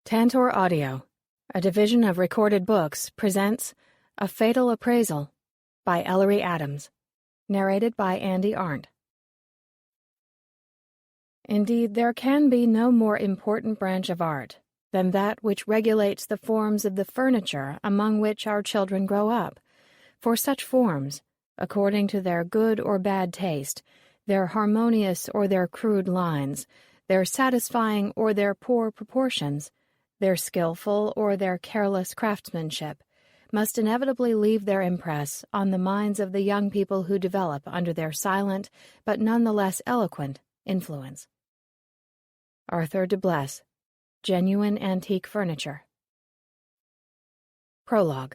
Tantor Audio, a division of Recorded Books, presents A Fatal Appraisal by Ellery Adams, narrated by Andy Arndt. Indeed, there can be no more important branch of art than that which regulates the forms of the furniture among which our children grow up, for such forms, according to their good or bad taste, their harmonious or their crude lines, their satisfying or their poor proportions, their skillful or their careless craftsmanship, must inevitably leave their impress on the minds of the young people who develop under their silent, but none the less eloquent, influence. Arthur de Blesse, Genuine Antique Furniture. Prologue.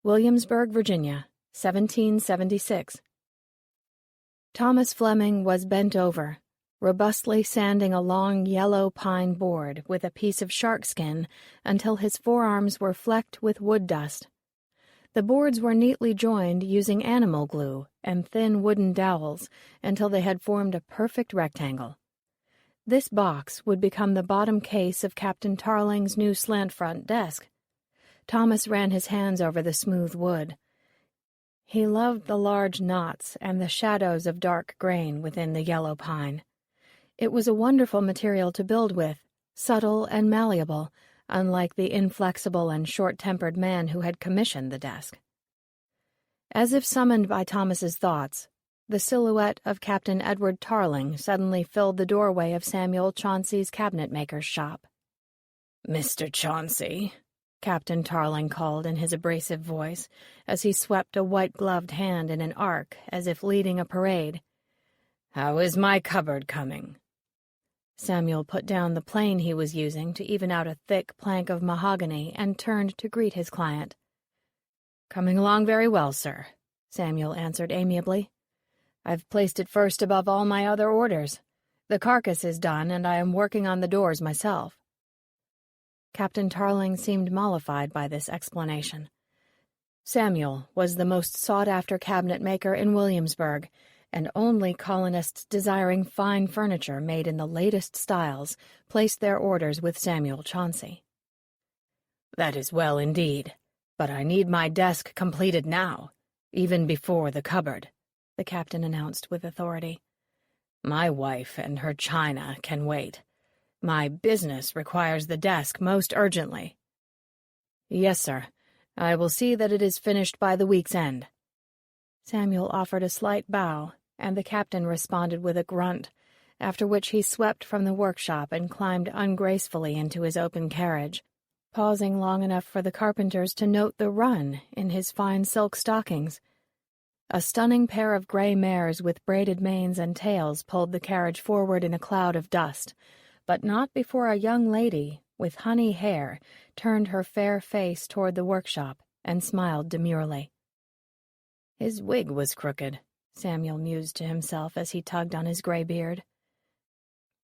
Williamsburg, Virginia, 1776. Thomas Fleming was bent over, robustly sanding a long yellow pine board with a piece of shark skin until his forearms were flecked with wood dust. The boards were neatly joined using animal glue and thin wooden dowels until they had formed a perfect rectangle. This box would become the bottom case of Captain Tarling's new slant-front desk. Thomas ran his hands over the smooth wood. He loved the large knots and the shadows of dark grain within the yellow pine. It was a wonderful material to build with, subtle and malleable, unlike the inflexible and short-tempered man who had commissioned the desk. As if summoned by Thomas's thoughts, the silhouette of Captain Edward Tarling suddenly filled the doorway of Samuel Chauncey's cabinet-maker's shop. "Mr. Chauncey," Captain Tarling called in his abrasive voice, as he swept a white-gloved hand in an arc as if leading a parade. "How is my cupboard coming?" Samuel put down the plane he was using to even out a thick plank of mahogany and turned to greet his client. "Coming along very well, sir," Samuel answered amiably. "I've placed it first above all my other orders. The carcass is done, and I am working on the doors myself." Captain Tarling seemed mollified by this explanation. Samuel was the most sought-after cabinet-maker in Williamsburg, and only colonists desiring fine furniture made in the latest styles placed their orders with Samuel Chauncey. "That is well indeed, but I need my desk completed now, even before the cupboard," the captain announced with authority. "My wife and her china can wait. My business requires the desk most urgently." "Yes, sir. I will see that it is finished by the week's end." Samuel offered a slight bow, and the captain responded with a grunt, after which he swept from the workshop and climbed ungracefully into his open carriage, pausing long enough for the carpenters to note the run in his fine silk stockings. A stunning pair of gray mares with braided manes and tails pulled the carriage forward in a cloud of dust, but not before a young lady with honey hair turned her fair face toward the workshop and smiled demurely. "His wig was crooked," Samuel mused to himself as he tugged on his gray beard.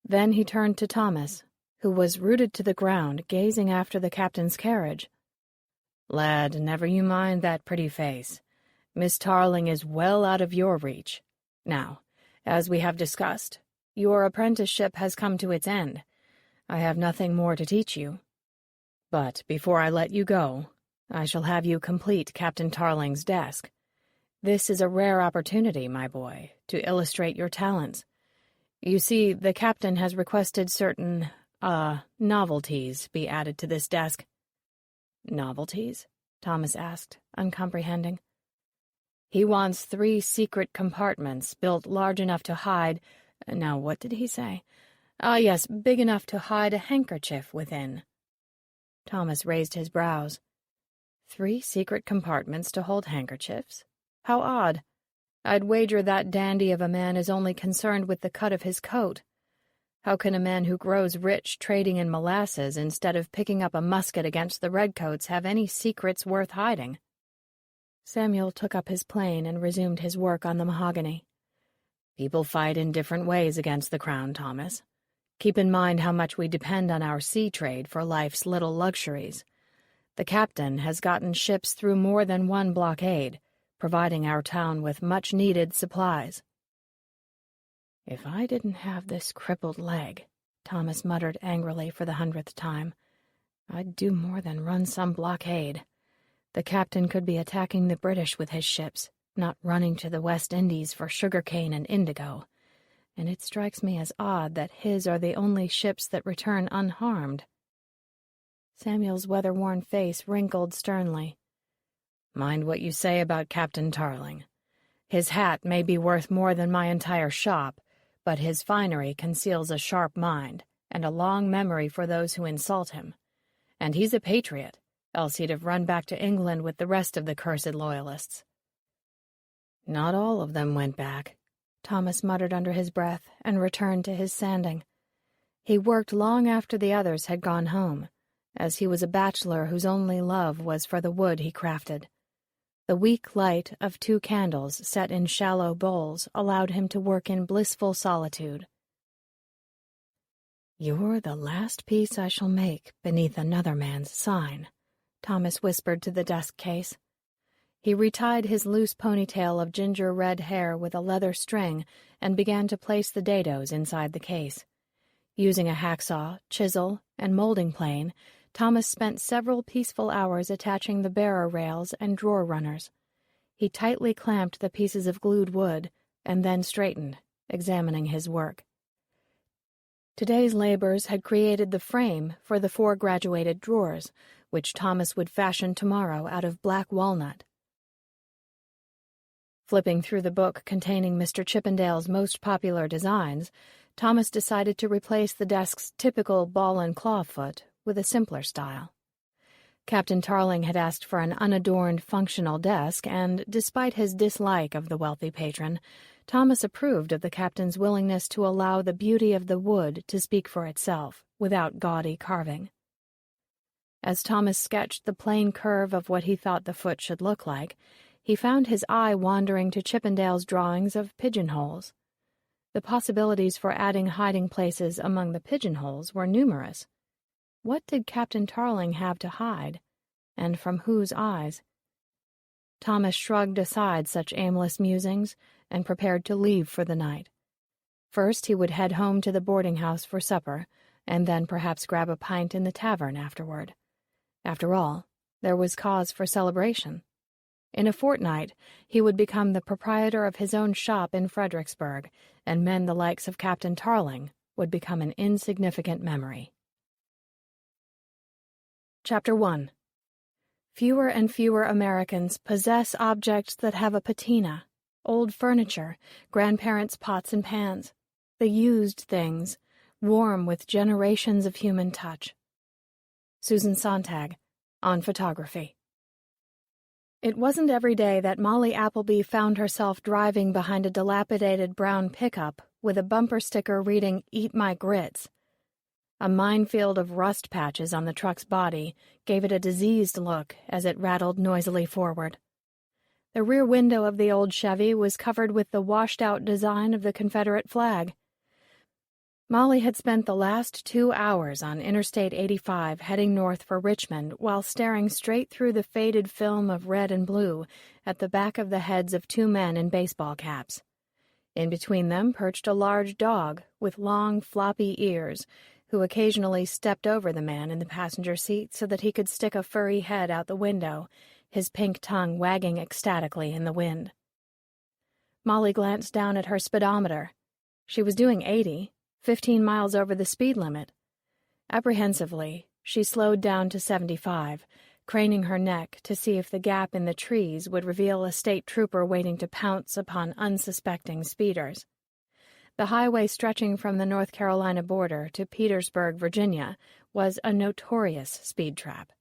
Then he turned to Thomas, who was rooted to the ground, gazing after the captain's carriage. "Lad, never you mind that pretty face. Miss Tarling is well out of your reach. Now, as we have discussed, your apprenticeship has come to its end. I have nothing more to teach you. But before I let you go, I shall have you complete Captain Tarling's desk. This is a rare opportunity, my boy, to illustrate your talents. You see, the captain has requested certain, novelties be added to this desk." "Novelties?" Thomas asked, uncomprehending. "He wants 3 secret compartments built large enough to hide— Now, what did he say? Yes, big enough to hide a handkerchief within." Thomas raised his brows. 3 secret compartments to hold handkerchiefs? How odd. I'd wager that dandy of a man is only concerned with the cut of his coat. How can a man who grows rich trading in molasses instead of picking up a musket against the redcoats have any secrets worth hiding? Samuel took up his plane and resumed his work on the mahogany. "People fight in different ways against the crown, Thomas. Keep in mind how much we depend on our sea trade for life's little luxuries. The captain has gotten ships through more than one blockade, providing our town with much-needed supplies." "If I didn't have this crippled leg," Thomas muttered angrily for the 100th time, I'd do more than run some blockade. The captain could be attacking the British with his ships, not running to the West Indies for sugarcane and indigo. And it strikes me as odd that his are the only ships that return unharmed. Samuel's weather-worn face wrinkled sternly. Mind what you say about Captain Tarling. His hat may be worth more than my entire shop, but his finery conceals a sharp mind and a long memory for those who insult him. And he's a patriot, else he'd have run back to England with the rest of the cursed loyalists. Not all of them went back, Thomas muttered under his breath and returned to his sanding. He worked long after the others had gone home, as he was a bachelor whose only love was for the wood he crafted. The weak light of 2 candles set in shallow bowls allowed him to work in blissful solitude. "You're the last piece I shall make beneath another man's sign," Thomas whispered to the desk case. He retied his loose ponytail of ginger-red hair with a leather string and began to place the dados inside the case. Using a hacksaw, chisel, and molding plane, Thomas spent several peaceful hours attaching the bearer rails and drawer runners. He tightly clamped the pieces of glued wood and then straightened, examining his work. Today's labors had created the frame for the 4 graduated drawers, which Thomas would fashion tomorrow out of black walnut. Flipping through the book containing Mr. Chippendale's most popular designs, Thomas decided to replace the desk's typical ball and claw foot with a simpler style. Captain Tarling had asked for an unadorned, functional desk, and, despite his dislike of the wealthy patron, Thomas approved of the captain's willingness to allow the beauty of the wood to speak for itself, without gaudy carving. As Thomas sketched the plain curve of what he thought the foot should look like, he found his eye wandering to Chippendale's drawings of pigeonholes. The possibilities for adding hiding places among the pigeonholes were numerous. What did Captain Tarling have to hide, and from whose eyes? Thomas shrugged aside such aimless musings and prepared to leave for the night. First he would head home to the boarding-house for supper, and then perhaps grab a pint in the tavern afterward. After all, there was cause for celebration. In a fortnight, he would become the proprietor of his own shop in Fredericksburg, and men the likes of Captain Tarling would become an insignificant memory. Chapter 1. Fewer and fewer Americans possess objects that have a patina, old furniture, grandparents' pots and pans, the used things, warm with generations of human touch. Susan Sontag, on photography. It wasn't every day that Molly Appleby found herself driving behind a dilapidated brown pickup with a bumper sticker reading, "Eat My Grits." A minefield of rust patches on the truck's body gave it a diseased look as it rattled noisily forward. The rear window of the old Chevy was covered with the washed-out design of the Confederate flag. Molly had spent the last 2 hours on Interstate 85 heading north for Richmond while staring straight through the faded film of red and blue at the back of the heads of 2 men in baseball caps. In between them perched a large dog with long, floppy ears, who occasionally stepped over the man in the passenger seat so that he could stick a furry head out the window, his pink tongue wagging ecstatically in the wind. Molly glanced down at her speedometer. She was doing 80, 15 miles over the speed limit. Apprehensively, she slowed down to 75, craning her neck to see if the gap in the trees would reveal a state trooper waiting to pounce upon unsuspecting speeders. The highway stretching from the North Carolina border to Petersburg, Virginia, was a notorious speed trap.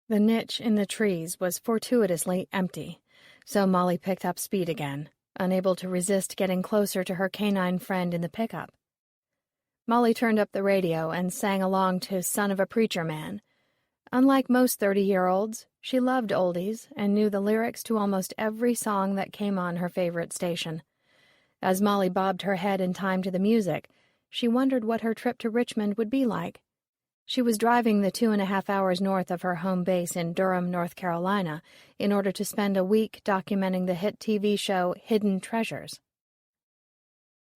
The niche in the trees was fortuitously empty, so Molly picked up speed again, unable to resist getting closer to her canine friend in the pickup. Molly turned up the radio and sang along to "Son of a Preacher Man." Unlike most 30-year-olds, she loved oldies and knew the lyrics to almost every song that came on her favorite station. As Molly bobbed her head in time to the music, she wondered what her trip to Richmond would be like. She was driving the 2.5 hours north of her home base in Durham, North Carolina, in order to spend a week documenting the hit TV show Hidden Treasures.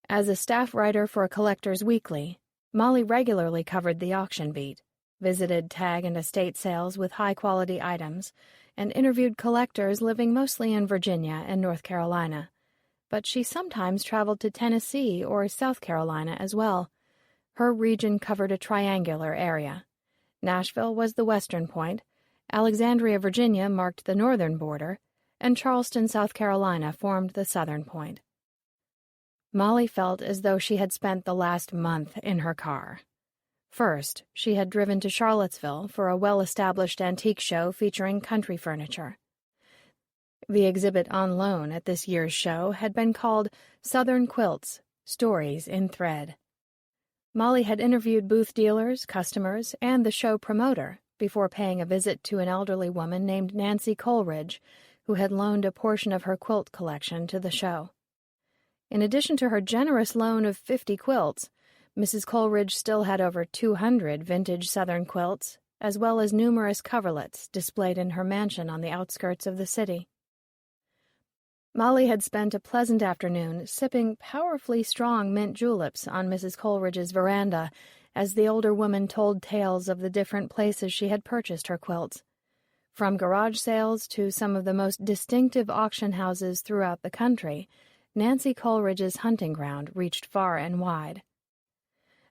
As a staff writer for Collectors Weekly, Molly regularly covered the auction beat, visited tag and estate sales with high-quality items, and interviewed collectors living mostly in Virginia and North Carolina. But she sometimes traveled to Tennessee or South Carolina as well. Her region covered a triangular area. Nashville was the western point, Alexandria, Virginia marked the northern border, and Charleston, South Carolina formed the southern point. Molly felt as though she had spent the last month in her car. First, she had driven to Charlottesville for a well-established antique show featuring country furniture. The exhibit on loan at this year's show had been called Southern Quilts, Stories in Thread. Molly had interviewed booth dealers, customers, and the show promoter before paying a visit to an elderly woman named Nancy Coleridge, who had loaned a portion of her quilt collection to the show. In addition to her generous loan of 50 quilts, Mrs. Coleridge still had over 200 vintage Southern quilts, as well as numerous coverlets displayed in her mansion on the outskirts of the city. Molly had spent a pleasant afternoon sipping powerfully strong mint juleps on Mrs. Coleridge's veranda as the older woman told tales of the different places she had purchased her quilts. From garage sales to some of the most distinctive auction houses throughout the country, Nancy Coleridge's hunting ground reached far and wide.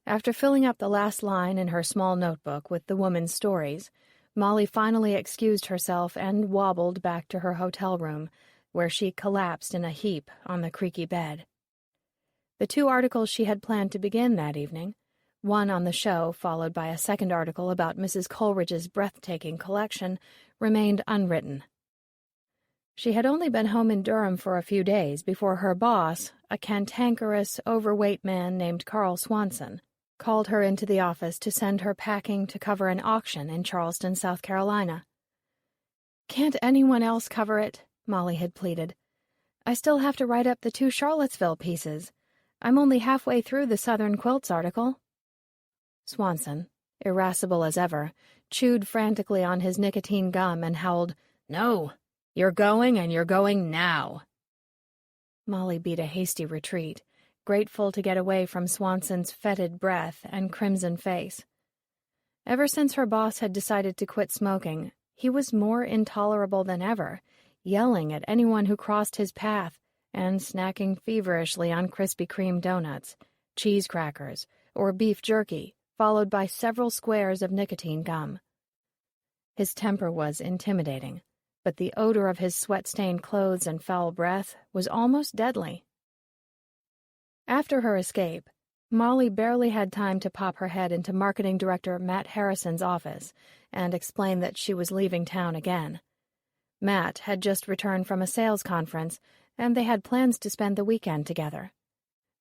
After filling up the last line in her small notebook with the woman's stories, Molly finally excused herself and wobbled back to her hotel room, where she collapsed in a heap on the creaky bed. The 2 articles she had planned to begin that evening, one on the show followed by a second article about Mrs. Coleridge's breathtaking collection, remained unwritten. She had only been home in Durham for a few days before her boss, a cantankerous, overweight man named Carl Swanson, called her into the office to send her packing to cover an auction in Charleston, South Carolina. "Can't anyone else cover it?" Molly had pleaded. "I still have to write up the 2 Charlottesville pieces. I'm only halfway through the Southern Quilts article." Swanson, irascible as ever, chewed frantically on his nicotine gum and howled, "No! You're going, and you're going now." Molly beat a hasty retreat, grateful to get away from Swanson's fetid breath and crimson face. Ever since her boss had decided to quit smoking, he was more intolerable than ever, yelling at anyone who crossed his path and snacking feverishly on Krispy Kreme donuts, cheese crackers, or beef jerky, followed by several squares of nicotine gum. His temper was intimidating, but the odor of his sweat-stained clothes and foul breath was almost deadly. After her escape, Molly barely had time to pop her head into Marketing Director Matt Harrison's office and explain that she was leaving town again. Matt had just returned from a sales conference, and they had plans to spend the weekend together.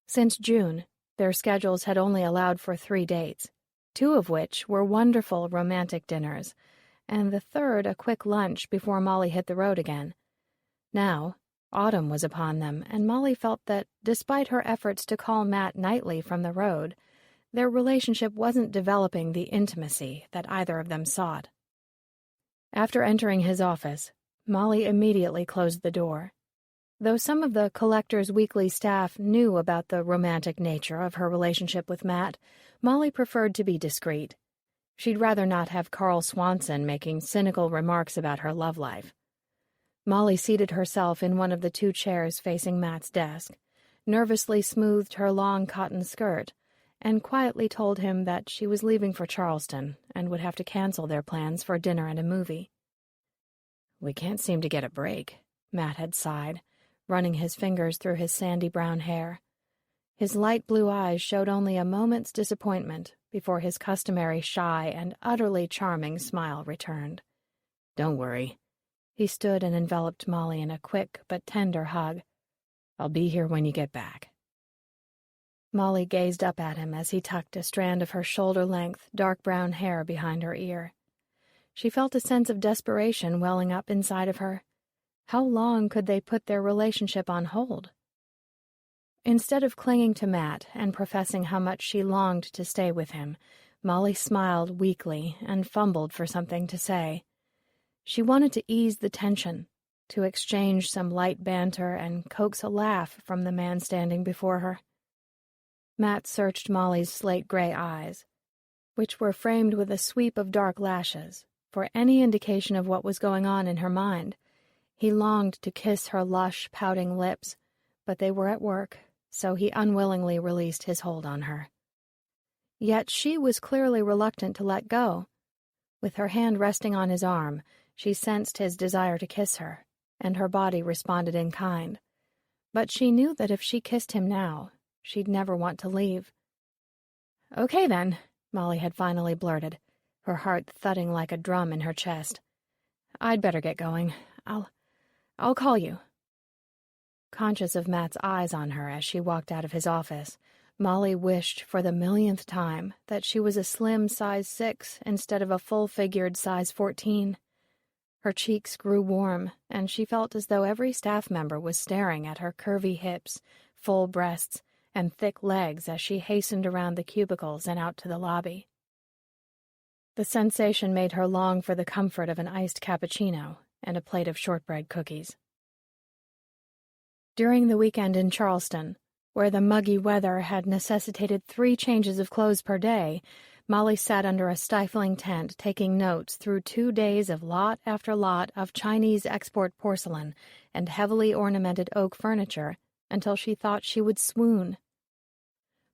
Since June, their schedules had only allowed for 3 dates, 2 of which were wonderful romantic dinners, and the third a quick lunch before Molly hit the road again. Now, autumn was upon them, and Molly felt that, despite her efforts to call Matt nightly from the road, their relationship wasn't developing the intimacy that either of them sought. After entering his office, Molly immediately closed the door. Though some of the Collector's Weekly staff knew about the romantic nature of her relationship with Matt, Molly preferred to be discreet. She'd rather not have Carl Swanson making cynical remarks about her love life. Molly seated herself in one of the 2 chairs facing Matt's desk, nervously smoothed her long cotton skirt, and quietly told him that she was leaving for Charleston and would have to cancel their plans for dinner and a movie. "We can't seem to get a break," Matt had sighed, running his fingers through his sandy brown hair. His light blue eyes showed only a moment's disappointment before his customary shy and utterly charming smile returned. "Don't worry." He stood and enveloped Molly in a quick but tender hug. "I'll be here when you get back." Molly gazed up at him as he tucked a strand of her shoulder-length, dark brown hair behind her ear. She felt a sense of desperation welling up inside of her. How long could they put their relationship on hold? Instead of clinging to Matt and professing how much she longed to stay with him, Molly smiled weakly and fumbled for something to say. She wanted to ease the tension, to exchange some light banter and coax a laugh from the man standing before her. Matt searched Molly's slate-gray eyes. which were framed with a sweep of dark lashes, for any indication of what was going on in her mind. He longed to kiss her lush, pouting lips, but they were at work, so he unwillingly released his hold on her. Yet she was clearly reluctant to let go. With her hand resting on his arm, she sensed his desire to kiss her, and her body responded in kind. But she knew that if she kissed him now, she'd never want to leave. "Okay, then," Molly had finally blurted, her heart thudding like a drum in her chest. "I'd better get going. I'll call you." Conscious of Matt's eyes on her as she walked out of his office, Molly wished for the millionth time that she was a slim size 6 instead of a full-figured size 14. Her cheeks grew warm, and she felt as though every staff member was staring at her curvy hips, full breasts, and thick legs as she hastened around the cubicles and out to the lobby. The sensation made her long for the comfort of an iced cappuccino and a plate of shortbread cookies. During the weekend in Charleston, where the muggy weather had necessitated 3 changes of clothes per day, Molly sat under a stifling tent taking notes through 2 days of lot after lot of Chinese export porcelain and heavily ornamented oak furniture until she thought she would swoon.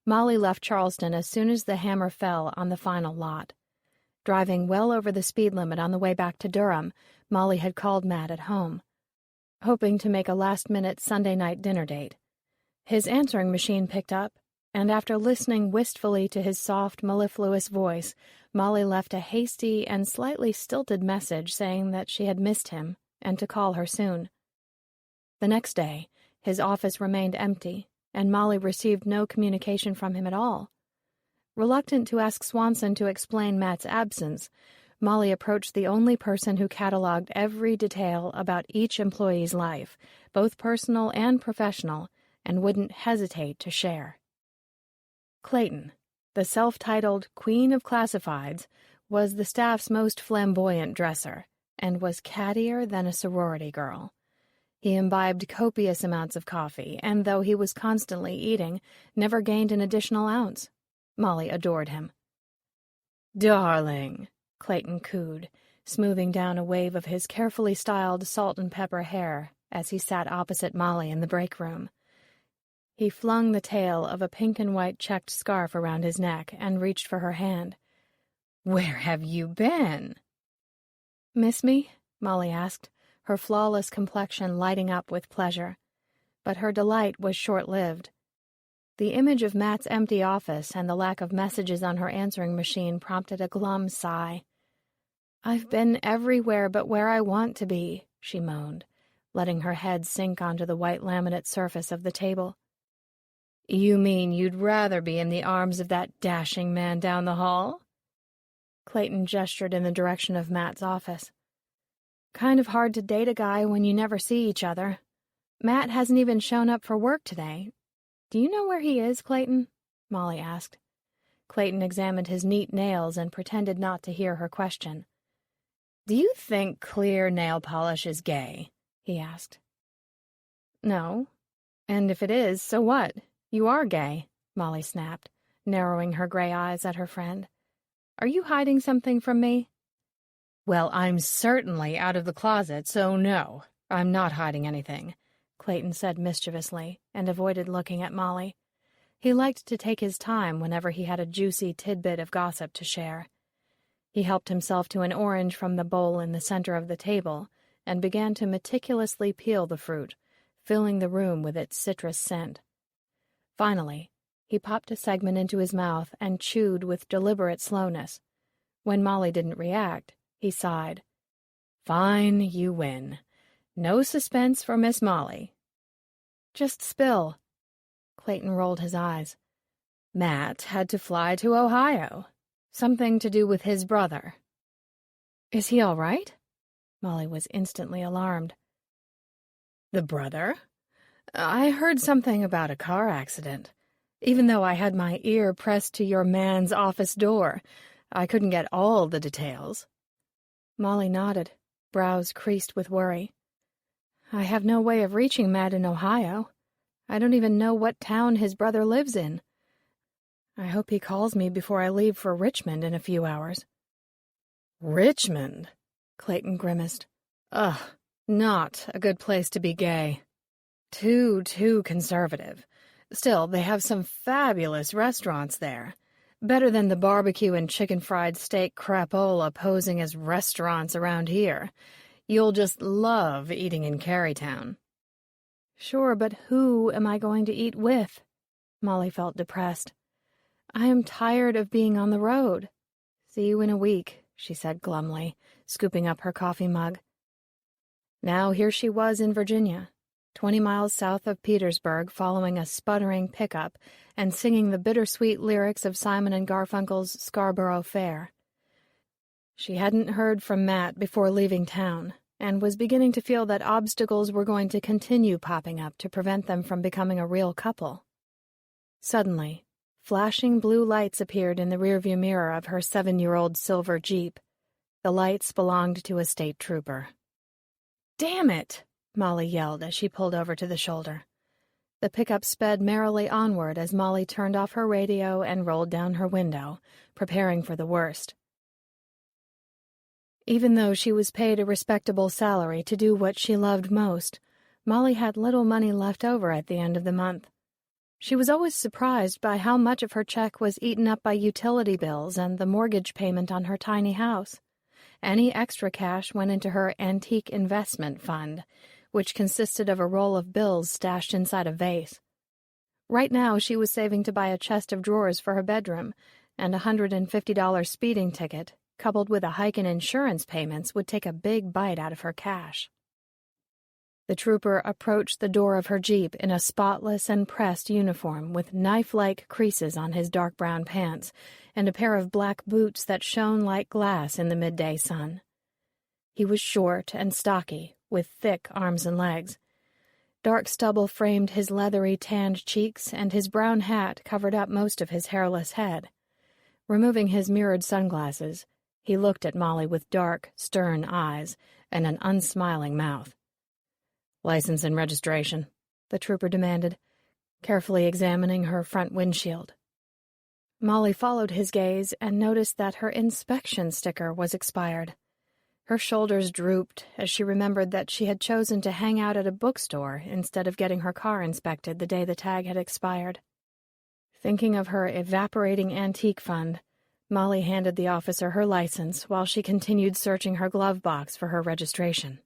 Molly left Charleston as soon as the hammer fell on the final lot. Driving well over the speed limit on the way back to Durham, Molly had called Matt at home, hoping to make a last-minute Sunday night dinner date. His answering machine picked up, and after listening wistfully to his soft, mellifluous voice, Molly left a hasty and slightly stilted message saying that she had missed him and to call her soon. The next day, his office remained empty, and Molly received no communication from him at all. Reluctant to ask Swanson to explain Matt's absence, Molly approached the only person who cataloged every detail about each employee's life, both personal and professional, and wouldn't hesitate to share. Clayton, the self-titled Queen of Classifieds, was the staff's most flamboyant dresser, and was cattier than a sorority girl. He imbibed copious amounts of coffee, and though he was constantly eating, never gained an additional ounce. Molly adored him. "Darling," Clayton cooed, smoothing down a wave of his carefully styled salt and pepper hair as he sat opposite Molly in the break room. He flung the tail of a pink and white checked scarf around his neck and reached for her hand. "Where have you been?" "Miss me?" Molly asked, her flawless complexion lighting up with pleasure. But her delight was short-lived. The image of Matt's empty office and the lack of messages on her answering machine prompted a glum sigh. "I've been everywhere but where I want to be," she moaned, letting her head sink onto the white laminate surface of the table. "You mean you'd rather be in the arms of that dashing man down the hall?" Clayton gestured in the direction of Matt's office. "Kind of hard to date a guy when you never see each other. Matt hasn't even shown up for work today. Do you know where he is, Clayton?" Molly asked. Clayton examined his neat nails and pretended not to hear her question. "Do you think clear nail polish is gay?" he asked. "No. And if it is, so what? You are gay," Molly snapped, narrowing her gray eyes at her friend. "Are you hiding something from me?" "Well, I'm certainly out of the closet, so no, I'm not hiding anything," Clayton said mischievously, and avoided looking at Molly. He liked to take his time whenever he had a juicy tidbit of gossip to share. He helped himself to an orange from the bowl in the center of the table and began to meticulously peel the fruit, filling the room with its citrus scent. Finally, he popped a segment into his mouth and chewed with deliberate slowness. When Molly didn't react, he sighed. "Fine, you win. No suspense for Miss Molly." "Just spill." Clayton rolled his eyes. "Matt had to fly to Ohio. Something to do with his brother." "Is he all right?" Molly was instantly alarmed. "The brother? I heard something about a car accident. Even though I had my ear pressed to your man's office door, I couldn't get all the details." Molly nodded, brows creased with worry. "I have no way of reaching Matt in Ohio. I don't even know what town his brother lives in. I hope he calls me before I leave for Richmond in a few hours." "Richmond?" Clayton grimaced. Ugh, not a good place to be gay. Too conservative. Still, they have some fabulous restaurants there. Better than the barbecue and chicken fried steak crapola posing as restaurants around here. You'll just love eating in Carytown." "Sure, but who am I going to eat with?" Molly felt depressed. "I am tired of being on the road." "See you in a week," she said glumly, scooping up her coffee mug. Now here she was in Virginia, 20 miles south of Petersburg, following a sputtering pickup and singing the bittersweet lyrics of Simon and Garfunkel's Scarborough Fair. She hadn't heard from Matt before leaving town, and was beginning to feel that obstacles were going to continue popping up to prevent them from becoming a real couple. Suddenly, flashing blue lights appeared in the rearview mirror of her 7-year-old silver Jeep. The lights belonged to a state trooper. "Damn it!" Molly yelled as she pulled over to the shoulder. The pickup sped merrily onward as Molly turned off her radio and rolled down her window, preparing for the worst. Even though she was paid a respectable salary to do what she loved most, Molly had little money left over at the end of the month. She was always surprised by how much of her check was eaten up by utility bills and the mortgage payment on her tiny house. Any extra cash went into her antique investment fund, which consisted of a roll of bills stashed inside a vase. Right now she was saving to buy a chest of drawers for her bedroom, and a $150 speeding ticket, coupled with a hike in insurance payments, would take a big bite out of her cash. The trooper approached the door of her Jeep in a spotless and pressed uniform with knife-like creases on his dark brown pants and a pair of black boots that shone like glass in the midday sun. He was short and stocky, with thick arms and legs. Dark stubble framed his leathery tanned cheeks, and his brown hat covered up most of his hairless head. Removing his mirrored sunglasses, he looked at Molly with dark, stern eyes and an unsmiling mouth. "License and registration," the trooper demanded, carefully examining her front windshield. Molly followed his gaze and noticed that her inspection sticker was expired. Her shoulders drooped as she remembered that she had chosen to hang out at a bookstore instead of getting her car inspected the day the tag had expired. Thinking of her evaporating antique fund, Molly handed the officer her license while she continued searching her glove box for her registration.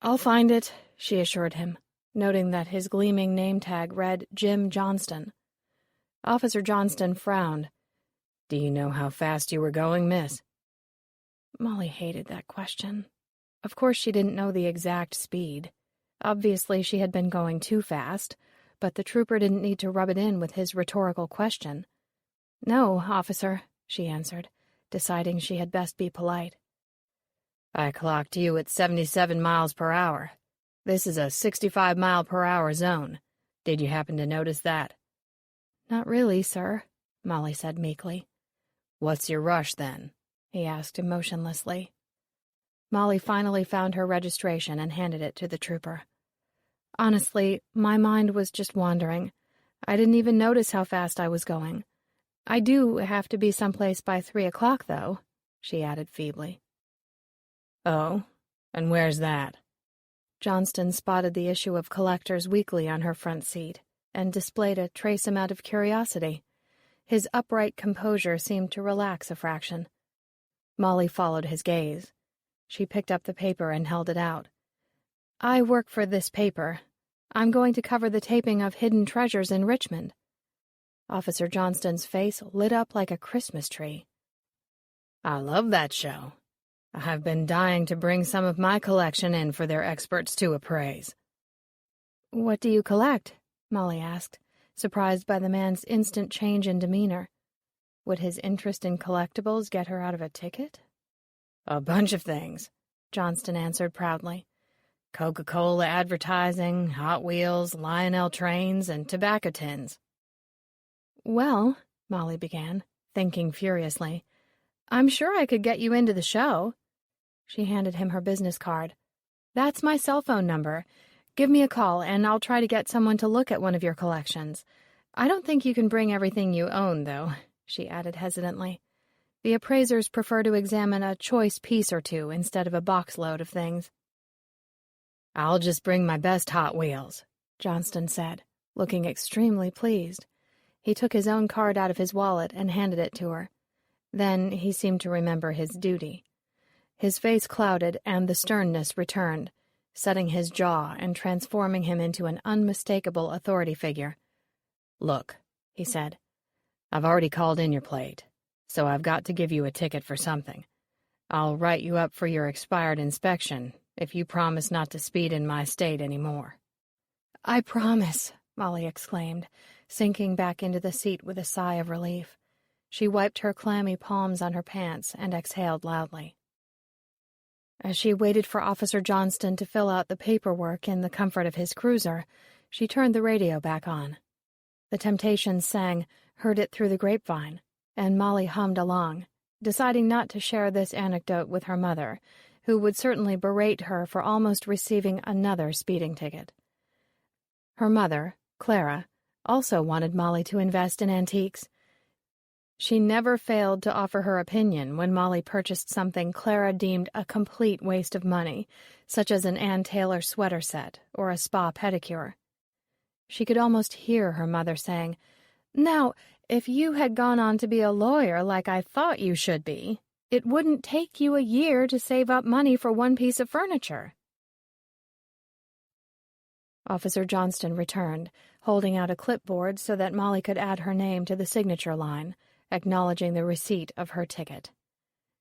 "I'll find it," she assured him, noting that his gleaming name tag read Jim Johnston. Officer Johnston frowned. "Do you know how fast you were going, miss?" Molly hated that question. Of course she didn't know the exact speed. Obviously she had been going too fast, but the trooper didn't need to rub it in with his rhetorical question. "No, officer," she answered, deciding she had best be polite. "I clocked you at 77 miles per hour. This is a 65-mile-per-hour zone. Did you happen to notice that?" "Not really, sir," Molly said meekly. "What's your rush, then?" he asked emotionlessly. Molly finally found her registration and handed it to the trooper. "Honestly, my mind was just wandering. I didn't even notice how fast I was going. I do have to be someplace by 3 o'clock, though," she added feebly. "Oh, and where's that?" Johnston spotted the issue of Collector's Weekly on her front seat and displayed a trace amount of curiosity. His upright composure seemed to relax a fraction. Molly followed his gaze. She picked up the paper and held it out. "I work for this paper. I'm going to cover the taping of Hidden Treasures in Richmond." Officer Johnston's face lit up like a Christmas tree. "I love that show. I've been dying to bring some of my collection in for their experts to appraise." "What do you collect?" Molly asked, surprised by the man's instant change in demeanor. Would his interest in collectibles get her out of a ticket? "A bunch of things," Johnston answered proudly. "Coca-Cola advertising, Hot Wheels, Lionel trains, and tobacco tins." "Well," Molly began, thinking furiously, "I'm sure I could get you into the show." She handed him her business card. "That's my cell phone number. Give me a call, and I'll try to get someone to look at one of your collections. I don't think you can bring everything you own, though," she added hesitantly. "The appraisers prefer to examine a choice piece or two instead of a boxload of things." "I'll just bring my best Hot Wheels," Johnston said, looking extremely pleased. He took his own card out of his wallet and handed it to her. Then he seemed to remember his duty. His face clouded and the sternness returned, setting his jaw and transforming him into an unmistakable authority figure. "Look," he said, "I've already called in your plate, so I've got to give you a ticket for something. I'll write you up for your expired inspection if you promise not to speed in my state anymore." "I promise," Molly exclaimed, sinking back into the seat with a sigh of relief. She wiped her clammy palms on her pants and exhaled loudly. As she waited for Officer Johnston to fill out the paperwork in the comfort of his cruiser, she turned the radio back on. The Temptations sang "Heard It Through the Grapevine," and Molly hummed along, deciding not to share this anecdote with her mother, who would certainly berate her for almost receiving another speeding ticket. Her mother, Clara, also wanted Molly to invest in antiques. She never failed to offer her opinion when Molly purchased something Clara deemed a complete waste of money, such as an Ann Taylor sweater set or a spa pedicure. She could almost hear her mother saying, "Now, if you had gone on to be a lawyer like I thought you should be, it wouldn't take you a year to save up money for one piece of furniture." Officer Johnston returned, holding out a clipboard so that Molly could add her name to the signature line, acknowledging the receipt of her ticket.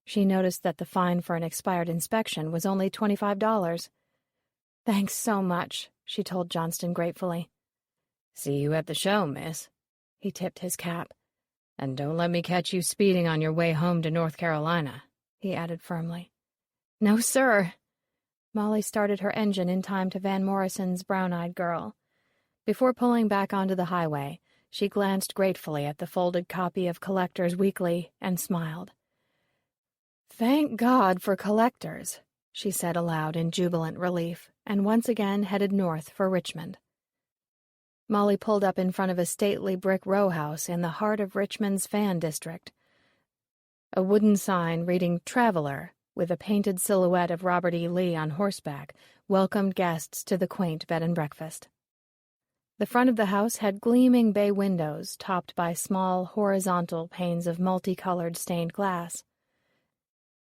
She noticed that the fine for an expired inspection was only $25. "Thanks so much," she told Johnston gratefully. "See you at the show, miss." He tipped his cap. "And don't let me catch you speeding on your way home to North Carolina," he added firmly. "No, sir." Molly started her engine in time to Van Morrison's Brown-Eyed Girl. Before pulling back onto the highway, she glanced gratefully at the folded copy of Collector's Weekly and smiled. "Thank God for Collectors," she said aloud in jubilant relief, and once again headed north for Richmond. Molly pulled up in front of a stately brick row house in the heart of Richmond's Fan District. A wooden sign reading "Traveler," with a painted silhouette of Robert E. Lee on horseback, welcomed guests to the quaint bed and breakfast. The front of the house had gleaming bay windows topped by small horizontal panes of multicolored stained glass.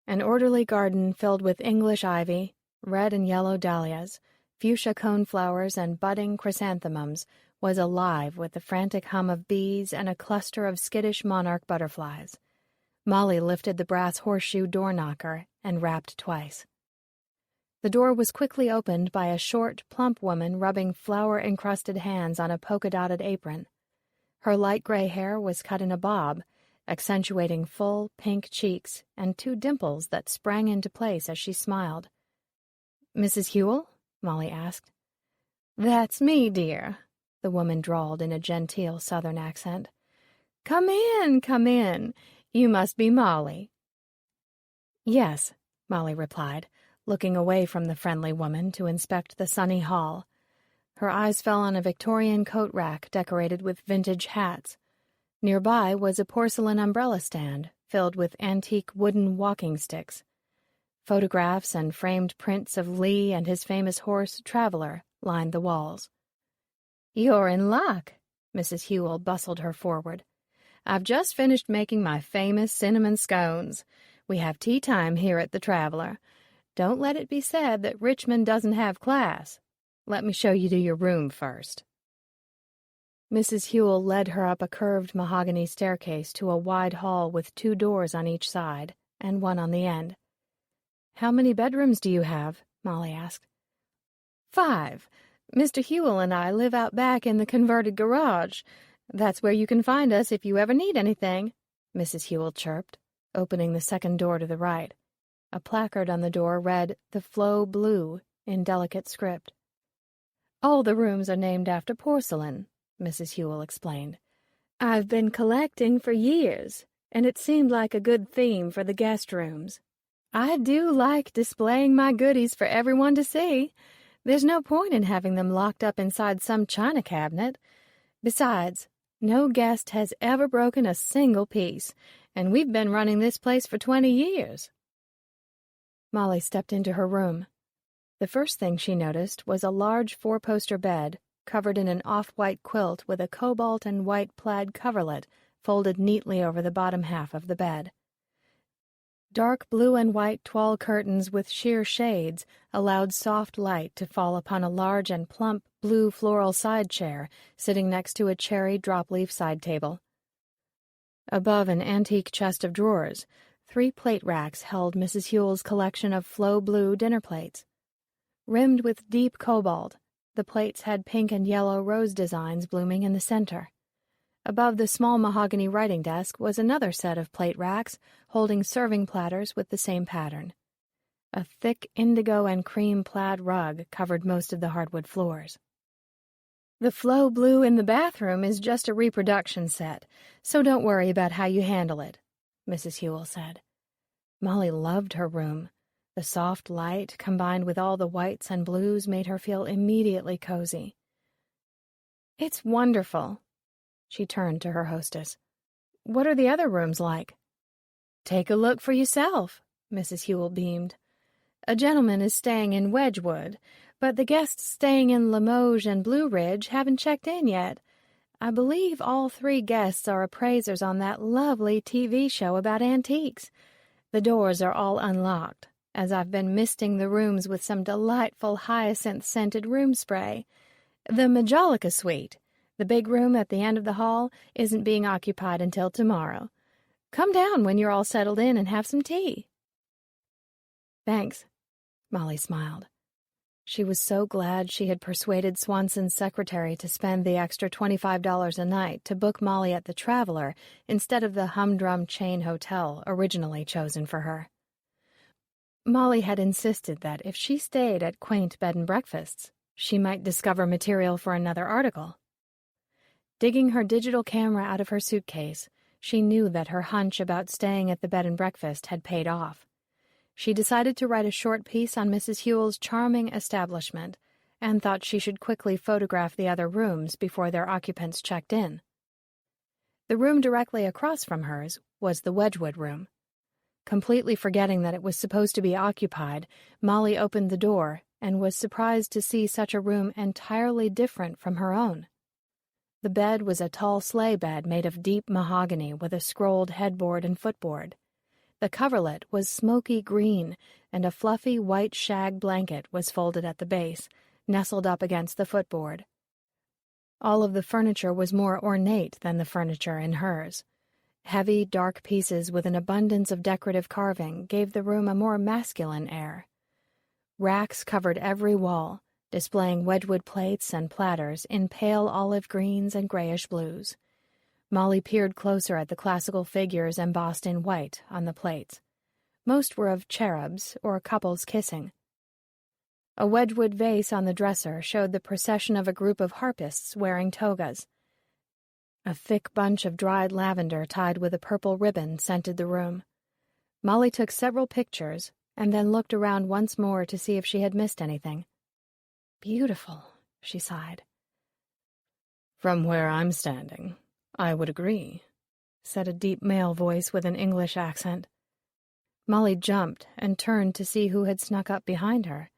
An orderly garden filled with English ivy, red and yellow dahlias, fuchsia coneflowers, and budding chrysanthemums was alive with the frantic hum of bees and a cluster of skittish monarch butterflies. Molly lifted the brass horseshoe door knocker and rapped twice. The door was quickly opened by a short, plump woman rubbing flour-encrusted hands on a polka-dotted apron. Her light gray hair was cut in a bob, accentuating full, pink cheeks and two dimples that sprang into place as she smiled. "Mrs. Hewell?" Molly asked. "That's me, dear," the woman drawled in a genteel Southern accent. Come in, come in. You must be Molly." "Yes," Molly replied, looking away from the friendly woman to inspect the sunny hall. Her eyes fell on a Victorian coat rack decorated with vintage hats. Nearby was a porcelain umbrella stand filled with antique wooden walking sticks. Photographs and framed prints of Lee and his famous horse, Traveler, lined the walls. "You're in luck," Mrs. Hewell bustled her forward. "I've just finished making my famous cinnamon scones. We have tea time here at the Traveler. Don't let it be said that Richmond doesn't have class. Let me show you to your room first." Mrs. Hewell led her up a curved mahogany staircase to a wide hall with 2 doors on each side and one on the end. "How many bedrooms do you have?" Molly asked. 5. Mr. Hewell and I live out back in the converted garage. That's where you can find us if you ever need anything," Mrs. Hewell chirped, opening the second door to the right. A placard on the door read, "The Flow Blue," in delicate script. "All the rooms are named after porcelain," Mrs. Hewell explained. "I've been collecting for years, and it seemed like a good theme for the guest rooms. I do like displaying my goodies for everyone to see. There's no point in having them locked up inside some china cabinet. Besides, No guest has ever broken a single piece, and we've been running this place for 20 years. Molly stepped into her room. The first thing she noticed was a large four-poster bed covered in an off-white quilt with a cobalt and white plaid coverlet folded neatly over the bottom half of the bed. Dark blue and white toile curtains with sheer shades allowed soft light to fall upon a large and plump blue floral side chair sitting next to a cherry drop-leaf side table. Above an antique chest of drawers, 3 plate racks held Mrs. Hewell's collection of flow blue dinner plates. Rimmed with deep cobalt, the plates had pink and yellow rose designs blooming in the center. Above the small mahogany writing desk was another set of plate racks holding serving platters with the same pattern. A thick indigo and cream plaid rug covered most of the hardwood floors. The flow blue in the bathroom is just a reproduction set, so don't worry about how you handle it, Mrs. Hewell said. Molly loved her room. The soft light, combined with all the whites and blues, made her feel immediately cozy. It's wonderful. She turned to her hostess. What are the other rooms like? Take a look for yourself, Mrs. Hewell beamed. A gentleman is staying in Wedgwood, but the guests staying in Limoges and Blue Ridge haven't checked in yet. I believe all 3 guests are appraisers on that lovely TV show about antiques. The doors are all unlocked, as I've been misting the rooms with some delightful hyacinth-scented room spray. The Majolica Suite, the big room at the end of the hall, isn't being occupied until tomorrow. Come down when you're all settled in and have some tea. Thanks, Molly smiled. She was so glad she had persuaded Swanson's secretary to spend the extra $25 a night to book Molly at the Traveler instead of the humdrum chain hotel originally chosen for her. Molly had insisted that if she stayed at quaint bed and breakfasts, she might discover material for another article. Digging her digital camera out of her suitcase, she knew that her hunch about staying at the bed and breakfast had paid off. She decided to write a short piece on Mrs. Hewell's charming establishment and thought she should quickly photograph the other rooms before their occupants checked in. The room directly across from hers was the Wedgwood room. Completely forgetting that it was supposed to be occupied, Molly opened the door and was surprised to see such a room entirely different from her own. The bed was a tall sleigh bed made of deep mahogany with a scrolled headboard and footboard. The coverlet was smoky green, and a fluffy white shag blanket was folded at the base, nestled up against the footboard. All of the furniture was more ornate than the furniture in hers. Heavy, dark pieces with an abundance of decorative carving gave the room a more masculine air. Racks covered every wall, displaying Wedgwood plates and platters in pale olive greens and grayish blues. Molly peered closer at the classical figures embossed in white on the plates. Most were of cherubs or couples kissing. A Wedgwood vase on the dresser showed the procession of a group of harpists wearing togas. A thick bunch of dried lavender tied with a purple ribbon scented the room. Molly took several pictures and then looked around once more to see if she had missed anything. Beautiful, she sighed. From where I'm standing, I would agree, said a deep male voice with an English accent. Molly jumped and turned to see who had snuck up behind her.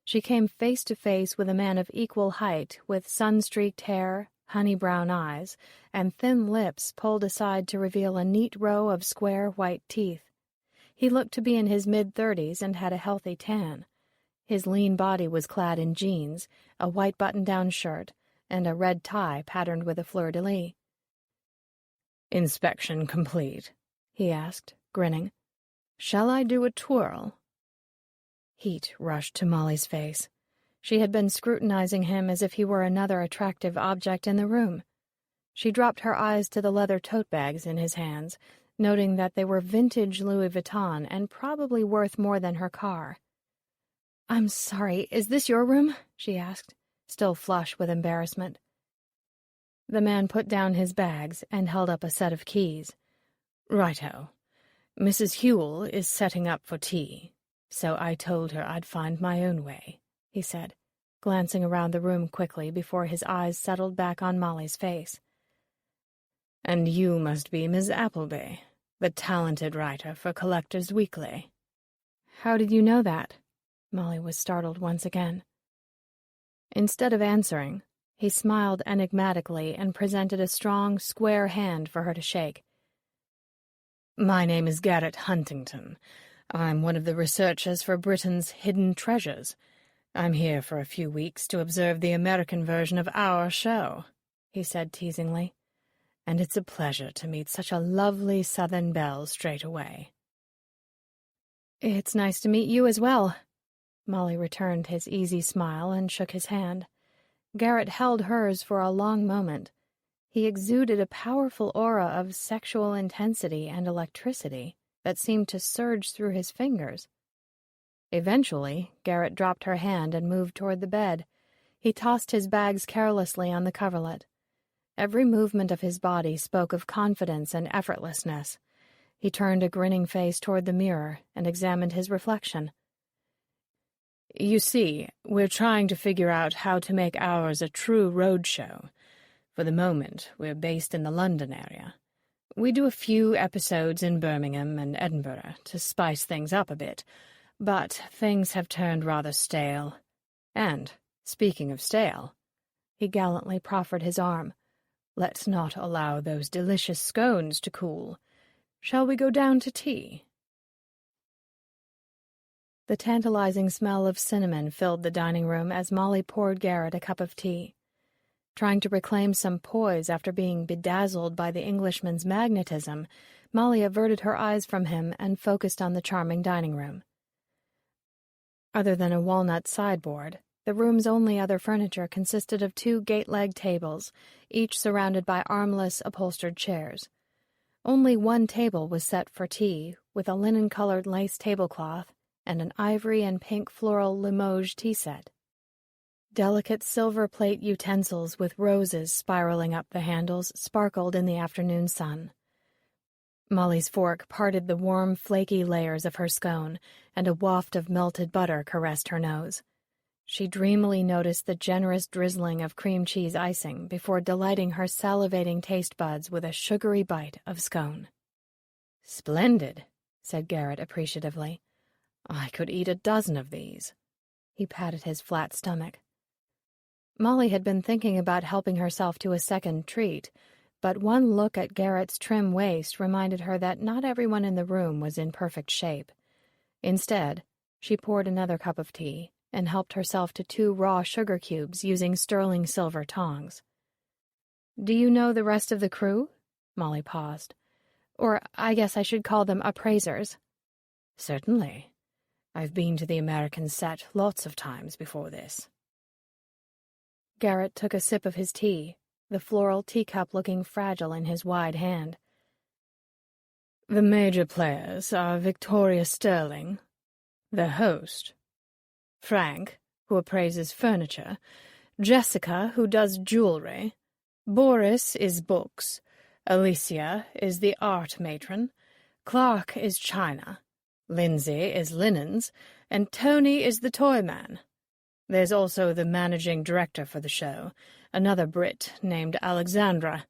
She came face to face with a man of equal height with sun-streaked hair, honey-brown eyes, and thin lips pulled aside to reveal a neat row of square white teeth. He looked to be in his mid-30s and had a healthy tan. His lean body was clad in jeans, a white button-down shirt, and a red tie patterned with a fleur-de-lis. "Inspection complete?" he asked, grinning. "Shall I do a twirl?" Heat rushed to Molly's face. She had been scrutinizing him as if he were another attractive object in the room. She dropped her eyes to the leather tote bags in his hands, noting that they were vintage Louis Vuitton and probably worth more than her car. "I'm sorry, is this your room?" she asked, still flush with embarrassment. The man put down his bags and held up a set of keys. "Righto. Mrs. Hewell is setting up for tea, so I told her I'd find my own way," he said, glancing around the room quickly before his eyes settled back on Molly's face. And you must be Miss Appleby, the talented writer for Collectors Weekly." "How did you know that?" Molly was startled once again. Instead of answering, he smiled enigmatically and presented a strong, square hand for her to shake. "My name is Garrett Huntington. I'm one of the researchers for Britain's Hidden Treasures. I'm here for a few weeks to observe the American version of our show," he said teasingly. "And it's a pleasure to meet such a lovely Southern belle straight away." "It's nice to meet you as well." Molly returned his easy smile and shook his hand. Garrett held hers for a long moment. He exuded a powerful aura of sexual intensity and electricity that seemed to surge through his fingers. Eventually, Garrett dropped her hand and moved toward the bed. He tossed his bags carelessly on the coverlet. Every movement of his body spoke of confidence and effortlessness. He turned a grinning face toward the mirror and examined his reflection. "You see, we're trying to figure out how to make ours a true road show. For the moment, we're based in the London area. We do a few episodes in Birmingham and Edinburgh to spice things up a bit, but things have turned rather stale. And, speaking of stale," he gallantly proffered his arm, "let's not allow those delicious scones to cool. Shall we go down to tea?" The tantalizing smell of cinnamon filled the dining room as Molly poured Garrett a cup of tea. Trying to reclaim some poise after being bedazzled by the Englishman's magnetism, Molly averted her eyes from him and focused on the charming dining room. Other than a walnut sideboard, the room's only other furniture consisted of 2 gate-legged tables, each surrounded by armless, upholstered chairs. Only one table was set for tea, with a linen-colored lace tablecloth and an ivory and pink floral Limoges tea set. Delicate silver plate utensils with roses spiraling up the handles sparkled in the afternoon sun. Molly's fork parted the warm, flaky layers of her scone, and a waft of melted butter caressed her nose. She dreamily noticed the generous drizzling of cream cheese icing before delighting her salivating taste buds with a sugary bite of scone. "Splendid," said Garrett appreciatively. "I could eat a dozen of these." He patted his flat stomach. Molly had been thinking about helping herself to a second treat, but one look at Garrett's trim waist reminded her that not everyone in the room was in perfect shape. Instead, she poured another cup of tea and helped herself to 2 raw sugar cubes using sterling silver tongs. "Do you know the rest of the crew?" Molly paused. "Or I guess I should call them appraisers." "Certainly. I've been to the American set lots of times before this." Garrett took a sip of his tea, the floral teacup looking fragile in his wide hand. "The major players are Victoria Sterling, the host, Frank, who appraises furniture, Jessica, who does jewelry, Boris is books, Alicia is the art matron, Clark is china, Lindsay is linens, and Tony is the toy man. There's also the managing director for the show, another Brit named Alexandra.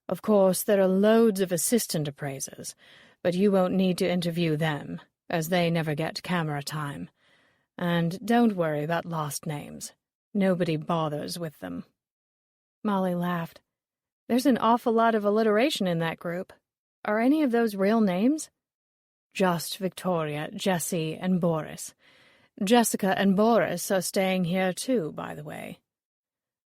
Of course, there are loads of assistant appraisers, but you won't need to interview them, as they never get camera time. And don't worry about lost names. Nobody bothers with them." Molly laughed. "There's an awful lot of alliteration in that group. Are any of those real names?" "Just Victoria, Jessie, and Boris. Jessica and Boris are staying here too, by the way."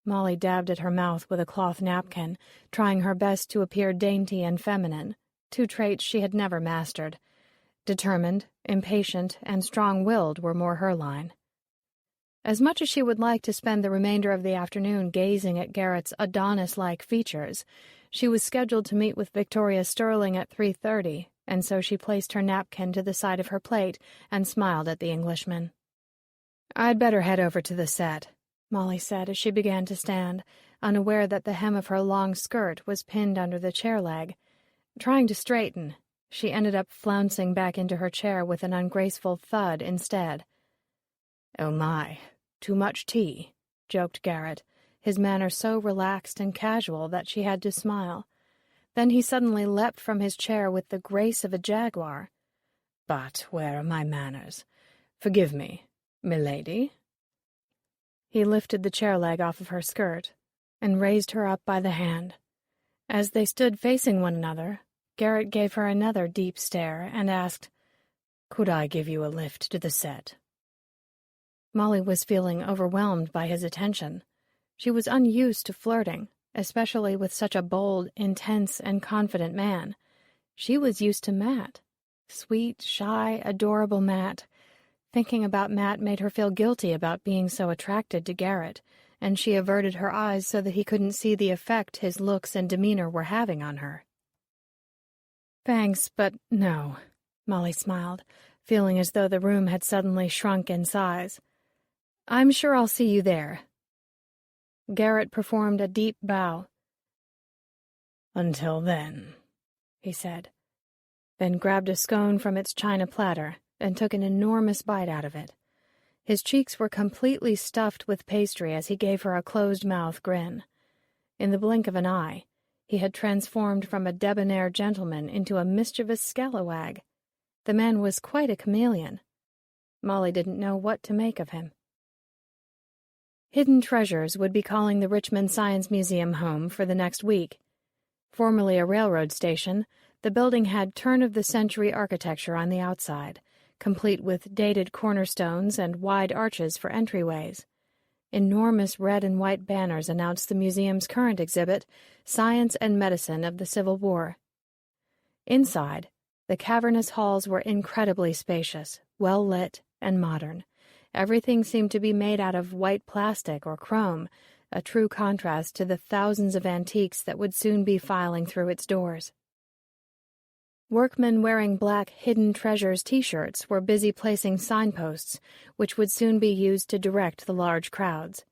Molly dabbed at her mouth with a cloth napkin, trying her best to appear dainty and feminine, 2 traits she had never mastered. Determined, impatient, and strong-willed were more her line. As much as she would like to spend the remainder of the afternoon gazing at Garrett's Adonis-like features, she was scheduled to meet with Victoria Sterling at 3:30, and so she placed her napkin to the side of her plate and smiled at the Englishman. "I'd better head over to the set," Molly said as she began to stand, unaware that the hem of her long skirt was pinned under the chair leg. Trying to straighten, she ended up flouncing back into her chair with an ungraceful thud instead. "Oh my, too much tea," joked Garrett, his manner so relaxed and casual that she had to smile. Then he suddenly leapt from his chair with the grace of a jaguar. "But where are my manners? Forgive me, milady." He lifted the chair leg off of her skirt and raised her up by the hand. As they stood facing one another, Garrett gave her another deep stare and asked, "Could I give you a lift to the set?" Molly was feeling overwhelmed by his attention. She was unused to flirting, especially with such a bold, intense, and confident man. She was used to Matt. Sweet, shy, adorable Matt. Thinking about Matt made her feel guilty about being so attracted to Garrett, and she averted her eyes so that he couldn't see the effect his looks and demeanor were having on her. "Thanks, but no," Molly smiled, feeling as though the room had suddenly shrunk in size. "I'm sure I'll see you there." Garrett performed a deep bow. "Until then," he said, then grabbed a scone from its china platter and took an enormous bite out of it. His cheeks were completely stuffed with pastry as he gave her a closed-mouth grin. In the blink of an eye, he had transformed from a debonair gentleman into a mischievous scalawag. The man was quite a chameleon. Molly didn't know what to make of him. Hidden Treasures would be calling the Richmond Science Museum home for the next week. Formerly a railroad station, the building had turn-of-the-century architecture on the outside, complete with dated cornerstones and wide arches for entryways. Enormous red and white banners announced the museum's current exhibit, Science and Medicine of the Civil War. Inside, the cavernous halls were incredibly spacious, well-lit, and modern. Everything seemed to be made out of white plastic or chrome, a true contrast to the thousands of antiques that would soon be filing through its doors. Workmen wearing black Hidden Treasures t-shirts were busy placing signposts, which would soon be used to direct the large crowds.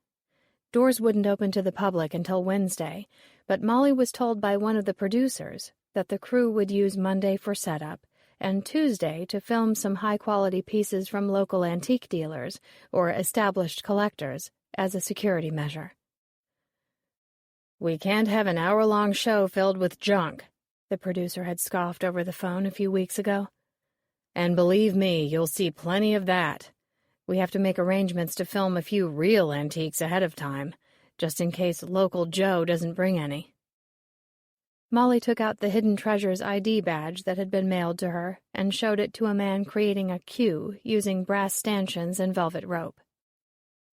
Doors wouldn't open to the public until Wednesday, but Molly was told by one of the producers that the crew would use Monday for setup and Tuesday to film some high-quality pieces from local antique dealers or established collectors as a security measure. "We can't have an hour-long show filled with junk," the producer had scoffed over the phone a few weeks ago. "And believe me, you'll see plenty of that. We have to make arrangements to film a few real antiques ahead of time, just in case local Joe doesn't bring any." Molly took out the Hidden Treasures ID badge that had been mailed to her and showed it to a man creating a queue using brass stanchions and velvet rope.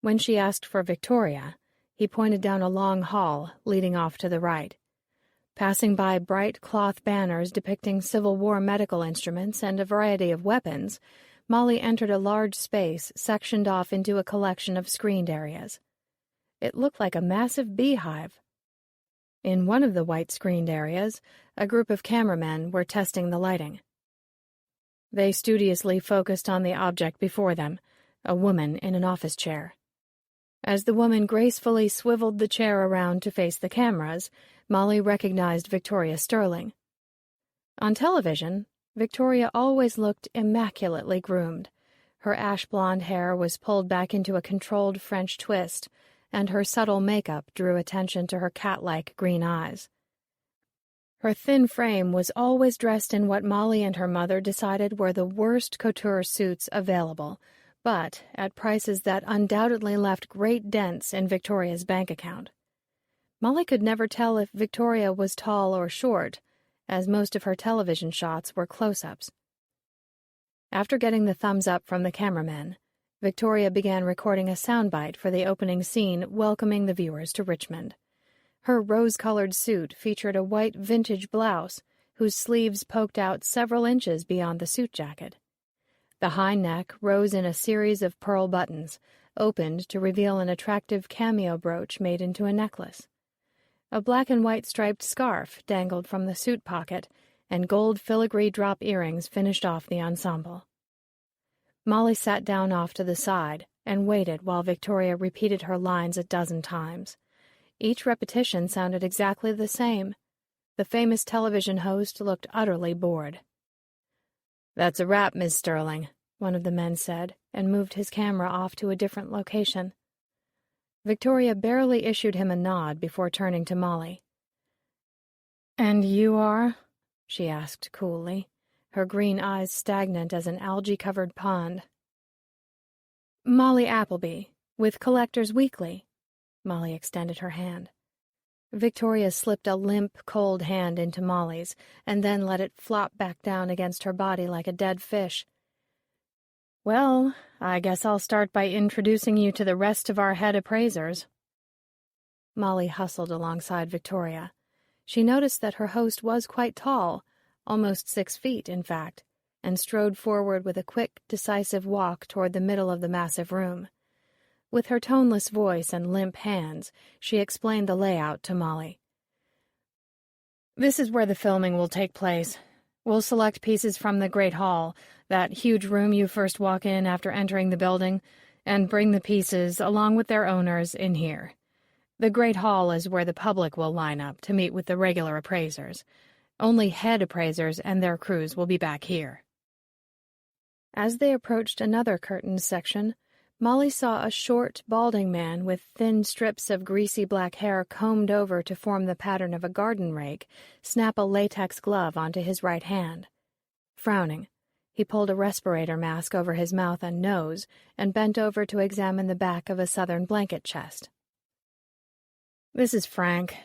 When she asked for Victoria, he pointed down a long hall leading off to the right. Passing by bright cloth banners depicting Civil War medical instruments and a variety of weapons, Molly entered a large space sectioned off into a collection of screened areas. It looked like a massive beehive. In one of the white screened areas, a group of cameramen were testing the lighting. They studiously focused on the object before them, a woman in an office chair. As the woman gracefully swiveled the chair around to face the cameras, Molly recognized Victoria Sterling. On television, Victoria always looked immaculately groomed. Her ash-blonde hair was pulled back into a controlled French twist, and her subtle makeup drew attention to her cat-like green eyes. Her thin frame was always dressed in what Molly and her mother decided were the worst couture suits available, but at prices that undoubtedly left great dents in Victoria's bank account. Molly could never tell if Victoria was tall or short, as most of her television shots were close-ups. After getting the thumbs up from the cameramen, Victoria began recording a soundbite for the opening scene welcoming the viewers to Richmond. Her rose-colored suit featured a white vintage blouse whose sleeves poked out several inches beyond the suit jacket. The high neck rose in a series of pearl buttons, opened to reveal an attractive cameo brooch made into a necklace. A black and white striped scarf dangled from the suit pocket, and gold filigree drop earrings finished off the ensemble. Molly sat down off to the side and waited while Victoria repeated her lines a dozen times. Each repetition sounded exactly the same. The famous television host looked utterly bored. "That's a wrap, Miss Sterling," one of the men said, and moved his camera off to a different location. Victoria barely issued him a nod before turning to Molly. And you are? She asked coolly, her green eyes stagnant as an algae-covered pond. Molly Appleby, with Collectors Weekly. Molly extended her hand. Victoria slipped a limp, cold hand into Molly's, and then let it flop back down against her body like a dead fish. Well, I guess I'll start by introducing you to the rest of our head appraisers. Molly hustled alongside Victoria. She noticed that her host was quite tall, almost 6 feet, in fact, and strode forward with a quick, decisive walk toward the middle of the massive room. With her toneless voice and limp hands, she explained the layout to Molly. This is where the filming will take place. We'll select pieces from the Great Hall, that huge room you first walk in after entering the building, and bring the pieces, along with their owners, in here. The Great Hall is where the public will line up to meet with the regular appraisers. Only head appraisers and their crews will be back here. As they approached another curtained section, Molly saw a short, balding man with thin strips of greasy black hair combed over to form the pattern of a garden rake snap a latex glove onto his right hand. Frowning, he pulled a respirator mask over his mouth and nose and bent over to examine the back of a southern blanket chest. This is Frank,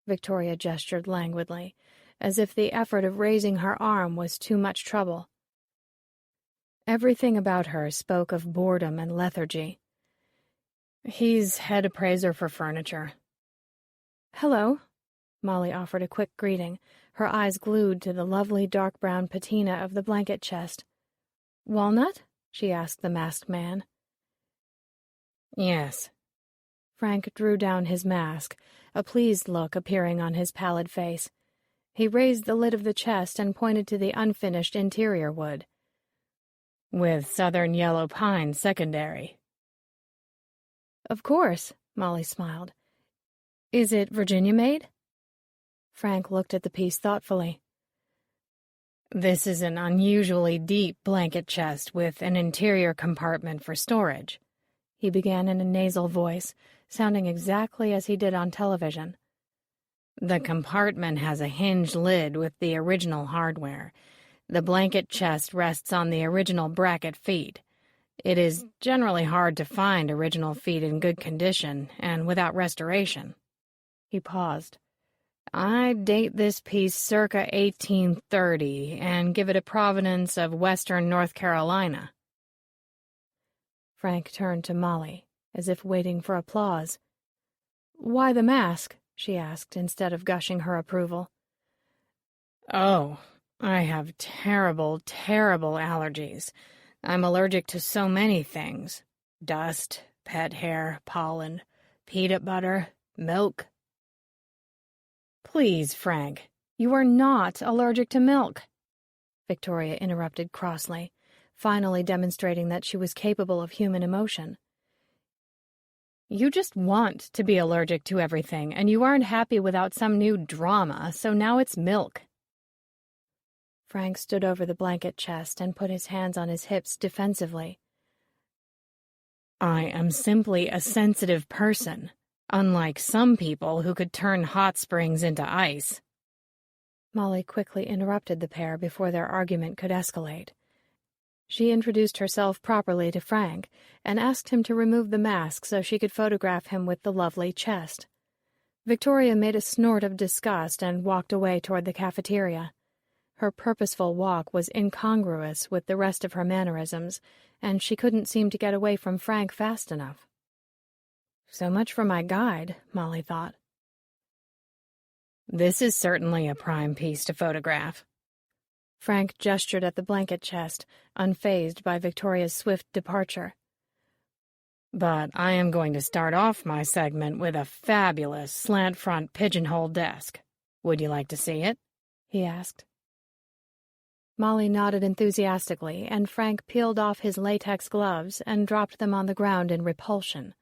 Victoria gestured languidly, as if the effort of raising her arm was too much trouble. Everything about her spoke of boredom and lethargy. He's head appraiser for furniture. Hello, Molly offered a quick greeting, her eyes glued to the lovely dark brown patina of the blanket chest. Walnut? She asked the masked man. Yes. Frank drew down his mask, a pleased look appearing on his pallid face. He raised the lid of the chest and pointed to the unfinished interior wood. With southern yellow pine secondary. Of course, Molly smiled. Is it Virginia-made? Frank looked at the piece thoughtfully. This is an unusually deep blanket chest with an interior compartment for storage, he began in a nasal voice, sounding exactly as he did on television. The compartment has a hinged lid with the original hardware. The blanket chest rests on the original bracket feet. It is generally hard to find original feet in good condition and without restoration. He paused. I date this piece circa 1830 and give it a provenance of western North Carolina. Frank turned to Molly, as if waiting for applause. Why the mask? She asked, instead of gushing her approval. Oh, I have terrible, terrible allergies. I'm allergic to so many things. Dust, pet hair, pollen, peanut butter, milk. Please, Frank, you are not allergic to milk, Victoria interrupted crossly, finally demonstrating that she was capable of human emotion. You just want to be allergic to everything, and you aren't happy without some new drama, so now it's milk. Frank stood over the blanket chest and put his hands on his hips defensively. I am simply a sensitive person, unlike some people who could turn hot springs into ice. Molly quickly interrupted the pair before their argument could escalate. She introduced herself properly to Frank and asked him to remove the mask so she could photograph him with the lovely chest. Victoria made a snort of disgust and walked away toward the cafeteria. Her purposeful walk was incongruous with the rest of her mannerisms, and she couldn't seem to get away from Frank fast enough. So much for my guide, Molly thought. This is certainly a prime piece to photograph. Frank gestured at the blanket chest, unfazed by Victoria's swift departure. But I am going to start off my segment with a fabulous slant-front pigeonhole desk. Would you like to see it? He asked. Molly nodded enthusiastically, and Frank peeled off his latex gloves and dropped them on the ground in repulsion,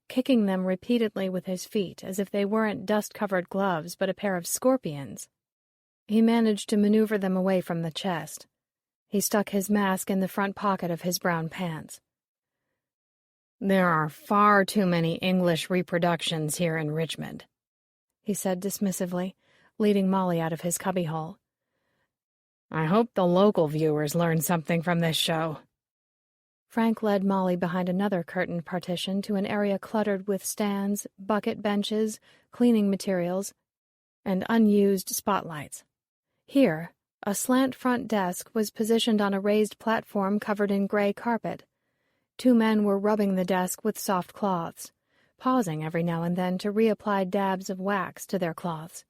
kicking them repeatedly with his feet as if they weren't dust-covered gloves but a pair of scorpions. He managed to maneuver them away from the chest. He stuck his mask in the front pocket of his brown pants. There are far too many English reproductions here in Richmond, he said dismissively, leading Molly out of his cubbyhole. I hope the local viewers learn something from this show. Frank led Molly behind another curtained partition to an area cluttered with stands, bucket benches, cleaning materials, and unused spotlights. Here, a slant front desk was positioned on a raised platform covered in gray carpet. 2 men were rubbing the desk with soft cloths, pausing every now and then to reapply dabs of wax to their cloths.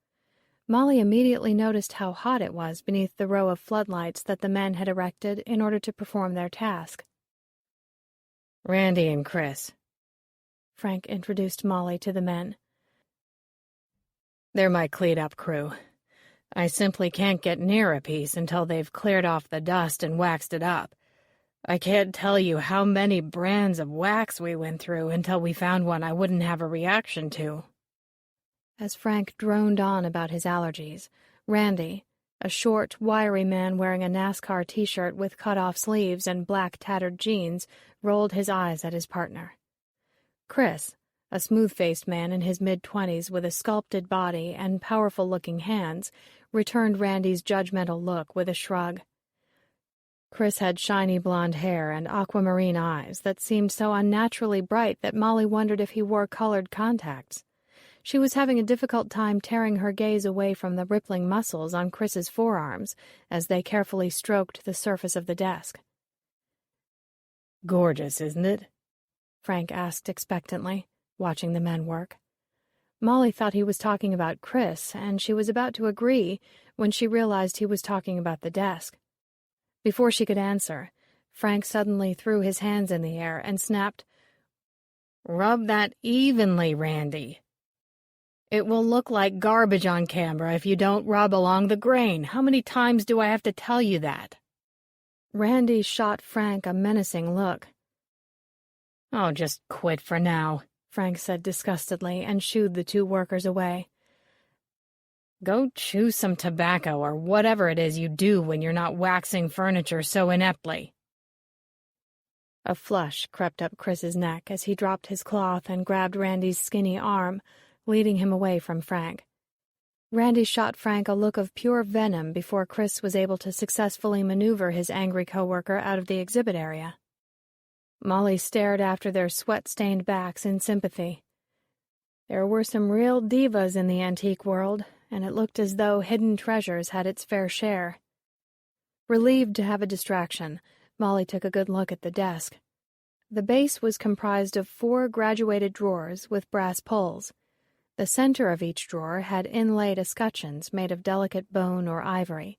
Molly immediately noticed how hot it was beneath the row of floodlights that the men had erected in order to perform their task. Randy and Chris. Frank introduced Molly to the men. They're my cleat-up crew. I simply can't get near a piece until they've cleared off the dust and waxed it up. I can't tell you how many brands of wax we went through until we found one I wouldn't have a reaction to. As Frank droned on about his allergies, Randy, a short, wiry man wearing a NASCAR t-shirt with cut-off sleeves and black tattered jeans, rolled his eyes at his partner. Chris, a smooth-faced man in his mid-20s with a sculpted body and powerful-looking hands, returned Randy's judgmental look with a shrug. Chris had shiny blonde hair and aquamarine eyes that seemed so unnaturally bright that Molly wondered if he wore colored contacts. She was having a difficult time tearing her gaze away from the rippling muscles on Chris's forearms as they carefully stroked the surface of the desk. Gorgeous, isn't it? Frank asked expectantly, watching the men work. Molly thought he was talking about Chris, and she was about to agree when she realized he was talking about the desk. Before she could answer, Frank suddenly threw his hands in the air and snapped, "Rub that evenly, Randy. It will look like garbage on camera if you don't rub along the grain. How many times do I have to tell you that?" Randy shot Frank a menacing look. "Oh, just quit for now," Frank said disgustedly and shooed the 2 workers away. "Go chew some tobacco or whatever it is you do when you're not waxing furniture so ineptly." A flush crept up Chris's neck as he dropped his cloth and grabbed Randy's skinny arm, leading him away from Frank. Randy shot Frank a look of pure venom before Chris was able to successfully maneuver his angry coworker out of the exhibit area. Molly stared after their sweat-stained backs in sympathy. There were some real divas in the antique world, and it looked as though Hidden Treasures had its fair share. Relieved to have a distraction, Molly took a good look at the desk. The base was comprised of 4 graduated drawers with brass pulls. The center of each drawer had inlaid escutcheons made of delicate bone or ivory.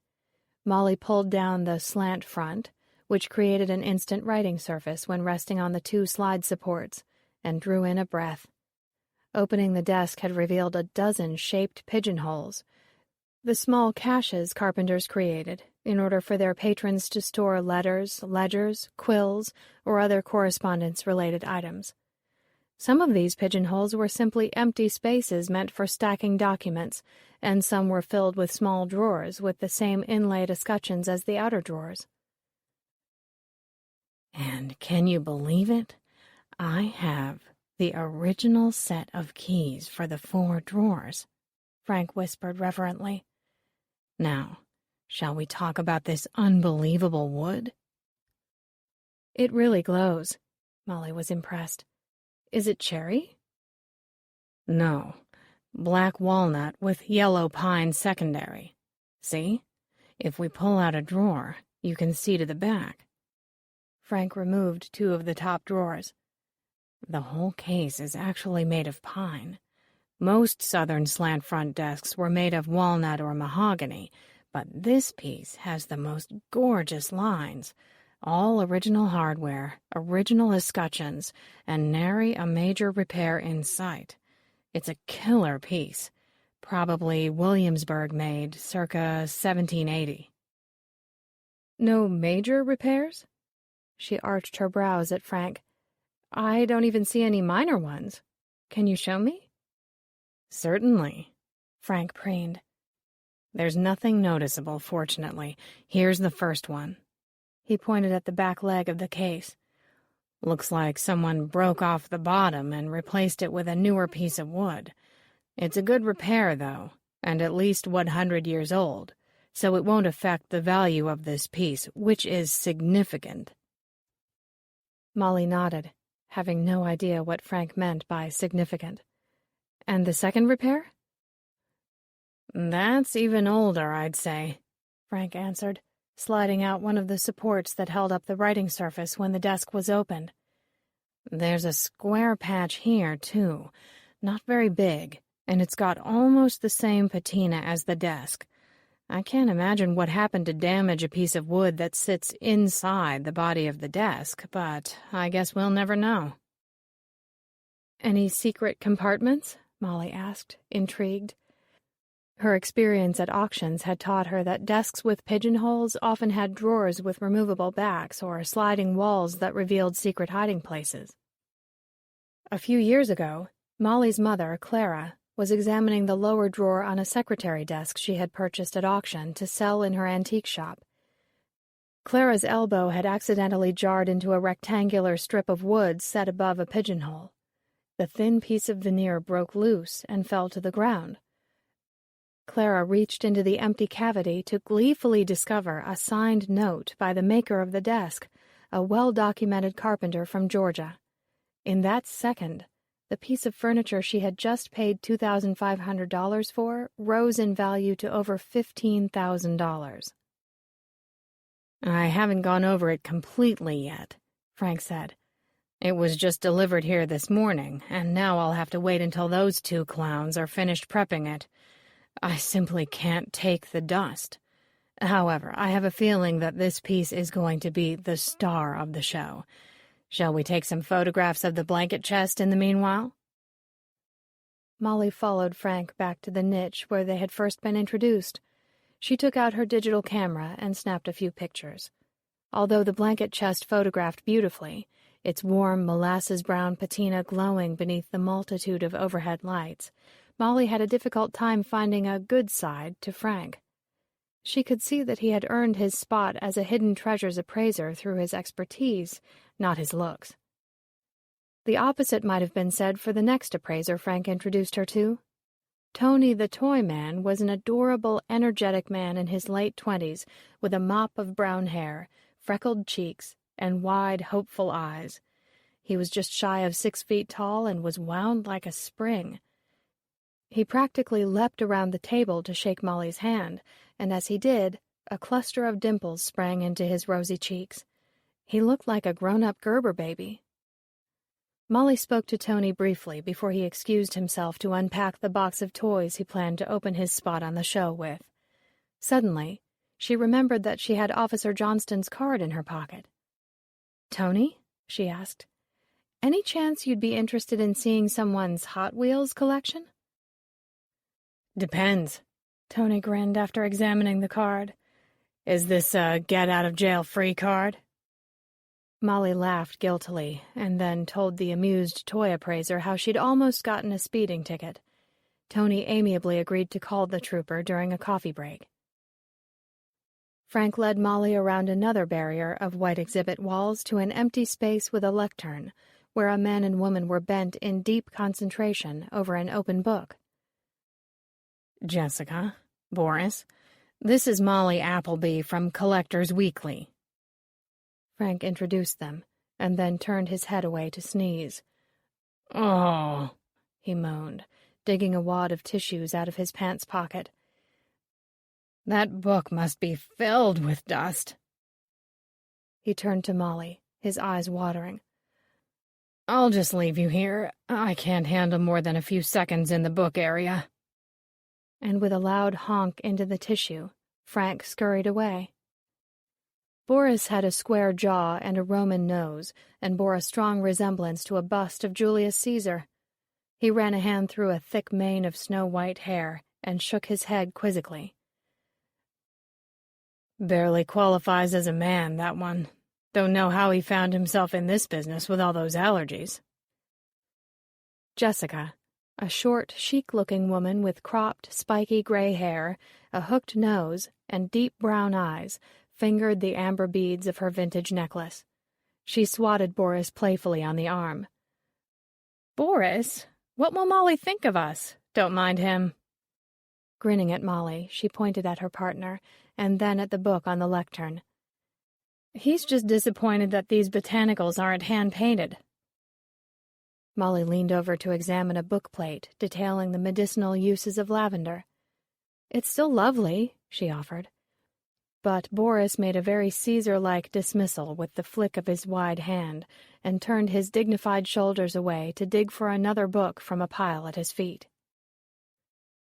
Molly pulled down the slant front, which created an instant writing surface when resting on the 2 slide supports, and drew in a breath. Opening the desk had revealed a dozen shaped pigeonholes, the small caches carpenters created in order for their patrons to store letters, ledgers, quills, or other correspondence-related items. Some of these pigeonholes were simply empty spaces meant for stacking documents, and some were filled with small drawers with the same inlaid escutcheons as the outer drawers. "And can you believe it? I have the original set of keys for the 4 drawers," Frank whispered reverently. "Now, shall we talk about this unbelievable wood?" "It really glows." Molly was impressed. "Is it cherry?" "No, black walnut with yellow pine secondary. See? If we pull out a drawer, you can see to the back." Frank removed 2 of the top drawers. "The whole case is actually made of pine. Most southern slant front desks were made of walnut or mahogany, but this piece has the most gorgeous lines. All original hardware, original escutcheons, and nary a major repair in sight. It's a killer piece, probably Williamsburg made, circa 1780. "No major repairs?" She arched her brows at Frank. "I don't even see any minor ones. Can you show me?" "Certainly," Frank preened. "There's nothing noticeable, fortunately. Here's the first one." He pointed at the back leg of the case. "Looks like someone broke off the bottom and replaced it with a newer piece of wood. It's a good repair, though. and at least 100 years old, so it won't affect the value of this piece, which is significant." Molly nodded, having no idea what Frank meant by significant. "And the second repair?" "That's even older, I'd say," Frank answered, sliding out one of the supports that held up the writing surface when the desk was opened. "There's a square patch here, too. Not very big, and it's got almost the same patina as the desk. I can't imagine what happened to damage a piece of wood that sits inside the body of the desk, but I guess we'll never know." "Any secret compartments?" Molly asked, intrigued. Her experience at auctions had taught her that desks with pigeonholes often had drawers with removable backs or sliding walls that revealed secret hiding places. A few years ago, Molly's mother, Clara, was examining the lower drawer on a secretary desk she had purchased at auction to sell in her antique shop. Clara's elbow had accidentally jarred into a rectangular strip of wood set above a pigeonhole. The thin piece of veneer broke loose and fell to the ground. Clara reached into the empty cavity to gleefully discover a signed note by the maker of the desk, a well-documented carpenter from Georgia. In that second, the piece of furniture she had just paid $2,500 for rose in value to over $15,000. "I haven't gone over it completely yet," Frank said. "It was just delivered here this morning, and now I'll have to wait until those two clowns are finished prepping it. I simply can't take the dust. However, I have a feeling that this piece is going to be the star of the show. Shall we take some photographs of the blanket chest in the meanwhile?" Molly followed Frank back to the niche where they had first been introduced. She took out her digital camera and snapped a few pictures. Although the blanket chest photographed beautifully, its warm molasses-brown patina glowing beneath the multitude of overhead lights, Molly had a difficult time finding a good side to Frank. She could see that he had earned his spot as a hidden treasures appraiser through his expertise, not his looks. The opposite might have been said for the next appraiser Frank introduced her to. Tony the Toy Man was an adorable, energetic man in his late 20s with a mop of brown hair, freckled cheeks, and wide, hopeful eyes. He was just shy of 6 feet tall and was wound like a spring. He practically leapt around the table to shake Molly's hand, and as he did, a cluster of dimples sprang into his rosy cheeks. He looked like a grown-up Gerber baby. Molly spoke to Tony briefly before he excused himself to unpack the box of toys he planned to open his spot on the show with. Suddenly, she remembered that she had Officer Johnston's card in her pocket. "Tony," she asked, "any chance you'd be interested in seeing someone's Hot Wheels collection?" "Depends," Tony grinned after examining the card. "Is this a get-out-of-jail-free card?" Molly laughed guiltily, and then told the amused toy appraiser how she'd almost gotten a speeding ticket. Tony amiably agreed to call the trooper during a coffee break. Frank led Molly around another barrier of white exhibit walls to an empty space with a lectern, where a man and woman were bent in deep concentration over an open book. "Jessica, Boris, this is Molly Appleby from Collectors Weekly." Frank introduced them, and then turned his head away to sneeze. "Oh," he moaned, digging a wad of tissues out of his pants pocket. "That book must be filled with dust." He turned to Molly, his eyes watering. "I'll just leave you here. I can't handle more than a few seconds in the book area." And with a loud honk into the tissue, Frank scurried away. Boris had a square jaw and a Roman nose, and bore a strong resemblance to a bust of Julius Caesar. He ran a hand through a thick mane of snow-white hair and shook his head quizzically. "Barely qualifies as a man, that one. Don't know how he found himself in this business with all those allergies." Jessica, a short, chic-looking woman with cropped, spiky gray hair, a hooked nose, and deep brown eyes, fingered the amber beads of her vintage necklace. She swatted Boris playfully on the arm. "Boris, what will Molly think of us? Don't mind him." Grinning at Molly, she pointed at her partner, and then at the book on the lectern. He's just disappointed that these botanicals aren't hand-painted. Molly leaned over to examine a book plate detailing the medicinal uses of lavender. It's still lovely, she offered. But Boris made a very Caesar-like dismissal with the flick of his wide hand and turned his dignified shoulders away to dig for another book from a pile at his feet.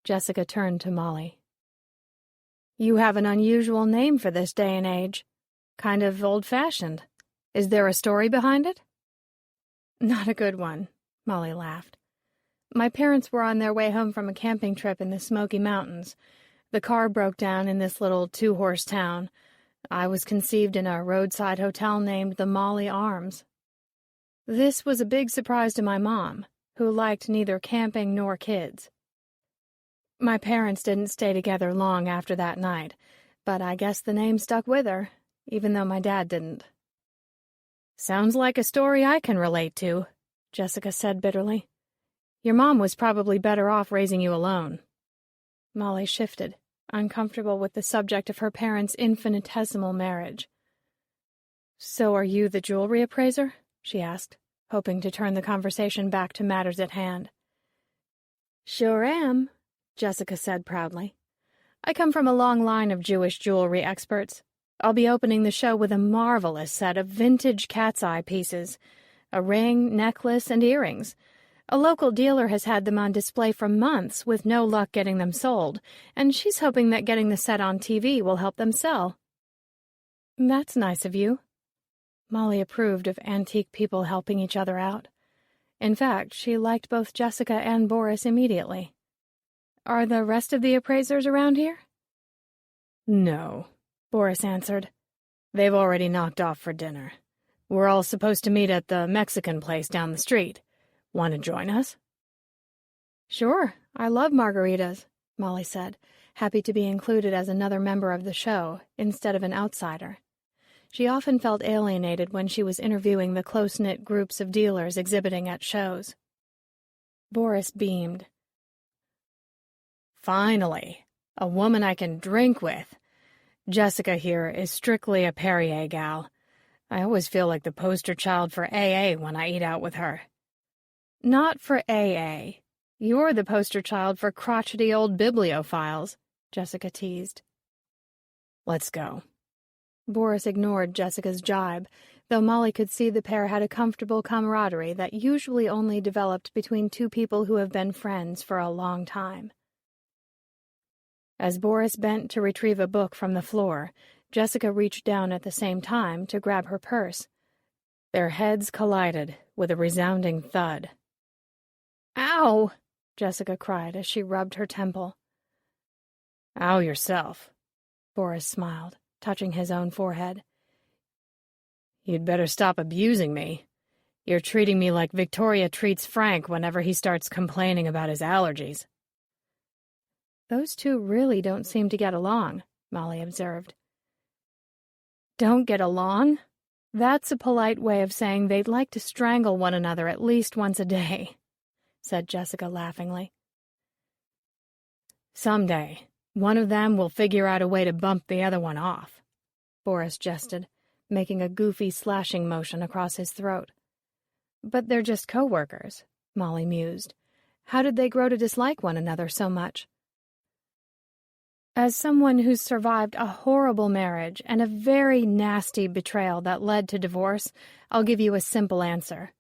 Jessica turned to Molly. You have an unusual name for this day and age. Kind of old-fashioned. Is there a story behind it? Not a good one, Molly laughed. My parents were on their way home from a camping trip in the Smoky Mountains. The car broke down in this little 2-horse town. I was conceived in a roadside hotel named the Molly Arms. This was a big surprise to my mom, who liked neither camping nor kids. My parents didn't stay together long after that night, but I guess the name stuck with her, even though my dad didn't. Sounds like a story I can relate to, Jessica said bitterly. Your mom was probably better off raising you alone. Molly shifted, uncomfortable with the subject of her parents' infinitesimal marriage. So are you the jewelry appraiser? She asked, hoping to turn the conversation back to matters at hand. Sure am, Jessica said proudly. I come from a long line of Jewish jewelry experts. I'll be opening the show with a marvelous set of vintage cat's eye pieces, a ring, necklace, and earrings. A local dealer has had them on display for months with no luck getting them sold, and she's hoping that getting the set on TV will help them sell. That's nice of you. Molly approved of antique people helping each other out. In fact, she liked both Jessica and Boris immediately. Are the rest of the appraisers around here? No, Boris answered. They've already knocked off for dinner. We're all supposed to meet at the Mexican place down the street. Want to join us? Sure, I love margaritas, Molly said, happy to be included as another member of the show instead of an outsider. She often felt alienated when she was interviewing the close-knit groups of dealers exhibiting at shows. Boris beamed. Finally, a woman I can drink with. Jessica here is strictly a Perrier gal. I always feel like the poster child for AA when I eat out with her. Not for AA. You're the poster child for crotchety old bibliophiles, Jessica teased. Let's go. Boris ignored Jessica's jibe, though Molly could see the pair had a comfortable camaraderie that usually only developed between two people who have been friends for a long time. As Boris bent to retrieve a book from the floor, Jessica reached down at the same time to grab her purse. Their heads collided with a resounding thud. Ow! Jessica cried as she rubbed her temple. Ow yourself, Boris smiled, touching his own forehead. You'd better stop abusing me. You're treating me like Victoria treats Frank whenever he starts complaining about his allergies. Those two really don't seem to get along, Molly observed. Don't get along? That's a polite way of saying they'd like to strangle one another at least once a day, said Jessica laughingly. Someday, one of them will figure out a way to bump the other one off, Boris jested, making a goofy slashing motion across his throat. But they're just co-workers, Molly mused. How did they grow to dislike one another so much? As someone who's survived a horrible marriage and a very nasty betrayal that led to divorce, I'll give you a simple answer,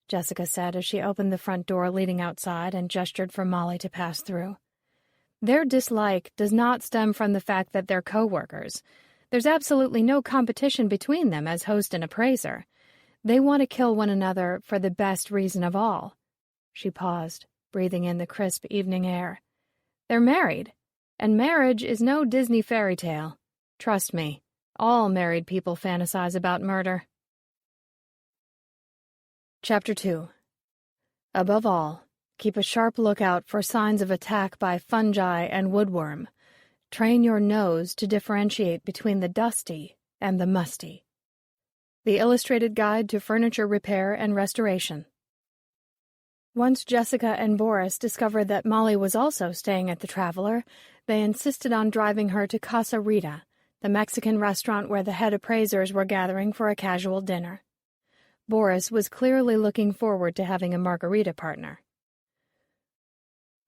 Jessica said as she opened the front door leading outside and gestured for Molly to pass through. Their dislike does not stem from the fact that they're co-workers. There's absolutely no competition between them as host and appraiser. They want to kill one another for the best reason of all. She paused, breathing in the crisp evening air. They're married. And marriage is no Disney fairy tale. Trust me, all married people fantasize about murder. Chapter 2. Above all, keep a sharp lookout for signs of attack by fungi and woodworm. Train your nose to differentiate between the dusty and the musty. The Illustrated Guide to Furniture Repair and Restoration. Once Jessica and Boris discovered that Molly was also staying at the Traveler, they insisted on driving her to Casa Rita, the Mexican restaurant where the head appraisers were gathering for a casual dinner. Boris was clearly looking forward to having a margarita partner.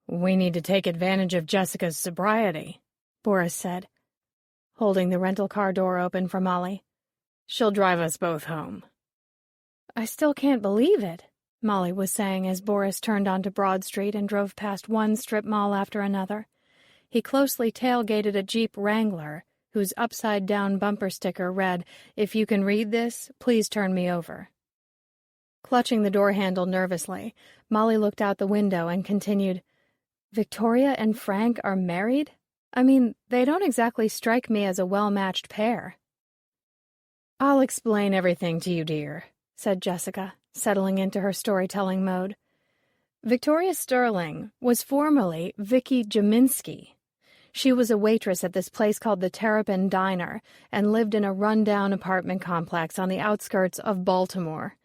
"We need to take advantage of Jessica's sobriety," Boris said, holding the rental car door open for Molly. "She'll drive us both home." "I still can't believe it," Molly was saying as Boris turned onto Broad Street and drove past one strip mall after another. He closely tailgated a Jeep Wrangler, whose upside-down bumper sticker read, "If you can read this, please turn me over." Clutching the door handle nervously, Molly looked out the window and continued, "Victoria and Frank are married? I mean, they don't exactly strike me as a well-matched pair." "I'll explain everything to you, dear," said Jessica, settling into her storytelling mode. "Victoria Sterling was formerly Vicky Jaminski. She was a waitress at this place called the Terrapin Diner and lived in a run-down apartment complex on the outskirts of Baltimore.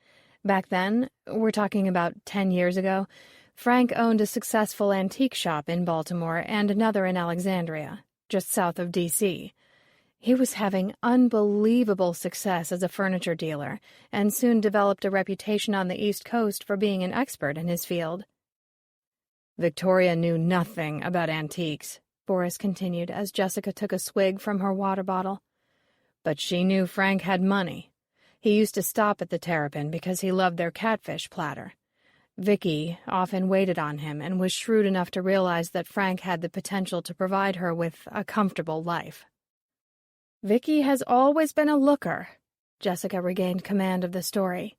Back then, we're talking about 10 years ago, Frank owned a successful antique shop in Baltimore and another in Alexandria, just south of D.C. He was having unbelievable success as a furniture dealer and soon developed a reputation on the East Coast for being an expert in his field. Victoria knew nothing about antiques, Boris continued as Jessica took a swig from her water bottle. But she knew Frank had money. He used to stop at the Terrapin because he loved their catfish platter. Vicky often waited on him and was shrewd enough to realize that Frank had the potential to provide her with a comfortable life. "Vicky has always been a looker," Jessica regained command of the story.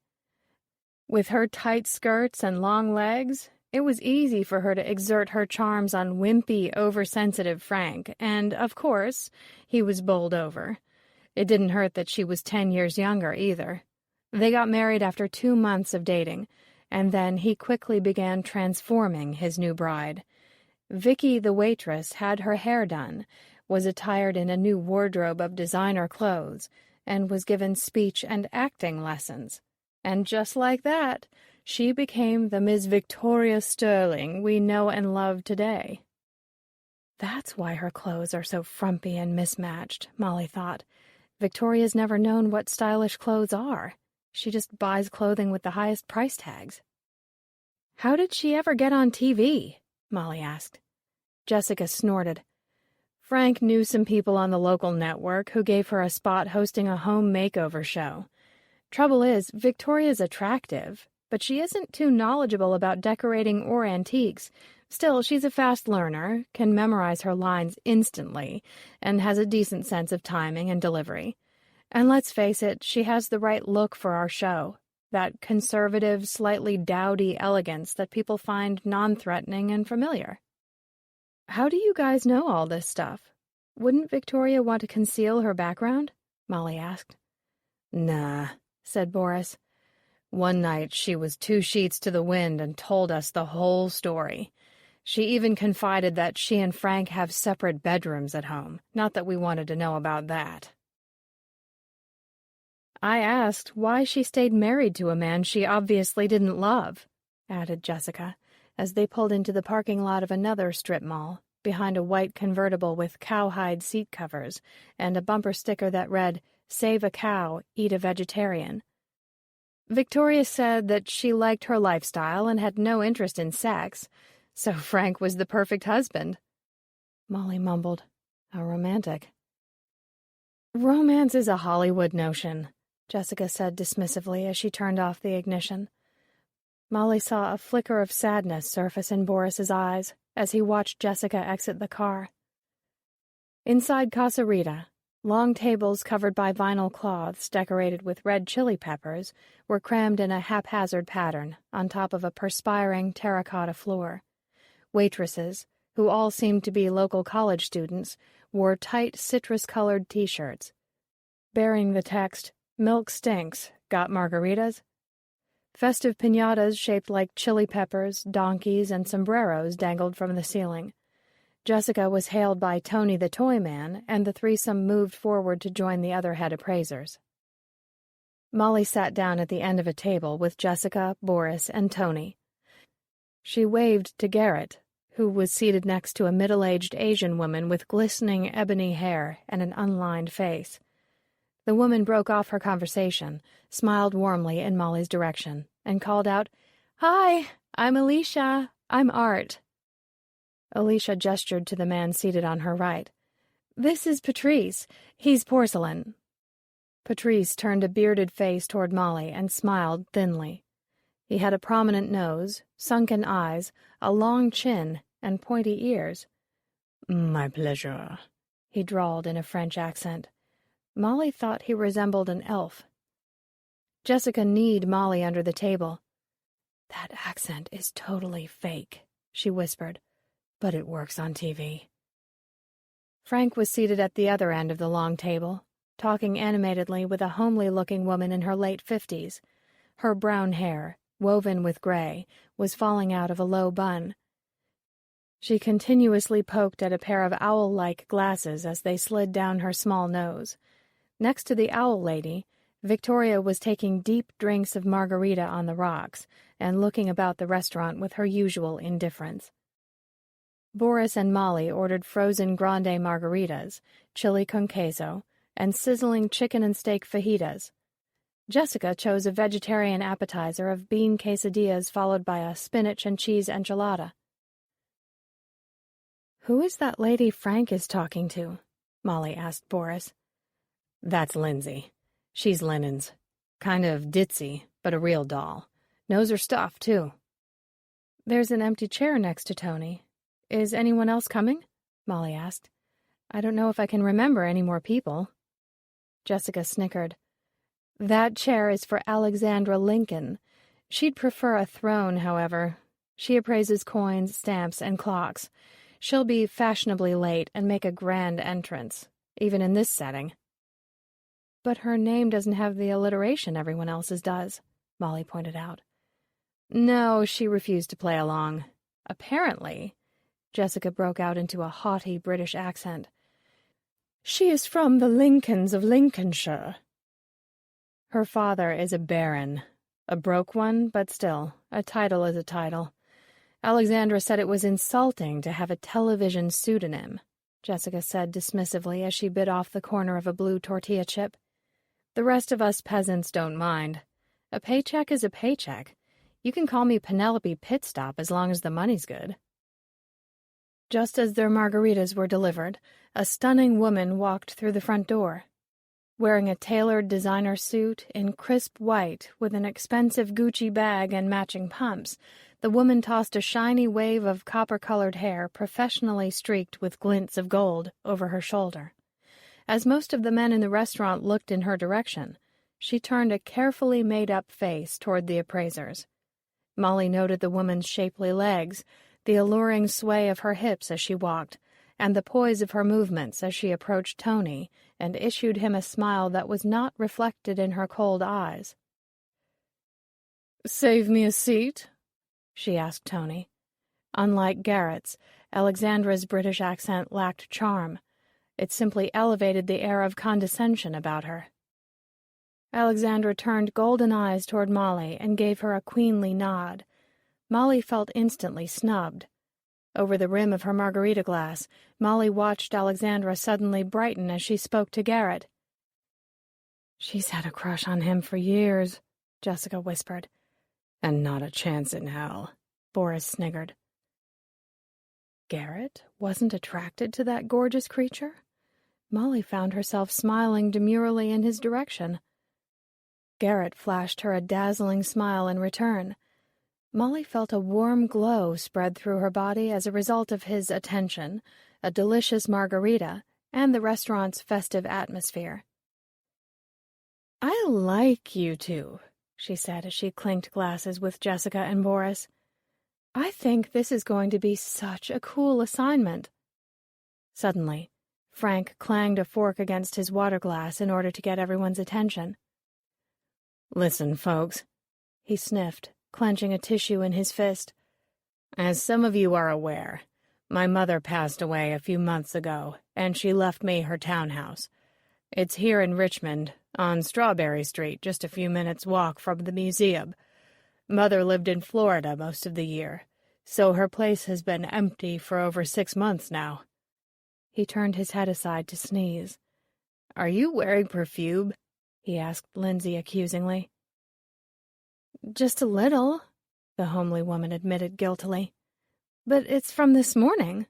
"With her tight skirts and long legs, it was easy for her to exert her charms on wimpy, oversensitive Frank, and, of course, he was bowled over. It didn't hurt that she was 10 years younger, either. They got married after 2 months of dating, and then he quickly began transforming his new bride. Vicky, the waitress, had her hair done, was attired in a new wardrobe of designer clothes, and was given speech and acting lessons. And just like that, she became the Miss Victoria Sterling we know and love today." "That's why her clothes are so frumpy and mismatched," Molly thought. "Victoria's never known what stylish clothes are. She just buys clothing with the highest price tags." "How did she ever get on TV?" Molly asked. Jessica snorted. "Frank knew some people on the local network who gave her a spot hosting a home makeover show. Trouble is, Victoria's attractive, but she isn't too knowledgeable about decorating or antiques. Still, she's a fast learner, can memorize her lines instantly, and has a decent sense of timing and delivery. And let's face it, she has the right look for our show, that conservative, slightly dowdy elegance that people find non-threatening and familiar." "How do you guys know all this stuff? Wouldn't Victoria want to conceal her background?" Molly asked. "Nah," said Boris. "One night she was 2 sheets to the wind and told us the whole story. She even confided that she and Frank have separate bedrooms at home. Not that we wanted to know about that." "I asked why she stayed married to a man she obviously didn't love," added Jessica, as they pulled into the parking lot of another strip mall, behind a white convertible with cowhide seat covers and a bumper sticker that read, "Save a cow, eat a vegetarian." "Victoria said that she liked her lifestyle and had no interest in sex, so Frank was the perfect husband." Molly mumbled, "How romantic." "Romance is a Hollywood notion," Jessica said dismissively as she turned off the ignition. Molly saw a flicker of sadness surface in Boris's eyes as he watched Jessica exit the car. Inside Casa Rita, long tables covered by vinyl cloths decorated with red chili peppers were crammed in a haphazard pattern on top of a perspiring terracotta floor. Waitresses, who all seemed to be local college students, wore tight citrus-colored T-shirts, bearing the text, "Milk stinks, got margaritas?" Festive piñatas shaped like chili peppers, donkeys, and sombreros dangled from the ceiling. Jessica was hailed by Tony the Toy Man, and the threesome moved forward to join the other head appraisers. Molly sat down at the end of a table with Jessica, Boris, and Tony. She waved to Garrett, who was seated next to a middle-aged Asian woman with glistening ebony hair and an unlined face. The woman broke off her conversation, smiled warmly in Molly's direction, and called out, "Hi, I'm Alicia. I'm Art." Alicia gestured to the man seated on her right. "This is Patrice. He's Porcelain." Patrice turned a bearded face toward Molly and smiled thinly. He had a prominent nose, sunken eyes, a long chin, and pointy ears. "My pleasure," he drawled in a French accent. Molly thought he resembled an elf. Jessica kneed Molly under the table. "That accent is totally fake," she whispered, "but it works on TV." Frank was seated at the other end of the long table, talking animatedly with a homely-looking woman in her late 50s. Her brown hair, woven with gray, was falling out of a low bun. She continuously poked at a pair of owl-like glasses as they slid down her small nose. Next to the owl lady, Victoria was taking deep drinks of margarita on the rocks and looking about the restaurant with her usual indifference. Boris and Molly ordered frozen grande margaritas, chili con queso, and sizzling chicken and steak fajitas. Jessica chose a vegetarian appetizer of bean quesadillas followed by a spinach and cheese enchilada. "Who is that lady Frank is talking to?" Molly asked Boris. "That's Lindsay. She's Lennon's. Kind of ditzy, but a real doll. Knows her stuff, too." "There's an empty chair next to Tony. Is anyone else coming?" Molly asked. "I don't know if I can remember any more people." Jessica snickered. "That chair is for Alexandra Lincoln. She'd prefer a throne, however. She appraises coins, stamps, and clocks. She'll be fashionably late and make a grand entrance, even in this setting." "But her name doesn't have the alliteration everyone else's does," Molly pointed out. "No, she refused to play along. Apparently," Jessica broke out into a haughty British accent, "she is from the Lincolns of Lincolnshire. Her father is a baron. A broke one, but still, a title is a title. Alexandra said it was insulting to have a television pseudonym," Jessica said dismissively as she bit off the corner of a blue tortilla chip. "The rest of us peasants don't mind. A paycheck is a paycheck. You can call me Penelope Pitstop as long as the money's good." Just as their margaritas were delivered, a stunning woman walked through the front door. Wearing a tailored designer suit in crisp white with an expensive Gucci bag and matching pumps, the woman tossed a shiny wave of copper-colored hair professionally streaked with glints of gold over her shoulder. As most of the men in the restaurant looked in her direction, she turned a carefully made-up face toward the appraisers. Molly noted the woman's shapely legs, the alluring sway of her hips as she walked, and the poise of her movements as she approached Tony and issued him a smile that was not reflected in her cold eyes. "Save me a seat?" she asked Tony. Unlike Garrett's, Alexandra's British accent lacked charm. It simply elevated the air of condescension about her. Alexandra turned golden eyes toward Molly and gave her a queenly nod. Molly felt instantly snubbed. Over the rim of her margarita glass, Molly watched Alexandra suddenly brighten as she spoke to Garrett. "She's had a crush on him for years," Jessica whispered. "And not a chance in hell," Boris sniggered. Garrett wasn't attracted to that gorgeous creature? Molly found herself smiling demurely in his direction. Garrett flashed her a dazzling smile in return. Molly felt a warm glow spread through her body as a result of his attention, a delicious margarita, and the restaurant's festive atmosphere. "I like you two," she said as she clinked glasses with Jessica and Boris. "I think this is going to be such a cool assignment." Suddenly, Frank clanged a fork against his water glass in order to get everyone's attention. "Listen, folks," he sniffed, clenching a tissue in his fist. "As some of you are aware, my mother passed away a few months ago, and she left me her townhouse. It's here in Richmond, on Strawberry Street, just a few minutes' walk from the museum. Mother lived in Florida most of the year, So her place has been empty for over 6 months now. He turned his head aside to sneeze. Are you wearing perfume? He asked Lindsay accusingly. Just a little, the homely woman admitted guiltily. But it's from this morning.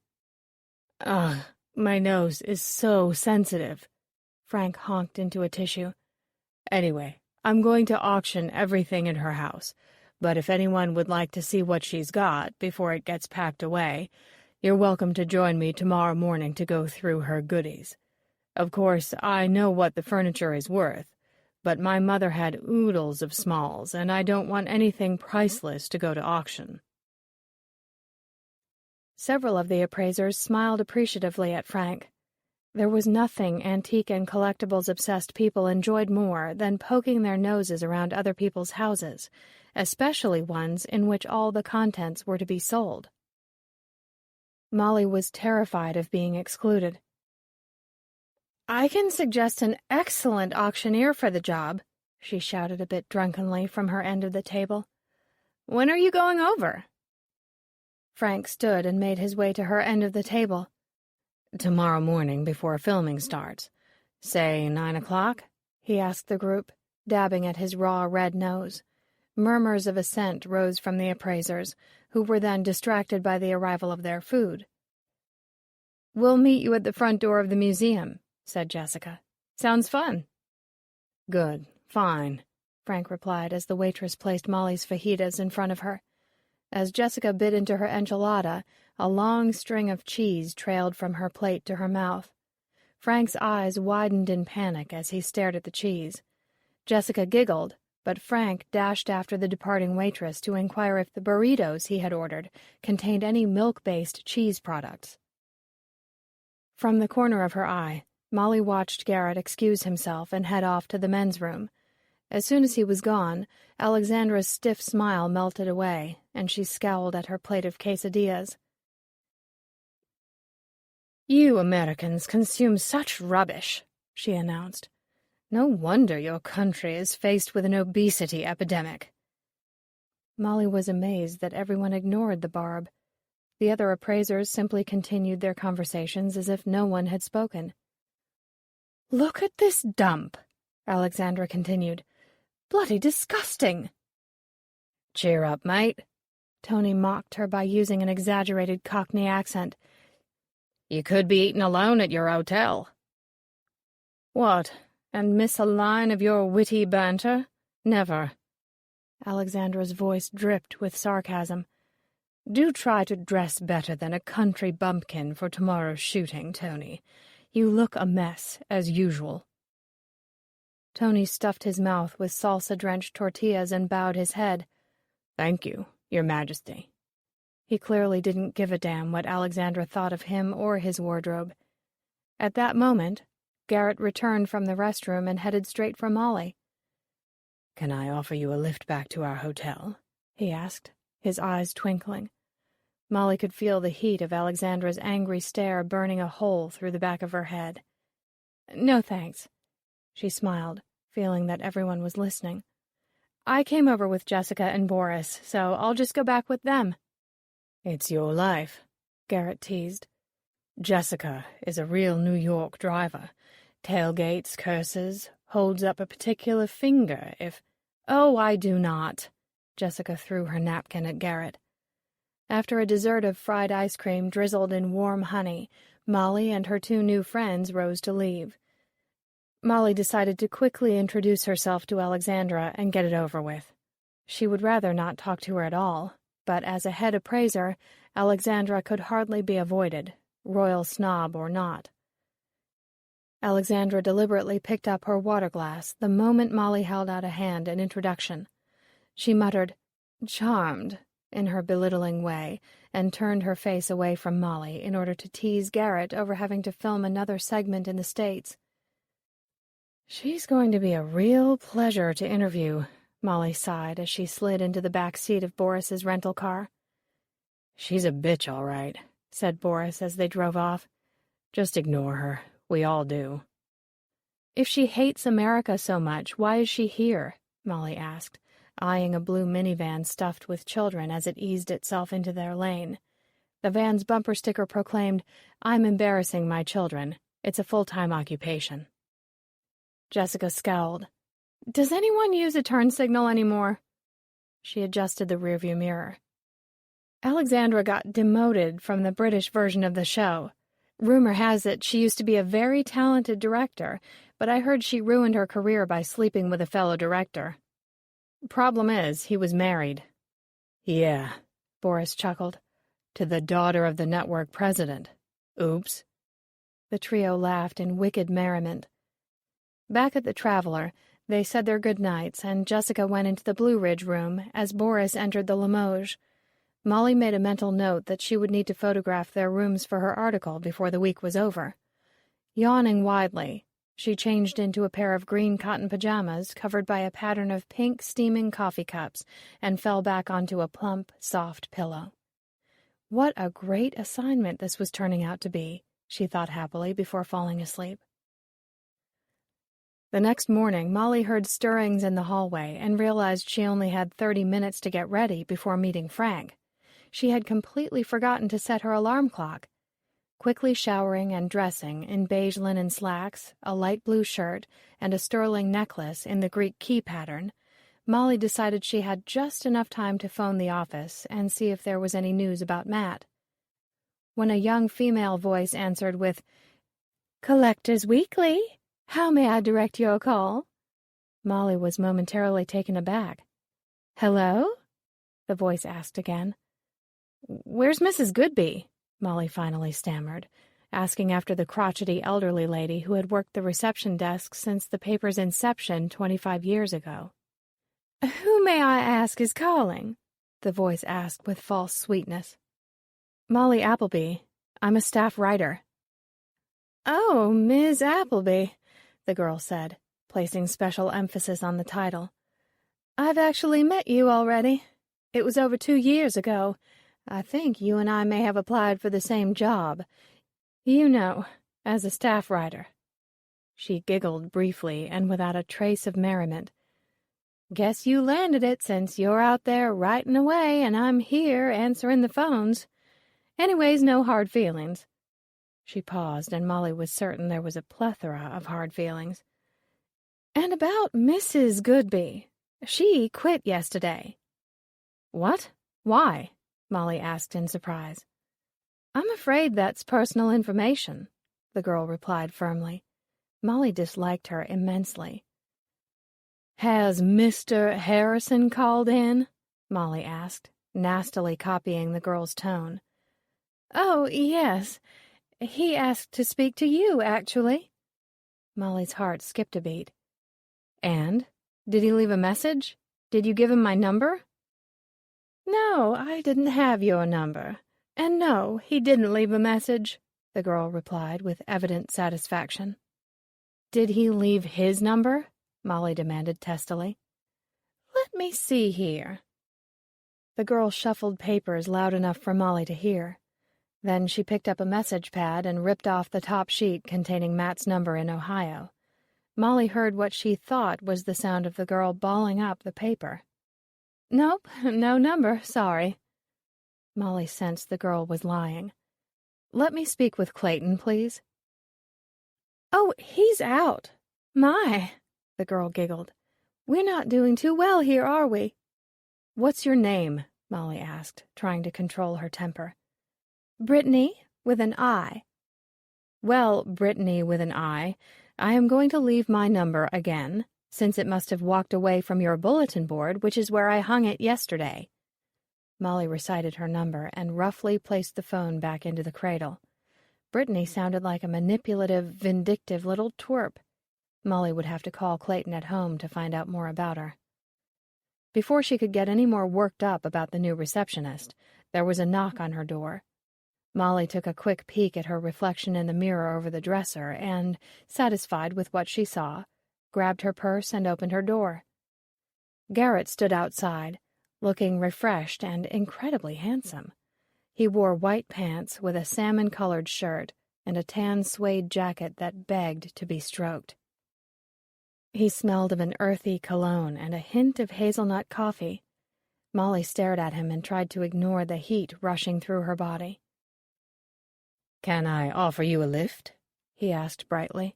Ugh, my nose is so sensitive. Frank honked into a tissue. Anyway, I'm going to auction everything in her house, but if anyone would like to see what she's got before it gets packed away, you're welcome to join me tomorrow morning to go through her goodies. Of course, I know what the furniture is worth, but my mother had oodles of smalls, and I don't want anything priceless to go to auction. Several of the appraisers smiled appreciatively at Frank. There was nothing antique and collectibles-obsessed people enjoyed more than poking their noses around other people's houses, especially ones in which all the contents were to be sold. Molly was terrified of being excluded. I can suggest an excellent auctioneer for the job, she shouted a bit drunkenly from her end of the table. When are you going over? Frank stood and made his way to her end of the table. Tomorrow morning before filming starts. Say 9 o'clock? He asked the group, dabbing at his raw red nose. Murmurs of assent rose from the appraisers, who were then distracted by the arrival of their food. We'll meet you at the front door of the museum, said Jessica. Sounds fun. Good, fine, Frank replied as the waitress placed Molly's fajitas in front of her. As Jessica bit into her enchilada, a long string of cheese trailed from her plate to her mouth. Frank's eyes widened in panic as he stared at the cheese. Jessica giggled, but Frank dashed after the departing waitress to inquire if the burritos he had ordered contained any milk-based cheese products. From the corner of her eye, Molly watched Garrett excuse himself and head off to the men's room. As soon as he was gone, Alexandra's stiff smile melted away, and she scowled at her plate of quesadillas. You Americans consume such rubbish, she announced. No wonder your country is faced with an obesity epidemic. Molly was amazed that everyone ignored the barb. The other appraisers simply continued their conversations as if no one had spoken. Look at this dump, Alexandra continued. Bloody disgusting. Cheer up, mate. Tony mocked her by using an exaggerated Cockney accent. You could be eating alone at your hotel. What, and miss a line of your witty banter? Never. Alexandra's voice dripped with sarcasm. Do try to dress better than a country bumpkin for tomorrow's shooting, Tony. You look a mess, as usual. Tony stuffed his mouth with salsa-drenched tortillas and bowed his head. Thank you, Your Majesty. He clearly didn't give a damn what Alexandra thought of him or his wardrobe. At that moment, Garrett returned from the restroom and headed straight for Molly. Can I offer you a lift back to our hotel? He asked, his eyes twinkling. Molly could feel the heat of Alexandra's angry stare burning a hole through the back of her head. No, thanks. She smiled, feeling that everyone was listening. I came over with Jessica and Boris, so I'll just go back with them. It's your life, Garrett teased. Jessica is a real New York driver. Tailgates, curses, holds up a particular finger if— Oh, I do not. Jessica threw her napkin at Garrett. After a dessert of fried ice cream drizzled in warm honey, Molly and her two new friends rose to leave. Molly decided to quickly introduce herself to Alexandra and get it over with. She would rather not talk to her at all, but as a head appraiser, Alexandra could hardly be avoided, royal snob or not. Alexandra deliberately picked up her water glass the moment Molly held out a hand in introduction. She muttered, "Charmed," in her belittling way, and turned her face away from Molly in order to tease Garrett over having to film another segment in the States. She's going to be a real pleasure to interview, Molly sighed as she slid into the back seat of Boris's rental car. She's a bitch, all right, said Boris as they drove off. Just ignore her. We all do. If she hates America so much, why is she here? Molly asked. eyeing a blue minivan stuffed with children as it eased itself into their lane. The van's bumper sticker proclaimed, "I'm embarrassing my children. It's a full-time occupation." Jessica scowled. "Does anyone use a turn signal anymore?" She adjusted the rearview mirror. Alexandra got demoted from the British version of the show. Rumor has it she used to be a very talented director, but I heard she ruined her career by sleeping with a fellow director. Problem is, he was married. "Yeah," Boris chuckled, "to the daughter of the network president. Oops." The trio laughed in wicked merriment. Back at the Traveler, they said their good nights, and Jessica went into the Blue Ridge room as Boris entered the Limoges. Molly made a mental note that she would need to photograph their rooms for her article before the week was over. Yawning widely, she changed into a pair of green cotton pajamas covered by a pattern of pink steaming coffee cups and fell back onto a plump, soft pillow. What a great assignment this was turning out to be, she thought happily before falling asleep. The next morning, Molly heard stirrings in the hallway and realized she only had 30 minutes to get ready before meeting Frank. She had completely forgotten to set her alarm clock. Quickly showering and dressing in beige linen slacks, a light blue shirt, and a sterling necklace in the Greek key pattern, Molly decided she had just enough time to phone the office and see if there was any news about Matt. When a young female voice answered with, "Collectors Weekly, how may I direct your call?" Molly was momentarily taken aback. "Hello?" the voice asked again. "Where's Mrs. Goodby?" Molly finally stammered, asking after the crotchety elderly lady who had worked the reception desk since the paper's inception 25 years ago. "Who may I ask is calling?" the voice asked with false sweetness. "Molly Appleby. I'm a staff writer." "Oh, Miss Appleby," the girl said, placing special emphasis on the title. "I've actually met you already. It was over 2 years ago. I think you and I may have applied for the same job. You know, as a staff writer." She giggled briefly and without a trace of merriment. "Guess you landed it since you're out there writing away and I'm here answering the phones. Anyways, no hard feelings." She paused, and Molly was certain there was a plethora of hard feelings. "And about Mrs. Goodby. She quit yesterday." "What? Why?" Molly asked in surprise. "I'm afraid that's personal information," the girl replied firmly. Molly disliked her immensely. "Has Mr. Harrison called in?" Molly asked, nastily copying the girl's tone. "Oh, yes. He asked to speak to you, actually." Molly's heart skipped a beat. "And? Did he leave a message? Did you give him my number?" "No, I didn't have your number. And no, he didn't leave a message," the girl replied with evident satisfaction. "Did he leave his number?" Molly demanded testily. "Let me see here." The girl shuffled papers loud enough for Molly to hear. Then she picked up a message pad and ripped off the top sheet containing Matt's number in Ohio. Molly heard what she thought was the sound of the girl balling up the paper. "Nope, no number, sorry." Molly sensed the girl was lying. "Let me speak with Clayton, please." "Oh, he's out. My," the girl giggled. "We're not doing too well here, are we?" "What's your name?" Molly asked, trying to control her temper. "Brittany, with an I." "Well, Brittany with an I am going to leave my number again, since it must have walked away from your bulletin board, which is where I hung it yesterday." Molly recited her number and roughly placed the phone back into the cradle. Brittany sounded like a manipulative, vindictive little twerp. Molly would have to call Clayton at home to find out more about her. Before she could get any more worked up about the new receptionist, there was a knock on her door. Molly took a quick peek at her reflection in the mirror over the dresser and, satisfied with what she saw, grabbed her purse and opened her door. Garrett stood outside, looking refreshed and incredibly handsome. He wore white pants with a salmon-colored shirt and a tan suede jacket that begged to be stroked. He smelled of an earthy cologne and a hint of hazelnut coffee. Molly stared at him and tried to ignore the heat rushing through her body. "Can I offer you a lift?" he asked brightly.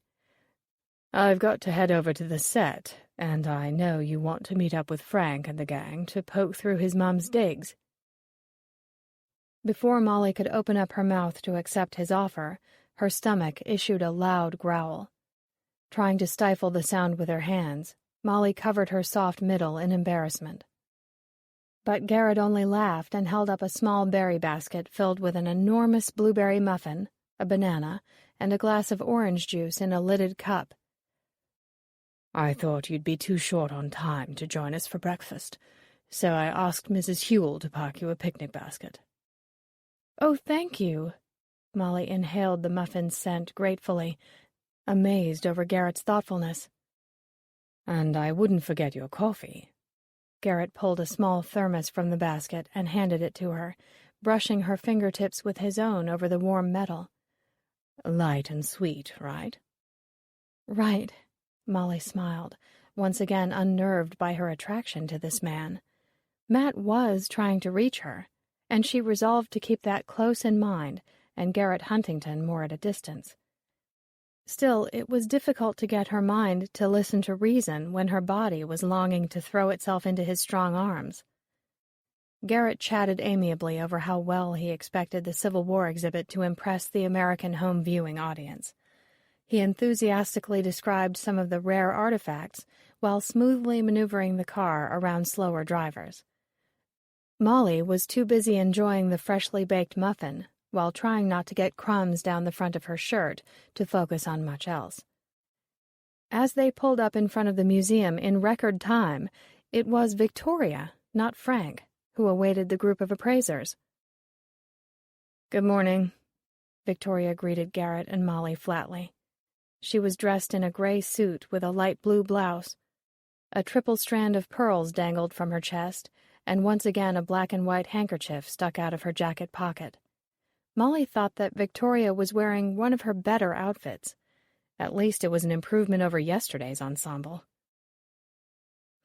"I've got to head over to the set, and I know you want to meet up with Frank and the gang to poke through his mom's digs." Before Molly could open up her mouth to accept his offer, her stomach issued a loud growl. Trying to stifle the sound with her hands, Molly covered her soft middle in embarrassment. But Garrett only laughed and held up a small berry basket filled with an enormous blueberry muffin, a banana, and a glass of orange juice in a lidded cup. "I thought you'd be too short on time to join us for breakfast, so I asked Mrs. Hewell to pack you a picnic basket." "Oh, thank you." Molly inhaled the muffin's scent gratefully, amazed over Garrett's thoughtfulness. "And I wouldn't forget your coffee." Garrett pulled a small thermos from the basket and handed it to her, brushing her fingertips with his own over the warm metal. "Light and sweet, right?" "Right," Molly smiled, once again unnerved by her attraction to this man. Matt was trying to reach her, and she resolved to keep that close in mind and Garrett Huntington more at a distance. Still, it was difficult to get her mind to listen to reason when her body was longing to throw itself into his strong arms. Garrett chatted amiably over how well he expected the Civil War exhibit to impress the American home viewing audience. He enthusiastically described some of the rare artifacts while smoothly maneuvering the car around slower drivers. Molly was too busy enjoying the freshly baked muffin while trying not to get crumbs down the front of her shirt to focus on much else. As they pulled up in front of the museum in record time, it was Victoria, not Frank, who awaited the group of appraisers. "Good morning," Victoria greeted Garrett and Molly flatly. She was dressed in a gray suit with a light blue blouse. A triple strand of pearls dangled from her chest, and once again a black and white handkerchief stuck out of her jacket pocket. Molly thought that Victoria was wearing one of her better outfits. At least it was an improvement over yesterday's ensemble.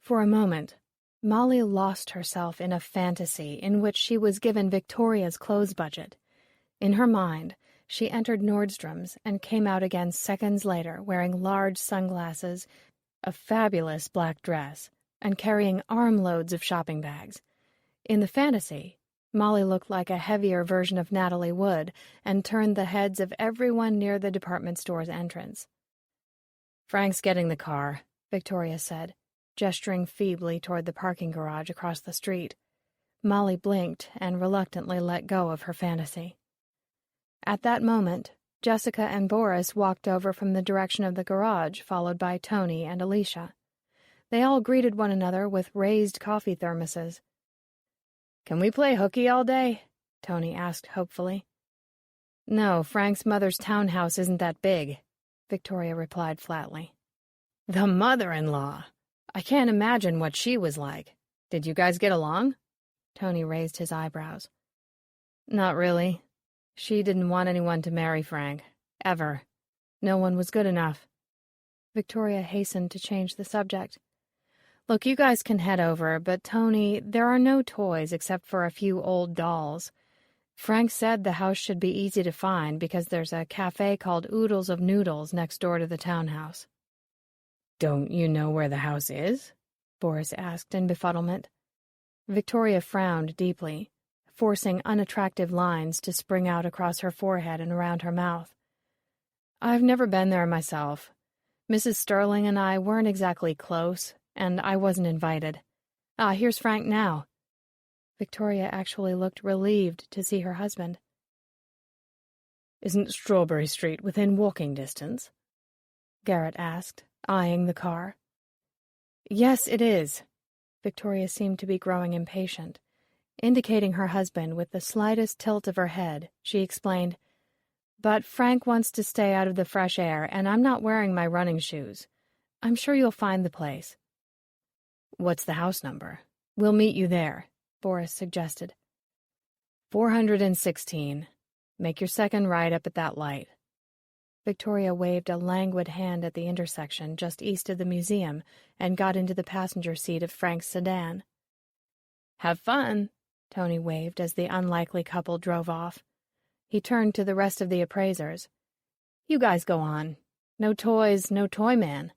For a moment, Molly lost herself in a fantasy in which she was given Victoria's clothes budget. In her mind, she entered Nordstrom's and came out again seconds later wearing large sunglasses, a fabulous black dress, and carrying armloads of shopping bags. In the fantasy, Molly looked like a heavier version of Natalie Wood and turned the heads of everyone near the department store's entrance. "Frank's getting the car," Victoria said, gesturing feebly toward the parking garage across the street. Molly blinked and reluctantly let go of her fantasy. At that moment, Jessica and Boris walked over from the direction of the garage, followed by Tony and Alicia. They all greeted one another with raised coffee thermoses. "Can we play hooky all day?" Tony asked hopefully. "No, Frank's mother's townhouse isn't that big," Victoria replied flatly. "The mother-in-law! I can't imagine what she was like. Did you guys get along?" Tony raised his eyebrows. "Not really. She didn't want anyone to marry Frank. Ever. No one was good enough." Victoria hastened to change the subject. "Look, you guys can head over, but Tony, there are no toys except for a few old dolls. Frank said the house should be easy to find because there's a cafe called Oodles of Noodles next door to the townhouse." "Don't you know where the house is?" Boris asked in befuddlement. Victoria frowned deeply, forcing unattractive lines to spring out across her forehead and around her mouth. "I've never been there myself. Mrs. Sterling and I weren't exactly close, and I wasn't invited. Here's Frank now." Victoria actually looked relieved to see her husband. "Isn't Strawberry Street within walking distance?" Garrett asked, eyeing the car. "Yes, it is." Victoria seemed to be growing impatient. Indicating her husband with the slightest tilt of her head, she explained, "But Frank wants to stay out of the fresh air, and I'm not wearing my running shoes. I'm sure you'll find the place." "What's the house number? We'll meet you there," Boris suggested. 416. Make your second right up at that light." Victoria waved a languid hand at the intersection just east of the museum and got into the passenger seat of Frank's sedan. "Have fun," Tony waved as the unlikely couple drove off. He turned to the rest of the appraisers. "You guys go on. No toys, no toy man."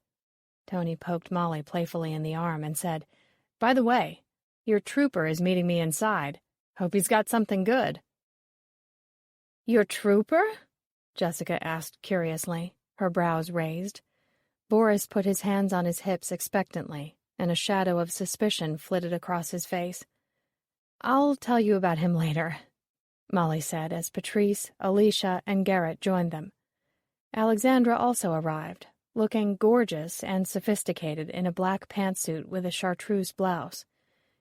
Tony poked Molly playfully in the arm and said, "By the way, your trooper is meeting me inside. Hope he's got something good." "Your trooper?" Jessica asked curiously, her brows raised. Boris put his hands on his hips expectantly, and a shadow of suspicion flitted across his face. "I'll tell you about him later," Molly said as Patrice, Alicia, and Garrett joined them. Alexandra also arrived, looking gorgeous and sophisticated in a black pantsuit with a chartreuse blouse.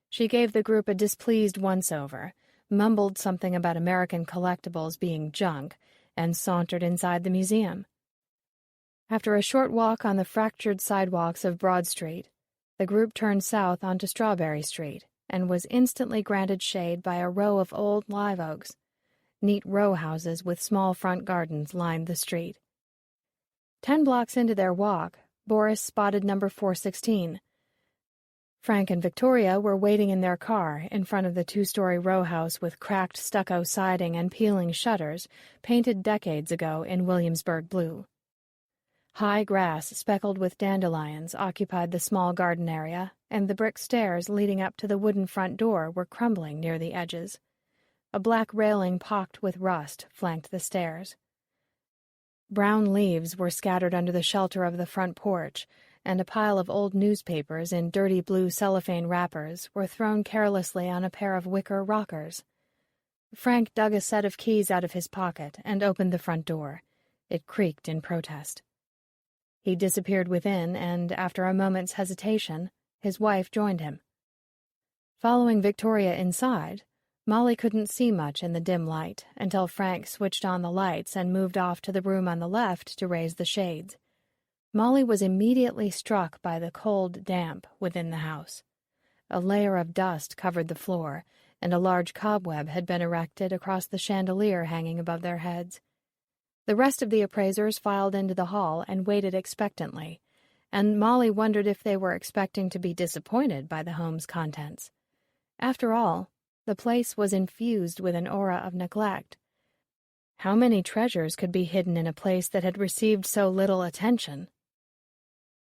She gave the group a displeased once-over, mumbled something about American collectibles being junk, and sauntered inside the museum. After a short walk on the fractured sidewalks of Broad Street, the group turned south onto Strawberry Street and was instantly granted shade by a row of old live oaks. Neat row houses with small front gardens lined the street. 10 blocks into their walk, Boris spotted number 416. Frank and Victoria were waiting in their car in front of the 2-story row house with cracked stucco siding and peeling shutters, painted decades ago in Williamsburg blue. High grass speckled with dandelions occupied the small garden area, and the brick stairs leading up to the wooden front door were crumbling near the edges. A black railing pocked with rust flanked the stairs. Brown leaves were scattered under the shelter of the front porch, and a pile of old newspapers in dirty blue cellophane wrappers were thrown carelessly on a pair of wicker rockers. Frank dug a set of keys out of his pocket and opened the front door. It creaked in protest. He disappeared within, and after a moment's hesitation, his wife joined him. Following Victoria inside, Molly couldn't see much in the dim light until Frank switched on the lights and moved off to the room on the left to raise the shades. Molly was immediately struck by the cold damp within the house. A layer of dust covered the floor, and a large cobweb had been erected across the chandelier hanging above their heads. The rest of the appraisers filed into the hall and waited expectantly, and Molly wondered if they were expecting to be disappointed by the home's contents. After all, the place was infused with an aura of neglect. How many treasures could be hidden in a place that had received so little attention?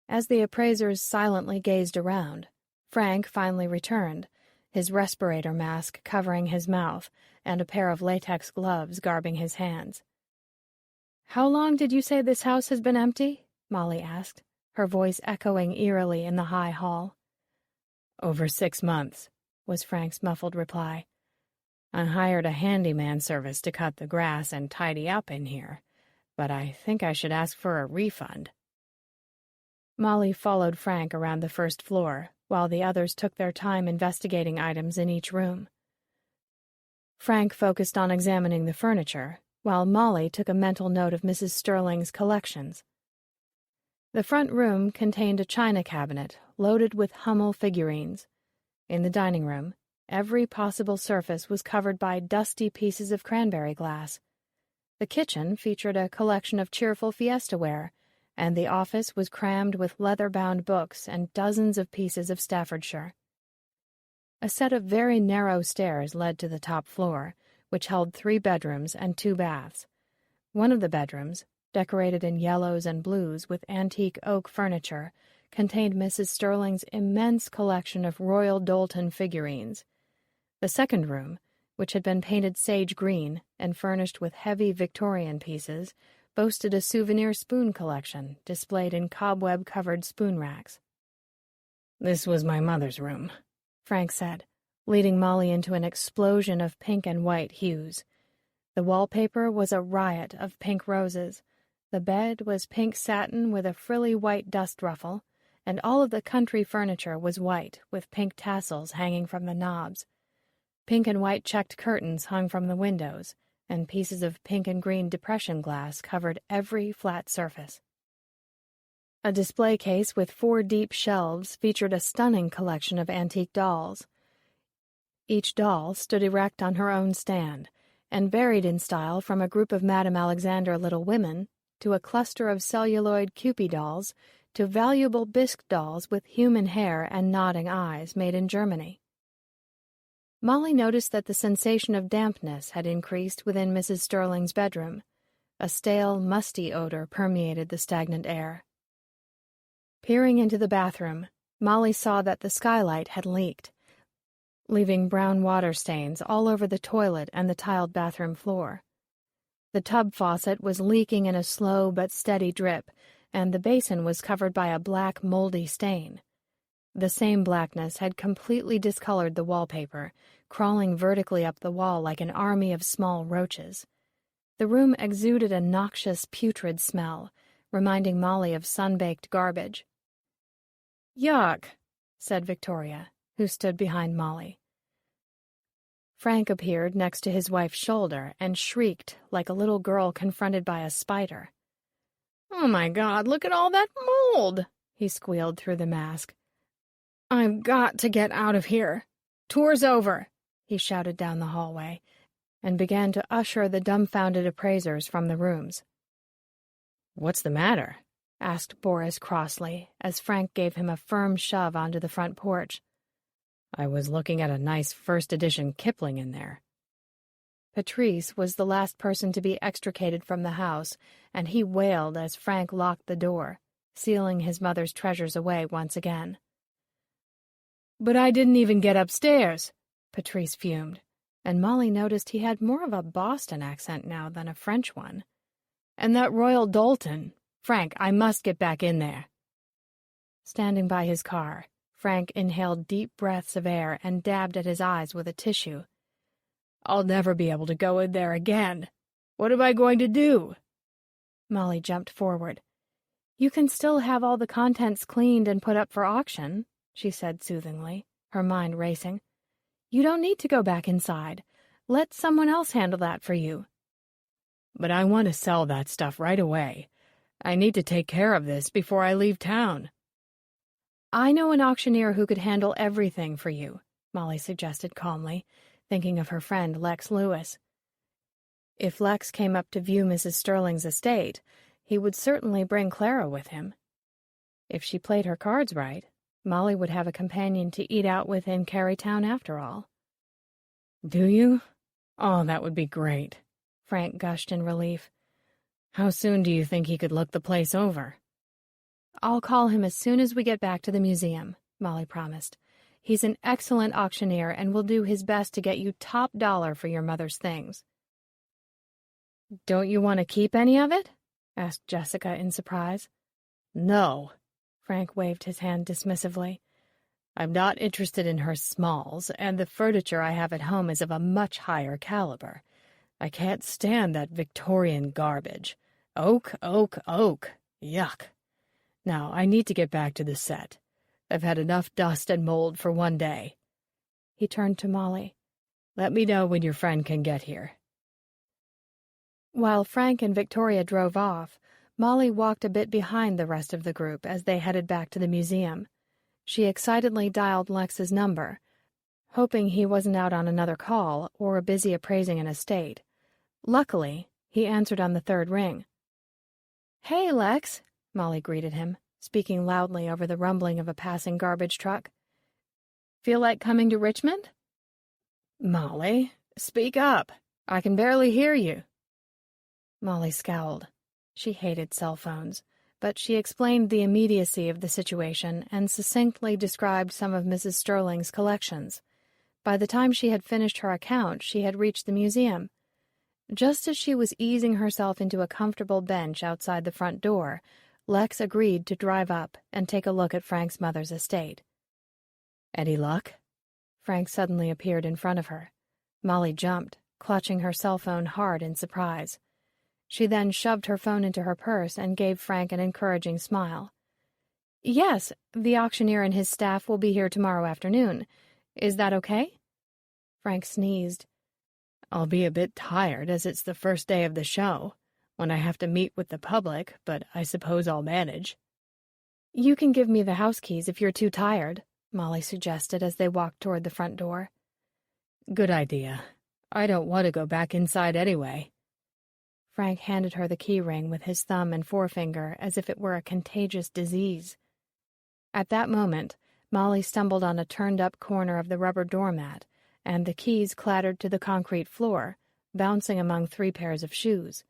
As the appraisers silently gazed around, Frank finally returned, his respirator mask covering his mouth and a pair of latex gloves garbing his hands. "How long did you say this house has been empty?" Molly asked, her voice echoing eerily in the high hall. "Over 6 months," was Frank's muffled reply. "I hired a handyman service to cut the grass and tidy up in here, but I think I should ask for a refund." Molly followed Frank around the first floor, while the others took their time investigating items in each room. Frank focused on examining the furniture, while Molly took a mental note of Mrs. Sterling's collections. The front room contained a china cabinet loaded with Hummel figurines. In the dining room, every possible surface was covered by dusty pieces of cranberry glass. The kitchen featured a collection of cheerful fiesta-ware, and the office was crammed with leather-bound books and dozens of pieces of Staffordshire. A set of very narrow stairs led to the top floor, which held 3 bedrooms and 2 baths. One of the bedrooms, decorated in yellows and blues with antique oak furniture, contained Mrs. Sterling's immense collection of Royal Doulton figurines. The second room, which had been painted sage green and furnished with heavy Victorian pieces, boasted a souvenir spoon collection displayed in cobweb-covered spoon racks. "This was my mother's room," Frank said, leading Molly into an explosion of pink and white hues. The wallpaper was a riot of pink roses. The bed was pink satin with a frilly white dust ruffle, and all of the country furniture was white with pink tassels hanging from the knobs. Pink and white checked curtains hung from the windows, and pieces of pink and green depression glass covered every flat surface. A display case with 4 deep shelves featured a stunning collection of antique dolls. Each doll stood erect on her own stand, and varied in style from a group of Madame Alexander Little Women to a cluster of celluloid Kewpie dolls to valuable bisque dolls with human hair and nodding eyes made in Germany. Molly noticed that the sensation of dampness had increased within Mrs. Sterling's bedroom. A stale, musty odor permeated the stagnant air. Peering into the bathroom, Molly saw that the skylight had leaked, leaving brown water stains all over the toilet and the tiled bathroom floor. The tub faucet was leaking in a slow but steady drip, and the basin was covered by a black, moldy stain. The same blackness had completely discolored the wallpaper, crawling vertically up the wall like an army of small roaches. The room exuded a noxious, putrid smell, reminding Molly of sun-baked garbage. "Yuck," said Victoria, who stood behind Molly. Frank appeared next to his wife's shoulder and shrieked like a little girl confronted by a spider. "Oh my God, look at all that mold!" he squealed through the mask. "I've got to get out of here. Tour's over," he shouted down the hallway, and began to usher the dumbfounded appraisers from the rooms. "What's the matter?" asked Boris crossly, as Frank gave him a firm shove onto the front porch. "I was looking at a nice first-edition Kipling in there." Patrice was the last person to be extricated from the house, and he wailed as Frank locked the door, sealing his mother's treasures away once again. "But I didn't even get upstairs," Patrice fumed, and Molly noticed he had more of a Boston accent now than a French one. "And that Royal Doulton. Frank, I must get back in there." Standing by his car, Frank inhaled deep breaths of air and dabbed at his eyes with a tissue. "I'll never be able to go in there again. What am I going to do?" Molly jumped forward. "You can still have all the contents cleaned and put up for auction," she said soothingly, her mind racing. "You don't need to go back inside. Let someone else handle that for you." "But I want to sell that stuff right away. I need to take care of this before I leave town." "I know an auctioneer who could handle everything for you," Molly suggested calmly, thinking of her friend Lex Lewis. If Lex came up to view Mrs. Sterling's estate, he would certainly bring Clara with him. If she played her cards right, Molly would have a companion to eat out with in Carytown after all. "Do you? Oh, that would be great," Frank gushed in relief. "How soon do you think he could look the place over?" "I'll call him as soon as we get back to the museum," Molly promised. "He's an excellent auctioneer and will do his best to get you top dollar for your mother's things." "Don't you want to keep any of it?" asked Jessica in surprise. "No," Frank waved his hand dismissively. "I'm not interested in her smalls, and the furniture I have at home is of a much higher caliber. I can't stand that Victorian garbage. Oak, oak, oak. Yuck. Now, I need to get back to the set. I've had enough dust and mold for one day." He turned to Molly. "Let me know when your friend can get here." While Frank and Victoria drove off, Molly walked a bit behind the rest of the group as they headed back to the museum. She excitedly dialed Lex's number, hoping he wasn't out on another call or busy appraising an estate. Luckily, he answered on the third ring. "Hey, Lex," Molly greeted him, speaking loudly over the rumbling of a passing garbage truck. "Feel like coming to Richmond?" "Molly, speak up. I can barely hear you." Molly scowled. She hated cell phones, but she explained the immediacy of the situation and succinctly described some of Mrs. Sterling's collections. By the time she had finished her account, she had reached the museum. Just as she was easing herself into a comfortable bench outside the front door, Lex agreed to drive up and take a look at Frank's mother's estate. "Any luck?" Frank suddenly appeared in front of her. Molly jumped, clutching her cell phone hard in surprise. She then shoved her phone into her purse and gave Frank an encouraging smile. "Yes, the auctioneer and his staff will be here tomorrow afternoon. Is that okay?" Frank sneezed. "I'll be a bit tired as it's the first day of the show, when I have to meet with the public, but I suppose I'll manage." "You can give me the house keys if you're too tired," Molly suggested as they walked toward the front door. "Good idea. I don't want to go back inside anyway." Frank handed her the key ring with his thumb and forefinger as if it were a contagious disease. At that moment, Molly stumbled on a turned-up corner of the rubber doormat, and the keys clattered to the concrete floor, bouncing among 3 pairs of shoes.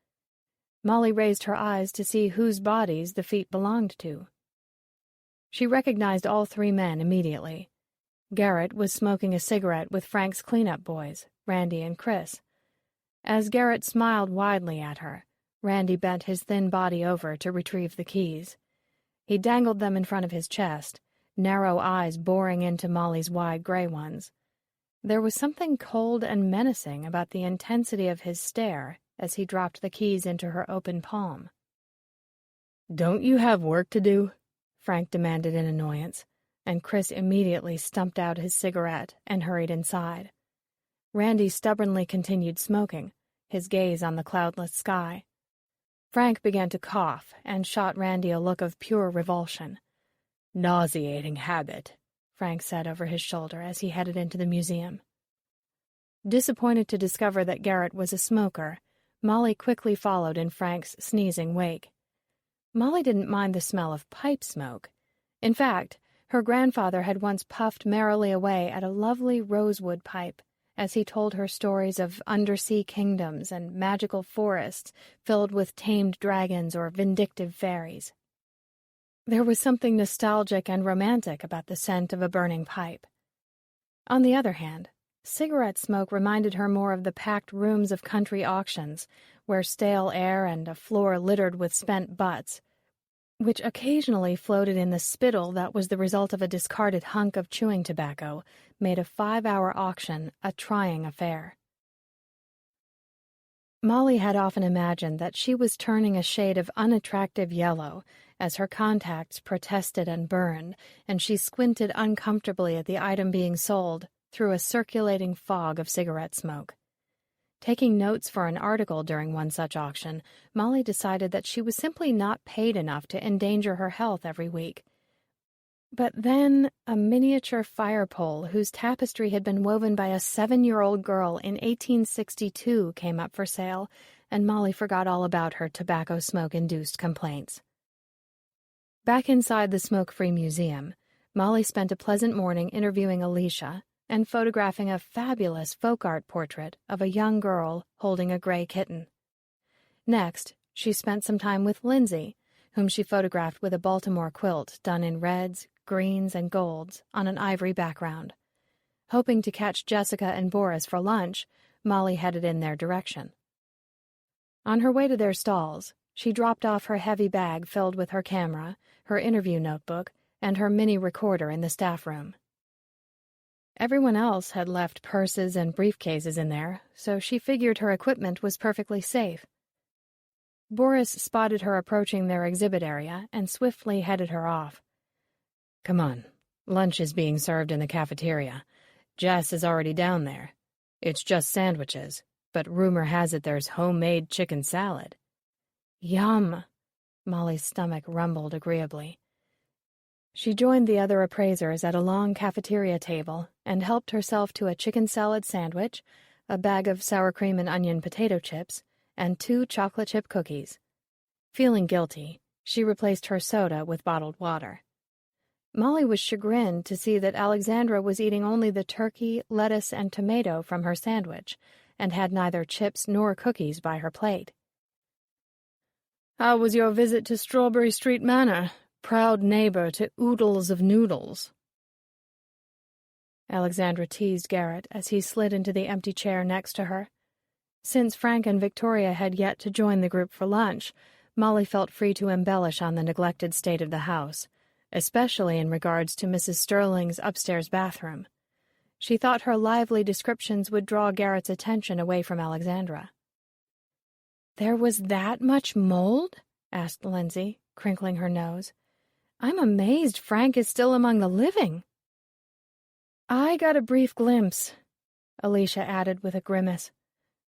Molly raised her eyes to see whose bodies the feet belonged to. She recognized all 3 men immediately. Garrett was smoking a cigarette with Frank's cleanup boys, Randy and Chris. As Garrett smiled widely at her, Randy bent his thin body over to retrieve the keys. He dangled them in front of his chest, narrow eyes boring into Molly's wide gray ones. There was something cold and menacing about the intensity of his stare as he dropped the keys into her open palm. "Don't you have work to do?" Frank demanded in annoyance, and Chris immediately stumped out his cigarette and hurried inside. Randy stubbornly continued smoking, his gaze on the cloudless sky. Frank began to cough and shot Randy a look of pure revulsion. "Nauseating habit," Frank said over his shoulder as he headed into the museum. Disappointed to discover that Garrett was a smoker, Molly quickly followed in Frank's sneezing wake. Molly didn't mind the smell of pipe smoke. In fact, her grandfather had once puffed merrily away at a lovely rosewood pipe as he told her stories of undersea kingdoms and magical forests filled with tamed dragons or vindictive fairies. There was something nostalgic and romantic about the scent of a burning pipe. On the other hand, cigarette smoke reminded her more of the packed rooms of country auctions, where stale air and a floor littered with spent butts, which occasionally floated in the spittle that was the result of a discarded hunk of chewing tobacco, made a 5-hour auction a trying affair. Molly had often imagined that she was turning a shade of unattractive yellow as her contacts protested and burned, and she squinted uncomfortably at the item being sold through a circulating fog of cigarette smoke. Taking notes for an article during one such auction, Molly decided that she was simply not paid enough to endanger her health every week. But then a miniature fire pole whose tapestry had been woven by a 7-year-old girl in 1862 came up for sale, and Molly forgot all about her tobacco smoke-induced complaints. Back inside the smoke-free museum, Molly spent a pleasant morning interviewing Alicia and photographing a fabulous folk art portrait of a young girl holding a gray kitten. Next, she spent some time with Lindsay, whom she photographed with a Baltimore quilt done in reds, greens, and golds on an ivory background. Hoping to catch Jessica and Boris for lunch, Molly headed in their direction. On her way to their stalls, she dropped off her heavy bag filled with her camera, her interview notebook, and her mini recorder in the staff room. Everyone else had left purses and briefcases in there, so she figured her equipment was perfectly safe. Boris spotted her approaching their exhibit area and swiftly headed her off. "Come on. Lunch is being served in the cafeteria. Jess is already down there. It's just sandwiches, but rumor has it there's homemade chicken salad." "Yum!" Molly's stomach rumbled agreeably. She joined the other appraisers at a long cafeteria table and helped herself to a chicken salad sandwich, a bag of sour cream and onion potato chips, and 2 chocolate chip cookies. Feeling guilty, she replaced her soda with bottled water. Molly was chagrined to see that Alexandra was eating only the turkey, lettuce, and tomato from her sandwich, and had neither chips nor cookies by her plate. "How was your visit to Strawberry Street Manor? Proud neighbor to oodles of noodles." Alexandra teased Garrett as he slid into the empty chair next to her. Since Frank and Victoria had yet to join the group for lunch, Molly felt free to embellish on the neglected state of the house, especially in regards to Mrs. Sterling's upstairs bathroom. She thought her lively descriptions would draw Garrett's attention away from Alexandra. "There was that much mold?" asked Lindsay, crinkling her nose. "I'm amazed Frank is still among the living." "I got a brief glimpse," Alicia added with a grimace.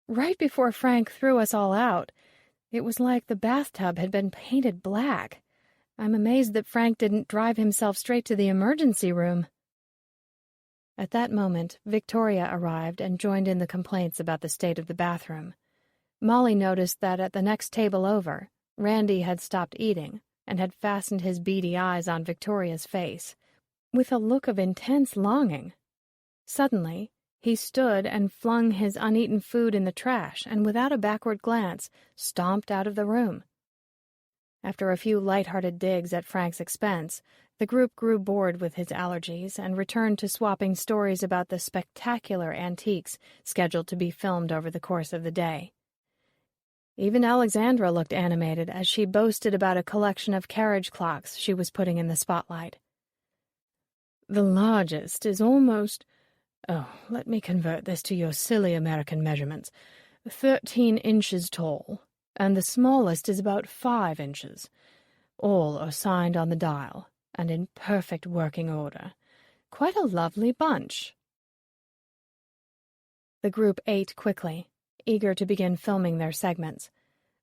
"Right before Frank threw us all out. It was like the bathtub had been painted black. I'm amazed that Frank didn't drive himself straight to the emergency room." At that moment, Victoria arrived and joined in the complaints about the state of the bathroom. Molly noticed that at the next table over, Randy had stopped eating and had fastened his beady eyes on Victoria's face, with a look of intense longing. Suddenly, he stood and flung his uneaten food in the trash and, without a backward glance, stomped out of the room. After a few light-hearted digs at Frank's expense, the group grew bored with his allergies and returned to swapping stories about the spectacular antiques scheduled to be filmed over the course of the day. Even Alexandra looked animated as she boasted about a collection of carriage clocks she was putting in the spotlight. "The largest is almost— let me convert this to your silly American measurements— 13 inches tall, and the smallest is about 5 inches. All are signed on the dial, and in perfect working order. Quite a lovely bunch." The group ate quickly, eager to begin filming their segments.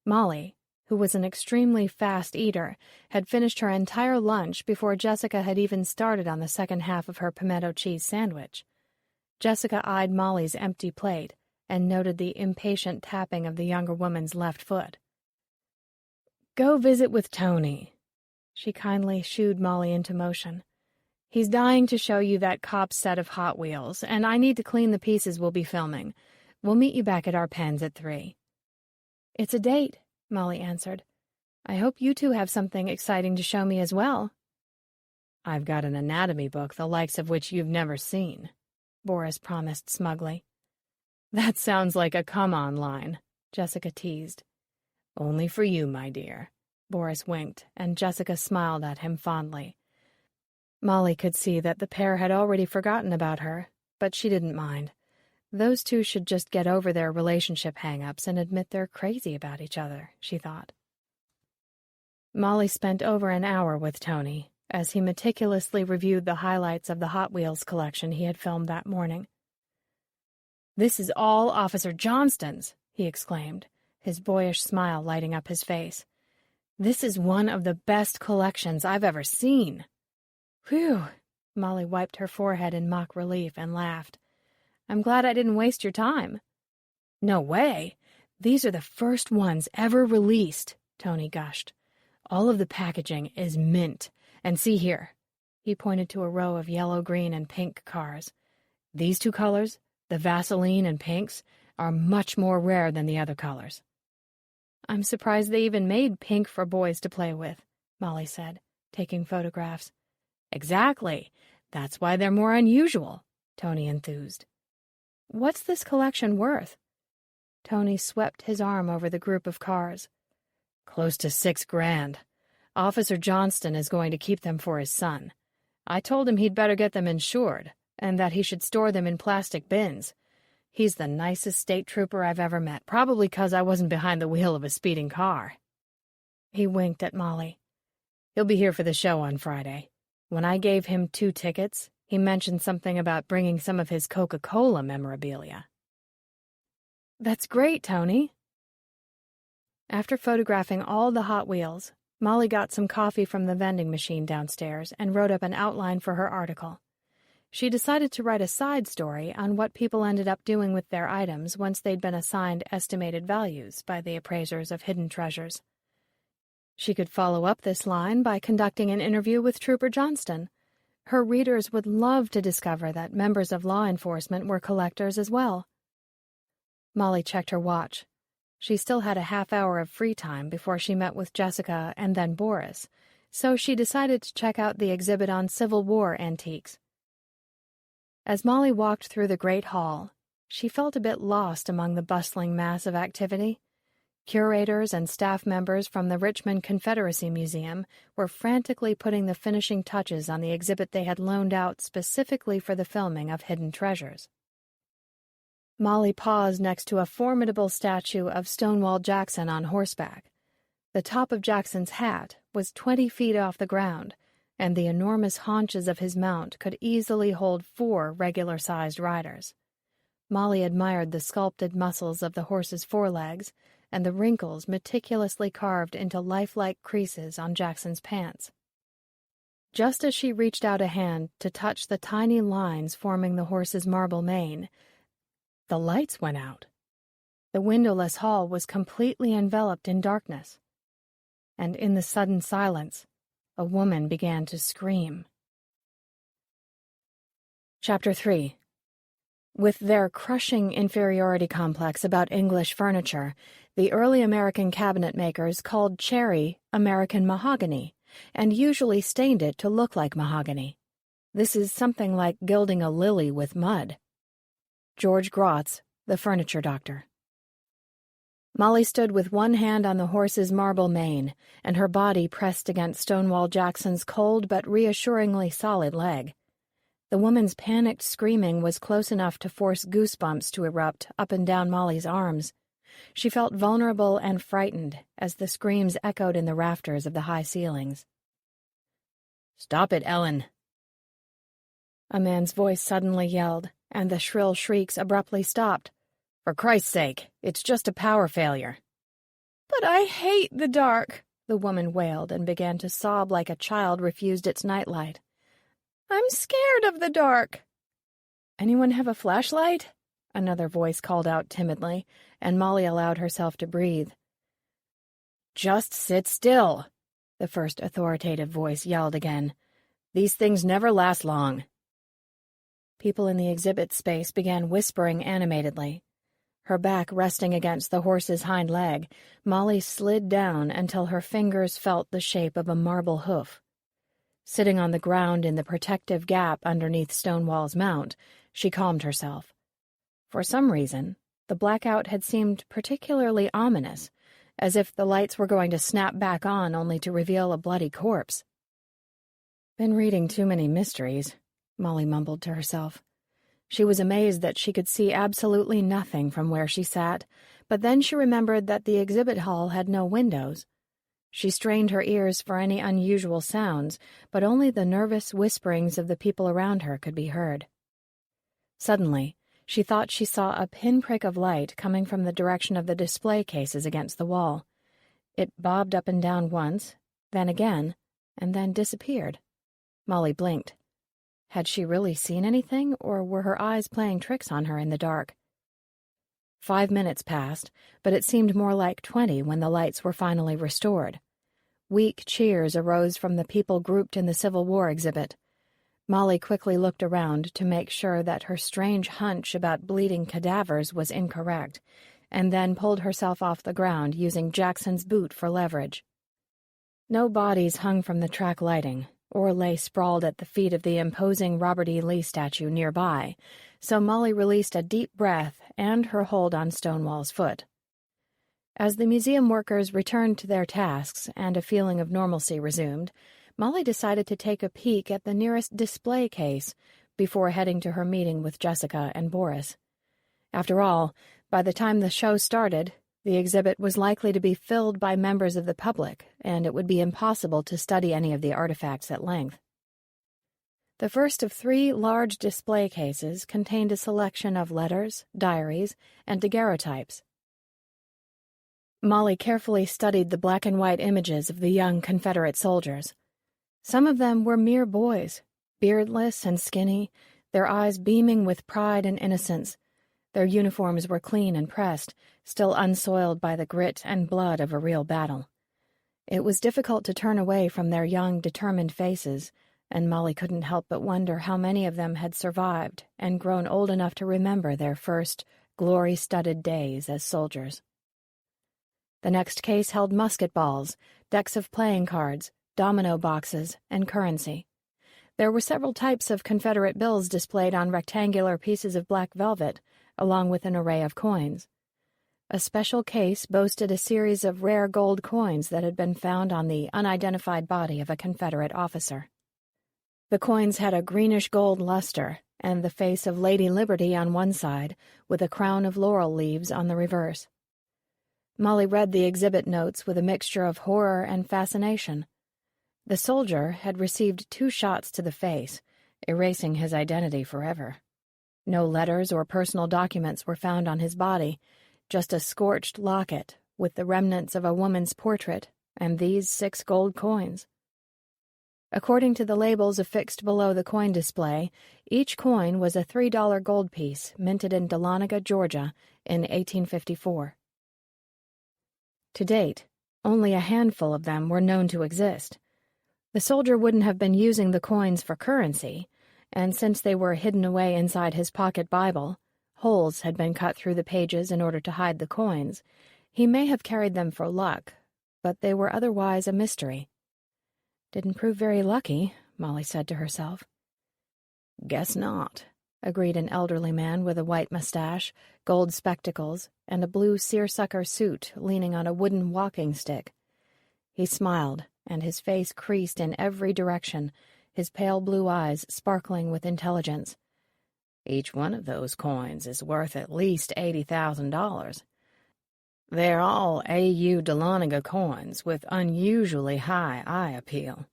Molly, who was an extremely fast eater, had finished her entire lunch before Jessica had even started on the second half of her pimento cheese sandwich. Jessica eyed Molly's empty plate and noted the impatient tapping of the younger woman's left foot. "Go visit with Tony." She kindly shooed Molly into motion. "He's dying to show you that cop's set of Hot Wheels, and I need to clean the pieces we'll be filming. We'll meet you back at our pens at 3. "It's a date," Molly answered. "I hope you two have something exciting to show me as well." "I've got an anatomy book the likes of which you've never seen," Boris promised smugly. "That sounds like a come-on line," Jessica teased. "Only for you, my dear." Boris winked, and Jessica smiled at him fondly. Molly could see that the pair had already forgotten about her, but she didn't mind. Those two should just get over their relationship hang-ups and admit they're crazy about each other, she thought. Molly spent over an hour with Tony as he meticulously reviewed the highlights of the Hot Wheels collection he had filmed that morning. "This is all Officer Johnston's," he exclaimed, his boyish smile lighting up his face. "This is one of the best collections I've ever seen." "Whew!" Molly wiped her forehead in mock relief and laughed. "I'm glad I didn't waste your time." "No way! These are the first ones ever released," Tony gushed. "All of the packaging is mint. And see here." He pointed to a row of yellow, green, and pink cars. "These two colors, the Vaseline and pinks, are much more rare than the other colors." "I'm surprised they even made pink for boys to play with," Molly said, taking photographs. "Exactly. That's why they're more unusual," Tony enthused. "What's this collection worth?" Tony swept his arm over the group of cars. "Close to $6,000. Officer Johnston is going to keep them for his son. I told him he'd better get them insured, and that he should store them in plastic bins. He's the nicest state trooper I've ever met, probably 'cause I wasn't behind the wheel of a speeding car." He winked at Molly. "He'll be here for the show on Friday. When I gave him 2 tickets, he mentioned something about bringing some of his Coca-Cola memorabilia." "That's great, Tony." After photographing all the Hot Wheels, Molly got some coffee from the vending machine downstairs and wrote up an outline for her article. She decided to write a side story on what people ended up doing with their items once they'd been assigned estimated values by the appraisers of hidden treasures. She could follow up this line by conducting an interview with Trooper Johnston. Her readers would love to discover that members of law enforcement were collectors as well. Molly checked her watch. She still had a half hour of free time before she met with Jessica and then Boris, so she decided to check out the exhibit on Civil War antiques. As Molly walked through the great hall, she felt a bit lost among the bustling mass of activity. Curators and staff members from the Richmond Confederacy Museum were frantically putting the finishing touches on the exhibit they had loaned out specifically for the filming of Hidden Treasures. Molly paused next to a formidable statue of Stonewall Jackson on horseback. The top of Jackson's hat was 20 feet off the ground, and the enormous haunches of his mount could easily hold 4 regular-sized riders. Molly admired the sculpted muscles of the horse's forelegs and the wrinkles meticulously carved into lifelike creases on Jackson's pants. Just as she reached out a hand to touch the tiny lines forming the horse's marble mane, the lights went out. The windowless hall was completely enveloped in darkness, and in the sudden silence, a woman began to scream. Chapter 3. With their crushing inferiority complex about English furniture, the early American cabinet makers called cherry American mahogany, and usually stained it to look like mahogany. This is something like gilding a lily with mud. George Grotz, the furniture doctor. Molly stood with one hand on the horse's marble mane, and her body pressed against Stonewall Jackson's cold but reassuringly solid leg. The woman's panicked screaming was close enough to force goosebumps to erupt up and down Molly's arms. She felt vulnerable and frightened as the screams echoed in the rafters of the high ceilings. "Stop it, Ellen!" A man's voice suddenly yelled, and the shrill shrieks abruptly stopped. "For Christ's sake, it's just a power failure." "But I hate the dark," the woman wailed and began to sob like a child refused its nightlight. "I'm scared of the dark." "Anyone have a flashlight?" Another voice called out timidly, and Molly allowed herself to breathe. "Just sit still," the first authoritative voice yelled again. "These things never last long." People in the exhibit space began whispering animatedly. Her back resting against the horse's hind leg, Molly slid down until her fingers felt the shape of a marble hoof. Sitting on the ground in the protective gap underneath Stonewall's mount, she calmed herself. For some reason, the blackout had seemed particularly ominous, as if the lights were going to snap back on only to reveal a bloody corpse. "Been reading too many mysteries," Molly mumbled to herself. She was amazed that she could see absolutely nothing from where she sat, but then she remembered that the exhibit hall had no windows. She strained her ears for any unusual sounds, but only the nervous whisperings of the people around her could be heard. Suddenly, she thought she saw a pinprick of light coming from the direction of the display cases against the wall. It bobbed up and down once, then again, and then disappeared. Molly blinked. Had she really seen anything, or were her eyes playing tricks on her in the dark? 5 minutes passed, but it seemed more like 20 when the lights were finally restored. Weak cheers arose from the people grouped in the Civil War exhibit. Molly quickly looked around to make sure that her strange hunch about bleeding cadavers was incorrect, and then pulled herself off the ground using Jackson's boot for leverage. No bodies hung from the track lighting, or lay sprawled at the feet of the imposing Robert E. Lee statue nearby, so Molly released a deep breath and her hold on Stonewall's foot. As the museum workers returned to their tasks and a feeling of normalcy resumed, Molly decided to take a peek at the nearest display case before heading to her meeting with Jessica and Boris. After all, by the time the show started, the exhibit was likely to be filled by members of the public, and it would be impossible to study any of the artifacts at length. The first of 3 large display cases contained a selection of letters, diaries, and daguerreotypes. Molly carefully studied the black and white images of the young Confederate soldiers. Some of them were mere boys, beardless and skinny, their eyes beaming with pride and innocence. Their uniforms were clean and pressed, still unsoiled by the grit and blood of a real battle. It was difficult to turn away from their young, determined faces, and Molly couldn't help but wonder how many of them had survived and grown old enough to remember their first, glory-studded days as soldiers. The next case held musket balls, decks of playing cards, domino boxes, and currency. There were several types of Confederate bills displayed on rectangular pieces of black velvet, along with an array of coins. A special case boasted a series of rare gold coins that had been found on the unidentified body of a Confederate officer. The coins had a greenish-gold luster and the face of Lady Liberty on one side, with a crown of laurel leaves on the reverse. Molly read the exhibit notes with a mixture of horror and fascination. The soldier had received 2 shots to the face, erasing his identity forever. No letters or personal documents were found on his body, just a scorched locket with the remnants of a woman's portrait and these 6 gold coins. According to the labels affixed below the coin display, each coin was a $3 gold piece minted in Dahlonega, Georgia, in 1854. To date, only a handful of them were known to exist. The soldier wouldn't have been using the coins for currency, and since they were hidden away inside his pocket Bible, holes had been cut through the pages in order to hide the coins. He may have carried them for luck, but they were otherwise a mystery. Didn't prove very lucky, Molly said to herself. Guess not, agreed an elderly man with a white mustache, gold spectacles, and a blue seersucker suit leaning on a wooden walking stick. He smiled, and his face creased in every direction, his pale blue eyes sparkling with intelligence. Each one of those coins is worth at least $80,000. They're all A.U. Dahlonega coins with unusually high eye appeal.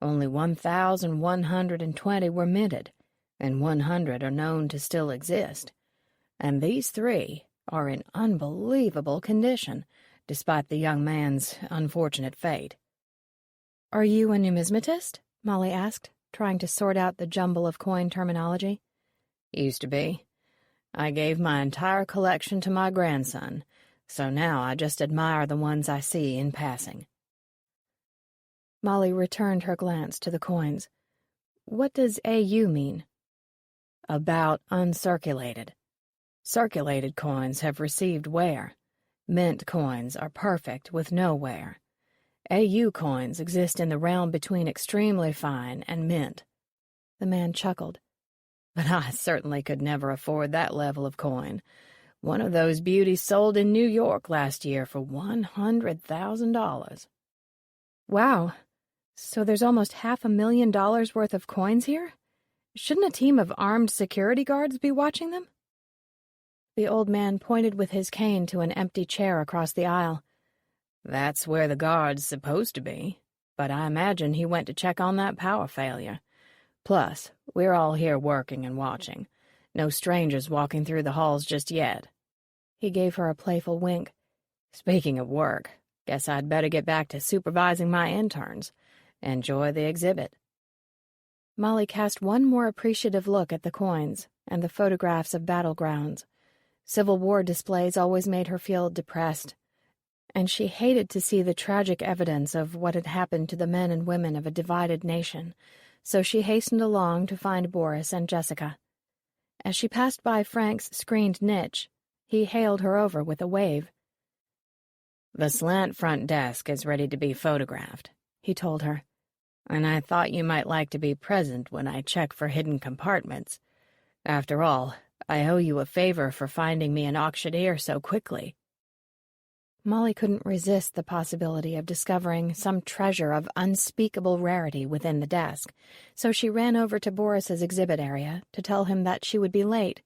Only 1,120 were minted, and 100 are known to still exist. And these 3 are in unbelievable condition, despite the young man's unfortunate fate. "Are you a numismatist?" Molly asked, trying to sort out the jumble of coin terminology. Used to be. I gave my entire collection to my grandson, so now I just admire the ones I see in passing. Molly returned her glance to the coins. What does AU mean? About uncirculated. Circulated coins have received wear. Mint coins are perfect with no wear. AU coins exist in the realm between extremely fine and mint. The man chuckled. But I certainly could never afford that level of coin. One of those beauties sold in New York last year for $100,000. Wow. So there's almost $500,000 worth of coins here? Shouldn't a team of armed security guards be watching them? The old man pointed with his cane to an empty chair across the aisle. That's where the guard's supposed to be, but I imagine he went to check on that power failure. Plus, we're all here working and watching. No strangers walking through the halls just yet. He gave her a playful wink. Speaking of work, guess I'd better get back to supervising my interns. Enjoy the exhibit. Molly cast one more appreciative look at the coins and the photographs of battlegrounds. Civil War displays always made her feel depressed, and she hated to see the tragic evidence of what had happened to the men and women of a divided nation, so she hastened along to find Boris and Jessica. As she passed by Frank's screened niche, he hailed her over with a wave. The slant front desk is ready to be photographed, he told her, and I thought you might like to be present when I check for hidden compartments. After all, I owe you a favor for finding me an auctioneer so quickly. Molly couldn't resist the possibility of discovering some treasure of unspeakable rarity within the desk, so she ran over to Boris's exhibit area to tell him that she would be late,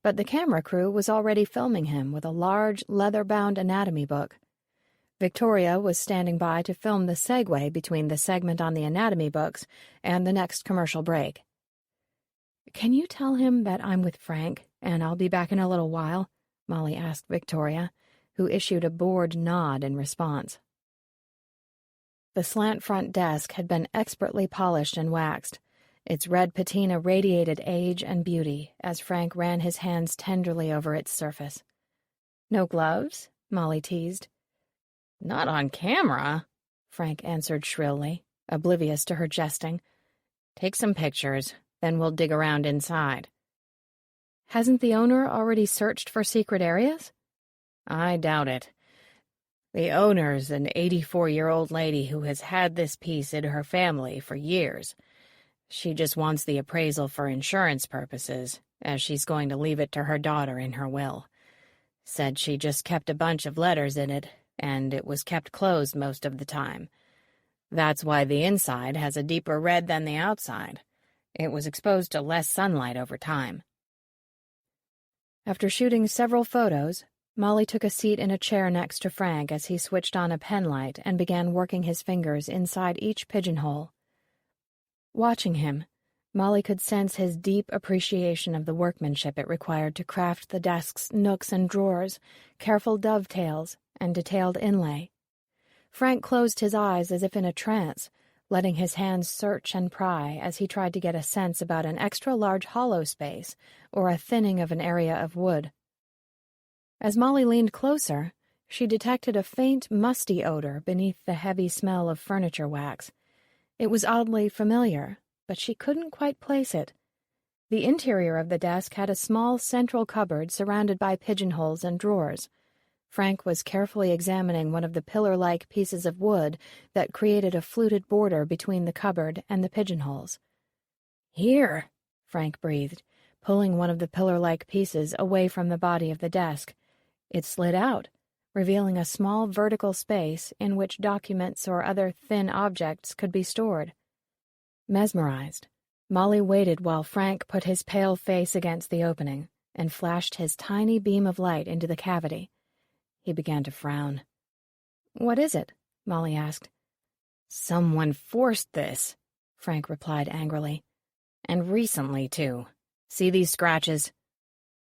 but the camera crew was already filming him with a large, leather-bound anatomy book. Victoria was standing by to film the segue between the segment on the anatomy books and the next commercial break. "Can you tell him that I'm with Frank, and I'll be back in a little while?" Molly asked Victoria, who issued a bored nod in response. The slant front desk had been expertly polished and waxed. Its red patina radiated age and beauty as Frank ran his hands tenderly over its surface. "No gloves?" Molly teased. "Not on camera," Frank answered shrilly, oblivious to her jesting. "Take some pictures, then we'll dig around inside." "Hasn't the owner already searched for secret areas?" "I doubt it. The owner's an 84-year-old lady who has had this piece in her family for years. She just wants the appraisal for insurance purposes, as she's going to leave it to her daughter in her will. Said she just kept a bunch of letters in it, and it was kept closed most of the time. That's why the inside has a deeper red than the outside. It was exposed to less sunlight over time." After shooting several photos, Molly took a seat in a chair next to Frank as he switched on a pen light and began working his fingers inside each pigeonhole. Watching him, Molly could sense his deep appreciation of the workmanship it required to craft the desk's nooks and drawers, careful dovetails, and detailed inlay. Frank closed his eyes as if in a trance, letting his hands search and pry as he tried to get a sense about an extra-large hollow space or a thinning of an area of wood. As Molly leaned closer, she detected a faint, musty odor beneath the heavy smell of furniture wax. It was oddly familiar, but she couldn't quite place it. The interior of the desk had a small central cupboard surrounded by pigeonholes and drawers. Frank was carefully examining one of the pillar-like pieces of wood that created a fluted border between the cupboard and the pigeonholes. "Here," Frank breathed, pulling one of the pillar-like pieces away from the body of the desk. It slid out, revealing a small vertical space in which documents or other thin objects could be stored. Mesmerized, Molly waited while Frank put his pale face against the opening and flashed his tiny beam of light into the cavity. He began to frown. "What is it?" Molly asked. "Someone forced this," Frank replied angrily. "And recently, too. See these scratches?"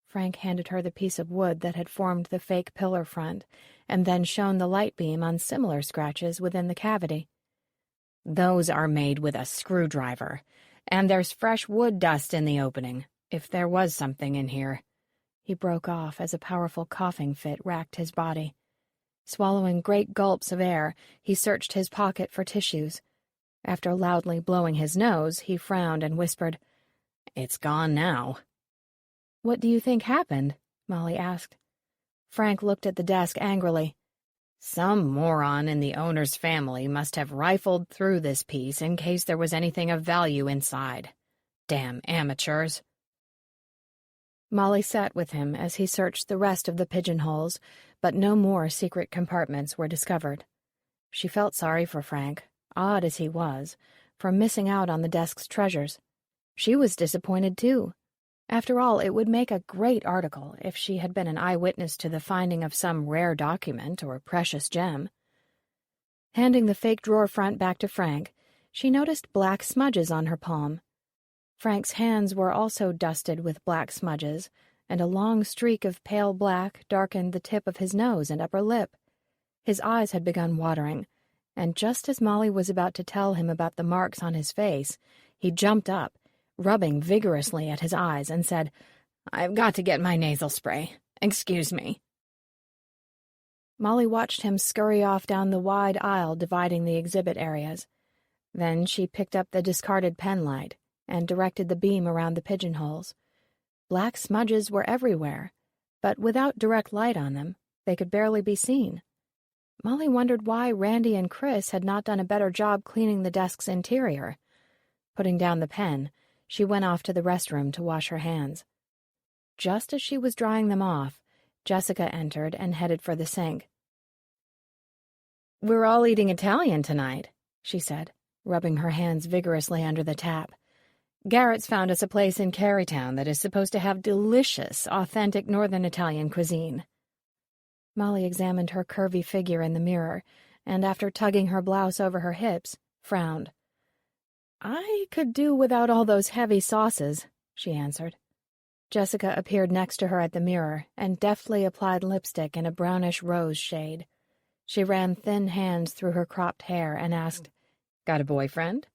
Frank handed her the piece of wood that had formed the fake pillar front, and then shone the light beam on similar scratches within the cavity. "Those are made with a screwdriver, and there's fresh wood dust in the opening, if there was something in here." He broke off as a powerful coughing fit racked his body. Swallowing great gulps of air, he searched his pocket for tissues. After loudly blowing his nose, he frowned and whispered, "It's gone now." "What do you think happened?" Molly asked. Frank looked at the desk angrily. "Some moron in the owner's family must have rifled through this piece in case there was anything of value inside. Damn amateurs." Molly sat with him as he searched the rest of the pigeonholes, but no more secret compartments were discovered. She felt sorry for Frank, odd as he was, for missing out on the desk's treasures. She was disappointed, too. After all, it would make a great article if she had been an eyewitness to the finding of some rare document or precious gem. Handing the fake drawer front back to Frank, she noticed black smudges on her palm. Frank's hands were also dusted with black smudges, and a long streak of pale black darkened the tip of his nose and upper lip. His eyes had begun watering, and just as Molly was about to tell him about the marks on his face, he jumped up, rubbing vigorously at his eyes, and said, "I've got to get my nasal spray. Excuse me." Molly watched him scurry off down the wide aisle dividing the exhibit areas. Then she picked up the discarded pen light and directed the beam around the pigeonholes. Black smudges were everywhere, but without direct light on them, they could barely be seen. Molly wondered why Randy and Chris had not done a better job cleaning the desk's interior. Putting down the pen, she went off to the restroom to wash her hands. Just as she was drying them off, Jessica entered and headed for the sink. "We're all eating Italian tonight," she said, rubbing her hands vigorously under the tap. "Garrett's found us a place in Carytown that is supposed to have delicious, authentic Northern Italian cuisine." Molly examined her curvy figure in the mirror, and after tugging her blouse over her hips, frowned. "I could do without all those heavy sauces," she answered. Jessica appeared next to her at the mirror and deftly applied lipstick in a brownish rose shade. She ran thin hands through her cropped hair and asked, "Got a boyfriend?"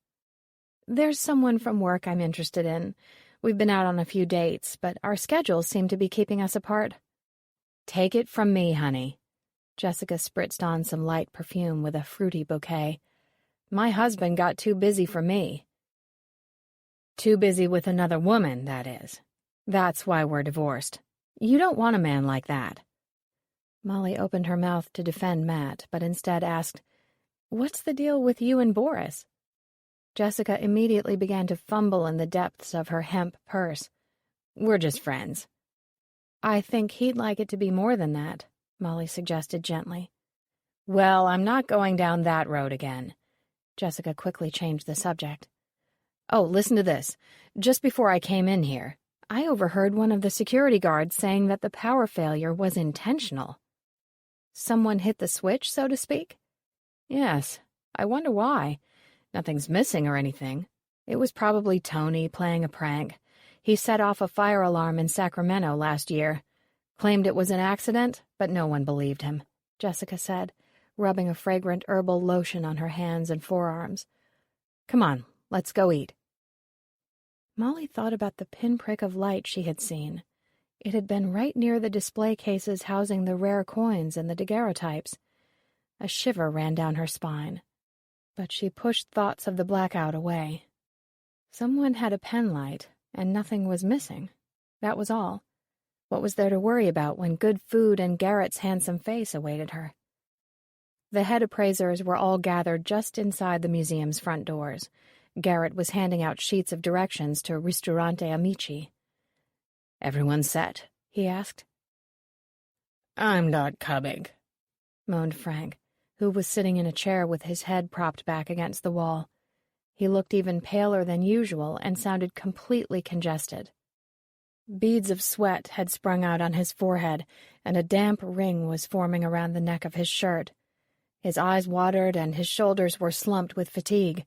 "There's someone from work I'm interested in. We've been out on a few dates, but our schedules seem to be keeping us apart." "Take it from me, honey." Jessica spritzed on some light perfume with a fruity bouquet. "My husband got too busy for me. Too busy with another woman, that is. That's why we're divorced. You don't want a man like that." Molly opened her mouth to defend Matt, but instead asked, "What's the deal with you and Boris?" Jessica immediately began to fumble in the depths of her hemp purse. "We're just friends." "I think he'd like it to be more than that," Molly suggested gently. "Well, I'm not going down that road again." Jessica quickly changed the subject. "Oh, listen to this. Just before I came in here, I overheard one of the security guards saying that the power failure was intentional." "Someone hit the switch, so to speak?" "Yes. I wonder why. Nothing's missing or anything. It was probably Tony playing a prank. He set off a fire alarm in Sacramento last year. Claimed it was an accident, but no one believed him," Jessica said, rubbing a fragrant herbal lotion on her hands and forearms. Come on, let's go eat. Molly thought about the pinprick of light she had seen. It had been right near the display cases housing the rare coins and the daguerreotypes. A shiver ran down her spine, but she pushed thoughts of the blackout away. Someone had a penlight, and nothing was missing. That was all. What was there to worry about when good food and Garrett's handsome face awaited her? The head appraisers were all gathered just inside the museum's front doors. Garrett was handing out sheets of directions to Ristorante Amici. "Everyone set?" he asked. "I'm not coming," moaned Frank, who was sitting in a chair with his head propped back against the wall. He looked even paler than usual and sounded completely congested. Beads of sweat had sprung out on his forehead, and a damp ring was forming around the neck of his shirt. His eyes watered and his shoulders were slumped with fatigue.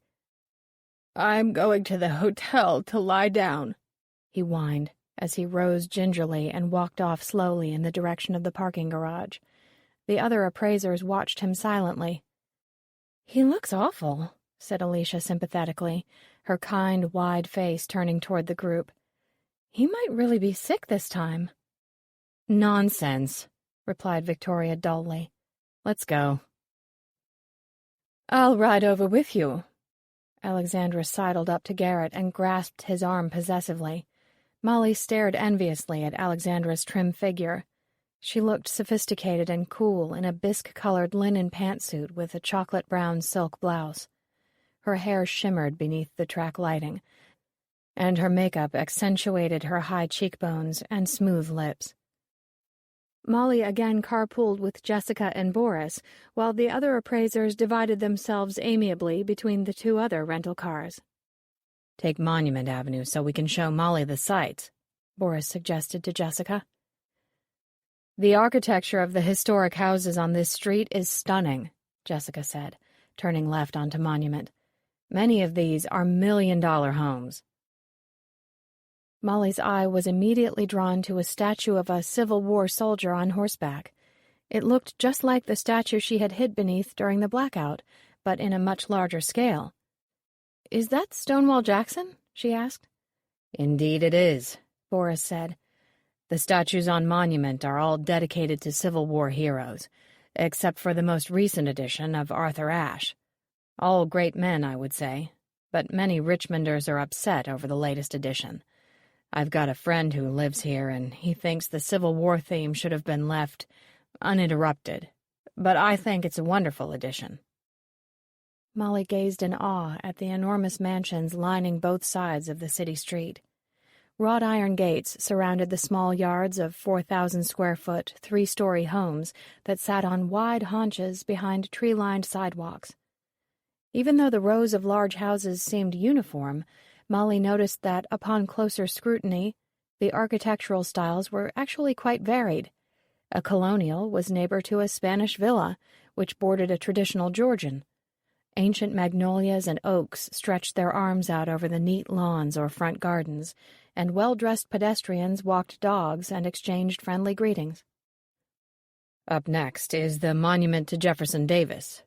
"I'm going to the hotel to lie down," he whined, as he rose gingerly and walked off slowly in the direction of the parking garage. The other appraisers watched him silently. "He looks awful," said Alicia sympathetically, her kind, wide face turning toward the group. "He might really be sick this time." "Nonsense," replied Victoria dully. "Let's go." "I'll ride over with you." Alexandra sidled up to Garrett and grasped his arm possessively. Molly stared enviously at Alexandra's trim figure. She looked sophisticated and cool in a bisque-colored linen pantsuit with a chocolate-brown silk blouse. Her hair shimmered beneath the track lighting, and her makeup accentuated her high cheekbones and smooth lips. Molly again carpooled with Jessica and Boris, while the other appraisers divided themselves amiably between the two other rental cars. "Take Monument Avenue so we can show Molly the sights," Boris suggested to Jessica. "The architecture of the historic houses on this street is stunning," Jessica said, turning left onto Monument. "Many of these are million-dollar homes." Molly's eye was immediately drawn to a statue of a Civil War soldier on horseback. It looked just like the statue she had hid beneath during the blackout, but in a much larger scale. "Is that Stonewall Jackson?" she asked. "Indeed it is," Boris said. "The statues on Monument are all dedicated to Civil War heroes, except for the most recent edition of Arthur Ashe. All great men, I would say, but many Richmonders are upset over the latest edition. I've got a friend who lives here, and he thinks the Civil War theme should have been left uninterrupted, but I think it's a wonderful addition." Molly gazed in awe at the enormous mansions lining both sides of the city street. Wrought iron gates surrounded the small yards of 4,000-square-foot, three-story homes that sat on wide haunches behind tree-lined sidewalks. Even though the rows of large houses seemed uniform, Molly noticed that, upon closer scrutiny, the architectural styles were actually quite varied. A colonial was neighbor to a Spanish villa, which bordered a traditional Georgian. Ancient magnolias and oaks stretched their arms out over the neat lawns or front gardens, and well-dressed pedestrians walked dogs and exchanged friendly greetings. "Up next is the monument to Jefferson Davis."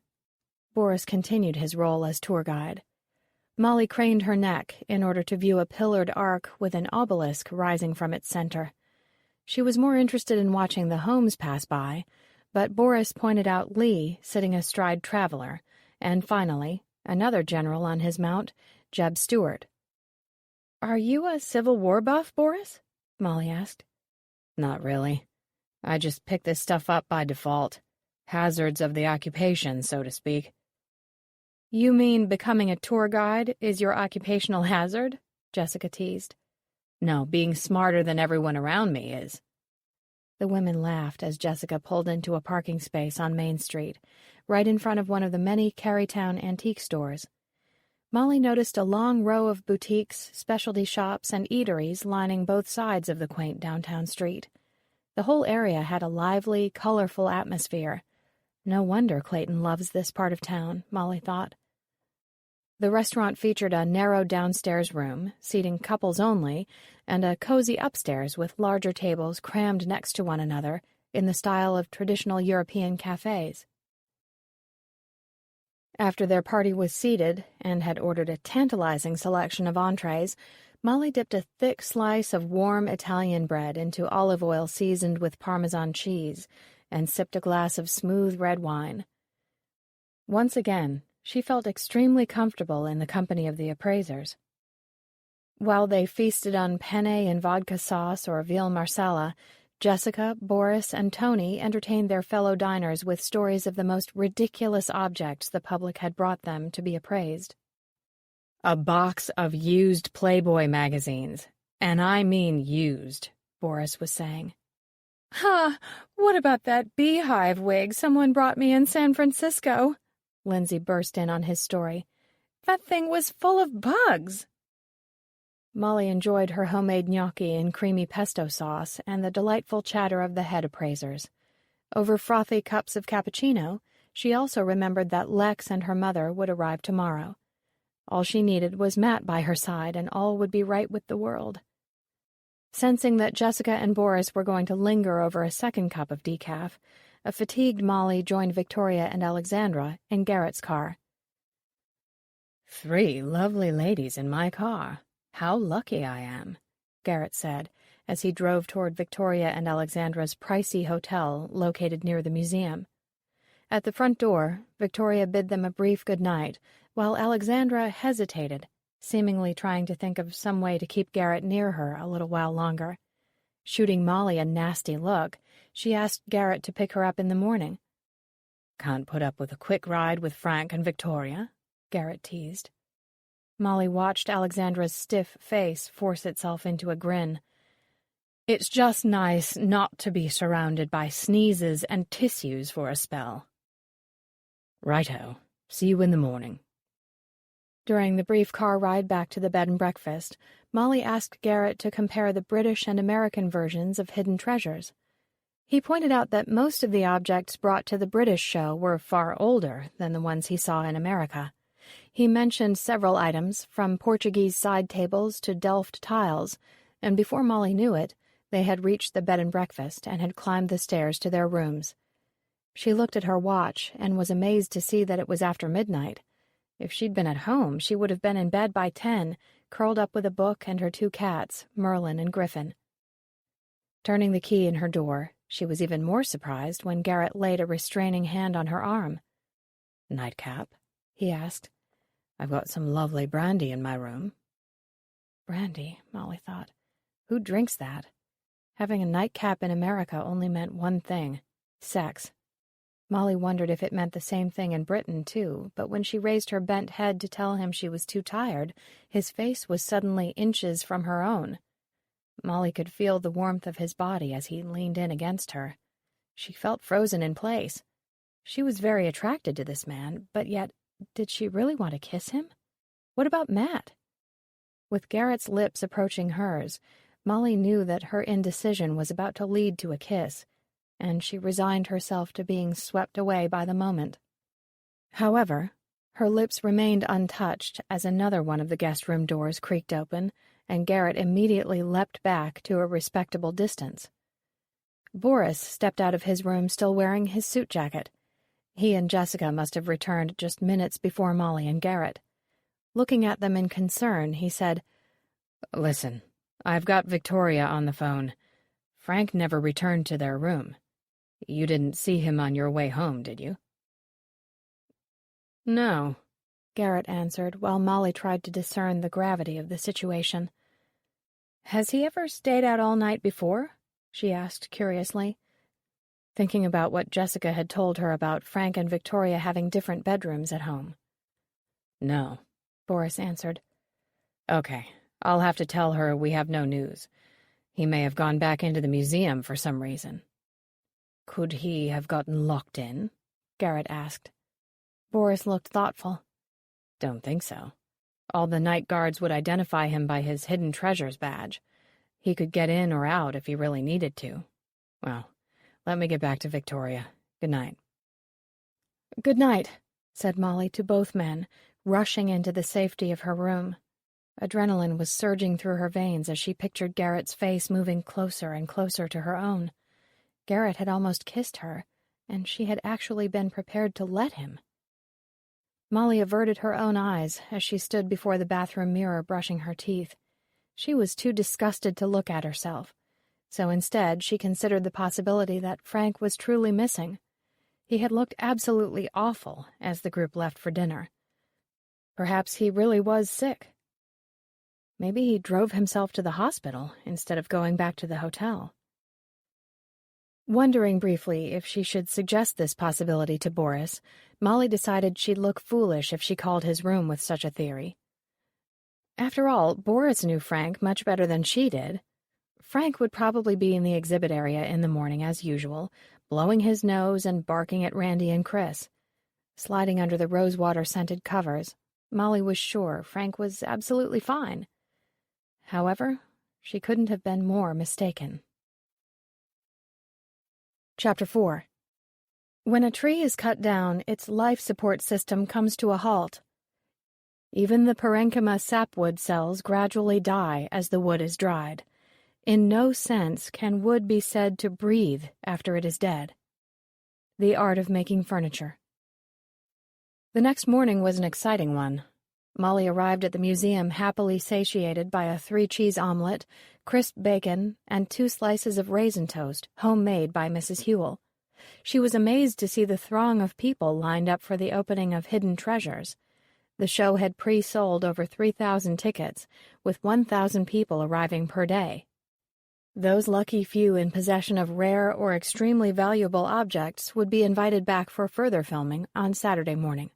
Boris continued his role as tour guide. Molly craned her neck in order to view a pillared arch with an obelisk rising from its center. She was more interested in watching the homes pass by, but Boris pointed out Lee sitting astride Traveler, and finally, another general on his mount, Jeb Stuart. "Are you a Civil War buff, Boris?" Molly asked. "Not really. I just picked this stuff up by default. Hazards of the occupation, so to speak." "You mean becoming a tour guide is your occupational hazard?" Jessica teased. "No, being smarter than everyone around me is." The women laughed as Jessica pulled into a parking space on Main Street, right in front of one of the many Carytown antique stores. Molly noticed a long row of boutiques, specialty shops, and eateries lining both sides of the quaint downtown street. The whole area had a lively, colorful atmosphere. No wonder Clayton loves this part of town, Molly thought. The restaurant featured a narrow downstairs room, seating couples only, and a cozy upstairs with larger tables crammed next to one another in the style of traditional European cafes. After their party was seated and had ordered a tantalizing selection of entrees, Molly dipped a thick slice of warm Italian bread into olive oil seasoned with Parmesan cheese and sipped a glass of smooth red wine. Once again, she felt extremely comfortable in the company of the appraisers. While they feasted on penne and vodka sauce or veal marsala, Jessica, Boris, and Tony entertained their fellow diners with stories of the most ridiculous objects the public had brought them to be appraised. A box of used Playboy magazines. And I mean used, Boris was saying. What about that beehive wig someone brought me in San Francisco? Lindsay burst in on his story. That thing was full of bugs. Molly enjoyed her homemade gnocchi and creamy pesto sauce and the delightful chatter of the head appraisers. Over frothy cups of cappuccino, she also remembered that Lex and her mother would arrive tomorrow. All she needed was Matt by her side, and all would be right with the world. Sensing that Jessica and Boris were going to linger over a second cup of decaf, a fatigued Molly joined Victoria and Alexandra in Garrett's car. 3 lovely ladies in my car. How lucky I am, Garrett said, as he drove toward Victoria and Alexandra's pricey hotel located near the museum. At the front door, Victoria bid them a brief good night, while Alexandra hesitated, seemingly trying to think of some way to keep Garrett near her a little while longer. Shooting Molly a nasty look, she asked Garrett to pick her up in the morning. Can't put up with a quick ride with Frank and Victoria, Garrett teased. Molly watched Alexandra's stiff face force itself into a grin. It's just nice not to be surrounded by sneezes and tissues for a spell. Righto. See you in the morning. During the brief car ride back to the bed and breakfast, Molly asked Garrett to compare the British and American versions of hidden treasures. He pointed out that most of the objects brought to the British show were far older than the ones he saw in America. He mentioned several items, from Portuguese side tables to Delft tiles, and before Molly knew it, they had reached the bed and breakfast and had climbed the stairs to their rooms. She looked at her watch and was amazed to see that it was after midnight. If she'd been at home, she would have been in bed by 10, curled up with a book and her 2 cats, Merlin and Griffin. Turning the key in her door, she was even more surprised when Garrett laid a restraining hand on her arm. Nightcap? He asked. I've got some lovely brandy in my room. Brandy, Molly thought. Who drinks that? Having a nightcap in America only meant one thing: sex. Molly wondered if it meant the same thing in Britain, too, but when she raised her bent head to tell him she was too tired, his face was suddenly inches from her own. Molly could feel the warmth of his body as he leaned in against her. She felt frozen in place. She was very attracted to this man, but yet, did she really want to kiss him? What about Matt? With Garrett's lips approaching hers, Molly knew that her indecision was about to lead to a kiss, and she resigned herself to being swept away by the moment. However, her lips remained untouched as another one of the guest room doors creaked open, and Garrett immediately leapt back to a respectable distance. Boris stepped out of his room still wearing his suit jacket. He and Jessica must have returned just minutes before Molly and Garrett. Looking at them in concern, he said, Listen, I've got Victoria on the phone. Frank never returned to their room. You didn't see him on your way home, did you? No, Garrett answered, while Molly tried to discern the gravity of the situation. Has he ever stayed out all night before? She asked curiously, thinking about what Jessica had told her about Frank and Victoria having different bedrooms at home. No, Boris answered. Okay, I'll have to tell her we have no news. He may have gone back into the museum for some reason. Could he have gotten locked in? Garrett asked. Boris looked thoughtful. Don't think so. All the night guards would identify him by his hidden treasures badge. He could get in or out if he really needed to. Well, let me get back to Victoria. Good night. Good night, said Molly to both men, rushing into the safety of her room. Adrenaline was surging through her veins as she pictured Garrett's face moving closer and closer to her own. Garrett had almost kissed her, and she had actually been prepared to let him. Molly averted her own eyes as she stood before the bathroom mirror brushing her teeth. She was too disgusted to look at herself, so instead she considered the possibility that Frank was truly missing. He had looked absolutely awful as the group left for dinner. Perhaps he really was sick. Maybe he drove himself to the hospital instead of going back to the hotel. Wondering briefly if she should suggest this possibility to Boris, Molly decided she'd look foolish if she called his room with such a theory. After all, Boris knew Frank much better than she did. Frank would probably be in the exhibit area in the morning as usual, blowing his nose and barking at Randy and Chris. Sliding under the rosewater-scented covers, Molly was sure Frank was absolutely fine. However, she couldn't have been more mistaken. Chapter 4. When a tree is cut down, its life support system comes to a halt. Even the parenchyma sapwood cells gradually die as the wood is dried. In no sense can wood be said to breathe after it is dead. The Art of Making Furniture. The next morning was an exciting one. Molly arrived at the museum happily satiated by a 3-cheese omelet, crisp bacon, and 2 slices of raisin toast, homemade by Mrs. Hewell. She was amazed to see the throng of people lined up for the opening of Hidden Treasures. The show had pre-sold over 3,000 tickets, with 1,000 people arriving per day. Those lucky few in possession of rare or extremely valuable objects would be invited back for further filming on Saturday morning.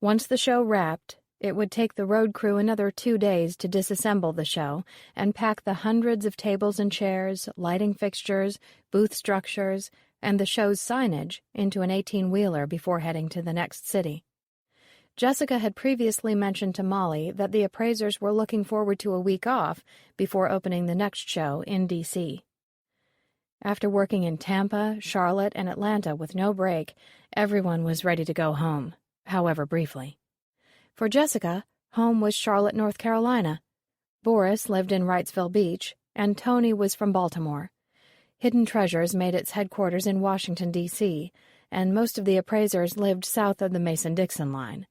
Once the show wrapped, it would take the road crew another 2 days to disassemble the show and pack the hundreds of tables and chairs, lighting fixtures, booth structures, and the show's signage into an 18-wheeler before heading to the next city. Jessica had previously mentioned to Molly that the appraisers were looking forward to a week off before opening the next show in D.C. After working in Tampa, Charlotte, and Atlanta with no break, everyone was ready to go home, however briefly. For Jessica, home was Charlotte, North Carolina. Boris lived in Wrightsville Beach, and Tony was from Baltimore. Hidden Treasures made its headquarters in Washington, D.C., and most of the appraisers lived south of the Mason-Dixon line.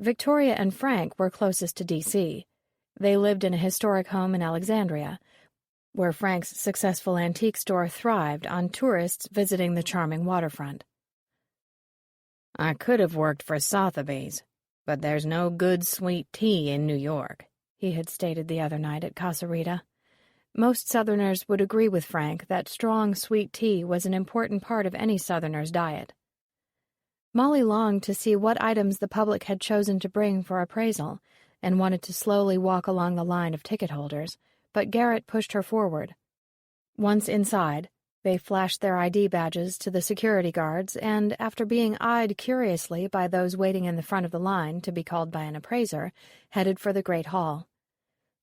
Victoria and Frank were closest to D.C. They lived in a historic home in Alexandria, where Frank's successful antique store thrived on tourists visiting the charming waterfront. I could have worked for Sotheby's, but there's no good sweet tea in New York, he had stated the other night at Casa Rita. Most Southerners would agree with Frank that strong sweet tea was an important part of any Southerner's diet. Molly longed to see what items the public had chosen to bring for appraisal, and wanted to slowly walk along the line of ticket holders, but Garrett pushed her forward. Once inside, they flashed their ID badges to the security guards and, after being eyed curiously by those waiting in the front of the line to be called by an appraiser, headed for the Great Hall.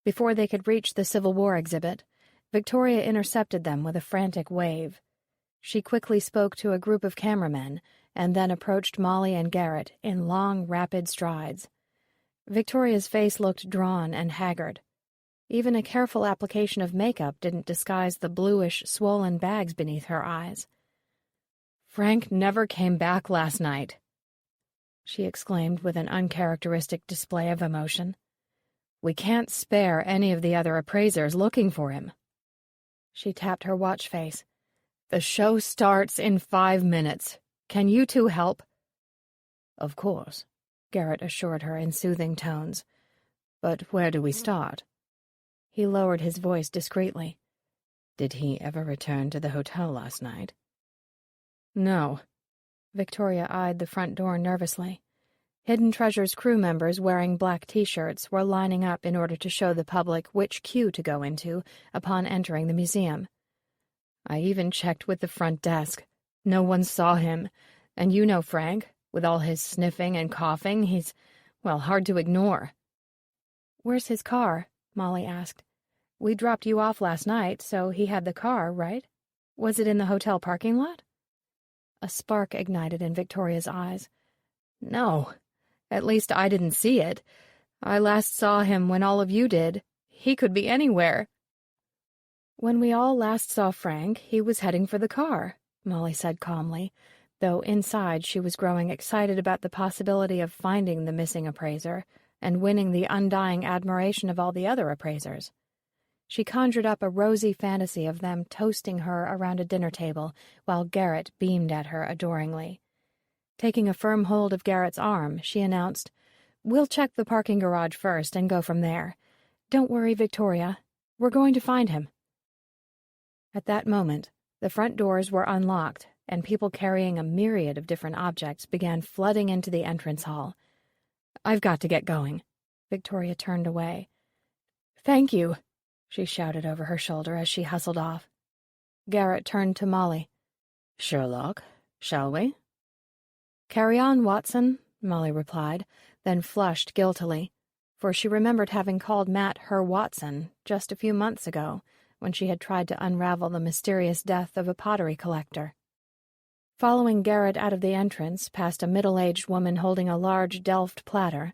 Before they could reach the Civil War exhibit, Victoria intercepted them with a frantic wave. She quickly spoke to a group of cameramen, and then approached Molly and Garrett in long, rapid strides. Victoria's face looked drawn and haggard. Even a careful application of makeup didn't disguise the bluish, swollen bags beneath her eyes. "Frank never came back last night," she exclaimed with an uncharacteristic display of emotion. "We can't spare any of the other appraisers looking for him." She tapped her watch face. "The show starts in 5 minutes. Can you two help?" "Of course," Garrett assured her in soothing tones. "But where do we start?" He lowered his voice discreetly. "Did he ever return to the hotel last night?" "No." Victoria eyed the front door nervously. Hidden Treasures crew members wearing black T-shirts were lining up in order to show the public which queue to go into upon entering the museum. "I even checked with the front desk. No one saw him. And you know Frank, with all his sniffing and coughing, he's, well, hard to ignore." "Where's his car?" Molly asked. "We dropped you off last night, so he had the car, right? Was it in the hotel parking lot?" A spark ignited in Victoria's eyes. "No. At least I didn't see it. I last saw him when all of you did. He could be anywhere." "When we all last saw Frank, he was heading for the car," Molly said calmly. though inside she was growing excited about the possibility of finding the missing appraiser and winning the undying admiration of all the other appraisers. She conjured up a rosy fantasy of them toasting her around a dinner table while Garrett beamed at her adoringly. Taking a firm hold of Garrett's arm, she announced, "We'll check the parking garage first and go from there. Don't worry, Victoria. We're going to find him." At that moment, the front doors were unlocked, and people carrying a myriad of different objects began flooding into the entrance hall. "I've got to get going." Victoria turned away. "Thank you," she shouted over her shoulder as she hustled off. Garrett turned to Molly. "Sherlock, shall we?" "Carry on, Watson," Molly replied, then flushed guiltily, for she remembered having called Matt her Watson just a few months ago when she had tried to unravel the mysterious death of a pottery collector. Following Garrett out of the entrance, past a middle-aged woman holding a large Delft platter,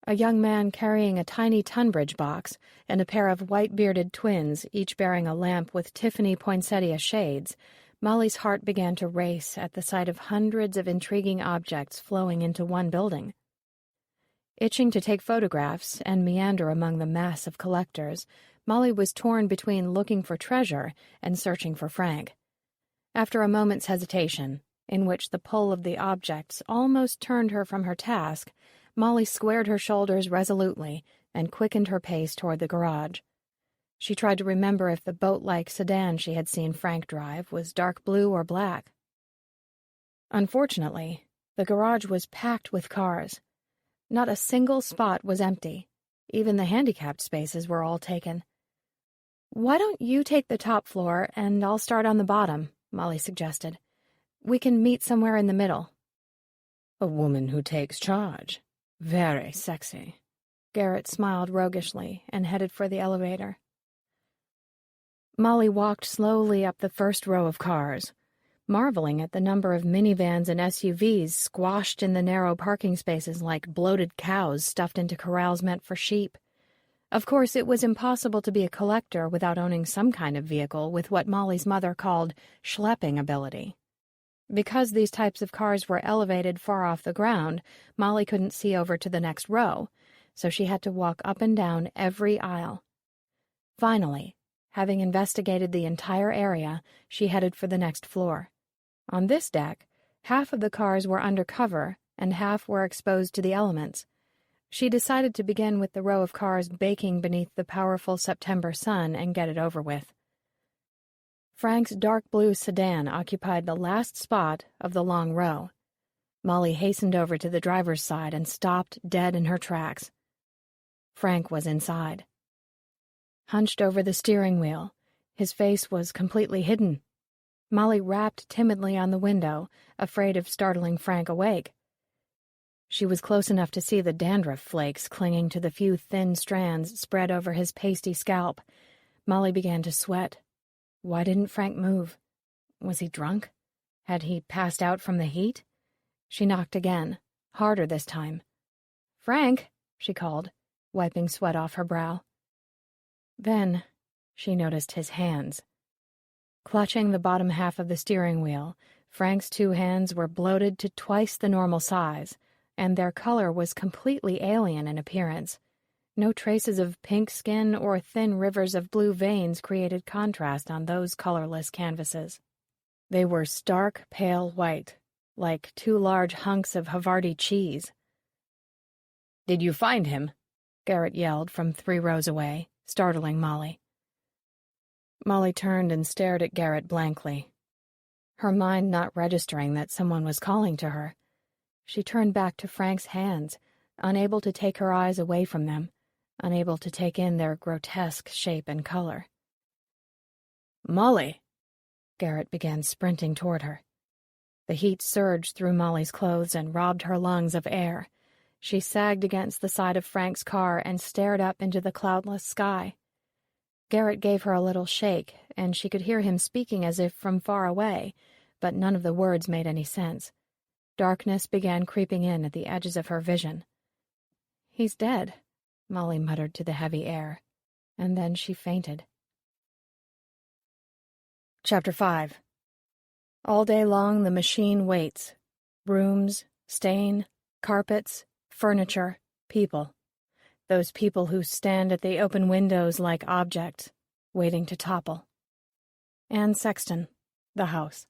a young man carrying a tiny Tunbridge box, and a pair of white-bearded twins, each bearing a lamp with Tiffany poinsettia shades, Molly's heart began to race at the sight of hundreds of intriguing objects flowing into one building. Itching to take photographs and meander among the mass of collectors, Molly was torn between looking for treasure and searching for Frank. After a moment's hesitation, in which the pull of the objects almost turned her from her task, Molly squared her shoulders resolutely and quickened her pace toward the garage. She tried to remember if the boat-like sedan she had seen Frank drive was dark blue or black. Unfortunately, the garage was packed with cars. Not a single spot was empty. Even the handicapped spaces were all taken. "Why don't you take the top floor and I'll start on the bottom?" Molly suggested. "We can meet somewhere in the middle." "A woman who takes charge. Very sexy." Garrett smiled roguishly and headed for the elevator. Molly walked slowly up the first row of cars, marveling at the number of minivans and SUVs squashed in the narrow parking spaces like bloated cows stuffed into corrals meant for sheep. Of course, it was impossible to be a collector without owning some kind of vehicle with what Molly's mother called schlepping ability. Because these types of cars were elevated far off the ground, Molly couldn't see over to the next row, so she had to walk up and down every aisle. Finally, having investigated the entire area, she headed for the next floor. On this deck, half of the cars were undercover and half were exposed to the elements. She decided to begin with the row of cars baking beneath the powerful September sun and get it over with. Frank's dark blue sedan occupied the last spot of the long row. Molly hastened over to the driver's side and stopped dead in her tracks. Frank was inside. Hunched over the steering wheel, his face was completely hidden. Molly rapped timidly on the window, afraid of startling Frank awake. She was close enough to see the dandruff flakes clinging to the few thin strands spread over his pasty scalp. Molly began to sweat. Why didn't Frank move? Was he drunk? Had he passed out from the heat? She knocked again, harder this time. "Frank," she called, wiping sweat off her brow. Then she noticed his hands. Clutching the bottom half of the steering wheel, Frank's two hands were bloated to twice the normal size, and their color was completely alien in appearance. No traces of pink skin or thin rivers of blue veins created contrast on those colorless canvases. They were stark, pale white, like two large hunks of Havarti cheese. "Did you find him?" Garrett yelled from 3 rows away, startling Molly. Molly turned and stared at Garrett blankly, her mind not registering that someone was calling to her. She turned back to Frank's hands, unable to take her eyes away from them, unable to take in their grotesque shape and color. "Molly!" Garrett began sprinting toward her. The heat surged through Molly's clothes and robbed her lungs of air. She sagged against the side of Frank's car and stared up into the cloudless sky. Garrett gave her a little shake, and she could hear him speaking as if from far away, but none of the words made any sense. Darkness began creeping in at the edges of her vision. "He's dead," Molly muttered to the heavy air, and then she fainted. Chapter 5. All day long the machine waits. Rooms, stain, carpets, furniture, people. Those people who stand at the open windows like objects, waiting to topple. And Sexton, the house.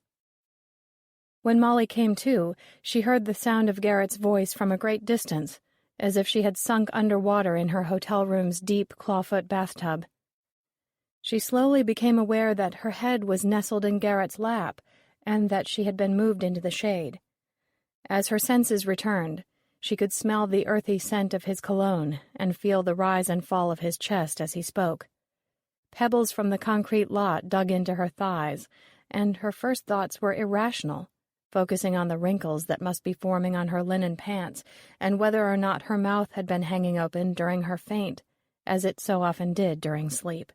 When Molly came to, she heard the sound of Garrett's voice from a great distance, as if she had sunk under water in her hotel room's deep clawfoot bathtub. She slowly became aware that her head was nestled in Garrett's lap, and that she had been moved into the shade. As her senses returned, she could smell the earthy scent of his cologne and feel the rise and fall of his chest as he spoke. Pebbles from the concrete lot dug into her thighs, and her first thoughts were irrational, focusing on the wrinkles that must be forming on her linen pants and whether or not her mouth had been hanging open during her faint, as it so often did during sleep.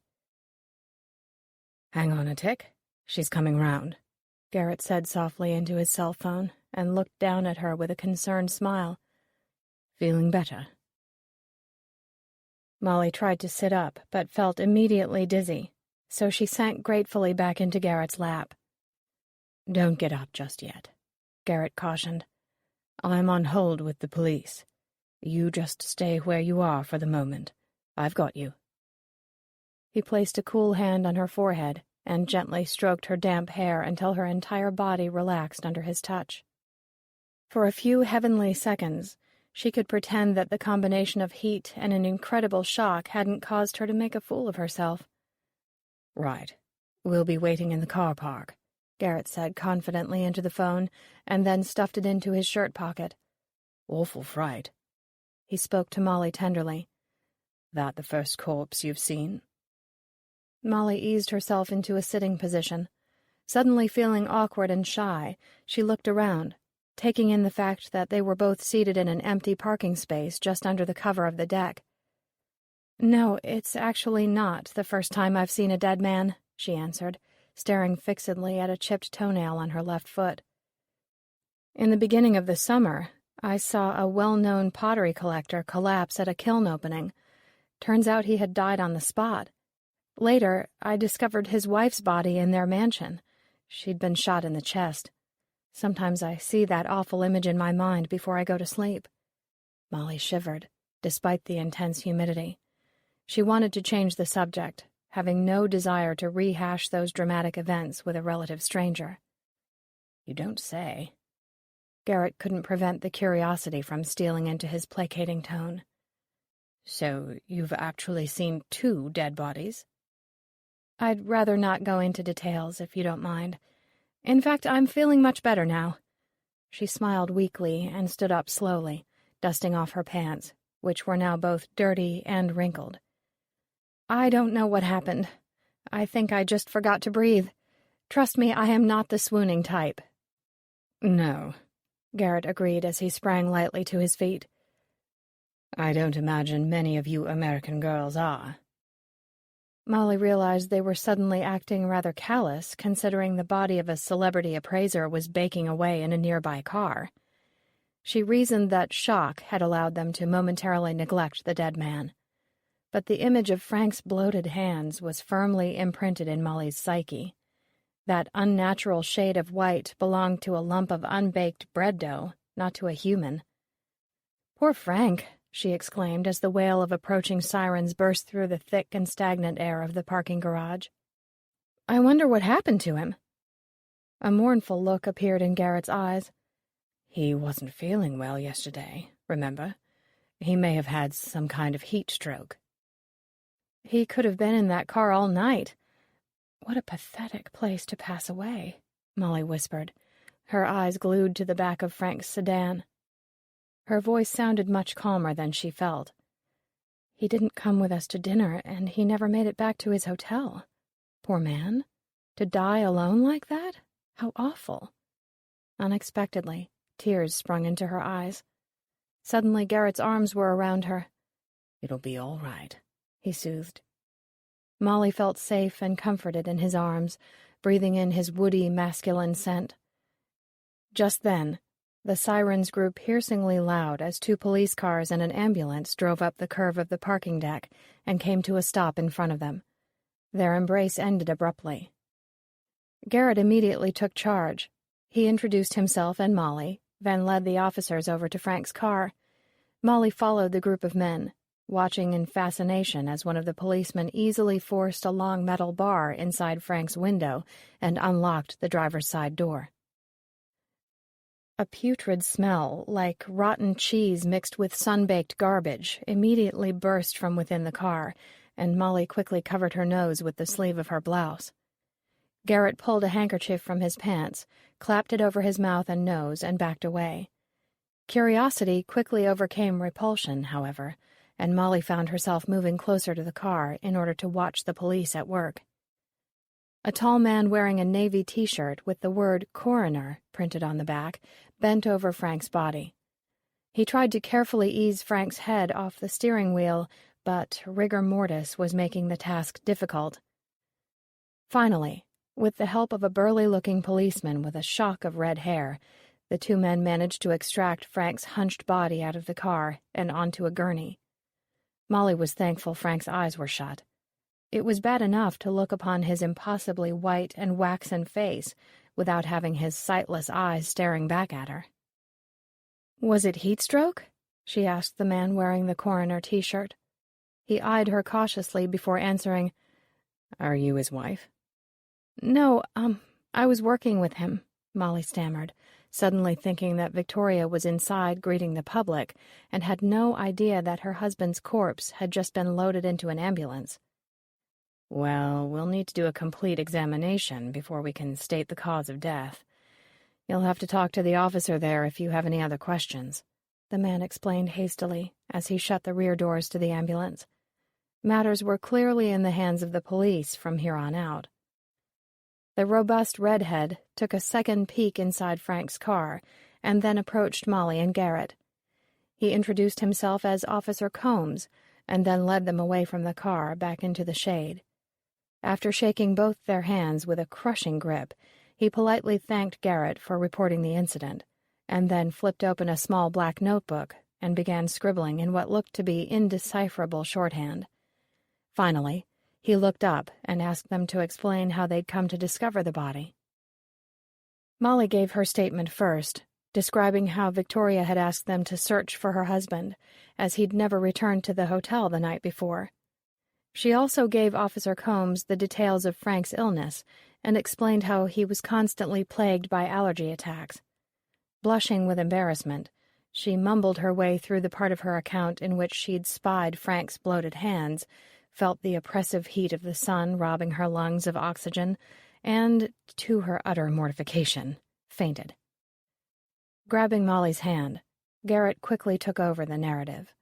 "Hang on a tick. She's coming round," Garrett said softly into his cell phone and looked down at her with a concerned smile. "Feeling better?" Molly tried to sit up, but felt immediately dizzy, so she sank gratefully back into Garrett's lap. "Don't get up just yet," Garrett cautioned. "I'm on hold with the police. You just stay where you are for the moment. I've got you." He placed a cool hand on her forehead and gently stroked her damp hair until her entire body relaxed under his touch. For a few heavenly seconds, she could pretend that the combination of heat and an incredible shock hadn't caused her to make a fool of herself. "Right. We'll be waiting in the car park," Garrett said confidently into the phone, and then stuffed it into his shirt pocket. "Awful fright." He spoke to Molly tenderly. "That the first corpse you've seen?" Molly eased herself into a sitting position. Suddenly feeling awkward and shy, she looked around, taking in the fact that they were both seated in an empty parking space just under the cover of the deck. "No, it's actually not the first time I've seen a dead man," she answered, staring fixedly at a chipped toenail on her left foot. "In the beginning of the summer, I saw a well-known pottery collector collapse at a kiln opening. Turns out he had died on the spot. Later, I discovered his wife's body in their mansion. She'd been shot in the chest. Sometimes I see that awful image in my mind before I go to sleep." Molly shivered, despite the intense humidity. She wanted to change the subject, having no desire to rehash those dramatic events with a relative stranger. "You don't say." Garrett couldn't prevent the curiosity from stealing into his placating tone. "So you've actually seen 2 dead bodies?" "I'd rather not go into details, if you don't mind. In fact, I'm feeling much better now." She smiled weakly and stood up slowly, dusting off her pants, which were now both dirty and wrinkled. "I don't know what happened. I think I just forgot to breathe. Trust me, I am not the swooning type." "No," Garrett agreed as he sprang lightly to his feet. "I don't imagine many of you American girls are." Molly realized they were suddenly acting rather callous, considering the body of a celebrity appraiser was baking away in a nearby car. She reasoned that shock had allowed them to momentarily neglect the dead man. But the image of Frank's bloated hands was firmly imprinted in Molly's psyche. That unnatural shade of white belonged to a lump of unbaked bread dough, not to a human. "Poor Frank," she exclaimed as the wail of approaching sirens burst through the thick and stagnant air of the parking garage. "I wonder what happened to him." A mournful look appeared in Garrett's eyes. "He wasn't feeling well yesterday, remember? He may have had some kind of heat stroke." "He could have been in that car all night. What a pathetic place to pass away," Molly whispered, her eyes glued to the back of Frank's sedan. Her voice sounded much calmer than she felt. "He didn't come with us to dinner, and he never made it back to his hotel. Poor man. To die alone like that? How awful." Unexpectedly, tears sprung into her eyes. Suddenly, Garrett's arms were around her. "It'll be all right," he soothed. Molly felt safe and comforted in his arms, breathing in his woody, masculine scent. Just then, the sirens grew piercingly loud as 2 police cars and an ambulance drove up the curve of the parking deck and came to a stop in front of them. Their embrace ended abruptly. Garrett immediately took charge. He introduced himself and Molly, then led the officers over to Frank's car. Molly followed the group of men, watching in fascination as one of the policemen easily forced a long metal bar inside Frank's window and unlocked the driver's side door. A putrid smell, like rotten cheese mixed with sun-baked garbage, immediately burst from within the car, and Molly quickly covered her nose with the sleeve of her blouse. Garrett pulled a handkerchief from his pants, clapped it over his mouth and nose, and backed away. Curiosity quickly overcame repulsion, however, and Molly found herself moving closer to the car in order to watch the police at work. A tall man wearing a navy t-shirt with the word coroner printed on the back bent over Frank's body. He tried to carefully ease Frank's head off the steering wheel, but rigor mortis was making the task difficult. Finally, with the help of a burly-looking policeman with a shock of red hair, the two men managed to extract Frank's hunched body out of the car and onto a gurney. Molly was thankful Frank's eyes were shut. It was bad enough to look upon his impossibly white and waxen face without having his sightless eyes staring back at her. "Was it heat stroke?" she asked the man wearing the coroner t-shirt. He eyed her cautiously before answering, "Are you his wife?" "No, I was working with him," Molly stammered, suddenly thinking that Victoria was inside greeting the public and had no idea that her husband's corpse had just been loaded into an ambulance. "Well, we'll need to do a complete examination before we can state the cause of death. You'll have to talk to the officer there if you have any other questions," the man explained hastily as he shut the rear doors to the ambulance. Matters were clearly in the hands of the police from here on out. The robust redhead took a second peek inside Frank's car and then approached Molly and Garrett. He introduced himself as Officer Combs and then led them away from the car back into the shade. After shaking both their hands with a crushing grip, he politely thanked Garrett for reporting the incident, and then flipped open a small black notebook and began scribbling in what looked to be indecipherable shorthand. Finally, he looked up and asked them to explain how they'd come to discover the body. Molly gave her statement first, describing how Victoria had asked them to search for her husband, as he'd never returned to the hotel the night before. She also gave Officer Combs the details of Frank's illness and explained how he was constantly plagued by allergy attacks. Blushing with embarrassment, she mumbled her way through the part of her account in which she'd spied Frank's bloated hands, felt the oppressive heat of the sun robbing her lungs of oxygen, and, to her utter mortification, fainted. Grabbing Molly's hand, Garrett quickly took over the narrative.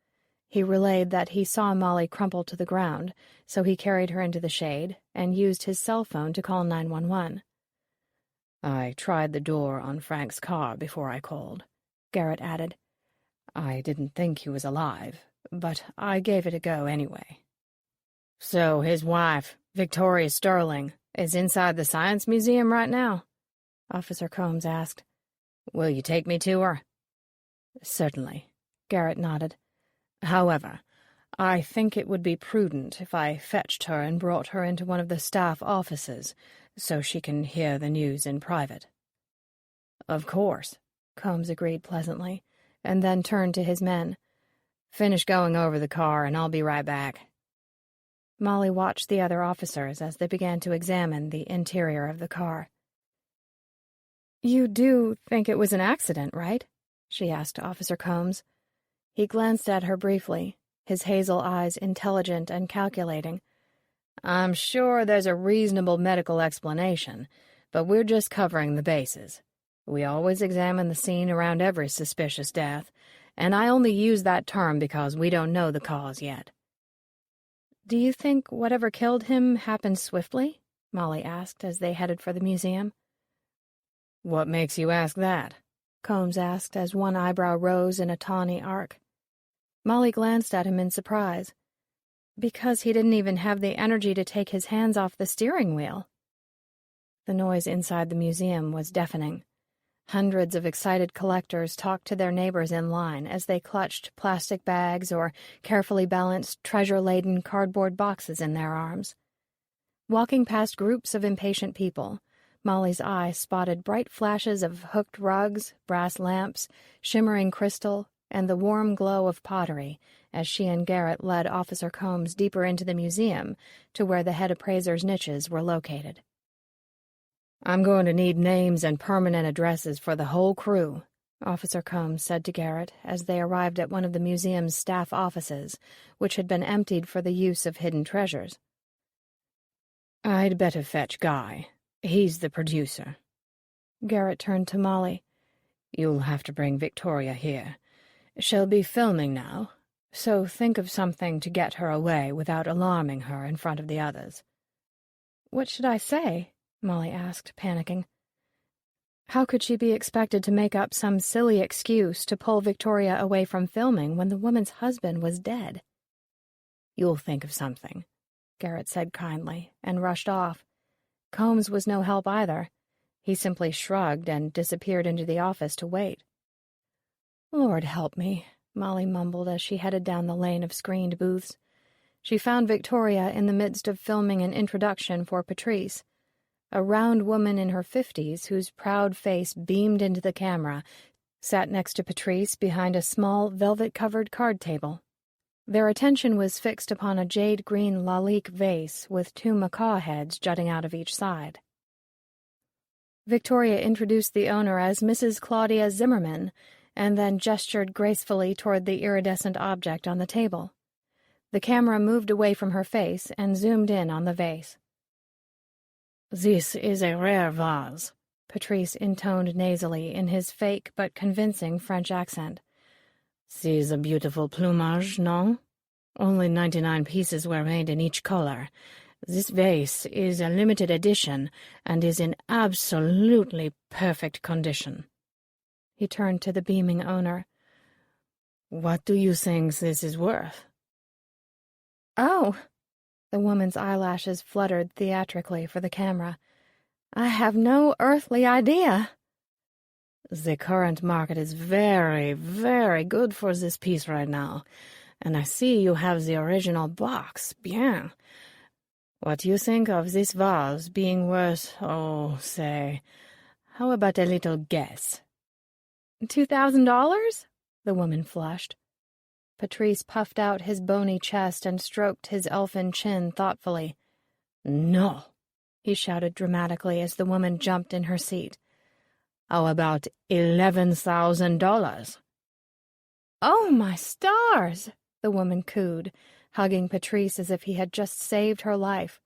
He relayed that he saw Molly crumple to the ground, so he carried her into the shade and used his cell phone to call 911. "I tried the door on Frank's car before I called," Garrett added. "I didn't think he was alive, but I gave it a go anyway." "So his wife, Victoria Sterling, is inside the Science Museum right now?" Officer Combs asked. "Will you take me to her?" "Certainly," Garrett nodded. "However, I think it would be prudent if I fetched her and brought her into one of the staff offices so she can hear the news in private." "Of course," Combs agreed pleasantly, and then turned to his men. "Finish going over the car and I'll be right back." Molly watched the other officers as they began to examine the interior of the car. "You do think it was an accident, right?" she asked Officer Combs. He glanced at her briefly, his hazel eyes intelligent and calculating. "I'm sure there's a reasonable medical explanation, but we're just covering the bases. We always examine the scene around every suspicious death, and I only use that term because we don't know the cause yet." "Do you think whatever killed him happened swiftly?" Molly asked as they headed for the museum. "What makes you ask that?" Combs asked as one eyebrow rose in a tawny arc. Molly glanced at him in surprise. "Because he didn't even have the energy to take his hands off the steering wheel." The noise inside the museum was deafening. Hundreds of excited collectors talked to their neighbors in line as they clutched plastic bags or carefully balanced treasure-laden cardboard boxes in their arms. Walking past groups of impatient people, Molly's eye spotted bright flashes of hooked rugs, brass lamps, shimmering crystal, and the warm glow of pottery as she and Garrett led Officer Combs deeper into the museum to where the head appraiser's niches were located. "I'm going to need names and permanent addresses for the whole crew," Officer Combs said to Garrett as they arrived at one of the museum's staff offices, which had been emptied for the use of hidden treasures. "I'd better fetch Guy. He's the producer." Garrett turned to Molly. "You'll have to bring Victoria here. She'll be filming now, so think of something to get her away without alarming her in front of the others." "What should I say?" Molly asked, panicking. How could she be expected to make up some silly excuse to pull Victoria away from filming when the woman's husband was dead? "You'll think of something," Garrett said kindly, and rushed off. Combs was no help either. He simply shrugged and disappeared into the office to wait. "Lord help me," Molly mumbled as she headed down the lane of screened booths. She found Victoria in the midst of filming an introduction for Patrice, a round woman in her 50s whose proud face beamed into the camera, sat next to Patrice behind a small velvet-covered card table. Their attention was fixed upon a jade-green lalique vase with 2 macaw heads jutting out of each side. Victoria introduced the owner as Mrs. Claudia Zimmerman, and then gestured gracefully toward the iridescent object on the table. The camera moved away from her face and zoomed in on the vase. "This is a rare vase," Patrice intoned nasally in his fake but convincing French accent. "See the beautiful plumage, no? Only 99 pieces were made in each color. This vase is a limited edition and is in absolutely perfect condition." He turned to the beaming owner. "What do you think this is worth?" "Oh!" The woman's eyelashes fluttered theatrically for the camera. "I have no earthly idea." "The current market is very, very good for this piece right now, and I see you have the original box. Bien. What do you think of this vase being worth, say, how about a little guess?" $2,000? The woman flushed. Patrice puffed out his bony chest and stroked his elfin chin thoughtfully. "No," he shouted dramatically as the woman jumped in her seat. "How about $11,000? "Oh, my stars!" the woman cooed, hugging Patrice as if he had just saved her life.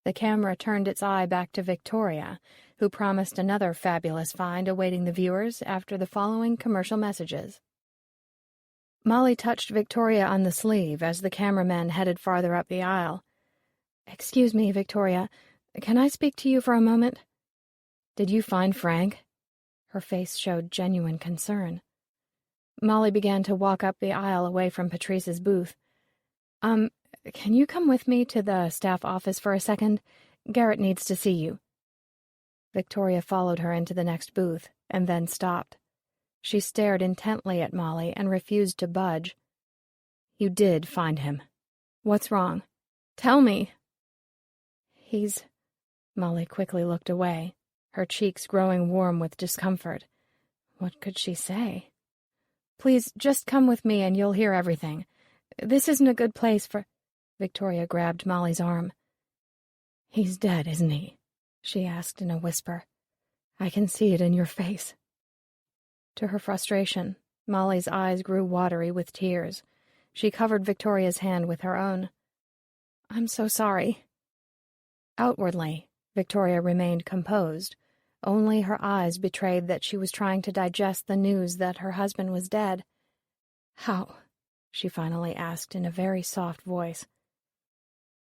The camera turned its eye back to Victoria, who promised another fabulous find awaiting the viewers after the following commercial messages. Molly touched Victoria on the sleeve as the cameraman headed farther up the aisle. "Excuse me, Victoria. Can I speak to you for a moment?" "Did you find Frank?" Her face showed genuine concern. Molly began to walk up the aisle away from Patrice's booth. Can you come with me to the staff office for a second? Garrett needs to see you." Victoria followed her into the next booth, and then stopped. She stared intently at Molly and refused to budge. "You did find him. What's wrong? Tell me." Molly quickly looked away, her cheeks growing warm with discomfort. What could she say? "Please, just come with me and you'll hear everything. This isn't a good place for—" Victoria grabbed Molly's arm. "He's dead, isn't he?" she asked in a whisper. "I can see it in your face." To her frustration, Molly's eyes grew watery with tears. She covered Victoria's hand with her own. "I'm so sorry." Outwardly, Victoria remained composed. Only her eyes betrayed that she was trying to digest the news that her husband was dead. "How?" she finally asked in a very soft voice.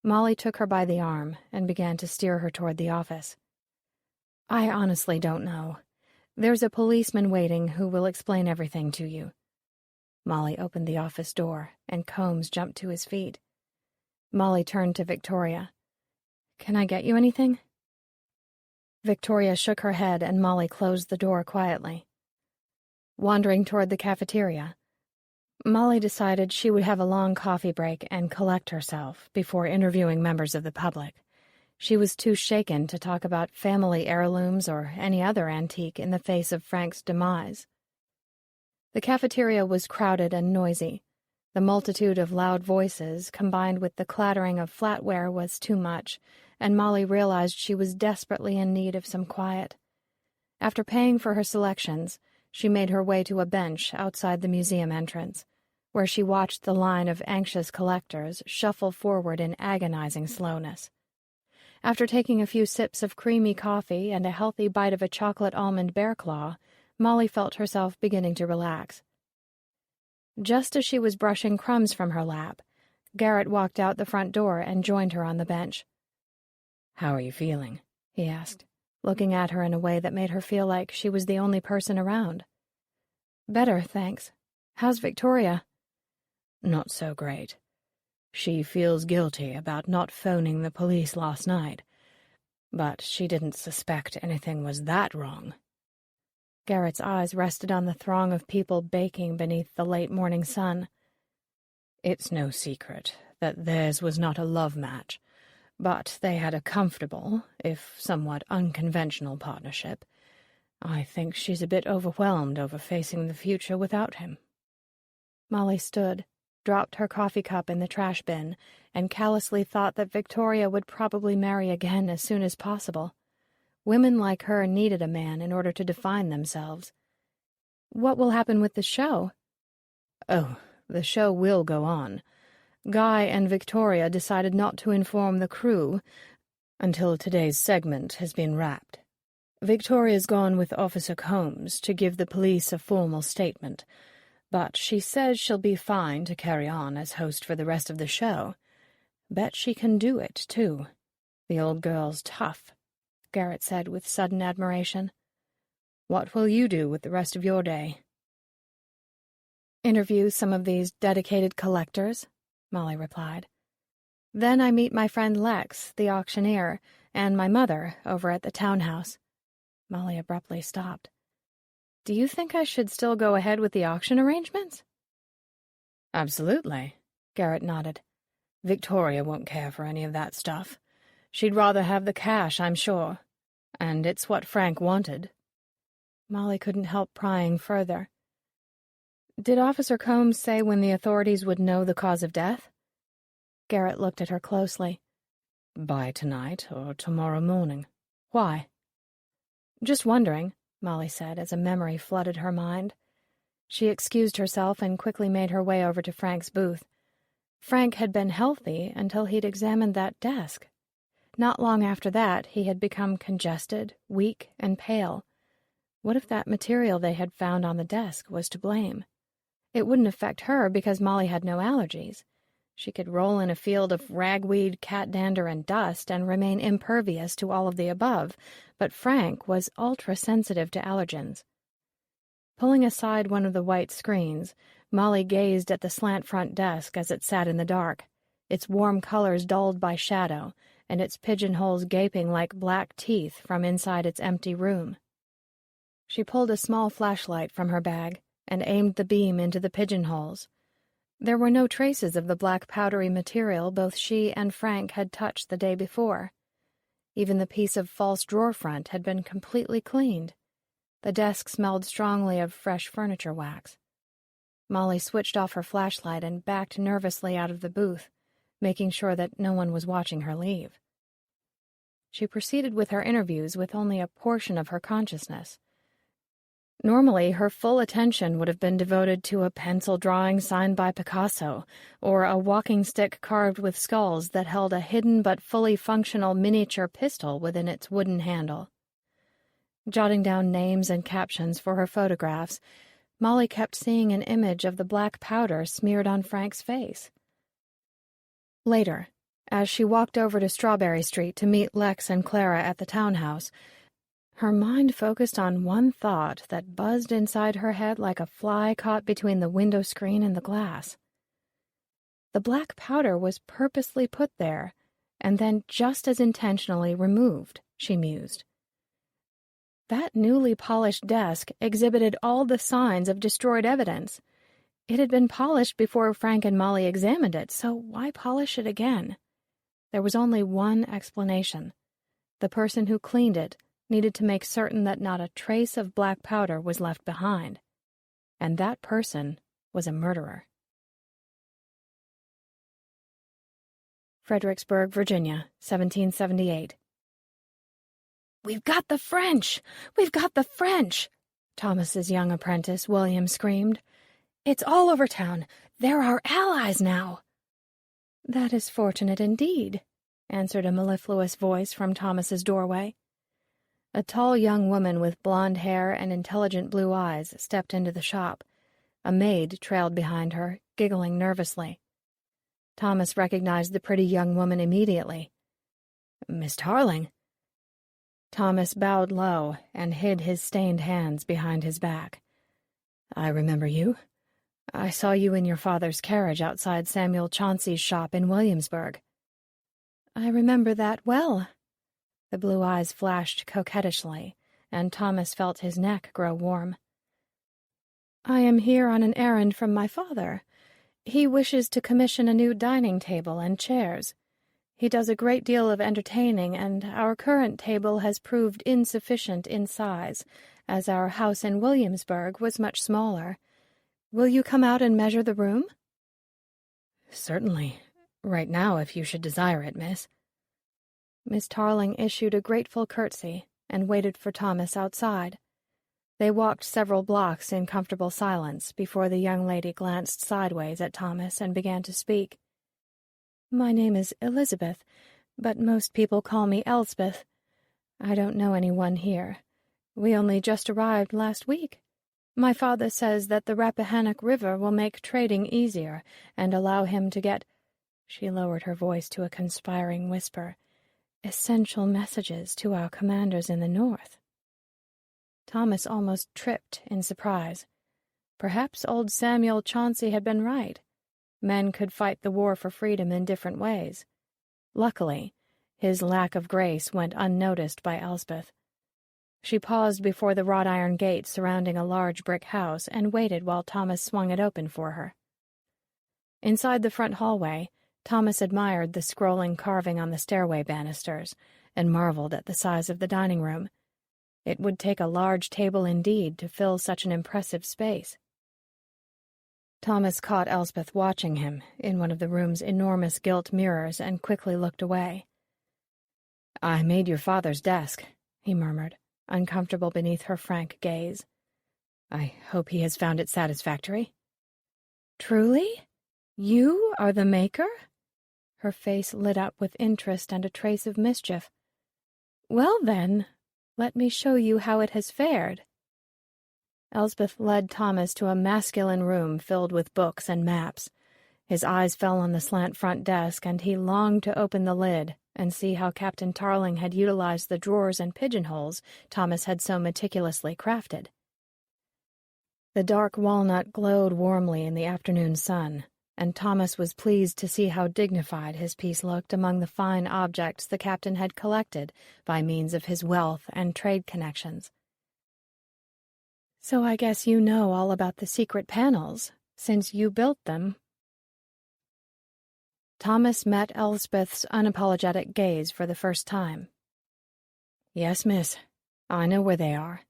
Molly took her by the arm and began to steer her toward the office. "I honestly don't know. There's a policeman waiting who will explain everything to you." Molly opened the office door, and Combs jumped to his feet. Molly turned to Victoria. "Can I get you anything?" Victoria shook her head, and Molly closed the door quietly. Wandering toward the cafeteria, Molly decided she would have a long coffee break and collect herself before interviewing members of the public. She was too shaken to talk about family heirlooms or any other antique in the face of Frank's demise. The cafeteria was crowded and noisy. The multitude of loud voices, combined with the clattering of flatware, was too much, and Molly realized she was desperately in need of some quiet. After paying for her selections, she made her way to a bench outside the museum entrance, where she watched the line of anxious collectors shuffle forward in agonizing slowness. After taking a few sips of creamy coffee and a healthy bite of a chocolate almond bear claw, Molly felt herself beginning to relax. Just as she was brushing crumbs from her lap, Garrett walked out the front door and joined her on the bench. "How are you feeling?" he asked, looking at her in a way that made her feel like she was the only person around. "Better, thanks. How's Victoria?" "Not so great. She feels guilty about not phoning the police last night, but she didn't suspect anything was that wrong." Garrett's eyes rested on the throng of people baking beneath the late morning sun. "It's no secret that theirs was not a love match, but they had a comfortable, if somewhat unconventional partnership. I think she's a bit overwhelmed over facing the future without him." Molly stood, dropped her coffee cup in the trash bin, and callously thought that Victoria would probably marry again as soon as possible. Women like her needed a man in order to define themselves. "What will happen with the show?" "Oh, the show will go on. Guy and Victoria decided not to inform the crew until today's segment has been wrapped. Victoria's gone with Officer Combs to give the police a formal statement, but she says she'll be fine to carry on as host for the rest of the show. Bet she can do it, too. The old girl's tough," Garrett said with sudden admiration. "What will you do with the rest of your day?" "Interview some of these dedicated collectors," Molly replied. "Then I meet my friend Lex, the auctioneer, and my mother over at the townhouse." Molly abruptly stopped. "Do you think I should still go ahead with the auction arrangements?" "Absolutely," Garrett nodded. "Victoria won't care for any of that stuff. She'd rather have the cash, I'm sure. And it's what Frank wanted." Molly couldn't help prying further. "Did Officer Combs say when the authorities would know the cause of death?" Garrett looked at her closely. "By tonight or tomorrow morning. Why?" "Just wondering," Molly said as a memory flooded her mind. She excused herself and quickly made her way over to Frank's booth. Frank had been healthy until he'd examined that desk. Not long after that, he had become congested, weak, and pale. What if that material they had found on the desk was to blame? It wouldn't affect her because Molly had no allergies. She could roll in a field of ragweed, cat dander, and dust and remain impervious to all of the above, but Frank was ultra-sensitive to allergens. Pulling aside one of the white screens, Molly gazed at the slant front desk as it sat in the dark, its warm colors dulled by shadow, and its pigeonholes gaping like black teeth from inside its empty room. She pulled a small flashlight from her bag and aimed the beam into the pigeonholes. There were no traces of the black powdery material both she and Frank had touched the day before. Even the piece of false drawer front had been completely cleaned. The desk smelled strongly of fresh furniture wax. Molly switched off her flashlight and backed nervously out of the booth, making sure that no one was watching her leave. She proceeded with her interviews with only a portion of her consciousness. Normally, her full attention would have been devoted to a pencil drawing signed by Picasso, or a walking stick carved with skulls that held a hidden but fully functional miniature pistol within its wooden handle. Jotting down names and captions for her photographs, Molly kept seeing an image of the black powder smeared on Frank's face. Later, as she walked over to Strawberry Street to meet Lex and Clara at the townhouse, her mind focused on one thought that buzzed inside her head like a fly caught between the window screen and the glass. The black powder was purposely put there, and then just as intentionally removed, she mused. That newly polished desk exhibited all the signs of destroyed evidence. It had been polished before Frank and Molly examined it, so why polish it again? There was only one explanation. The person who cleaned it needed to make certain that not a trace of black powder was left behind. And that person was a murderer. Fredericksburg, Virginia, 1778. "We've got the French! We've got the French!" Thomas's young apprentice, William, screamed. "It's all over town. They're our allies now." "That is fortunate indeed," answered a mellifluous voice from Thomas's doorway. A tall young woman with blonde hair and intelligent blue eyes stepped into the shop. A maid trailed behind her, giggling nervously. Thomas recognized the pretty young woman immediately. "Miss Tarling." Thomas bowed low and hid his stained hands behind his back. "I remember you. I saw you in your father's carriage outside Samuel Chauncey's shop in Williamsburg." "I remember that well." The blue eyes flashed coquettishly, and Thomas felt his neck grow warm. "I am here on an errand from my father. He wishes to commission a new dining table and chairs. He does a great deal of entertaining, and our current table has proved insufficient in size, as our house in Williamsburg was much smaller. Will you come out and measure the room?" "Certainly. Right now, if you should desire it, miss." Miss Tarling issued a grateful curtsy and waited for Thomas outside. They walked several blocks in comfortable silence before the young lady glanced sideways at Thomas and began to speak. "My name is Elizabeth, but most people call me Elspeth. I don't know anyone here. We only just arrived last week. My father says that the Rappahannock River will make trading easier and allow him to get—" she lowered her voice to a conspiring whisper, "essential messages to our commanders in the north." Thomas almost tripped in surprise. Perhaps old Samuel Chauncey had been right. Men could fight the war for freedom in different ways. Luckily, his lack of grace went unnoticed by Elspeth. She paused before the wrought iron gate surrounding a large brick house and waited while Thomas swung it open for her. Inside the front hallway, Thomas admired the scrolling carving on the stairway banisters and marveled at the size of the dining room. It would take a large table indeed to fill such an impressive space. Thomas caught Elspeth watching him in one of the room's enormous gilt mirrors and quickly looked away. "I made your father's desk," he murmured, uncomfortable beneath her frank gaze. "I hope he has found it satisfactory." "Truly? You are the maker?" Her face lit up with interest and a trace of mischief. "Well, then, let me show you how it has fared." Elspeth led Thomas to a masculine room filled with books and maps. His eyes fell on the slant front desk, and he longed to open the lid and see how Captain Tarling had utilized the drawers and pigeonholes Thomas had so meticulously crafted. The dark walnut glowed warmly in the afternoon sun, and Thomas was pleased to see how dignified his piece looked among the fine objects the captain had collected by means of his wealth and trade connections. "So I guess you know all about the secret panels, since you built them." Thomas met Elspeth's unapologetic gaze for the first time. "Yes, miss, I know where they are."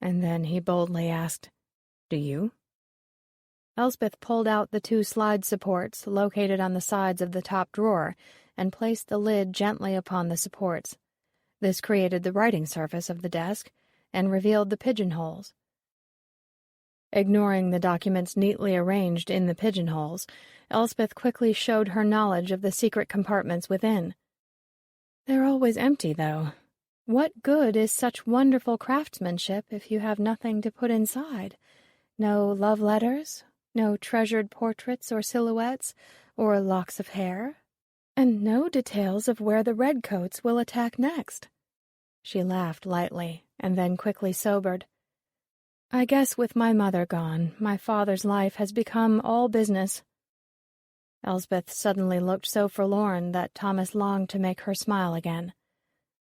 And then he boldly asked, "Do you?" Elspeth pulled out the two slide supports located on the sides of the top drawer and placed the lid gently upon the supports. This created the writing surface of the desk and revealed the pigeonholes. Ignoring the documents neatly arranged in the pigeonholes, Elspeth quickly showed her knowledge of the secret compartments within. "They're always empty, though. What good is such wonderful craftsmanship if you have nothing to put inside? No love letters, no treasured portraits or silhouettes, or locks of hair, and no details of where the redcoats will attack next." She laughed lightly, and then quickly sobered. "I guess with my mother gone, my father's life has become all business." Elspeth suddenly looked so forlorn that Thomas longed to make her smile again.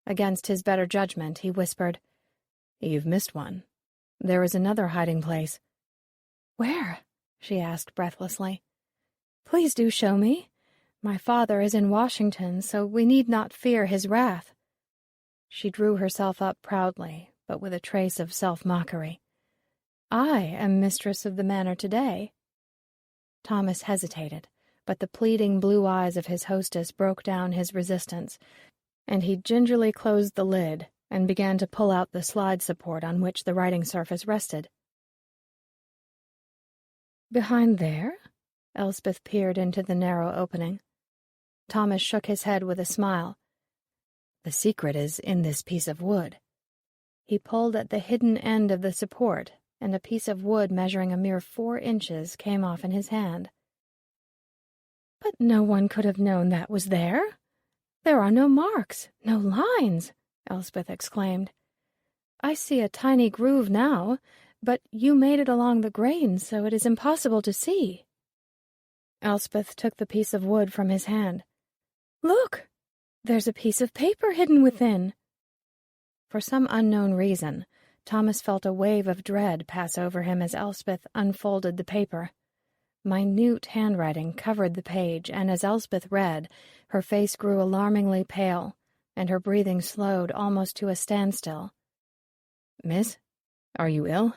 Against his better judgment, he whispered, "You've missed one. There is another hiding place." "Where?" she asked breathlessly. "Please do show me. My father is in Washington, so we need not fear his wrath." She drew herself up proudly, but with a trace of self-mockery. "I am mistress of the manor today." Thomas hesitated, but the pleading blue eyes of his hostess broke down his resistance, and he gingerly closed the lid and began to pull out the slide support on which the writing surface rested. "Behind there?" Elspeth peered into the narrow opening. Thomas shook his head with a smile. "The secret is in this piece of wood." He pulled at the hidden end of the support, and a piece of wood measuring a mere 4 inches came off in his hand. "But no one could have known that was there. There are no marks, no lines," Elspeth exclaimed. "I see a tiny groove now, but you made it along the grain, so it is impossible to see." Elspeth took the piece of wood from his hand. "Look! There's a piece of paper hidden within." For some unknown reason, Thomas felt a wave of dread pass over him as Elspeth unfolded the paper. Minute handwriting covered the page, and as Elspeth read, her face grew alarmingly pale, and her breathing slowed almost to a standstill. "Miss, are you ill?"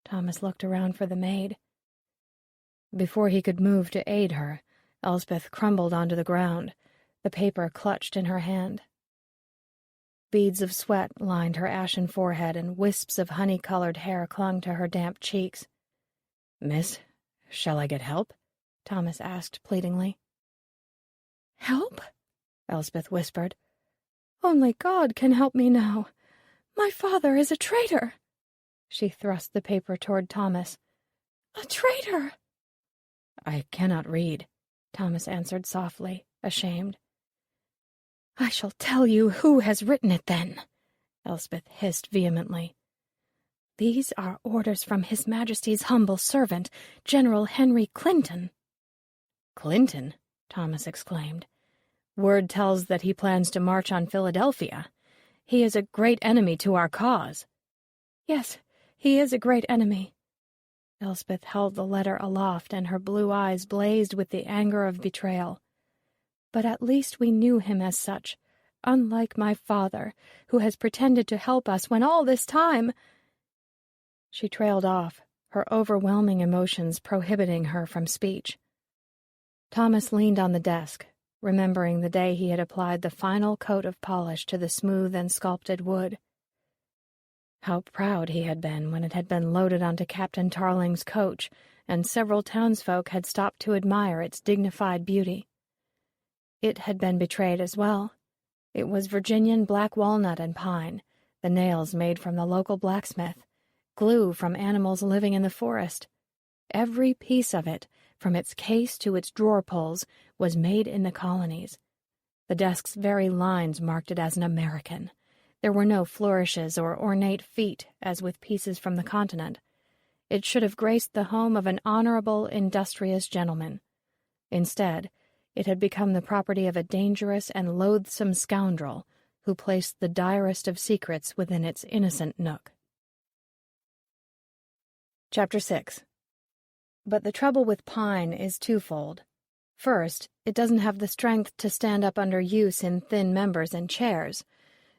Thomas looked around for the maid. Before he could move to aid her, Elspeth crumbled onto the ground, the paper clutched in her hand. Beads of sweat lined her ashen forehead, and wisps of honey-colored hair clung to her damp cheeks. "Miss, shall I get help?" Thomas asked pleadingly. "Help?" Elspeth whispered. "Only God can help me now. My father is a traitor." She thrust the paper toward Thomas. "A traitor!" "I cannot read," Thomas answered softly, ashamed. "I shall tell you who has written it, then," Elspeth hissed vehemently. "These are orders from His Majesty's humble servant, General Henry Clinton." "Clinton?" Thomas exclaimed. "Word tells that he plans to march on Philadelphia. He is a great enemy to our cause." "Yes, he is a great enemy." Elspeth held the letter aloft, and her blue eyes blazed with the anger of betrayal. "But at least we knew him as such, unlike my father, who has pretended to help us when all this time—" She trailed off, her overwhelming emotions prohibiting her from speech. Thomas leaned on the desk, remembering the day he had applied the final coat of polish to the smooth and sculpted wood. How proud he had been when it had been loaded onto Captain Tarling's coach, and several townsfolk had stopped to admire its dignified beauty. It had been betrayed as well. It was Virginian black walnut and pine, the nails made from the local blacksmith, glue from animals living in the forest. Every piece of it, from its case to its drawer pulls, was made in the colonies. The desk's very lines marked it as an American. There were no flourishes or ornate feet, as with pieces from the continent. It should have graced the home of an honorable, industrious gentleman. Instead, it had become the property of a dangerous and loathsome scoundrel who placed the direst of secrets within its innocent nook. Chapter 6. But the trouble with pine is twofold. First, it doesn't have the strength to stand up under use in thin members and chairs.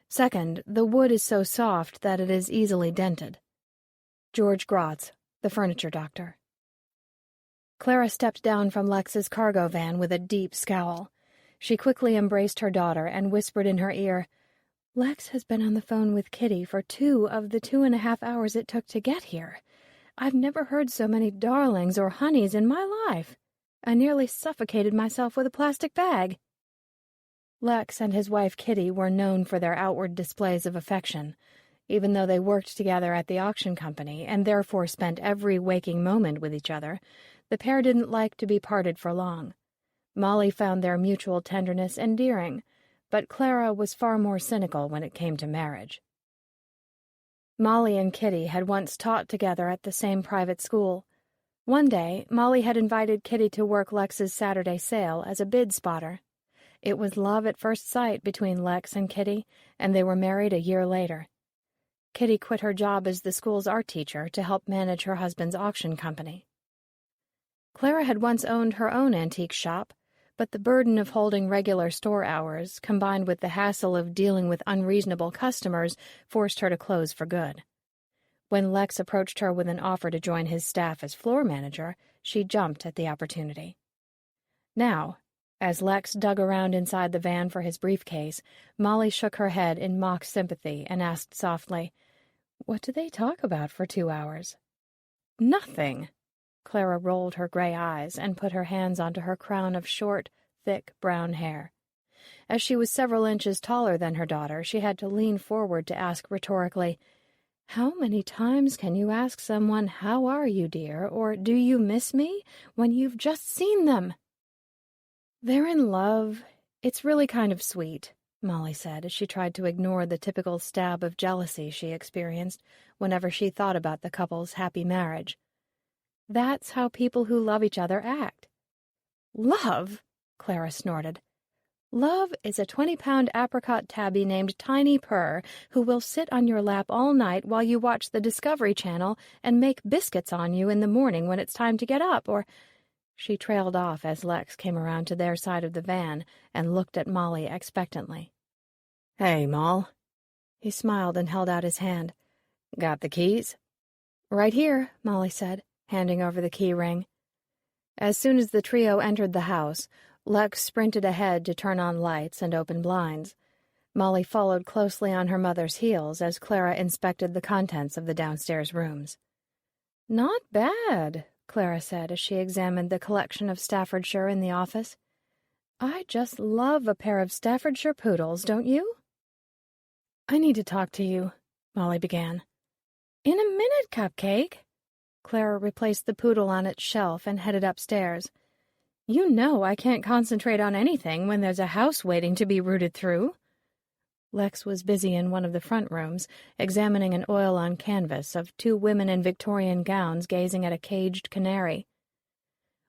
Second, the wood is so soft that it is easily dented. George Grotz, the furniture doctor. Clara stepped down from Lex's cargo van with a deep scowl. She quickly embraced her daughter and whispered in her ear, "Lex has been on the phone with Kitty for 2 of the 2.5 hours it took to get here. I've never heard so many darlings or honeys in my life. I nearly suffocated myself with a plastic bag." Lex and his wife Kitty were known for their outward displays of affection. Even though they worked together at the auction company and therefore spent every waking moment with each other, the pair didn't like to be parted for long. Molly found their mutual tenderness endearing, but Clara was far more cynical when it came to marriage. Molly and Kitty had once taught together at the same private school. One day, Molly had invited Kitty to work Lex's Saturday sale as a bid spotter. It was love at first sight between Lex and Kitty, and they were married a year later. Kitty quit her job as the school's art teacher to help manage her husband's auction company. Clara had once owned her own antique shop, But the burden of holding regular store hours, combined with the hassle of dealing with unreasonable customers, forced her to close for good. When Lex approached her with an offer to join his staff as floor manager, she jumped at the opportunity. Now, as Lex dug around inside the van for his briefcase, Molly shook her head in mock sympathy and asked softly, "What do they talk about for 2 hours?" "Nothing." Clara rolled her gray eyes and put her hands onto her crown of short, thick brown hair. As she was several inches taller than her daughter, she had to lean forward to ask rhetorically, "How many times can you ask someone, 'How are you, dear?' or 'Do you miss me?' when you've just seen them?" "They're in love. It's really kind of sweet," Molly said as she tried to ignore the typical stab of jealousy she experienced whenever she thought about the couple's happy marriage. "That's how people who love each other act." "Love?" Clara snorted. "Love is a 20-pound apricot tabby named Tiny Purr who will sit on your lap all night while you watch the Discovery Channel and make biscuits on you in the morning when it's time to get up, or—" She trailed off as Lex came around to their side of the van and looked at Molly expectantly. "Hey, Moll." He smiled and held out his hand. "Got the keys?" "Right here," Molly said, handing over the key ring. As soon as the trio entered the house, Lex sprinted ahead to turn on lights and open blinds. Molly followed closely on her mother's heels as Clara inspected the contents of the downstairs rooms. "Not bad," Clara said as she examined the collection of Staffordshire in the office. "I just love a pair of Staffordshire poodles, don't you?" "I need to talk to you," Molly began. "In a minute, Cupcake." Clara replaced the poodle on its shelf and headed upstairs. "You know I can't concentrate on anything when there's a house waiting to be rooted through." Lex was busy in one of the front rooms, examining an oil-on canvas of 2 women in Victorian gowns gazing at a caged canary.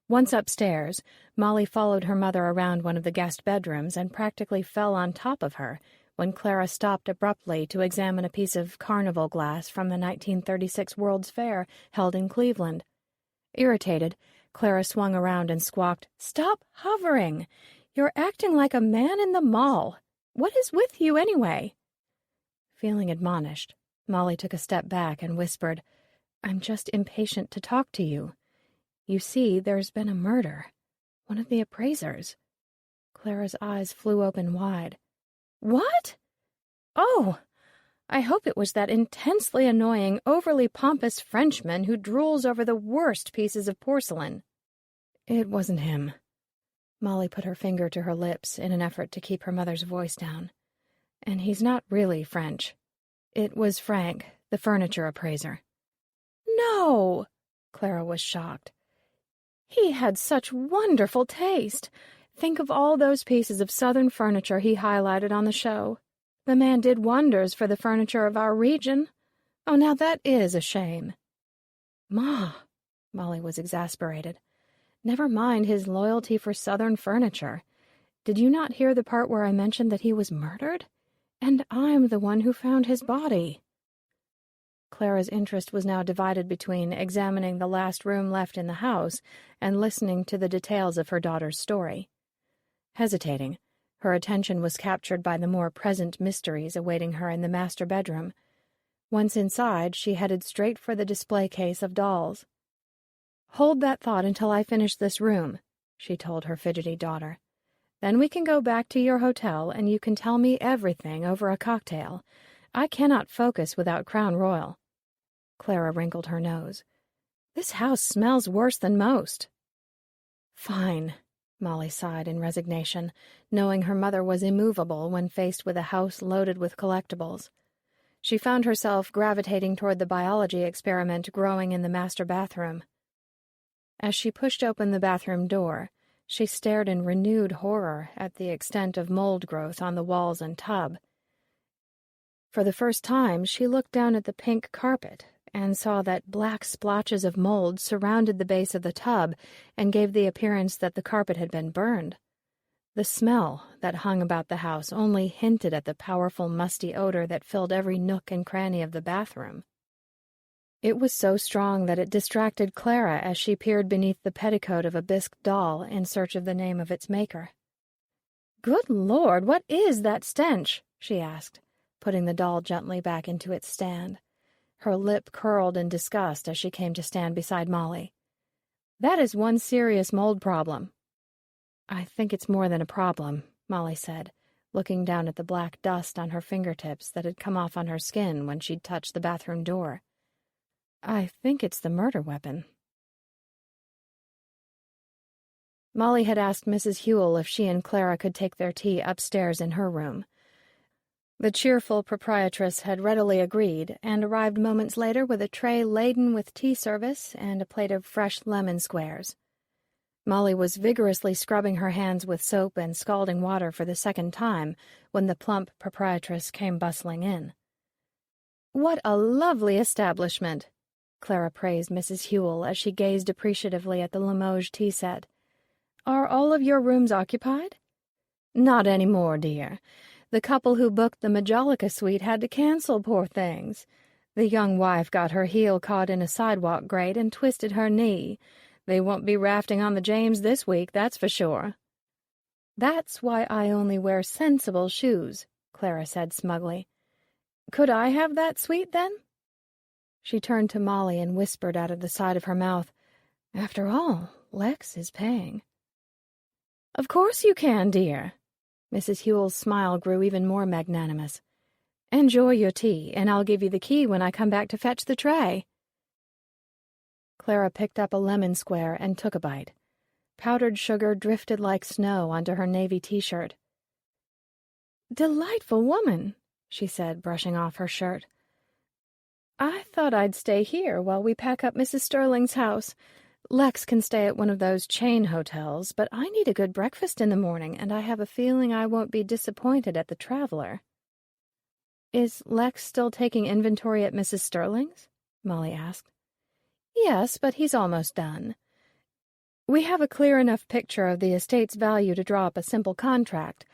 Once upstairs, Molly followed her mother around one of the guest bedrooms and practically fell on top of her when Clara stopped abruptly to examine a piece of carnival glass from the 1936 World's Fair held in Cleveland. Irritated, Clara swung around and squawked, "Stop hovering! You're acting like a man in the mall. What is with you, anyway?" Feeling admonished, Molly took a step back and whispered, "I'm just impatient to talk to you. You see, there's been a murder. One of the appraisers." Clara's eyes flew open wide. "What? Oh, I hope it was that intensely annoying, overly pompous Frenchman who drools over the worst pieces of porcelain." "It wasn't him." Molly put her finger to her lips in an effort to keep her mother's voice down. "And he's not really French. It was Frank, the furniture appraiser." "No!" Clara was shocked. "He had such wonderful taste. Think of all those pieces of Southern furniture he highlighted on the show. The man did wonders for the furniture of our region. Oh, now that is a shame." "Ma," Molly was exasperated. "Never mind his loyalty for Southern furniture. Did you not hear the part where I mentioned that he was murdered? And I'm the one who found his body." Clara's interest was now divided between examining the last room left in the house and listening to the details of her daughter's story. Hesitating, her attention was captured by the more present mysteries awaiting her in the master bedroom. Once inside, she headed straight for the display case of dolls. "Hold that thought until I finish this room," she told her fidgety daughter. "Then we can go back to your hotel and you can tell me everything over a cocktail. I cannot focus without Crown Royal." Clara wrinkled her nose. "This house smells worse than most." "Fine," Molly sighed in resignation, knowing her mother was immovable when faced with a house loaded with collectibles. She found herself gravitating toward the biology experiment growing in the master bathroom. As she pushed open the bathroom door, she stared in renewed horror at the extent of mold growth on the walls and tub. For the first time, she looked down at the pink carpet and saw that black splotches of mold surrounded the base of the tub and gave the appearance that the carpet had been burned. The smell that hung about the house only hinted at the powerful musty odor that filled every nook and cranny of the bathroom. It was so strong that it distracted Clara as she peered beneath the petticoat of a bisque doll in search of the name of its maker. "Good Lord, what is that stench?" she asked, putting the doll gently back into its stand. Her lip curled in disgust as she came to stand beside Molly. "That is one serious mold problem." "I think it's more than a problem," Molly said, looking down at the black dust on her fingertips that had come off on her skin when she'd touched the bathroom door. "I think it's the murder weapon." Molly had asked Mrs. Hewell if she and Clara could take their tea upstairs in her room. The cheerful proprietress had readily agreed, and arrived moments later with a tray laden with tea service and a plate of fresh lemon squares. Molly was vigorously scrubbing her hands with soap and scalding water for the second time when the plump proprietress came bustling in. "What a lovely establishment!" Clara praised Mrs. Hewell as she gazed appreciatively at the Limoges tea set. "Are all of your rooms occupied?" "Not any more, dear. The couple who booked the Majolica suite had to cancel, poor things. The young wife got her heel caught in a sidewalk grate and twisted her knee. They won't be rafting on the James this week, that's for sure." "That's why I only wear sensible shoes," Clara said smugly. "Could I have that suite, then?" She turned to Molly and whispered out of the side of her mouth, "After all, Lex is paying." "Of course you can, dear." Mrs. Hewell's smile grew even more magnanimous. "Enjoy your tea, and I'll give you the key when I come back to fetch the tray." Clara picked up a lemon square and took a bite. Powdered sugar drifted like snow onto her navy t-shirt. "Delightful woman," she said, brushing off her shirt. "I thought I'd stay here while we pack up Mrs. Sterling's house. Lex can stay at one of those chain hotels, but I need a good breakfast in the morning, and I have a feeling I won't be disappointed at the Traveler." "Is Lex still taking inventory at Mrs. Sterling's?" Molly asked. "Yes, but he's almost done. We have a clear enough picture of the estate's value to draw up a simple contract.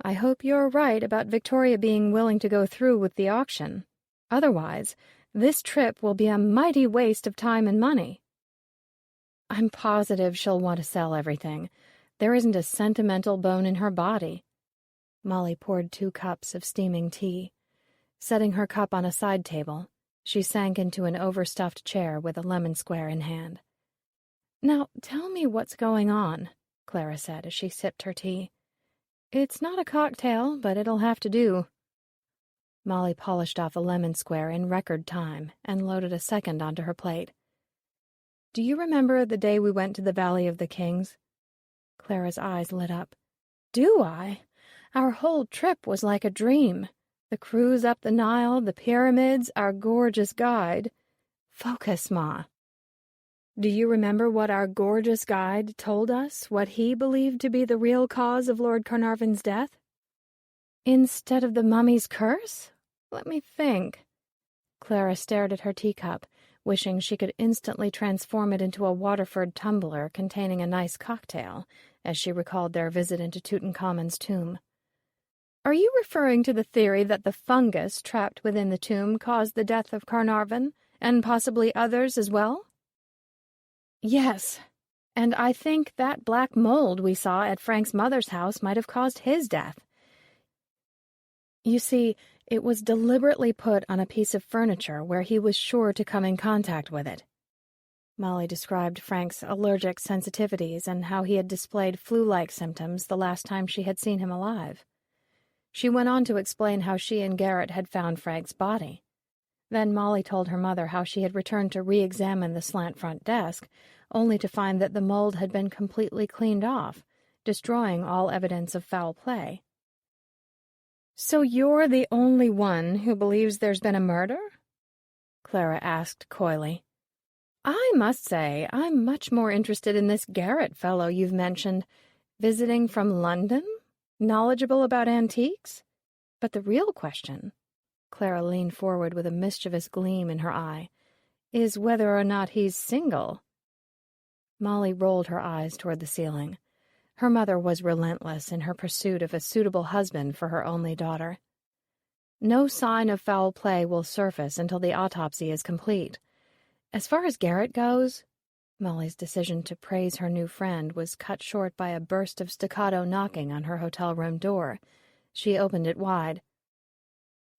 I hope you're right about Victoria being willing to go through with the auction. Otherwise, this trip will be a mighty waste of time and money." "I'm positive she'll want to sell everything. There isn't a sentimental bone in her body." Molly poured 2 cups of steaming tea. Setting her cup on a side table, she sank into an overstuffed chair with a lemon square in hand. "Now tell me what's going on," Clara said as she sipped her tea. "It's not a cocktail, but it'll have to do." Molly polished off a lemon square in record time and loaded a second onto her plate. "Do you remember the day we went to the Valley of the Kings?" Clara's eyes lit up. "Do I? Our whole trip was like a dream. The cruise up the Nile, the pyramids, our gorgeous guide. Focus, Ma. Do you remember what our gorgeous guide told us, what he believed to be the real cause of Lord Carnarvon's death? Instead of the mummy's curse? Let me think." Clara stared at her teacup, wishing she could instantly transform it into a Waterford tumbler containing a nice cocktail, as she recalled their visit into Tutankhamun's tomb. "Are you referring to the theory that the fungus trapped within the tomb caused the death of Carnarvon, and possibly others as well?" "Yes, and I think that black mold we saw at Frank's mother's house might have caused his death. You see, it was deliberately put on a piece of furniture where he was sure to come in contact with it." Molly described Frank's allergic sensitivities and how he had displayed flu-like symptoms the last time she had seen him alive. She went on to explain how she and Garrett had found Frank's body. Then Molly told her mother how she had returned to re-examine the slant front desk, only to find that the mold had been completely cleaned off, destroying all evidence of foul play. "So you're the only one who believes there's been a murder?" Clara asked coyly. "I must say I'm much more interested in this Garrett fellow you've mentioned. Visiting from London? Knowledgeable about antiques? But the real question," Clara leaned forward with a mischievous gleam in her eye, "is whether or not he's single." Molly rolled her eyes toward the ceiling. Her mother was relentless in her pursuit of a suitable husband for her only daughter. "No sign of foul play will surface until the autopsy is complete. As far as Garrett goes, Molly's decision to praise her new friend was cut short by a burst of staccato knocking on her hotel room door. She opened it wide.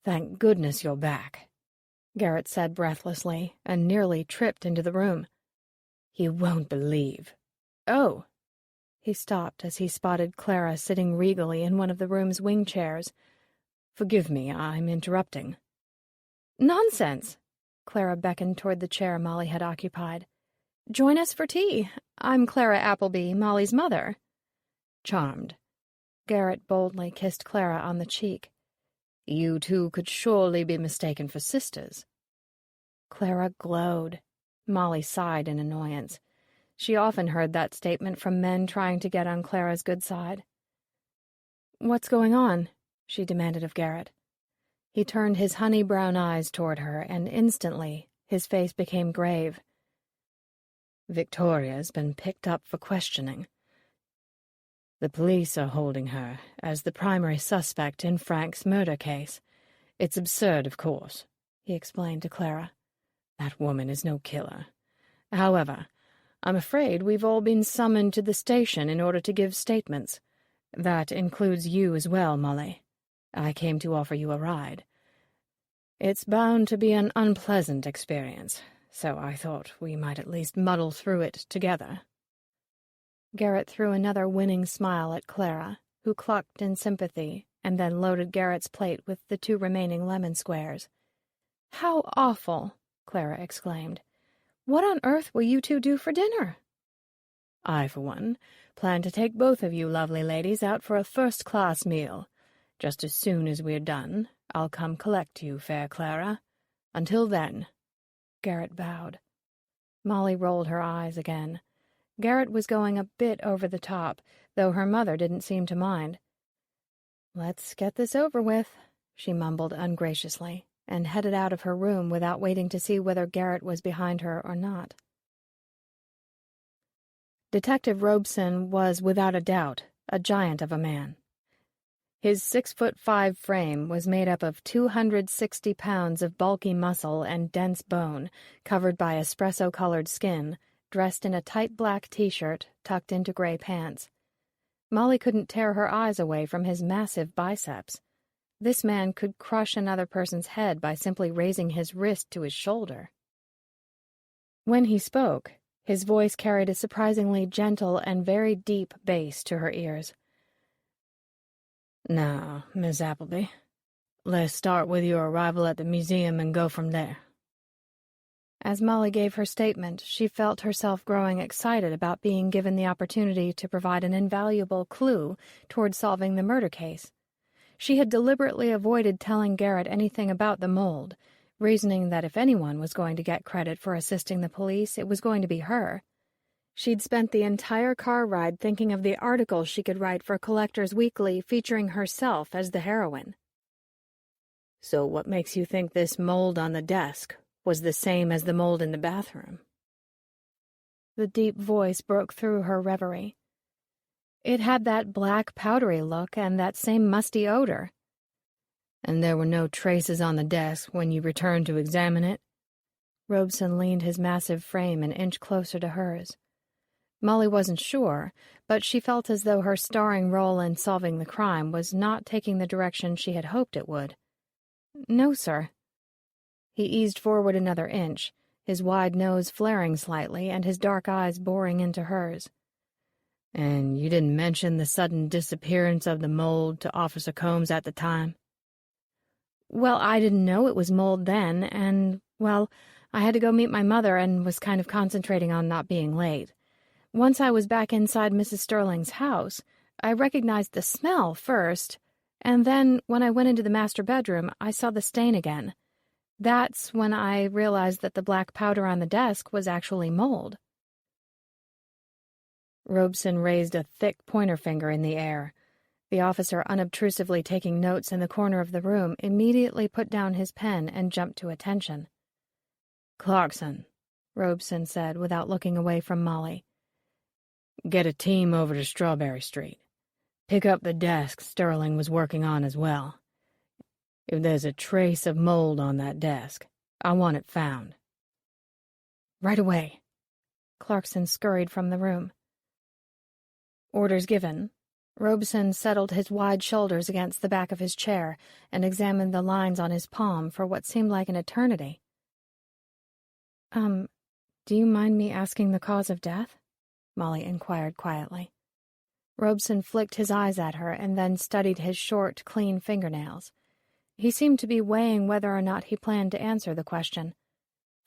"Thank goodness you're back," Garrett said breathlessly, and nearly tripped into the room. "You won't believe." "Oh." He stopped as he spotted Clara sitting regally in one of the room's wing chairs. "Forgive me, I'm interrupting." "Nonsense!" Clara beckoned toward the chair Molly had occupied. "Join us for tea. I'm Clara Appleby, Molly's mother." "Charmed." Garrett boldly kissed Clara on the cheek. "You two could surely be mistaken for sisters." Clara glowed. Molly sighed in annoyance. She often heard that statement from men trying to get on Clara's good side. "What's going on?" she demanded of Garrett. He turned his honey-brown eyes toward her, and instantly his face became grave. "Victoria's been picked up for questioning. The police are holding her as the primary suspect in Frank's murder case. It's absurd, of course," he explained to Clara. "That woman is no killer. However, I'm afraid we've all been summoned to the station in order to give statements. That includes you as well, Molly. I came to offer you a ride. It's bound to be an unpleasant experience, so I thought we might at least muddle through it together." Garrett threw another winning smile at Clara, who clucked in sympathy, and then loaded Garrett's plate with the 2 remaining lemon squares. "How awful!" Clara exclaimed. "What on earth will you 2 do for dinner?" "I, for one, plan to take both of you lovely ladies out for a first-class meal. Just as soon as we're done, I'll come collect you, fair Clara. Until then—" Garrett bowed. Molly rolled her eyes again. Garrett was going a bit over the top, though her mother didn't seem to mind. "Let's get this over with," she mumbled ungraciously, and headed out of her room without waiting to see whether Garrett was behind her or not. Detective Robeson was, without a doubt, a giant of a man. His 6'5" frame was made up of 260 pounds of bulky muscle and dense bone, covered by espresso-colored skin, dressed in a tight black t-shirt tucked into gray pants. Molly couldn't tear her eyes away from his massive biceps. This man could crush another person's head by simply raising his wrist to his shoulder. When he spoke, his voice carried a surprisingly gentle and very deep bass to her ears. "Now, Miss Appleby, let's start with your arrival at the museum and go from there." As Molly gave her statement, she felt herself growing excited about being given the opportunity to provide an invaluable clue toward solving the murder case. She had deliberately avoided telling Garrett anything about the mold, reasoning that if anyone was going to get credit for assisting the police, it was going to be her. She'd spent the entire car ride thinking of the article she could write for Collectors Weekly featuring herself as the heroine. "So what makes you think this mold on the desk was the same as the mold in the bathroom?" The deep voice broke through her reverie. "It had that black, powdery look and that same musty odor." "And there were no traces on the desk when you returned to examine it?" Robeson leaned his massive frame an inch closer to hers. Molly wasn't sure, but she felt as though her starring role in solving the crime was not taking the direction she had hoped it would. "No, sir." He eased forward another inch, his wide nose flaring slightly and his dark eyes boring into hers. "And you didn't mention the sudden disappearance of the mold to Officer Combs at the time?" "Well, I didn't know it was mold then, and, well, I had to go meet my mother and was kind of concentrating on not being late. Once I was back inside Mrs. Sterling's house, I recognized the smell first, and then when I went into the master bedroom, I saw the stain again. That's when I realized that the black powder on the desk was actually mold." Robeson raised a thick pointer finger in the air. The officer, unobtrusively taking notes in the corner of the room, immediately put down his pen and jumped to attention. "Clarkson," Robeson said without looking away from Molly. "Get a team over to Strawberry Street. Pick up the desk Sterling was working on as well. If there's a trace of mold on that desk, I want it found." Right away." Clarkson scurried from the room. Orders given, Robeson settled his wide shoulders against the back of his chair and examined the lines on his palm for what seemed like an eternity. Do you mind me asking the cause of death?" Molly inquired quietly. Robeson flicked his eyes at her and then studied his short, clean fingernails. He seemed to be weighing whether or not he planned to answer the question.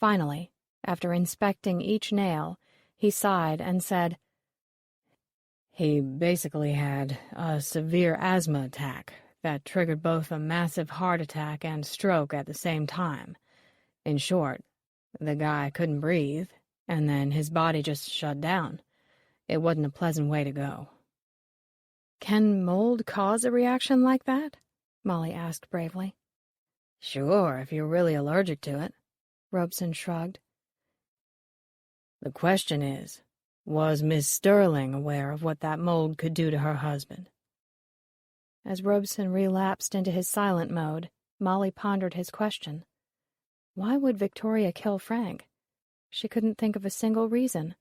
Finally, after inspecting each nail, he sighed and said, "He basically had a severe asthma attack that triggered both a massive heart attack and stroke at the same time. In short, the guy couldn't breathe, and then his body just shut down. It wasn't a pleasant way to go." "Can mold cause a reaction like that?" Molly asked bravely. "Sure, if you're really allergic to it," Robeson shrugged. "The question is, was Miss Sterling aware of what that mold could do to her husband?" As Robeson relapsed into his silent mode, Molly pondered his question. Why would Victoria kill Frank? She couldn't think of a single reason.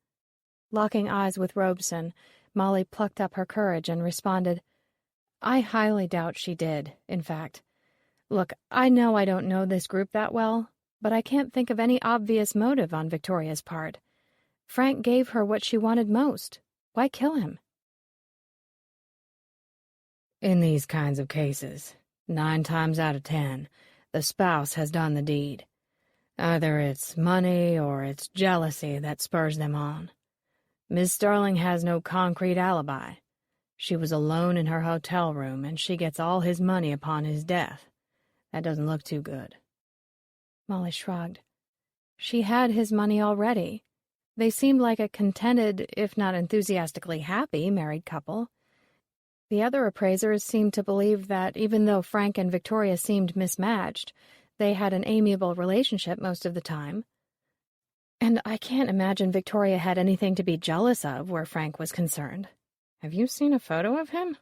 Locking eyes with Robeson, Molly plucked up her courage and responded, "I highly doubt she did, in fact. Look, I know I don't know this group that well, but I can't think of any obvious motive on Victoria's part. Frank gave her what she wanted most. Why kill him?" "In these kinds of cases, 9 times out of 10, the spouse has done the deed. Either it's money or it's jealousy that spurs them on. Miss Sterling has no concrete alibi. She was alone in her hotel room, and she gets all his money upon his death. That doesn't look too good." Molly shrugged. She had his money already. They seemed like a contented, if not enthusiastically happy, married couple. The other appraisers seemed to believe that even though Frank and Victoria seemed mismatched, they had an amiable relationship most of the time. And I can't imagine Victoria had anything to be jealous of where Frank was concerned. Have you seen a photo of him?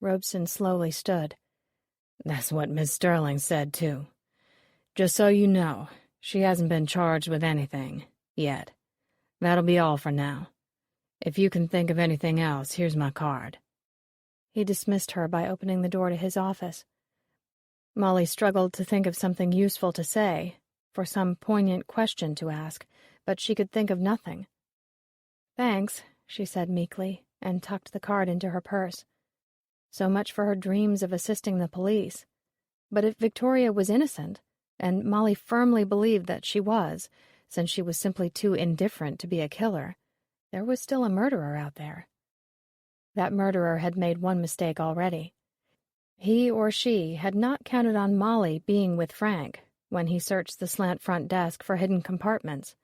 Robeson slowly stood. "That's what Miss Sterling said, too. Just so you know, she hasn't been charged with anything, yet. That'll be all for now. If you can think of anything else, here's my card." He dismissed her by opening the door to his office. Molly struggled to think of something useful to say, for some poignant question to ask, but she could think of nothing. "Thanks," she said meekly, and tucked the card into her purse. So much for her dreams of assisting the police. But if Victoria was innocent, and Molly firmly believed that she was, since she was simply too indifferent to be a killer, there was still a murderer out there. That murderer had made one mistake already. He or she had not counted on Molly being with Frank when he searched the slant front desk for hidden compartments.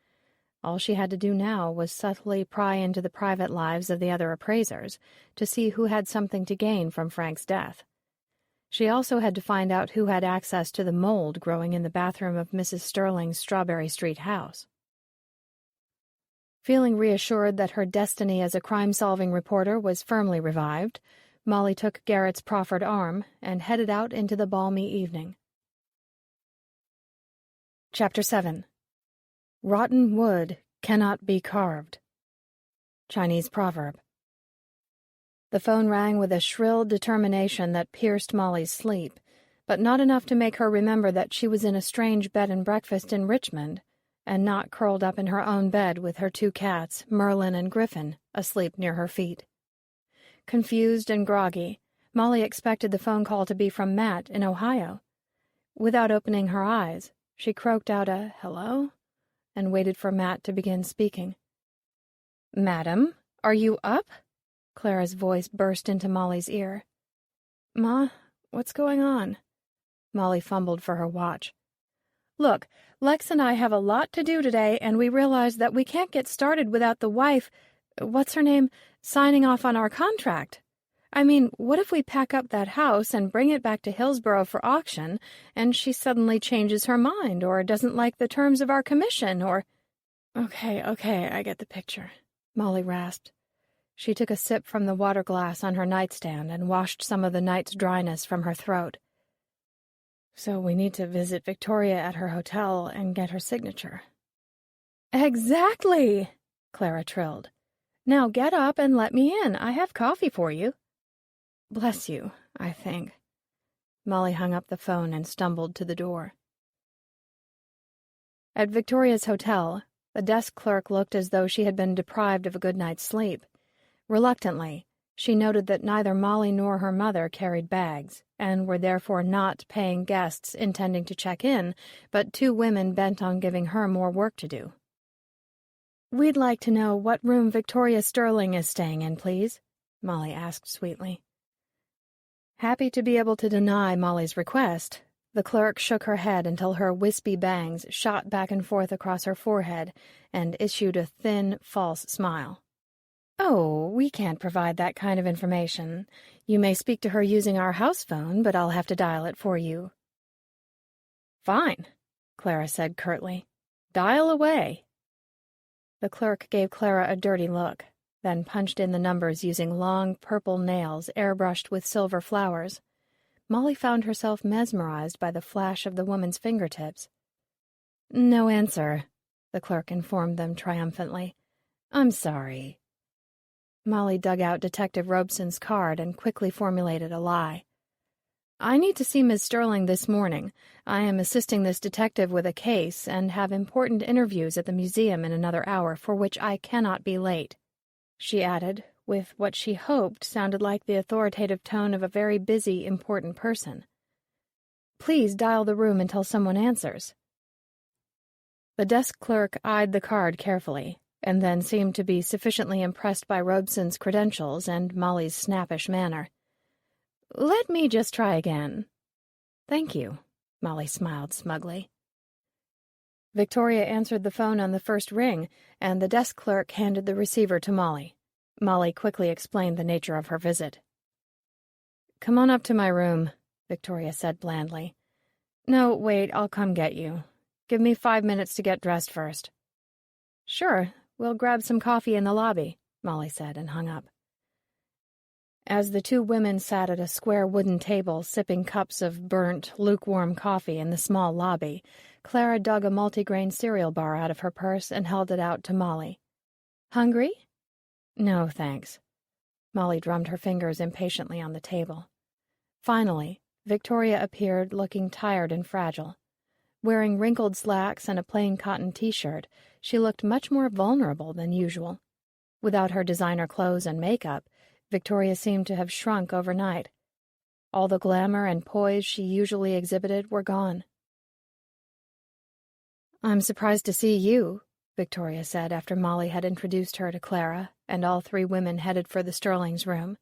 All she had to do now was subtly pry into the private lives of the other appraisers to see who had something to gain from Frank's death. She also had to find out who had access to the mold growing in the bathroom of Mrs. Sterling's Strawberry Street house. Feeling reassured that her destiny as a crime-solving reporter was firmly revived, Molly took Garrett's proffered arm and headed out into the balmy evening. Chapter 7. Rotten wood cannot be carved. Chinese proverb. The phone rang with a shrill determination that pierced Molly's sleep, but not enough to make her remember that she was in a strange bed and breakfast in Richmond, and not curled up in her own bed with her 2 cats, Merlin and Griffin, asleep near her feet. Confused and groggy, Molly expected the phone call to be from Matt in Ohio. Without opening her eyes, she croaked out a "hello" and waited for Matt to begin speaking. "Madam, are you up?" Clara's voice burst into Molly's ear. "Ma, what's going on?" Molly fumbled for her watch. "Look, Lex and I have a lot to do today, and we realize that we can't get started without the wife, what's her name, signing off on our contract. I mean, what if we pack up that house and bring it back to Hillsborough for auction, and she suddenly changes her mind, or doesn't like the terms of our commission, or—" Okay, I get the picture," Molly rasped. She took a sip from the water glass on her nightstand and washed some of the night's dryness from her throat. "So we need to visit Victoria at her hotel and get her signature." Exactly, Clara trilled. Now get up and let me in. I have coffee for you. Bless you, I think. Molly hung up the phone and stumbled to the door. At Victoria's hotel, the desk clerk looked as though she had been deprived of a good night's sleep. Reluctantly, she noted that neither Molly nor her mother carried bags, and were therefore not paying guests intending to check in, but two women bent on giving her more work to do. "We'd like to know what room Victoria Sterling is staying in, please," Molly asked sweetly. Happy to be able to deny Molly's request, the clerk shook her head until her wispy bangs shot back and forth across her forehead and issued a thin, false smile. "Oh, we can't provide that kind of information. You may speak to her using our house phone, but I'll have to dial it for you." "Fine," Clara said curtly. "Dial away." The clerk gave Clara a dirty look, then punched in the numbers using long purple nails airbrushed with silver flowers. Molly found herself mesmerized by the flash of the woman's fingertips. "No answer," the clerk informed them triumphantly. "I'm sorry." Molly dug out Detective Robeson's card and quickly formulated a lie. "I need to see Miss Sterling this morning. I am assisting this detective with a case and have important interviews at the museum in another hour for which I cannot be late," she added, with what she hoped sounded like the authoritative tone of a very busy, important person. "Please dial the room until someone answers." The desk clerk eyed the card carefully, and then seemed to be sufficiently impressed by Robeson's credentials and Molly's snappish manner. "Let me just try again." "Thank you," Molly smiled smugly. Victoria answered the phone on the first ring, and the desk clerk handed the receiver to Molly. Molly quickly explained the nature of her visit. "Come on up to my room," Victoria said blandly. "No, wait, I'll come get you. Give me 5 minutes to get dressed first." "Sure, we'll grab some coffee in the lobby," Molly said and hung up. As the two women sat at a square wooden table sipping cups of burnt, lukewarm coffee in the small lobby, Clara dug a multigrain cereal bar out of her purse and held it out to Molly. "Hungry?" "No, thanks." Molly drummed her fingers impatiently on the table. Finally, Victoria appeared looking tired and fragile. Wearing wrinkled slacks and a plain cotton t-shirt, she looked much more vulnerable than usual. Without her designer clothes and makeup, Victoria seemed to have shrunk overnight. All the glamour and poise she usually exhibited were gone. "I'm surprised to see you," Victoria said after Molly had introduced her to Clara, and all three women headed for the Sterling's room.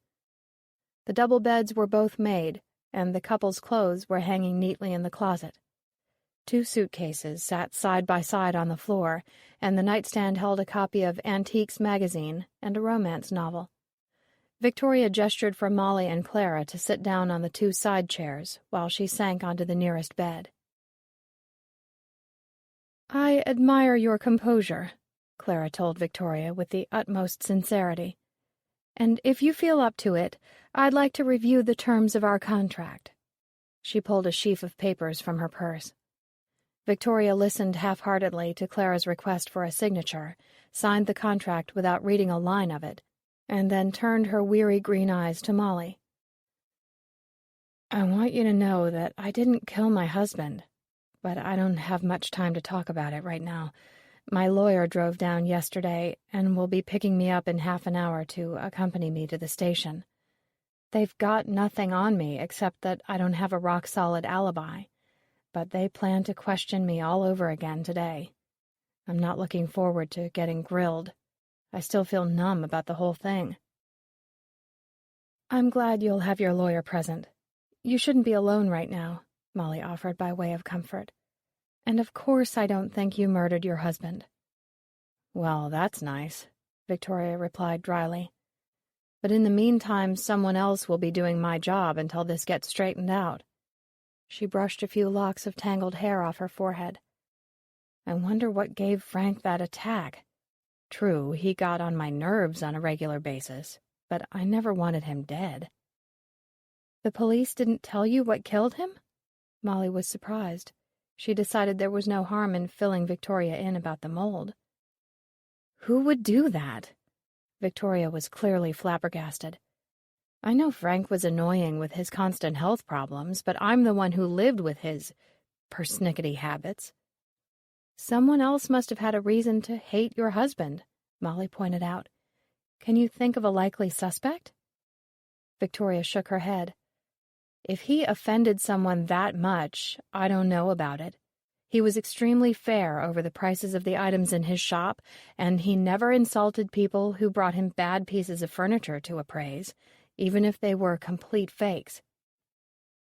The double beds were both made, and the couple's clothes were hanging neatly in the closet. 2 suitcases sat side by side on the floor, and the nightstand held a copy of Antiques magazine and a romance novel. Victoria gestured for Molly and Clara to sit down on the 2 side chairs while she sank onto the nearest bed. "I admire your composure," Clara told Victoria with the utmost sincerity. "And if you feel up to it, I'd like to review the terms of our contract." She pulled a sheaf of papers from her purse. Victoria listened half-heartedly to Clara's request for a signature, signed the contract without reading a line of it, and then turned her weary green eyes to Molly. "I want you to know that I didn't kill my husband, but I don't have much time to talk about it right now. My lawyer drove down yesterday and will be picking me up in half an hour to accompany me to the station. They've got nothing on me except that I don't have a rock-solid alibi, but they plan to question me all over again today. I'm not looking forward to getting grilled. I still feel numb about the whole thing." "I'm glad you'll have your lawyer present. You shouldn't be alone right now," Molly offered by way of comfort. "And of course I don't think you murdered your husband." "Well, that's nice," Victoria replied dryly. "But in the meantime, someone else will be doing my job until this gets straightened out." She brushed a few locks of tangled hair off her forehead. "I wonder what gave Frank that attack. True, he got on my nerves on a regular basis, but I never wanted him dead." "The police didn't tell you what killed him?" Molly was surprised. She decided there was no harm in filling Victoria in about the mold. Who would do that? Victoria was clearly flabbergasted. I know Frank was annoying with his constant health problems, but I'm the one who lived with his persnickety habits. Someone else must have had a reason to hate your husband, Molly pointed out. Can you think of a likely suspect? Victoria shook her head. If he offended someone that much, I don't know about it. He was extremely fair over the prices of the items in his shop, and he never insulted people who brought him bad pieces of furniture to appraise, even if they were complete fakes.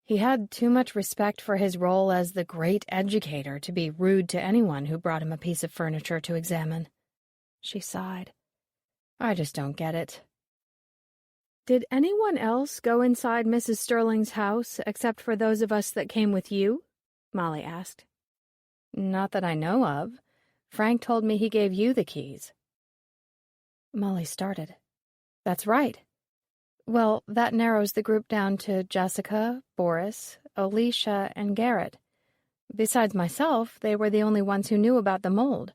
He had too much respect for his role as the great educator to be rude to anyone who brought him a piece of furniture to examine. She sighed. I just don't get it. Did anyone else go inside Mrs. Sterling's house except for those of us that came with you? Molly asked. Not that I know of. Frank told me he gave you the keys. Molly started. That's right. Well, that narrows the group down to Jessica, Boris, Alicia, and Garrett. Besides myself, they were the only ones who knew about the mold.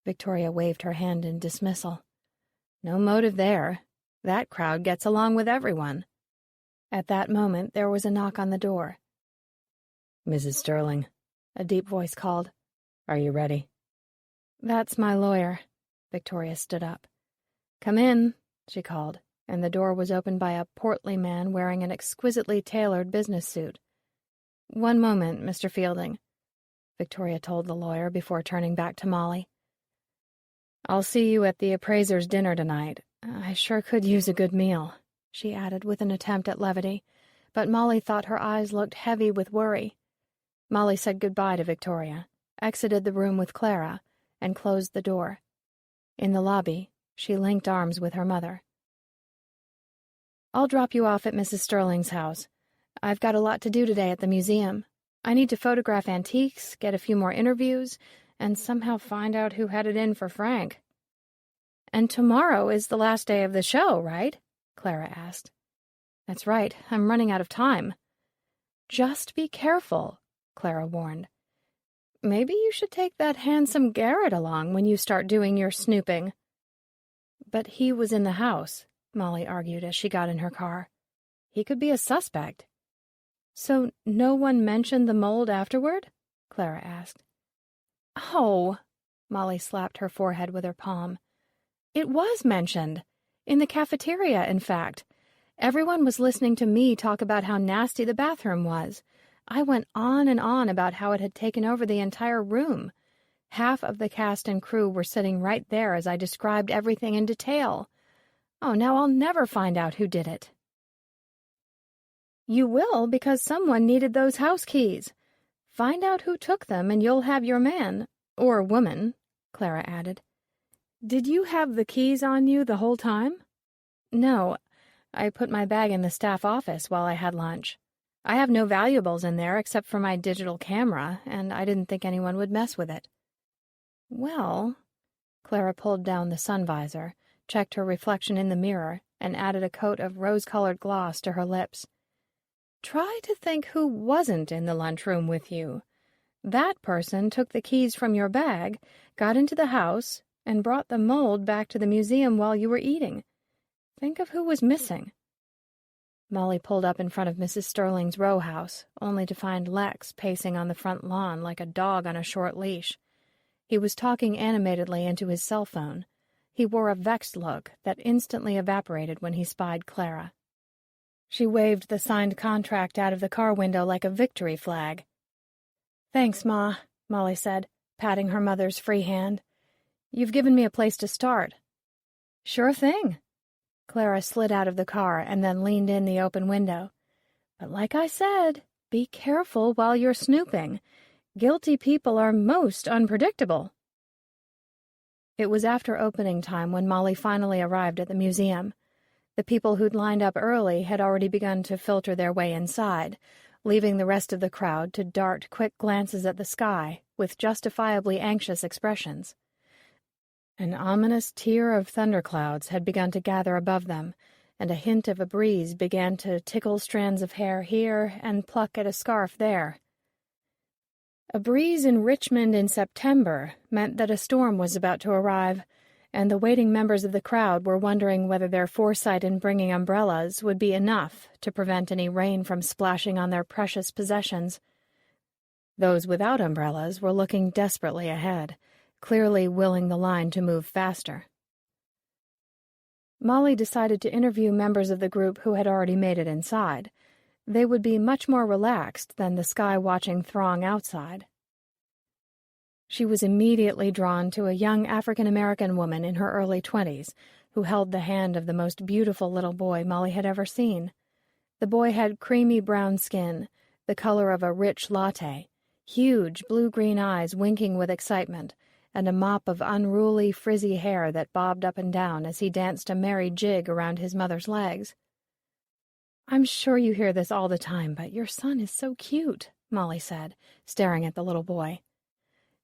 Victoria waved her hand in dismissal. No motive there. That crowd gets along with everyone. At that moment, there was a knock on the door. Mrs. Sterling, a deep voice called. Are you ready? That's my lawyer. Victoria stood up. Come in, she called, and the door was opened by a portly man wearing an exquisitely tailored business suit. One moment, Mr. Fielding, Victoria told the lawyer before turning back to Molly. I'll see you at the appraiser's dinner tonight. I sure could use a good meal, she added with an attempt at levity, but Molly thought her eyes looked heavy with worry. Molly said goodbye to Victoria, exited the room with Clara, and closed the door. In the lobby, she linked arms with her mother. I'll drop you off at Mrs. Sterling's house. I've got a lot to do today at the museum. I need to photograph antiques, get a few more interviews, and somehow find out who had it in for Frank. And tomorrow is the last day of the show, right? Clara asked. That's right. I'm running out of time. Just be careful, Clara warned. Maybe you should take that handsome Garrett along when you start doing your snooping. But he was in the house, Molly argued as she got in her car. He could be a suspect. So no one mentioned the mold afterward? Clara asked. Oh, Molly slapped her forehead with her palm. It was mentioned. In the cafeteria, in fact. Everyone was listening to me talk about how nasty the bathroom was. I went on and on about how it had taken over the entire room. Half of the cast and crew were sitting right there as I described everything in detail. Oh, now I'll never find out who did it. You will, because someone needed those house keys. Find out who took them and you'll have your man, or woman, Clara added. Did you have the keys on you the whole time? No, I put my bag in the staff office while I had lunch. I have no valuables in there except for my digital camera, and I didn't think anyone would mess with it. Well, Clara pulled down the sun visor, checked her reflection in the mirror, and added a coat of rose-colored gloss to her lips. Try to think who wasn't in the lunchroom with you. That person took the keys from your bag, got into the house, and brought the mold back to the museum while you were eating. Think of who was missing. Molly pulled up in front of Mrs. Sterling's row house, only to find Lex pacing on the front lawn like a dog on a short leash. He was talking animatedly into his cell phone. He wore a vexed look that instantly evaporated when he spied Clara. She waved the signed contract out of the car window like a victory flag. Thanks, Ma, Molly said, patting her mother's free hand. You've given me a place to start. Sure thing. Clara slid out of the car and then leaned in the open window. But like I said, be careful while you're snooping. Guilty people are most unpredictable. It was after opening time when Molly finally arrived at the museum. The people who'd lined up early had already begun to filter their way inside, leaving the rest of the crowd to dart quick glances at the sky with justifiably anxious expressions. An ominous tier of thunderclouds had begun to gather above them, and a hint of a breeze began to tickle strands of hair here and pluck at a scarf there. A breeze in Richmond in September meant that a storm was about to arrive, and the waiting members of the crowd were wondering whether their foresight in bringing umbrellas would be enough to prevent any rain from splashing on their precious possessions. Those without umbrellas were looking desperately ahead, clearly willing the line to move faster. Molly decided to interview members of the group who had already made it inside. They would be much more relaxed than the sky-watching throng outside. She was immediately drawn to a young African-American woman in her early 20s who held the hand of the most beautiful little boy Molly had ever seen. The boy had creamy brown skin, the color of a rich latte, huge blue-green eyes winking with excitement, and a mop of unruly, frizzy hair that bobbed up and down as he danced a merry jig around his mother's legs. "I'm sure you hear this all the time, but your son is so cute," Molly said, staring at the little boy.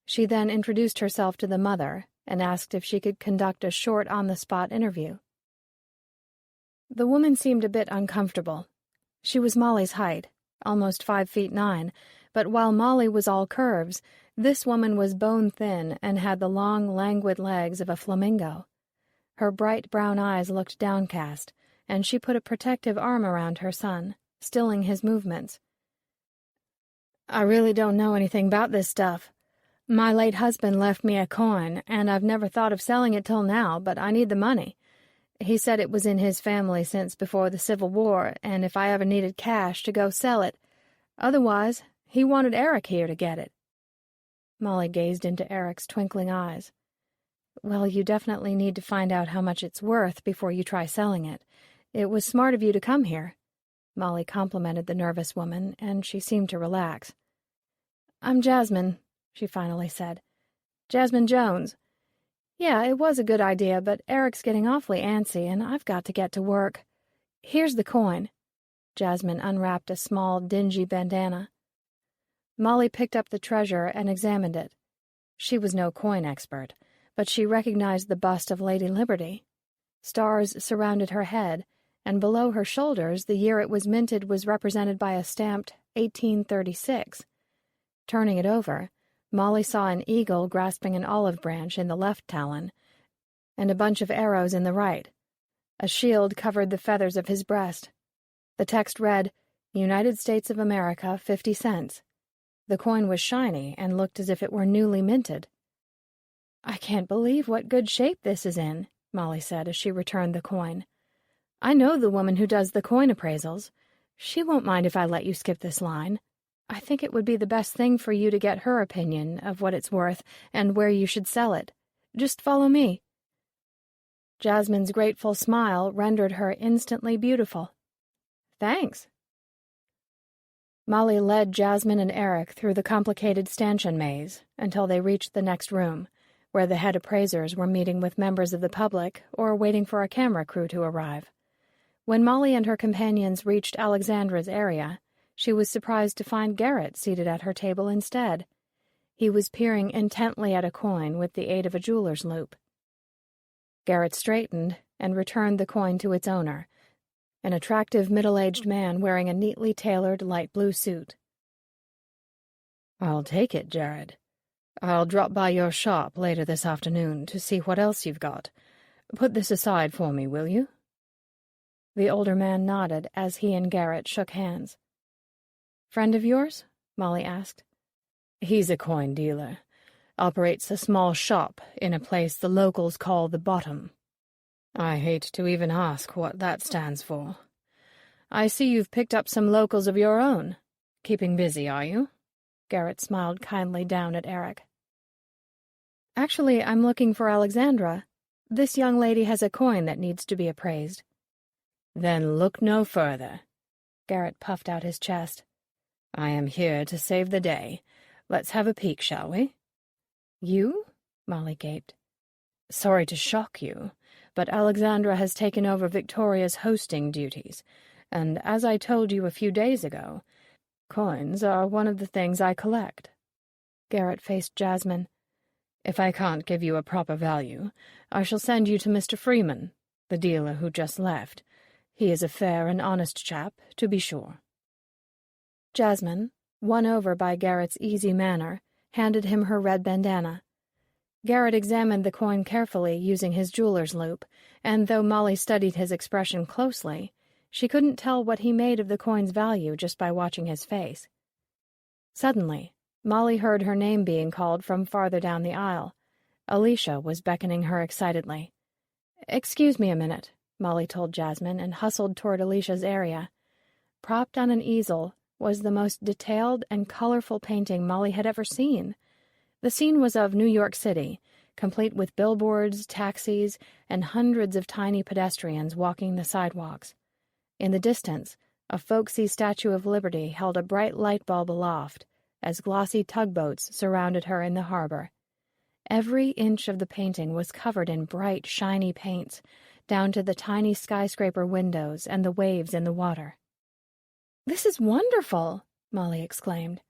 She then introduced herself to the mother and asked if she could conduct a short on-the-spot interview. The woman seemed a bit uncomfortable. She was Molly's height, almost 5'9", but while Molly was all curves, this woman was bone-thin and had the long, languid legs of a flamingo. Her bright brown eyes looked downcast, and she put a protective arm around her son, stilling his movements. "I really don't know anything about this stuff. My late husband left me a coin, and I've never thought of selling it till now, but I need the money. He said it was in his family since before the Civil War, and if I ever needed cash to go sell it. Otherwise, he wanted Eric here to get it." Molly gazed into Eric's twinkling eyes. "Well, you definitely need to find out how much it's worth before you try selling it. It was smart of you to come here." Molly complimented the nervous woman, and she seemed to relax. "I'm Jasmine," she finally said. "Jasmine Jones. Yeah, it was a good idea, but Eric's getting awfully antsy, and I've got to get to work. Here's the coin." Jasmine unwrapped a small, dingy bandana. Molly picked up the treasure and examined it. She was no coin expert, but she recognized the bust of Lady Liberty. Stars surrounded her head, and below her shoulders the year it was minted was represented by a stamped 1836. Turning it over, Molly saw an eagle grasping an olive branch in the left talon, and a bunch of arrows in the right. A shield covered the feathers of his breast. The text read, "United States of America, 50 cents. The coin was shiny and looked as if it were newly minted. "I can't believe what good shape this is in," Molly said as she returned the coin. "I know the woman who does the coin appraisals. She won't mind if I let you skip this line. I think it would be the best thing for you to get her opinion of what it's worth and where you should sell it. Just follow me." Jasmine's grateful smile rendered her instantly beautiful. "Thanks." Molly led Jasmine and Eric through the complicated stanchion maze until they reached the next room, where the head appraisers were meeting with members of the public or waiting for a camera crew to arrive. When Molly and her companions reached Alexandra's area, she was surprised to find Garrett seated at her table instead. He was peering intently at a coin with the aid of a jeweler's loupe. Garrett straightened and returned the coin to its owner, an attractive middle-aged man wearing a neatly tailored light blue suit. "I'll take it, Jared. I'll drop by your shop later this afternoon to see what else you've got. Put this aside for me, will you?" The older man nodded as he and Garrett shook hands. "Friend of yours?" Molly asked. "He's a coin dealer. Operates a small shop in a place the locals call the Bottom. I hate to even ask what that stands for. I see you've picked up some locals of your own. Keeping busy, are you?" Garrett smiled kindly down at Eric. "Actually, I'm looking for Alexandra. This young lady has a coin that needs to be appraised." "Then look no further." Garrett puffed out his chest. "I am here to save the day. Let's have a peek, shall we?" "You?" Molly gaped. "Sorry to shock you, but Alexandra has taken over Victoria's hosting duties, and as I told you a few days ago, coins are one of the things I collect." Garrett faced Jasmine. "If I can't give you a proper value, I shall send you to Mr. Freeman, the dealer who just left. He is a fair and honest chap, to be sure." Jasmine, won over by Garrett's easy manner, handed him her red bandana. Garrett examined the coin carefully using his jeweler's loupe, and though Molly studied his expression closely, she couldn't tell what he made of the coin's value just by watching his face. Suddenly, Molly heard her name being called from farther down the aisle. Alicia was beckoning her excitedly. "Excuse me a minute," Molly told Jasmine and hustled toward Alicia's area. Propped on an easel was the most detailed and colorful painting Molly had ever seen. The scene was of New York City, complete with billboards, taxis, and hundreds of tiny pedestrians walking the sidewalks. In the distance, a folksy Statue of Liberty held a bright light bulb aloft, as glossy tugboats surrounded her in the harbor. Every inch of the painting was covered in bright, shiny paints, down to the tiny skyscraper windows and the waves in the water. "This is wonderful," Molly exclaimed.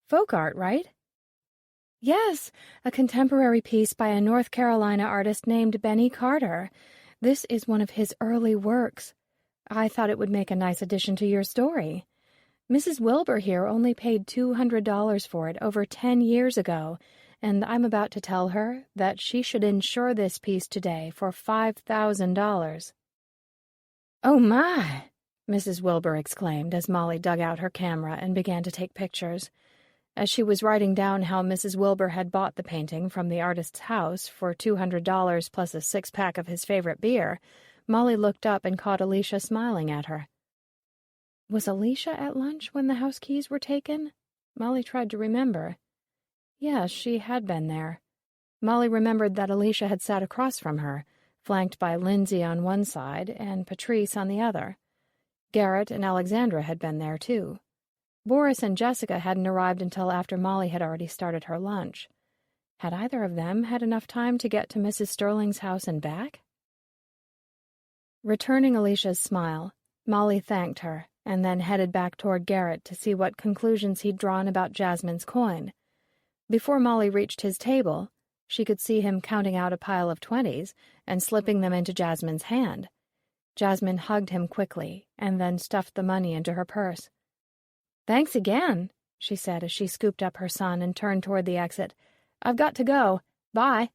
"Folk art, right?" "Yes, a contemporary piece by a North Carolina artist named Benny Carter. This is one of his early works. I thought it would make a nice addition to your story. Mrs. Wilbur here only paid $200 for it over 10 years ago, and I'm about to tell her that she should insure this piece today for $5,000. "Oh, my!" Mrs. Wilbur exclaimed as Molly dug out her camera and began to take pictures. As she was writing down how Mrs. Wilbur had bought the painting from the artist's house for $200 plus a six-pack of his favorite beer, Molly looked up and caught Alicia smiling at her. Was Alicia at lunch when the house keys were taken? Molly tried to remember. Yes, she had been there. Molly remembered that Alicia had sat across from her, flanked by Lindsay on one side and Patrice on the other. Garrett and Alexandra had been there, too. Boris and Jessica hadn't arrived until after Molly had already started her lunch. Had either of them had enough time to get to Mrs. Sterling's house and back? Returning Alicia's smile, Molly thanked her and then headed back toward Garrett to see what conclusions he'd drawn about Jasmine's coin. Before Molly reached his table, she could see him counting out a pile of 20s and slipping them into Jasmine's hand. Jasmine hugged him quickly and then stuffed the money into her purse. "Thanks again," she said as she scooped up her son and turned toward the exit. "I've got to go. Bye."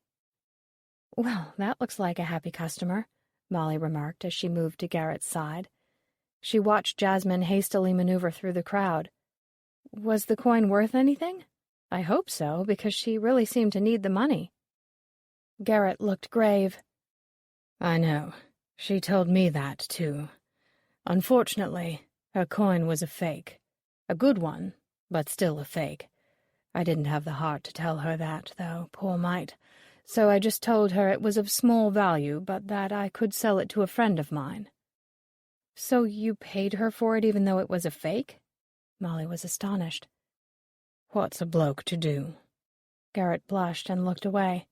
"Well, that looks like a happy customer," Molly remarked as she moved to Garrett's side. She watched Jasmine hastily maneuver through the crowd. Was the coin worth anything? I hope so, because she really seemed to need the money. Garrett looked grave. "I know. She told me that, too. Unfortunately, her coin was a fake. A good one, but still a fake. I didn't have the heart to tell her that, though, poor mite. So I just told her it was of small value, but that I could sell it to a friend of mine." "So you paid her for it even though it was a fake?" Molly was astonished. "What's a bloke to do?" Garrett blushed and looked away.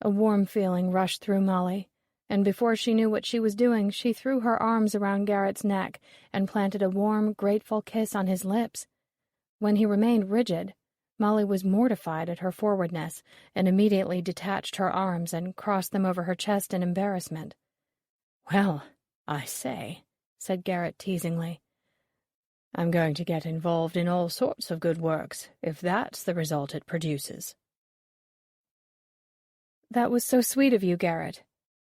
A warm feeling rushed through Molly, and before she knew what she was doing, she threw her arms around Garrett's neck and planted a warm, grateful kiss on his lips. When he remained rigid, Molly was mortified at her forwardness and immediately detached her arms and crossed them over her chest in embarrassment. "Well, I say," said Garrett teasingly. "I'm going to get involved in all sorts of good works, if that's the result it produces." "That was so sweet of you, Garrett."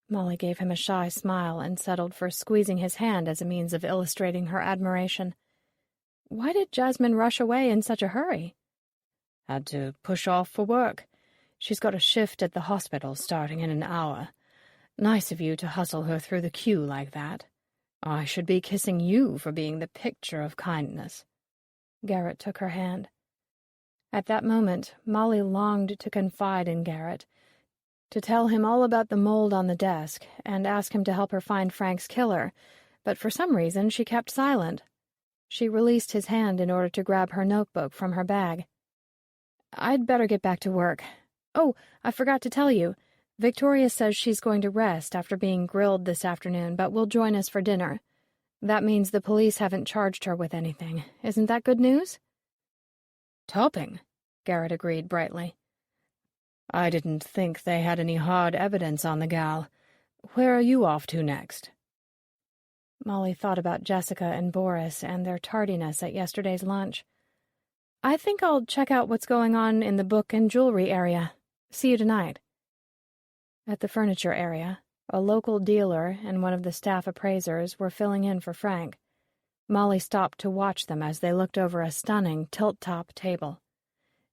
Molly gave him a shy smile and settled for squeezing his hand as a means of illustrating her admiration. "Why did Jasmine rush away in such a hurry?" "Had to push off for work. She's got a shift at the hospital starting in an hour. Nice of you to hustle her through the queue like that. I should be kissing you for being the picture of kindness." Garrett took her hand. At that moment, Molly longed to confide in Garrett, to tell him all about the mold on the desk and ask him to help her find Frank's killer, but for some reason she kept silent. She released his hand in order to grab her notebook from her bag. "I'd better get back to work. Oh, I forgot to tell you. Victoria says she's going to rest after being grilled this afternoon, but will join us for dinner. That means the police haven't charged her with anything. Isn't that good news?" "Topping," Garrett agreed brightly. "I didn't think they had any hard evidence on the gal. Where are you off to next?" Molly thought about Jessica and Boris and their tardiness at yesterday's lunch. "I think I'll check out what's going on in the book and jewelry area. See you tonight." At the furniture area, a local dealer and one of the staff appraisers were filling in for Frank. Molly stopped to watch them as they looked over a stunning tilt-top table.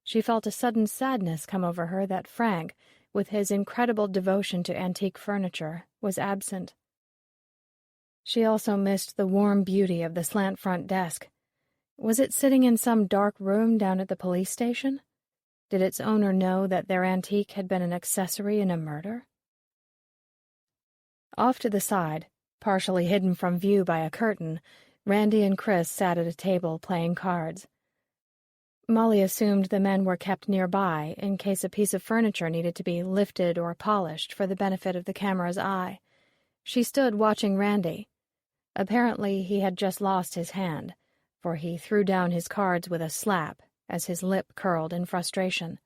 She felt a sudden sadness come over her that Frank, with his incredible devotion to antique furniture, was absent. She also missed the warm beauty of the slant front desk. Was it sitting in some dark room down at the police station? Did its owner know that their antique had been an accessory in a murder? Off to the side, partially hidden from view by a curtain, Randy and Chris sat at a table playing cards. Molly assumed the men were kept nearby in case a piece of furniture needed to be lifted or polished for the benefit of the camera's eye. She stood watching Randy. Apparently he had just lost his hand, for he threw down his cards with a slap as his lip curled in frustration.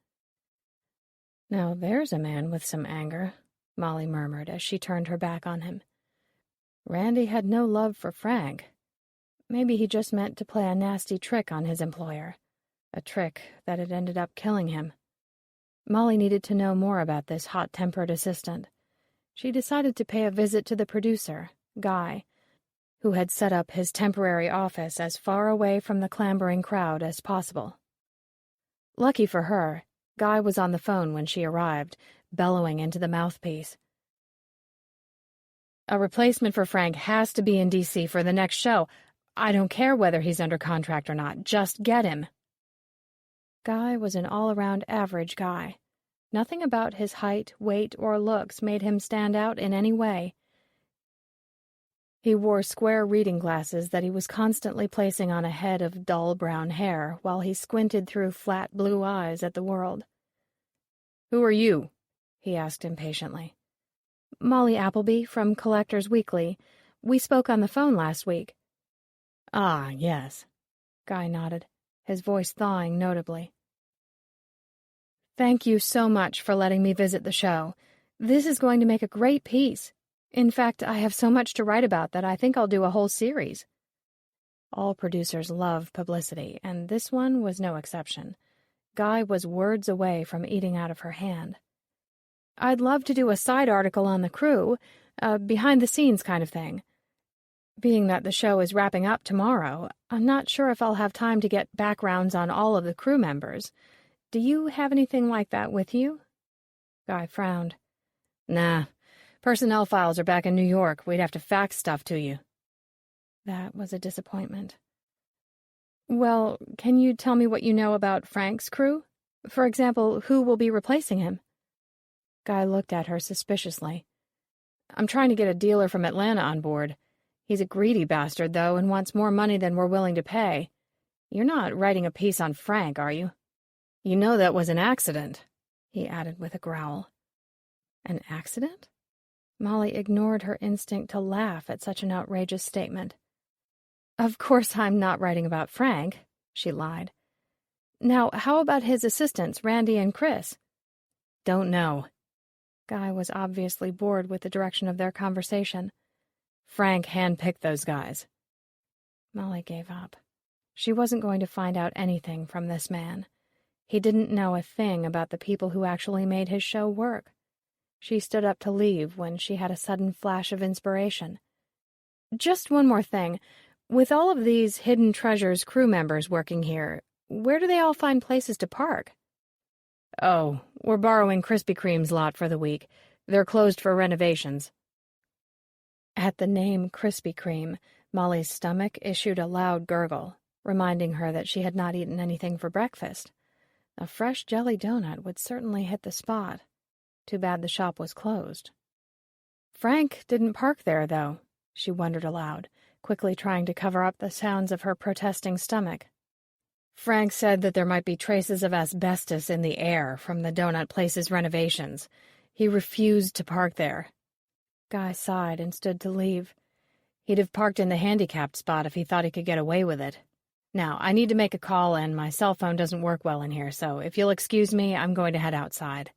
"Now there's a man with some anger," Molly murmured as she turned her back on him. Randy had no love for Frank. Maybe he just meant to play a nasty trick on his employer, a trick that had ended up killing him. Molly needed to know more about this hot-tempered assistant. She decided to pay a visit to the producer, Guy, who had set up his temporary office as far away from the clambering crowd as possible. Lucky for her, Guy was on the phone when she arrived, bellowing into the mouthpiece. "A replacement for Frank has to be in D.C. for the next show. I don't care whether he's under contract or not. Just get him." Guy was an all-around average guy. Nothing about his height, weight, or looks made him stand out in any way. He wore square reading glasses that he was constantly placing on a head of dull brown hair while he squinted through flat blue eyes at the world. "Who are you?" he asked impatiently. "Molly Appleby from Collectors Weekly. We spoke on the phone last week." "Ah, yes." Guy nodded, his voice thawing notably. "Thank you so much for letting me visit the show. This is going to make a great piece. In fact, I have so much to write about that I think I'll do a whole series." All producers love publicity, and this one was no exception. Guy was words away from eating out of her hand. "I'd love to do a side article on the crew, a behind-the-scenes kind of thing. Being that the show is wrapping up tomorrow, I'm not sure if I'll have time to get backgrounds on all of the crew members. Do you have anything like that with you?" Guy frowned. "Nah. Personnel files are back in New York. We'd have to fax stuff to you." That was a disappointment. "Well, can you tell me what you know about Frank's crew? For example, who will be replacing him?" Guy looked at her suspiciously. "I'm trying to get a dealer from Atlanta on board. He's a greedy bastard, though, and wants more money than we're willing to pay. You're not writing a piece on Frank, are you?" "You know that was an accident," he added with a growl. An accident? Molly ignored her instinct to laugh at such an outrageous statement. "Of course I'm not writing about Frank," she lied. "Now, how about his assistants, Randy and Chris?" "Don't know." Guy was obviously bored with the direction of their conversation. "Frank handpicked those guys." Molly gave up. She wasn't going to find out anything from this man. He didn't know a thing about the people who actually made his show work. She stood up to leave when she had a sudden flash of inspiration. "Just one more thing. With all of these Hidden Treasures crew members working here, where do they all find places to park?" "Oh, we're borrowing Krispy Kreme's lot for the week. They're closed for renovations." At the name Krispy Kreme, Molly's stomach issued a loud gurgle, reminding her that she had not eaten anything for breakfast. A fresh jelly donut would certainly hit the spot. Too bad the shop was closed. Frank didn't park there, though, she wondered aloud, quickly trying to cover up the sounds of her protesting stomach. "Frank said that there might be traces of asbestos in the air from the donut place's renovations. He refused to park there." Guy sighed and stood to leave. He'd have parked in the handicapped spot if he thought he could get away with it. "Now, I need to make a call, and my cell phone doesn't work well in here, so if you'll excuse me, I'm going to head outside."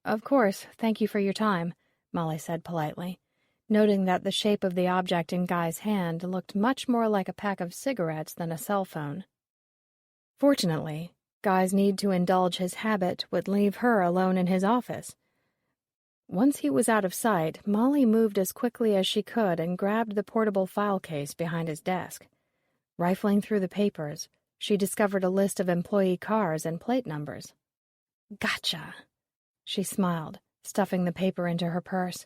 "Of course, thank you for your time," Molly said politely, noting that the shape of the object in Guy's hand looked much more like a pack of cigarettes than a cell phone. Fortunately, Guy's need to indulge his habit would leave her alone in his office. Once he was out of sight, Molly moved as quickly as she could and grabbed the portable file case behind his desk. Rifling through the papers, she discovered a list of employee cars and plate numbers. Gotcha! She smiled, stuffing the paper into her purse.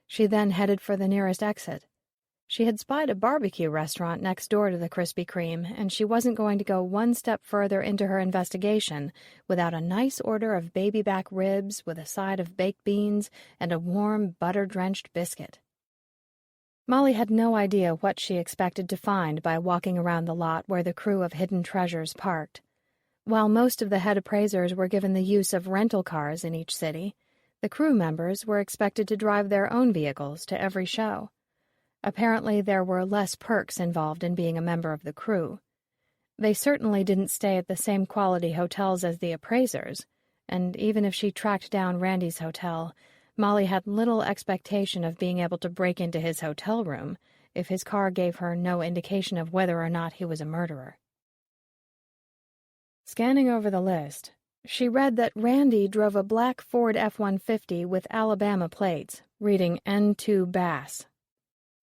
She then headed for the nearest exit. She had spied a barbecue restaurant next door to the Krispy Kreme, and she wasn't going to go one step further into her investigation without a nice order of baby back ribs with a side of baked beans and a warm, butter-drenched biscuit. Molly had no idea what she expected to find by walking around the lot where the crew of Hidden Treasures parked. While most of the head appraisers were given the use of rental cars in each city, the crew members were expected to drive their own vehicles to every show. Apparently, there were less perks involved in being a member of the crew. They certainly didn't stay at the same quality hotels as the appraisers, and even if she tracked down Randy's hotel, Molly had little expectation of being able to break into his hotel room if his car gave her no indication of whether or not he was a murderer. Scanning over the list, she read that Randy drove a black Ford F-150 with Alabama plates, reading N2 Bass.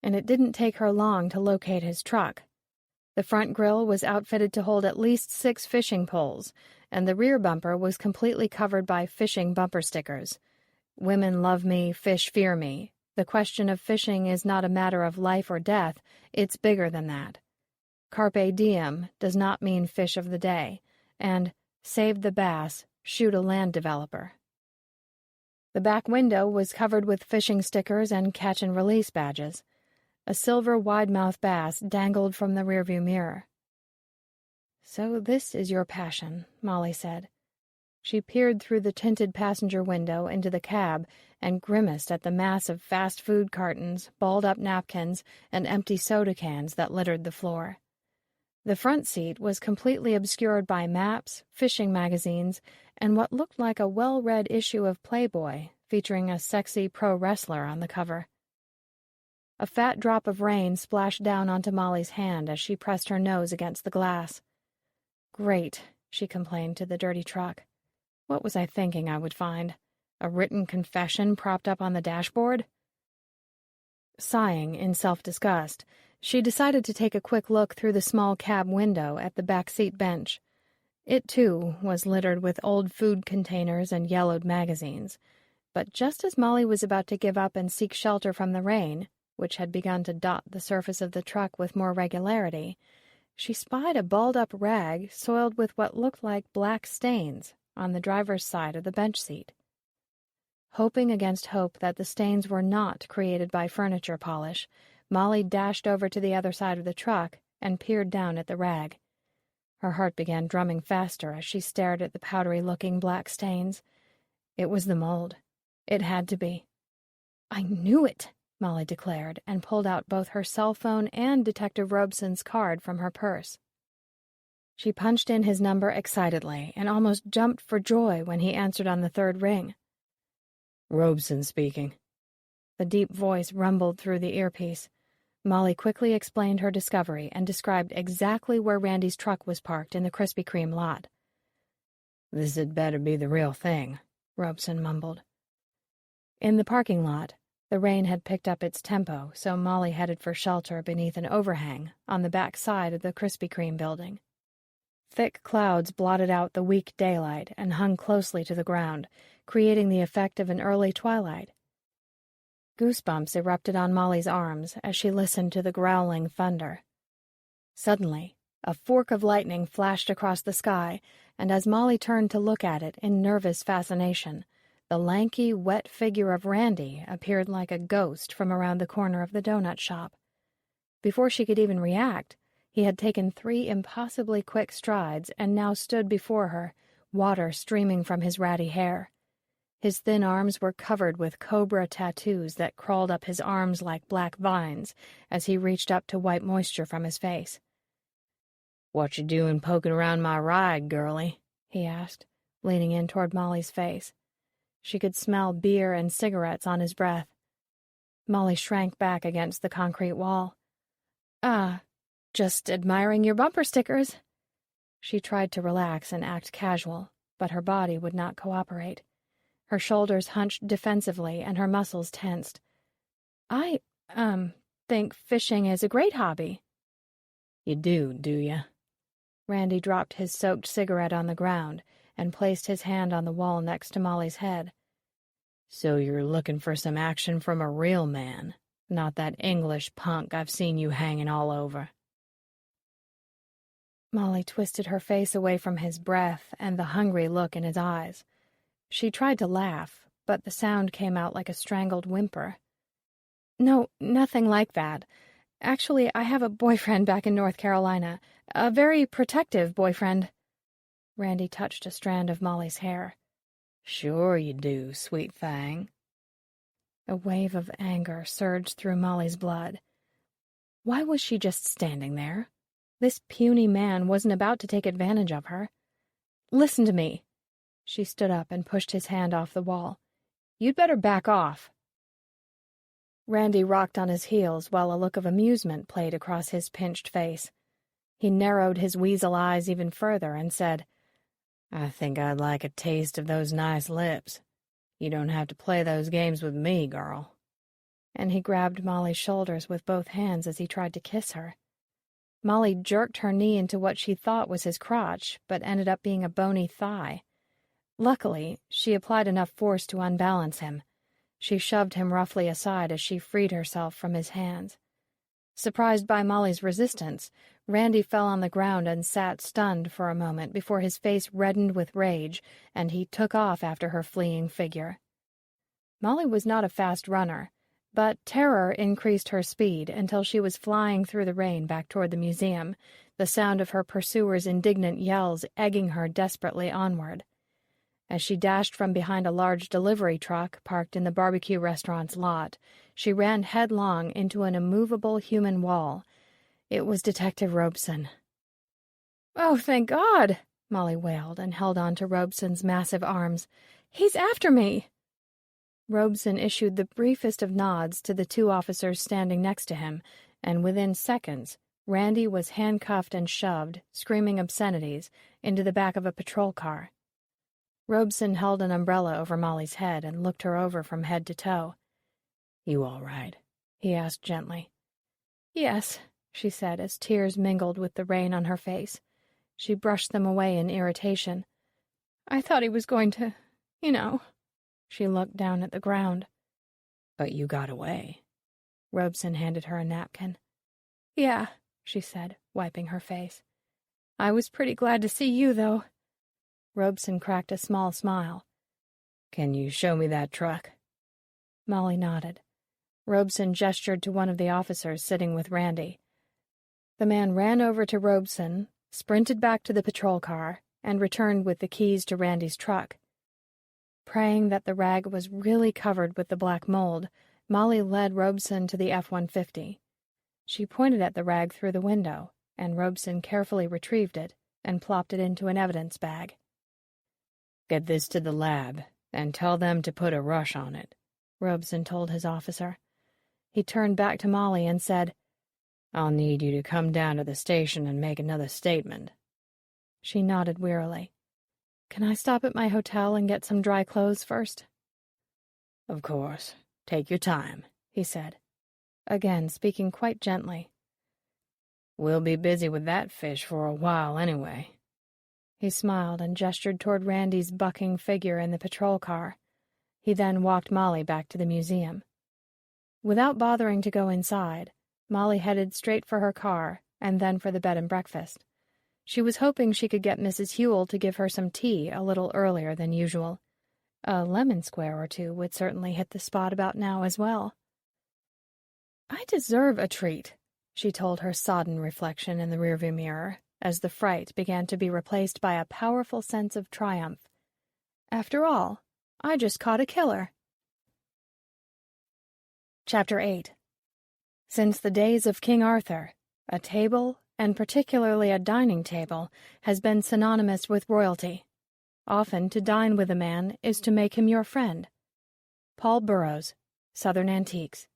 And it didn't take her long to locate his truck. The front grille was outfitted to hold at least 6 fishing poles, and the rear bumper was completely covered by fishing bumper stickers. Women love me, fish fear me. The question of fishing is not a matter of life or death, it's bigger than that. Carpe diem does not mean fish of the day, and save the bass, shoot a land developer. The back window was covered with fishing stickers and catch-and-release badges. A silver wide-mouth bass dangled from the rearview mirror. "So this is your passion," Molly said. She peered through the tinted passenger window into the cab and grimaced at the mass of fast food cartons, balled-up napkins, and empty soda cans that littered the floor. The front seat was completely obscured by maps, fishing magazines, and what looked like a well-read issue of Playboy featuring a sexy pro wrestler on the cover. A fat drop of rain splashed down onto Molly's hand as she pressed her nose against the glass. "Great," she complained to the dirty truck. "What was I thinking I would find? A written confession propped up on the dashboard?" Sighing in self-disgust, she decided to take a quick look through the small cab window at the back seat bench. It, too, was littered with old food containers and yellowed magazines. But just as Molly was about to give up and seek shelter from the rain, which had begun to dot the surface of the truck with more regularity, she spied a balled-up rag soiled with what looked like black stains on the driver's side of the bench seat. Hoping against hope that the stains were not created by furniture polish, Molly dashed over to the other side of the truck and peered down at the rag. Her heart began drumming faster as she stared at the powdery-looking black stains. It was the mold. It had to be. "I knew it," Molly declared, and pulled out both her cell phone and Detective Robeson's card from her purse. She punched in his number excitedly and almost jumped for joy when he answered on the third ring. "Robeson speaking." The deep voice rumbled through the earpiece. Molly quickly explained her discovery and described exactly where Randy's truck was parked in the Krispy Kreme lot. "This had better be the real thing," Robeson mumbled. In the parking lot, the rain had picked up its tempo, so Molly headed for shelter beneath an overhang on the back side of the Krispy Kreme building. Thick clouds blotted out the weak daylight and hung closely to the ground, creating the effect of an early twilight. Goosebumps erupted on Molly's arms as she listened to the growling thunder. Suddenly, a fork of lightning flashed across the sky, and as Molly turned to look at it in nervous fascination, the lanky, wet figure of Randy appeared like a ghost from around the corner of the donut shop. Before she could even react, he had taken 3 impossibly quick strides and now stood before her, water streaming from his ratty hair. His thin arms were covered with cobra tattoos that crawled up his arms like black vines as he reached up to wipe moisture from his face. "What you doing poking around my ride, girlie?" he asked, leaning in toward Molly's face. She could smell beer and cigarettes on his breath. Molly shrank back against the concrete wall. Just admiring your bumper stickers." She tried to relax and act casual, but her body would not cooperate. Her shoulders hunched defensively and her muscles tensed. I, think fishing is a great hobby. You do ya? Randy dropped his soaked cigarette on the ground and placed his hand on the wall next to Molly's head. So you're looking for some action from a real man, not that English punk I've seen you hanging all over. Molly twisted her face away from his breath and the hungry look in his eyes. She tried to laugh, but the sound came out like a strangled whimper. No, nothing like that. Actually, I have a boyfriend back in North Carolina. A very protective boyfriend. Randy touched a strand of Molly's hair. Sure you do, sweet thing. A wave of anger surged through Molly's blood. Why was she just standing there? This puny man wasn't about to take advantage of her. Listen to me. She stood up and pushed his hand off the wall. You'd better back off. Randy rocked on his heels while a look of amusement played across his pinched face. He narrowed his weasel eyes even further and said, I think I'd like a taste of those nice lips. You don't have to play those games with me, girl. And he grabbed Molly's shoulders with both hands as he tried to kiss her. Molly jerked her knee into what she thought was his crotch, but ended up being a bony thigh. Luckily, she applied enough force to unbalance him. She shoved him roughly aside as she freed herself from his hands. Surprised by Molly's resistance, Randy fell on the ground and sat stunned for a moment before his face reddened with rage and he took off after her fleeing figure. Molly was not a fast runner, but terror increased her speed until she was flying through the rain back toward the museum, the sound of her pursuers' indignant yells egging her desperately onward. As she dashed from behind a large delivery truck parked in the barbecue restaurant's lot, she ran headlong into an immovable human wall. It was Detective Robeson. "Oh, thank God!" Molly wailed and held on to Robeson's massive arms. "He's after me!" Robeson issued the briefest of nods to the two officers standing next to him, and within seconds, Randy was handcuffed and shoved, screaming obscenities, into the back of a patrol car. Robeson held an umbrella over Molly's head and looked her over from head to toe. You all right? He asked gently. Yes, she said as tears mingled with the rain on her face. She brushed them away in irritation. I thought he was going to, you know. She looked down at the ground. But you got away. Robeson handed her a napkin. Yeah, she said, wiping her face. I was pretty glad to see you, though. Robeson cracked a small smile. Can you show me that truck? Molly nodded. Robeson gestured to one of the officers sitting with Randy. The man ran over to Robeson, sprinted back to the patrol car, and returned with the keys to Randy's truck. Praying that the rag was really covered with the black mold, Molly led Robeson to the F-150. She pointed at the rag through the window, and Robeson carefully retrieved it and plopped it into an evidence bag. Get this to the lab, and tell them to put a rush on it, Robeson told his officer. He turned back to Molly and said, I'll need you to come down to the station and make another statement. She nodded wearily. Can I stop at my hotel and get some dry clothes first? Of course. Take your time, he said, again speaking quite gently. We'll be busy with that fish for a while anyway. He smiled and gestured toward Randy's bucking figure in the patrol car. He then walked Molly back to the museum. Without bothering to go inside, Molly headed straight for her car and then for the bed and breakfast. She was hoping she could get Mrs. Huell to give her some tea a little earlier than usual. A lemon square or two would certainly hit the spot about now as well. I deserve a treat, she told her sodden reflection in the rearview mirror, as the fright began to be replaced by a powerful sense of triumph. After all, I just caught a killer. Chapter 8. Since the days of King Arthur, a table, and particularly a dining table, has been synonymous with royalty. Often to dine with a man is to make him your friend. Paul Burroughs, Southern Antiques.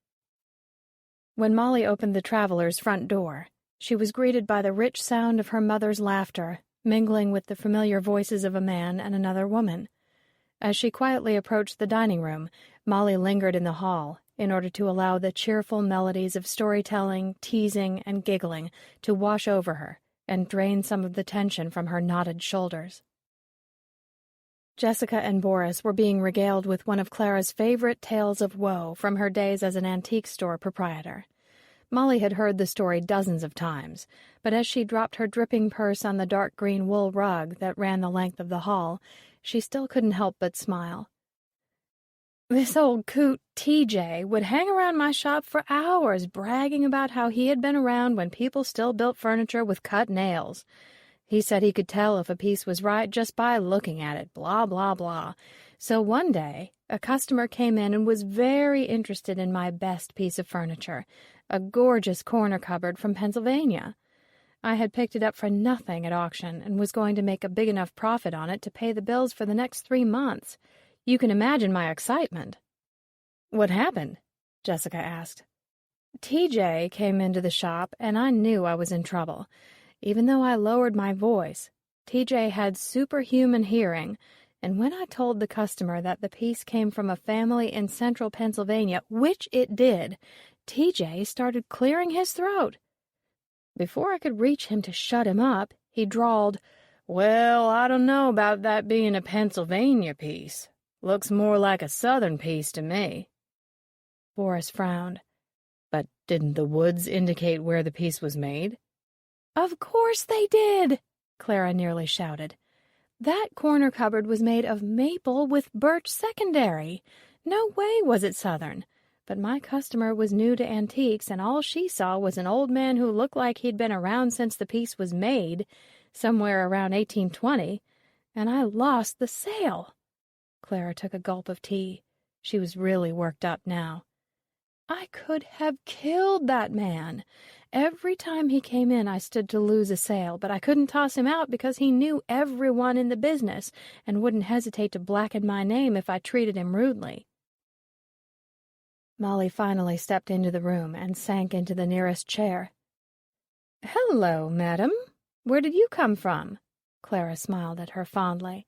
When Molly opened the traveler's front door, she was greeted by the rich sound of her mother's laughter, mingling with the familiar voices of a man and another woman. As she quietly approached the dining room, Molly lingered in the hall in order to allow the cheerful melodies of storytelling, teasing, and giggling to wash over her and drain some of the tension from her knotted shoulders. Jessica and Boris were being regaled with one of Clara's favorite tales of woe from her days as an antique store proprietor. Molly had heard the story dozens of times, but as she dropped her dripping purse on the dark green wool rug that ran the length of the hall, she still couldn't help but smile. This old coot TJ would hang around my shop for hours bragging about how he had been around when people still built furniture with cut nails. He said he could tell if a piece was right just by looking at it, blah, blah, blah. So one day, a customer came in and was very interested in my best piece of furniture, a gorgeous corner cupboard from Pennsylvania. I had picked it up for nothing at auction and was going to make a big enough profit on it to pay the bills for the next 3 months. You can imagine my excitement. "What happened?" Jessica asked. TJ came into the shop, and I knew I was in trouble. Even though I lowered my voice, TJ had superhuman hearing, and when I told the customer that the piece came from a family in central Pennsylvania, which it did, TJ started clearing his throat. Before I could reach him to shut him up, he drawled, "Well, I don't know about that being a Pennsylvania piece. Looks more like a Southern piece to me." Boris frowned. "But didn't the woods indicate where the piece was made?" "Of course they did!" Clara nearly shouted. "That corner cupboard was made of maple with birch secondary. No way was it Southern. But my customer was new to antiques, and all she saw was an old man who looked like he'd been around since the piece was made, somewhere around 1820, and I lost the sale." Clara took a gulp of tea. She was really worked up now. "I could have killed that man. Every time he came in, I stood to lose a sale, but I couldn't toss him out because he knew everyone in the business and wouldn't hesitate to blacken my name if I treated him rudely." Molly finally stepped into the room and sank into the nearest chair. "Hello, madam. Where did you come from?" Clara smiled at her fondly.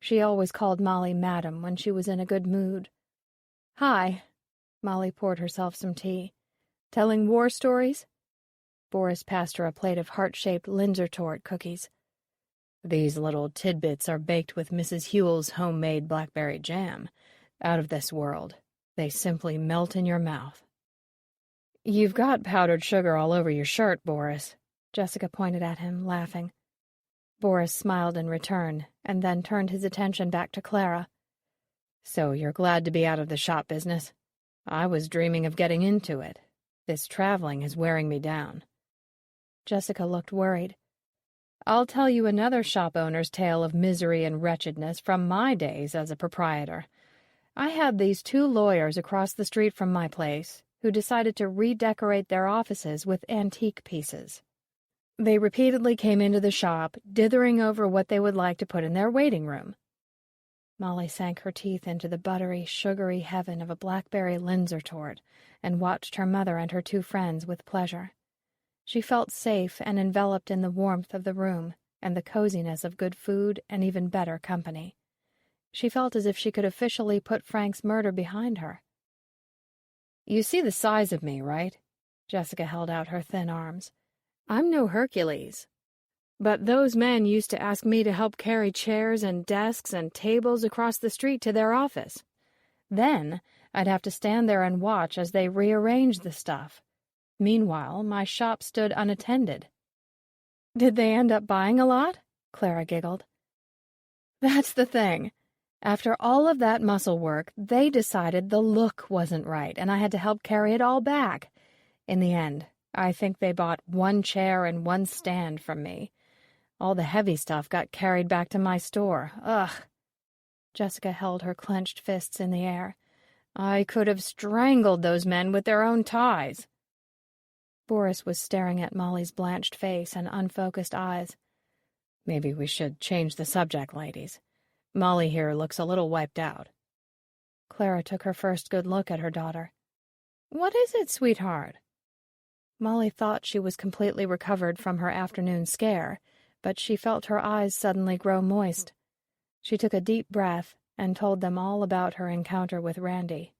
She always called Molly madam when she was in a good mood. "Hi." Molly poured herself some tea. "Telling war stories?" Boris passed her a plate of heart-shaped Linzer-tort cookies. "These little tidbits are baked with Mrs. Hewell's homemade blackberry jam. Out of this world. They simply melt in your mouth." "You've got powdered sugar all over your shirt, Boris," Jessica pointed at him, laughing. Boris smiled in return, and then turned his attention back to Clara. "So you're glad to be out of the shop business? I was dreaming of getting into it. This traveling is wearing me down." Jessica looked worried. "I'll tell you another shop owner's tale of misery and wretchedness from my days as a proprietor. I had these 2 lawyers across the street from my place who decided to redecorate their offices with antique pieces. They repeatedly came into the shop, dithering over what they would like to put in their waiting room." Molly sank her teeth into the buttery, sugary heaven of a blackberry Linzer-tort and watched her mother and her 2 friends with pleasure. She felt safe and enveloped in the warmth of the room and the coziness of good food and even better company. She felt as if she could officially put Frank's murder behind her. "You see the size of me, right?" Jessica held out her thin arms. "I'm no Hercules. But those men used to ask me to help carry chairs and desks and tables across the street to their office. Then I'd have to stand there and watch as they rearranged the stuff. Meanwhile, my shop stood unattended." "Did they end up buying a lot?" Clara giggled. "That's the thing. After all of that muscle work, they decided the look wasn't right, and I had to help carry it all back. In the end, I think they bought 1 chair and 1 stand from me. All the heavy stuff got carried back to my store. Ugh." Jessica held her clenched fists in the air. "I could have strangled those men with their own ties." Boris was staring at Molly's blanched face and unfocused eyes. "Maybe we should change the subject, ladies. Molly here looks a little wiped out." Clara took her first good look at her daughter. "What is it, sweetheart?" Molly thought she was completely recovered from her afternoon scare, but she felt her eyes suddenly grow moist. She took a deep breath and told them all about her encounter with Randy.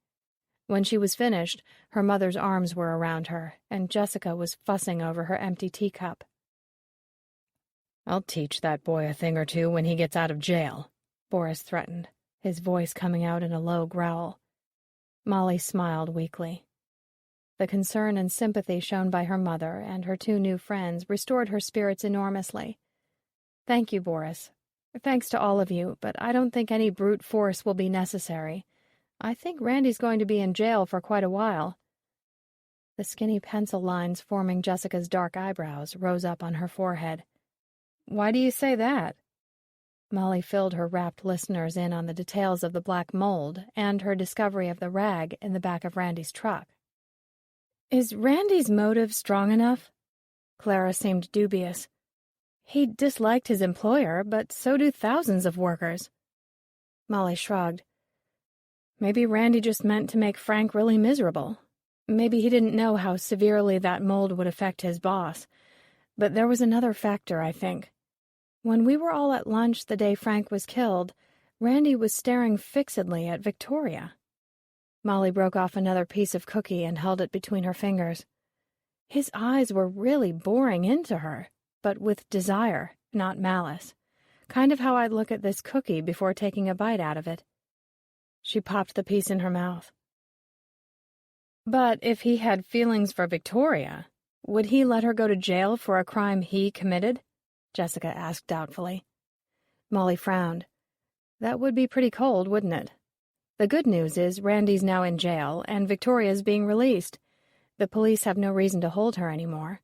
When she was finished, her mother's arms were around her, and Jessica was fussing over her empty teacup. "I'll teach that boy a thing or two when he gets out of jail," Boris threatened, his voice coming out in a low growl. Molly smiled weakly. The concern and sympathy shown by her mother and her two new friends restored her spirits enormously. "Thank you, Boris. Thanks to all of you, but I don't think any brute force will be necessary. I think Randy's going to be in jail for quite a while." The skinny pencil lines forming Jessica's dark eyebrows rose up on her forehead. "Why do you say that?" Molly filled her rapt listeners in on the details of the black mold and her discovery of the rag in the back of Randy's truck. "Is Randy's motive strong enough?" Clara seemed dubious. "He disliked his employer, but so do thousands of workers." Molly shrugged. "Maybe Randy just meant to make Frank really miserable. Maybe he didn't know how severely that mold would affect his boss. But there was another factor, I think. When we were all at lunch the day Frank was killed, Randy was staring fixedly at Victoria." Molly broke off another piece of cookie and held it between her fingers. His eyes were really boring into her, but with desire, not malice. Kind of how I'd look at this cookie before taking a bite out of it. She popped the piece in her mouth. "But if he had feelings for Victoria, would he let her go to jail for a crime he committed?" Jessica asked doubtfully. Molly frowned. "That would be pretty cold, wouldn't it? The good news is Randy's now in jail, and Victoria's being released. The police have no reason to hold her anymore.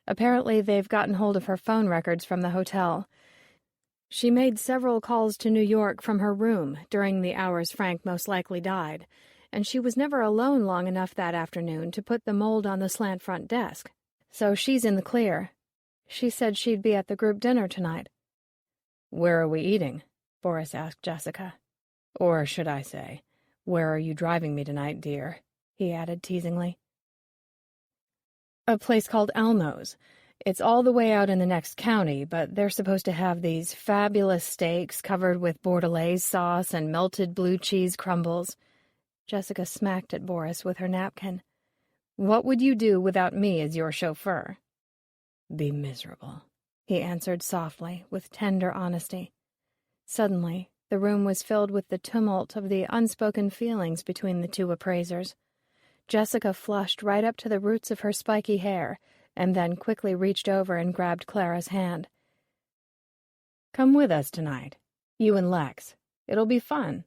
Apparently they've gotten hold of her phone records from the hotel. She made several calls to New York from her room during the hours Frank most likely died, and she was never alone long enough that afternoon to put the mold on the slant front desk. So she's in the clear. She said she'd be at the group dinner tonight." "Where are we eating?" Boris asked Jessica. "Or should I say, where are you driving me tonight, dear?" he added teasingly. "A place called Elmo's. It's all the way out in the next county, but they're supposed to have these fabulous steaks covered with Bordelaise sauce and melted blue cheese crumbles." Jessica smacked at Boris with her napkin. "What would you do without me as your chauffeur?" "Be miserable," he answered softly, with tender honesty. Suddenly, the room was filled with the tumult of the unspoken feelings between the two appraisers. Jessica flushed right up to the roots of her spiky hair, and then quickly reached over and grabbed Clara's hand. "Come with us tonight. You and Lex. It'll be fun."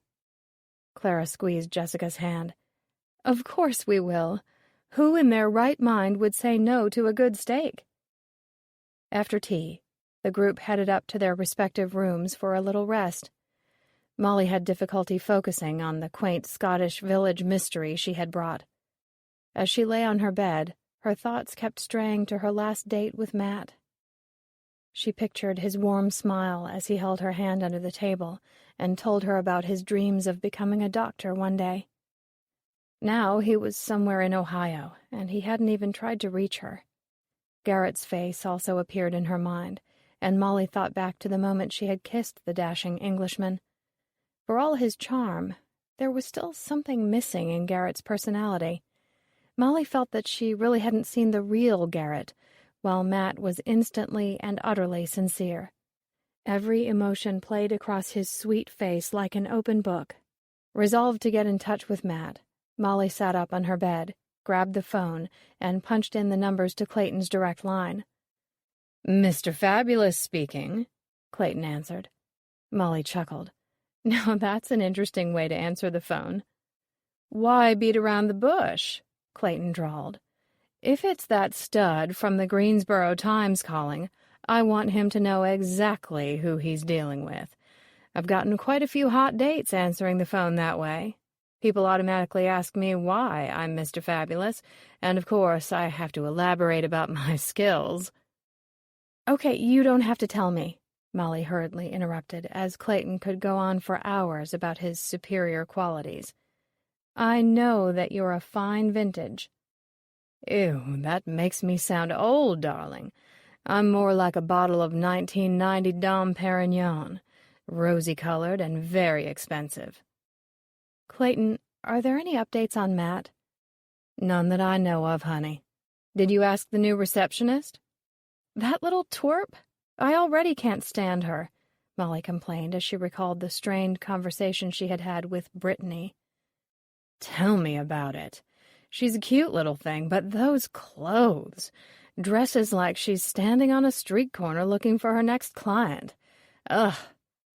Clara squeezed Jessica's hand. "Of course we will. Who in their right mind would say no to a good steak?" After tea, the group headed up to their respective rooms for a little rest. Molly had difficulty focusing on the quaint Scottish village mystery she had brought. As she lay on her bed, her thoughts kept straying to her last date with Matt. She pictured his warm smile as he held her hand under the table and told her about his dreams of becoming a doctor one day. Now he was somewhere in Ohio, and he hadn't even tried to reach her. Garrett's face also appeared in her mind, and Molly thought back to the moment she had kissed the dashing Englishman. For all his charm, there was still something missing in Garrett's personality. Molly felt that she really hadn't seen the real Garrett, while Matt was instantly and utterly sincere. Every emotion played across his sweet face like an open book. Resolved to get in touch with Matt, Molly sat up on her bed, grabbed the phone, and punched in the numbers to Clayton's direct line. "Mr. Fabulous speaking," Clayton answered. Molly chuckled. "Now that's an interesting way to answer the phone." "Why beat around the bush?" Clayton drawled. "If it's that stud from the Greensboro Times calling, I want him to know exactly who he's dealing with. I've gotten quite a few hot dates answering the phone that way. People automatically ask me why I'm Mr. Fabulous, and of course I have to elaborate about my skills." "Okay, you don't have to tell me," Molly hurriedly interrupted, as Clayton could go on for hours about his superior qualities. "I know that you're a fine vintage." "Ew, that makes me sound old, darling. I'm more like a bottle of 1990 Dom Perignon. Rosy-colored and very expensive. Clayton, are there any updates on Matt? None that I know of, honey. Did you ask the new receptionist? That little twerp? I already can't stand her, Molly complained as she recalled the strained conversation she had had with Brittany. Tell me about it. She's a cute little thing, but those clothes. Dresses like she's standing on a street corner looking for her next client. Ugh,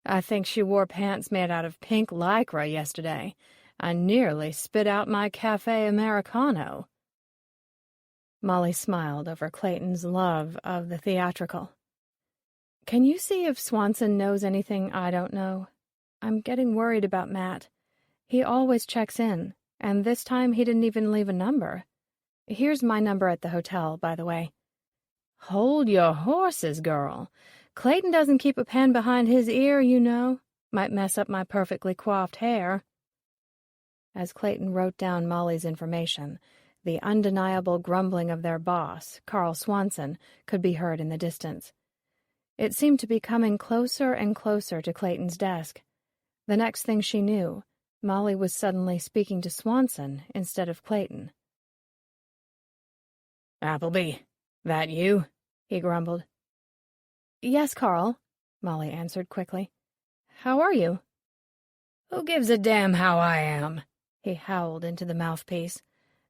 I think she wore pants made out of pink lycra yesterday. I nearly spit out my cafe Americano. Molly smiled over Clayton's love of the theatrical. Can you see if Swanson knows anything I don't know? I'm getting worried about Matt. He always checks in, and this time he didn't even leave a number. Here's my number at the hotel, by the way. Hold your horses, girl. Clayton doesn't keep a pen behind his ear, you know. Might mess up my perfectly coiffed hair. As Clayton wrote down Molly's information, the undeniable grumbling of their boss, Carl Swanson, could be heard in the distance. It seemed to be coming closer and closer to Clayton's desk. The next thing she knew, Molly was suddenly speaking to Swanson instead of Clayton. Appleby, that you? He grumbled. Yes, Carl, Molly answered quickly. How are you? Who gives a damn how I am? He howled into the mouthpiece.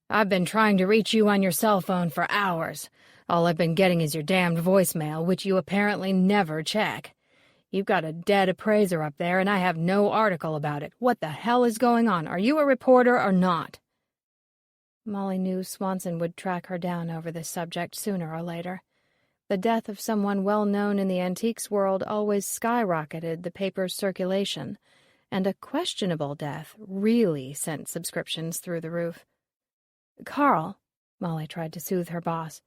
I've been trying to reach you on your cell phone for hours. All I've been getting is your damned voicemail, which you apparently never check. You've got a dead appraiser up there, and I have no article about it. What the hell is going on? Are you a reporter or not? Molly knew Swanson would track her down over this subject sooner or later. The death of someone well known in the antiques world always skyrocketed the paper's circulation, and a questionable death really sent subscriptions through the roof. Carl, Molly tried to soothe her boss,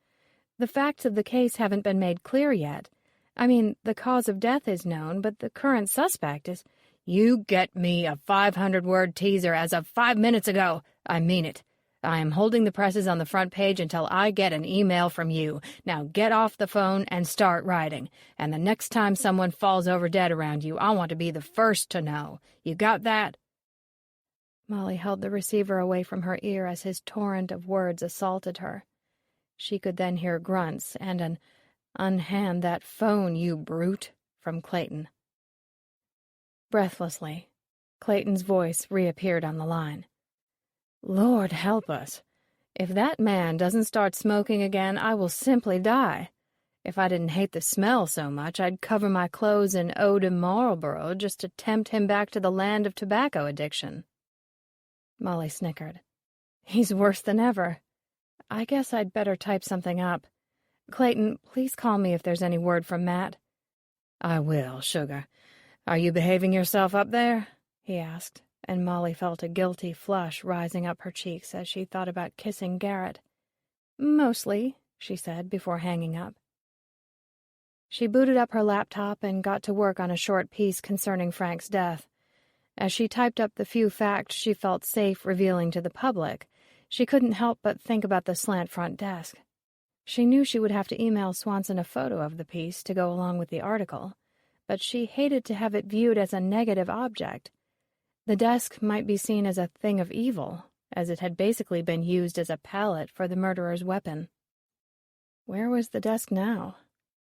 the facts of the case haven't been made clear yet. I mean, the cause of death is known, but the current suspect is— You get me a 500-word teaser as of 5 minutes ago. I mean it. I am holding the presses on the front page until I get an email from you. Now get off the phone and start writing. And the next time someone falls over dead around you, I want to be the first to know. You got that? Molly held the receiver away from her ear as his torrent of words assaulted her. She could then hear grunts and an "Unhand that phone, you brute," from Clayton. Breathlessly, Clayton's voice reappeared on the line. Lord help us. If that man doesn't start smoking again, I will simply die. If I didn't hate the smell so much, I'd cover my clothes in eau de Marlborough just to tempt him back to the land of tobacco addiction. Molly snickered. He's worse than ever. I guess I'd better type something up. Clayton, please call me if there's any word from Matt. I will, sugar. Are you behaving yourself up there? He asked, and Molly felt a guilty flush rising up her cheeks as she thought about kissing Garrett. Mostly, she said before hanging up. She booted up her laptop and got to work on a short piece concerning Frank's death. As she typed up the few facts she felt safe revealing to the public, she couldn't help but think about the slant front desk. She knew she would have to email Swanson a photo of the piece to go along with the article, but she hated to have it viewed as a negative object. The desk might be seen as a thing of evil, as it had basically been used as a pallet for the murderer's weapon. Where was the desk now?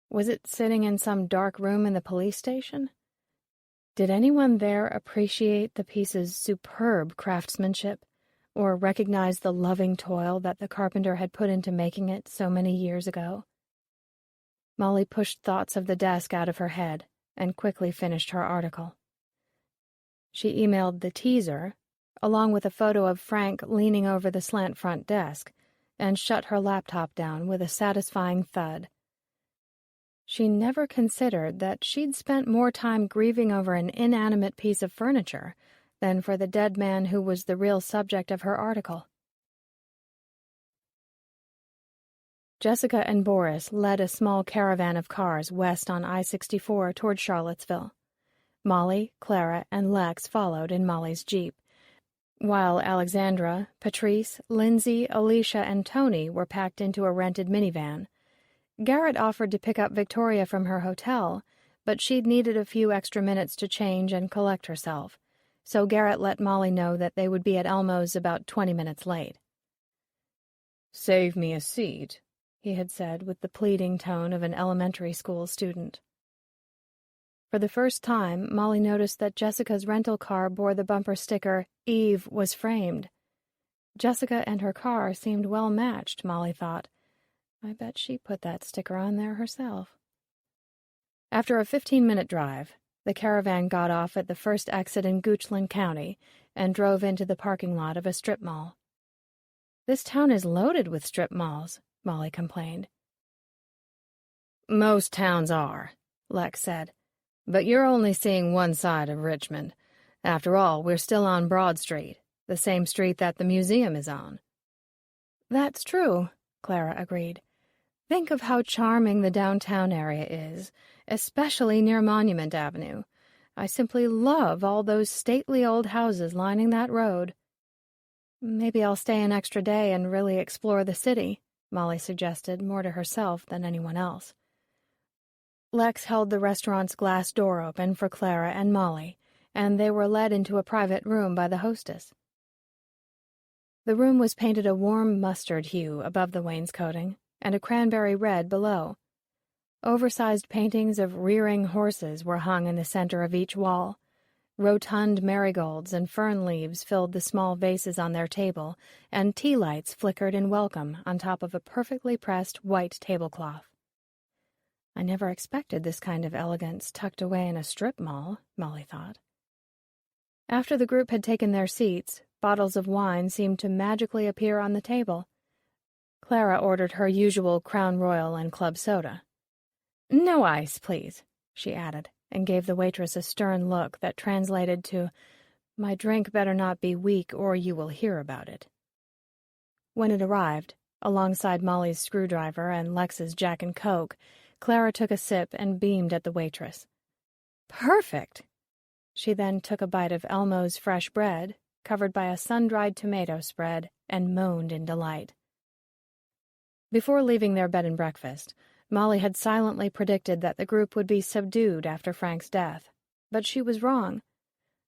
Was it sitting in some dark room in the police station? Did anyone there appreciate the piece's superb craftsmanship, or recognize the loving toil that the carpenter had put into making it so many years ago? Molly pushed thoughts of the desk out of her head and quickly finished her article. She emailed the teaser, along with a photo of Frank leaning over the slant front desk, and shut her laptop down with a satisfying thud. She never considered that she'd spent more time grieving over an inanimate piece of furniture than for the dead man who was the real subject of her article. Jessica and Boris led a small caravan of cars west on I-64 toward Charlottesville. Molly, Clara, and Lex followed in Molly's Jeep, while Alexandra, Patrice, Lindsay, Alicia, and Tony were packed into a rented minivan. Garrett offered to pick up Victoria from her hotel, but she'd needed a few extra minutes to change and collect herself, so Garrett let Molly know that they would be at Elmo's about 20 minutes late. "Save me a seat," he had said with the pleading tone of an elementary school student. For the first time, Molly noticed that Jessica's rental car bore the bumper sticker, "Eve was framed." Jessica and her car seemed well matched, Molly thought. I bet she put that sticker on there herself. After a 15-minute drive, the caravan got off at the first exit in Goochland County and drove into the parking lot of a strip mall. "This town is loaded with strip malls," Molly complained. "Most towns are," Lex said. "But you're only seeing one side of Richmond. After all, we're still on Broad Street, the same street that the museum is on." "That's true," Clara agreed. "Think of how charming the downtown area is, especially near Monument Avenue. I simply love all those stately old houses lining that road." "Maybe I'll stay an extra day and really explore the city," Molly suggested, more to herself than anyone else. Lex held the restaurant's glass door open for Clara and Molly, and they were led into a private room by the hostess. The room was painted a warm mustard hue above the wainscoting, and a cranberry red below. Oversized paintings of rearing horses were hung in the center of each wall. Rotund marigolds and fern leaves filled the small vases on their table, and tea lights flickered in welcome on top of a perfectly pressed white tablecloth. I never expected this kind of elegance tucked away in a strip mall, Molly thought. After the group had taken their seats, bottles of wine seemed to magically appear on the table. Clara ordered her usual Crown Royal and club soda. "No ice, please," she added, and gave the waitress a stern look that translated to, "My drink better not be weak or you will hear about it." When it arrived, alongside Molly's screwdriver and Lex's Jack and Coke, Clara took a sip and beamed at the waitress. "Perfect!" She then took a bite of Elmo's fresh bread, covered by a sun-dried tomato spread, and moaned in delight. Before leaving their bed and breakfast, Molly had silently predicted that the group would be subdued after Frank's death, but she was wrong.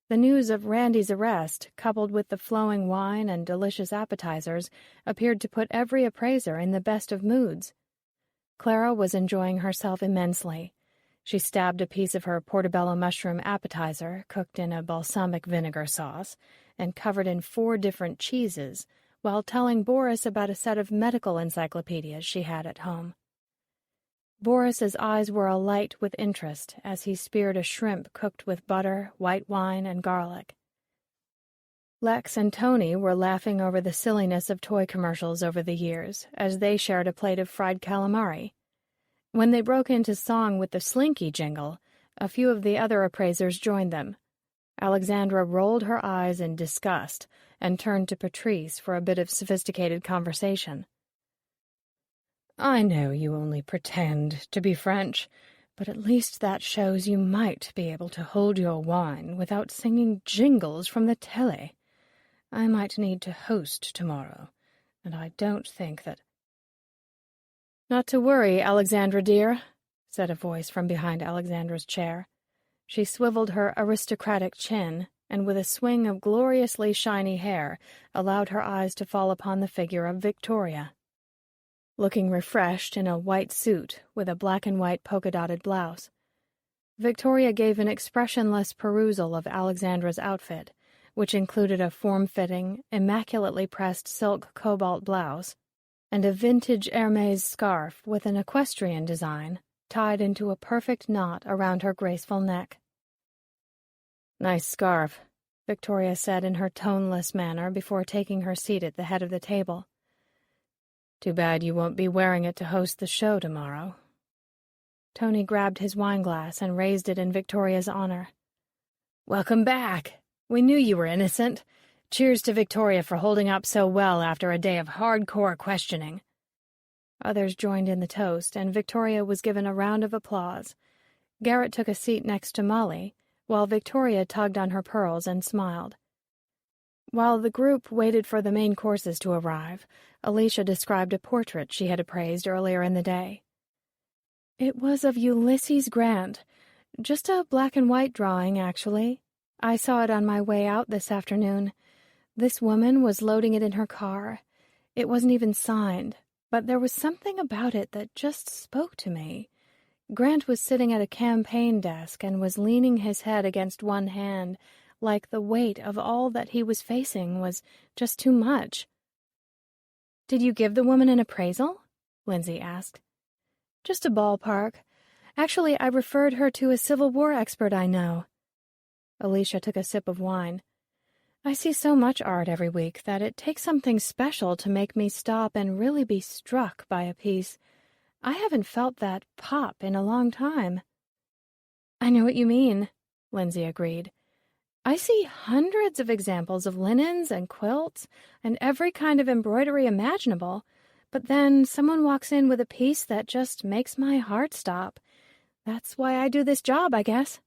The news of Randy's arrest, coupled with the flowing wine and delicious appetizers, appeared to put every appraiser in the best of moods. Clara was enjoying herself immensely. She stabbed a piece of her portobello mushroom appetizer, cooked in a balsamic vinegar sauce, and covered in 4 different cheeses, while telling Boris about a set of medical encyclopedias she had at home. Boris's eyes were alight with interest as he speared a shrimp cooked with butter, white wine, and garlic. Lex and Tony were laughing over the silliness of toy commercials over the years as they shared a plate of fried calamari. When they broke into song with the Slinky jingle, a few of the other appraisers joined them. Alexandra rolled her eyes in disgust and turned to Patrice for a bit of sophisticated conversation. "I know you only pretend to be French, but at least that shows you might be able to hold your wine without singing jingles from the telly. I might need to host tomorrow, and I don't think that—" "Not to worry, Alexandra dear," said a voice from behind Alexandra's chair. She swiveled her aristocratic chin, and with a swing of gloriously shiny hair, allowed her eyes to fall upon the figure of Victoria. Looking refreshed in a white suit with a black and white polka-dotted blouse, Victoria gave an expressionless perusal of Alexandra's outfit, which included a form-fitting, immaculately pressed silk cobalt blouse and a vintage Hermès scarf with an equestrian design tied into a perfect knot around her graceful neck. "Nice scarf," Victoria said in her toneless manner before taking her seat at the head of the table. "Too bad you won't be wearing it to host the show tomorrow." Tony grabbed his wineglass and raised it in Victoria's honor. "Welcome back. We knew you were innocent. Cheers to Victoria for holding up so well after a day of hardcore questioning." Others joined in the toast, and Victoria was given a round of applause. Garrett took a seat next to Molly, while Victoria tugged on her pearls and smiled. While the group waited for the main courses to arrive, Alicia described a portrait she had appraised earlier in the day. "It was of Ulysses Grant. Just a black-and-white drawing, actually. I saw it on my way out this afternoon. This woman was loading it in her car. It wasn't even signed, but there was something about it that just spoke to me. Grant was sitting at a campaign desk and was leaning his head against one hand, like the weight of all that he was facing was just too much. "Did you give the woman an appraisal?" Lindsay asked. "Just a ballpark. Actually, I referred her to a Civil War expert I know." Alicia took a sip of wine. "I see so much art every week that it takes something special to make me stop and really be struck by a piece. I haven't felt that pop in a long time." "I know what you mean," Lindsay agreed. "I see hundreds of examples of linens and quilts and every kind of embroidery imaginable, but then someone walks in with a piece that just makes my heart stop. That's why I do this job, I guess."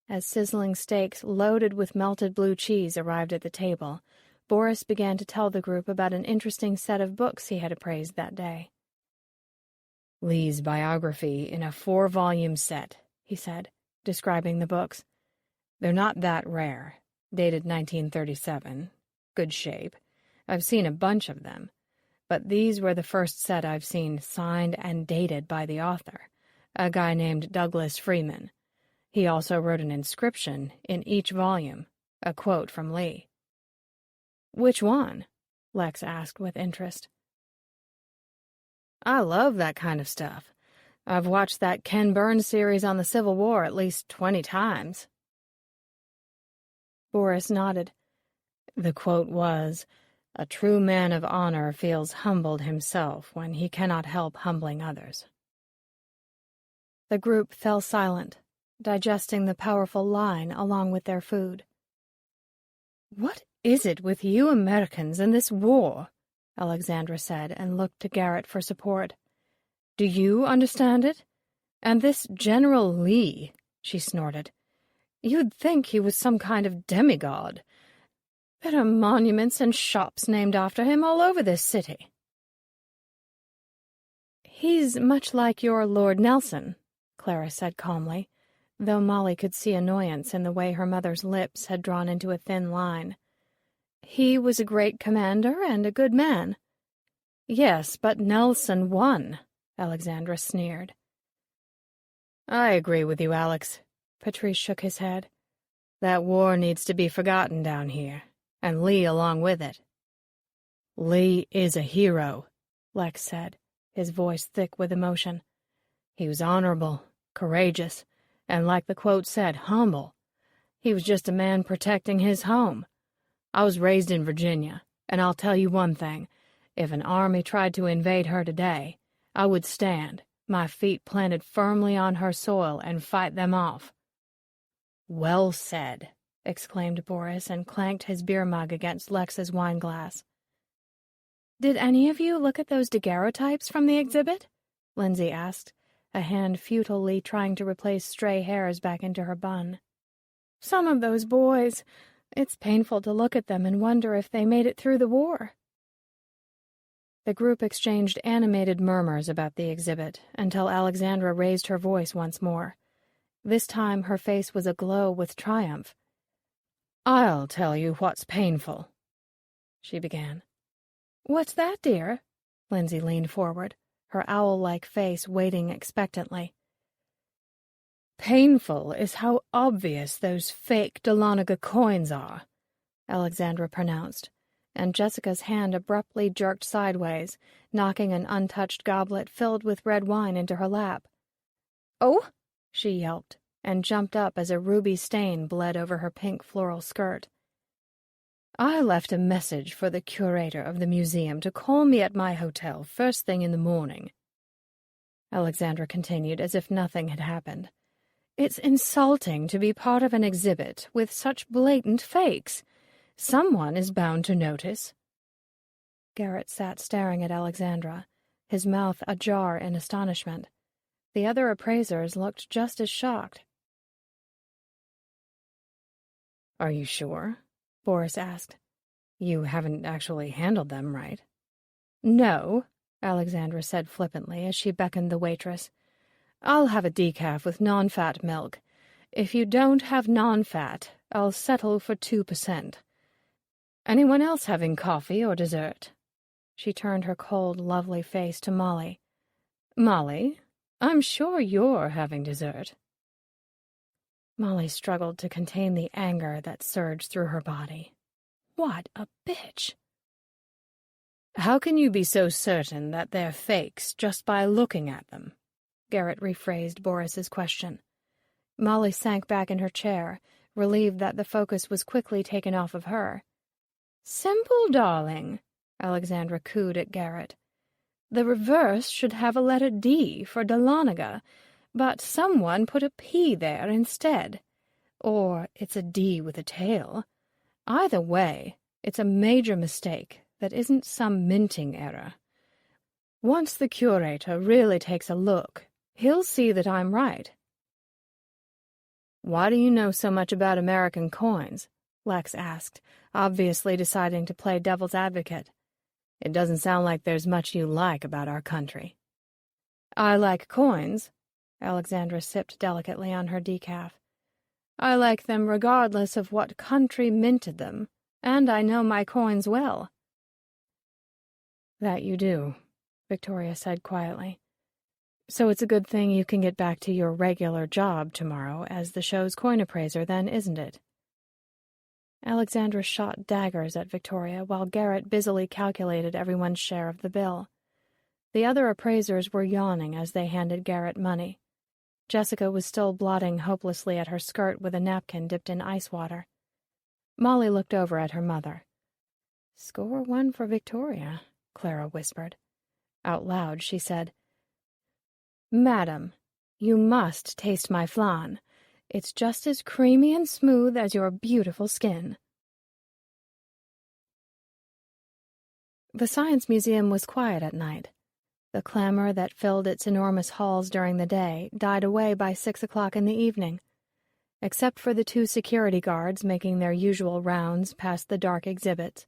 As sizzling steaks loaded with melted blue cheese arrived at the table, Boris began to tell the group about an interesting set of books he had appraised that day. "Lee's biography in a 4-volume set," he said, describing the books. "They're not that rare. Dated 1937. Good shape. I've seen a bunch of them. But these were the first set I've seen signed and dated by the author, a guy named Douglas Freeman. He also wrote an inscription in each volume, a quote from Lee." "Which one?" Lex asked with interest. "I love that kind of stuff. I've watched that Ken Burns series on the Civil War at least 20 times. Boris nodded. The quote was, "A true man of honor feels humbled himself when he cannot help humbling others." The group fell silent, digesting the powerful line along with their food. "What is it with you Americans and this war?" Alexandra said, and looked to Garrett for support. "Do you understand it? And this General Lee," she snorted. "You'd think he was some kind of demigod. There are monuments and shops named after him all over this city." "He's much like your Lord Nelson," Clara said calmly, though Molly could see annoyance in the way her mother's lips had drawn into a thin line. "He was a great commander and a good man." "Yes, but Nelson won," Alexandra sneered. "I agree with you, Alex." Patrice shook his head. "That war needs to be forgotten down here, and Lee along with it." "Lee is a hero," Lex said, his voice thick with emotion. "He was honorable, courageous, and like the quote said, humble. He was just a man protecting his home. I was raised in Virginia, and I'll tell you one thing. If an army tried to invade her today, I would stand, my feet planted firmly on her soil, and fight them off." "Well said," exclaimed Boris, and clanked his beer mug against Lex's wineglass. "Did any of you look at those daguerreotypes from the exhibit?" Lindsay asked, a hand futilely trying to replace stray hairs back into her bun. "Some of those boys. It's painful to look at them and wonder if they made it through the war." The group exchanged animated murmurs about the exhibit until Alexandra raised her voice once more. This time her face was aglow with triumph. "I'll tell you what's painful," she began. "What's that, dear?" Lindsay leaned forward, her owl-like face waiting expectantly. "Painful is how obvious those fake Dahlonega coins are," Alexandra pronounced, and Jessica's hand abruptly jerked sideways, knocking an untouched goblet filled with red wine into her lap. "Oh!" she yelped, and jumped up as a ruby stain bled over her pink floral skirt. "I left a message for the curator of the museum to call me at my hotel first thing in the morning," Alexandra continued as if nothing had happened. "It's insulting to be part of an exhibit with such blatant fakes. Someone is bound to notice." Garrett sat staring at Alexandra, his mouth ajar in astonishment. The other appraisers looked just as shocked. "Are you sure?" Boris asked. "You haven't actually handled them, right?" "No," Alexandra said flippantly as she beckoned the waitress. I'll have a decaf with non-fat milk. If you don't have non-fat, I'll settle for 2%. Anyone else having coffee or dessert?" She turned her cold, lovely face to Molly. "Molly, I'm sure you're having dessert." Molly struggled to contain the anger that surged through her body. What a bitch! "How can you be so certain that they're fakes just by looking at them?" Garrett rephrased Boris's question. Molly sank back in her chair, relieved that the focus was quickly taken off of her. "Simple, darling," Alexandra cooed at Garrett. "The reverse should have a letter D for Dahlonega, but someone put a P there instead. Or it's a D with a tail. Either way, it's a major mistake that isn't some minting error. Once the curator really takes a look, he'll see that I'm right." "Why do you know so much about American coins?" Lex asked, obviously deciding to play devil's advocate. "It doesn't sound like there's much you like about our country." "I like coins." Alexandra sipped delicately on her decaf. "I like them regardless of what country minted them, and I know my coins well." "That you do," Victoria said quietly. "So it's a good thing you can get back to your regular job tomorrow as the show's coin appraiser, then, isn't it?" Alexandra shot daggers at Victoria while Garrett busily calculated everyone's share of the bill. The other appraisers were yawning as they handed Garrett money. Jessica was still blotting hopelessly at her skirt with a napkin dipped in ice water. Molly looked over at her mother. "Score one for Victoria," Clara whispered. Out loud, she said, "Madam, you must taste my flan. It's just as creamy and smooth as your beautiful skin." The Science Museum was quiet at night. The clamor that filled its enormous halls during the day died away by 6 o'clock in the evening. Except for the 2 security guards making their usual rounds past the dark exhibits,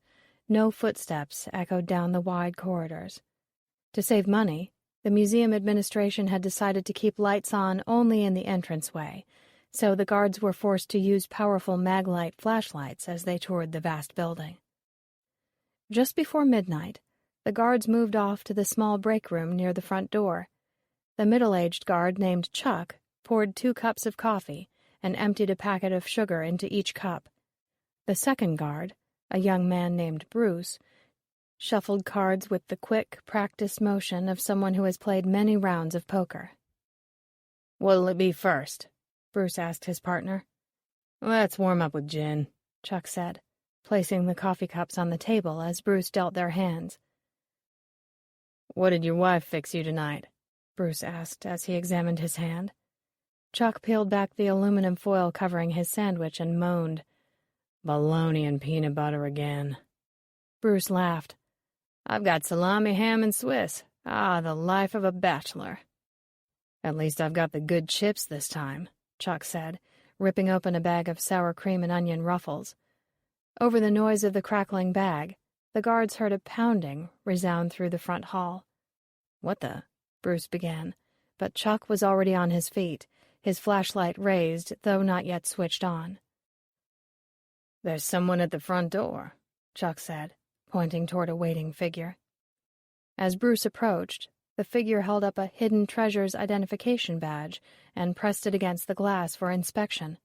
no footsteps echoed down the wide corridors. To save money, the museum administration had decided to keep lights on only in the entranceway, so the guards were forced to use powerful maglite flashlights as they toured the vast building. Just before midnight, the guards moved off to the small break room near the front door. The middle-aged guard named Chuck poured 2 cups of coffee and emptied a packet of sugar into each cup. The second guard, a young man named Bruce, shuffled cards with the quick, practiced motion of someone who has played many rounds of poker. "What'll it be first?" Bruce asked his partner. "Let's warm up with gin," Chuck said, placing the coffee cups on the table as Bruce dealt their hands. "What did your wife fix you tonight?" Bruce asked as he examined his hand. Chuck peeled back the aluminum foil covering his sandwich and moaned, "Bologna and peanut butter again." Bruce laughed. "I've got salami, ham, and Swiss. Ah, the life of a bachelor." "At least I've got the good chips this time," Chuck said, ripping open a bag of sour cream and onion ruffles. Over the noise of the crackling bag, the guards heard a pounding resound through the front hall. "What the?" Bruce began, but Chuck was already on his feet, his flashlight raised, though not yet switched on. "There's someone at the front door," Chuck said, pointing toward a waiting figure. As Bruce approached, the figure held up a Hidden Treasures identification badge and pressed it against the glass for inspection.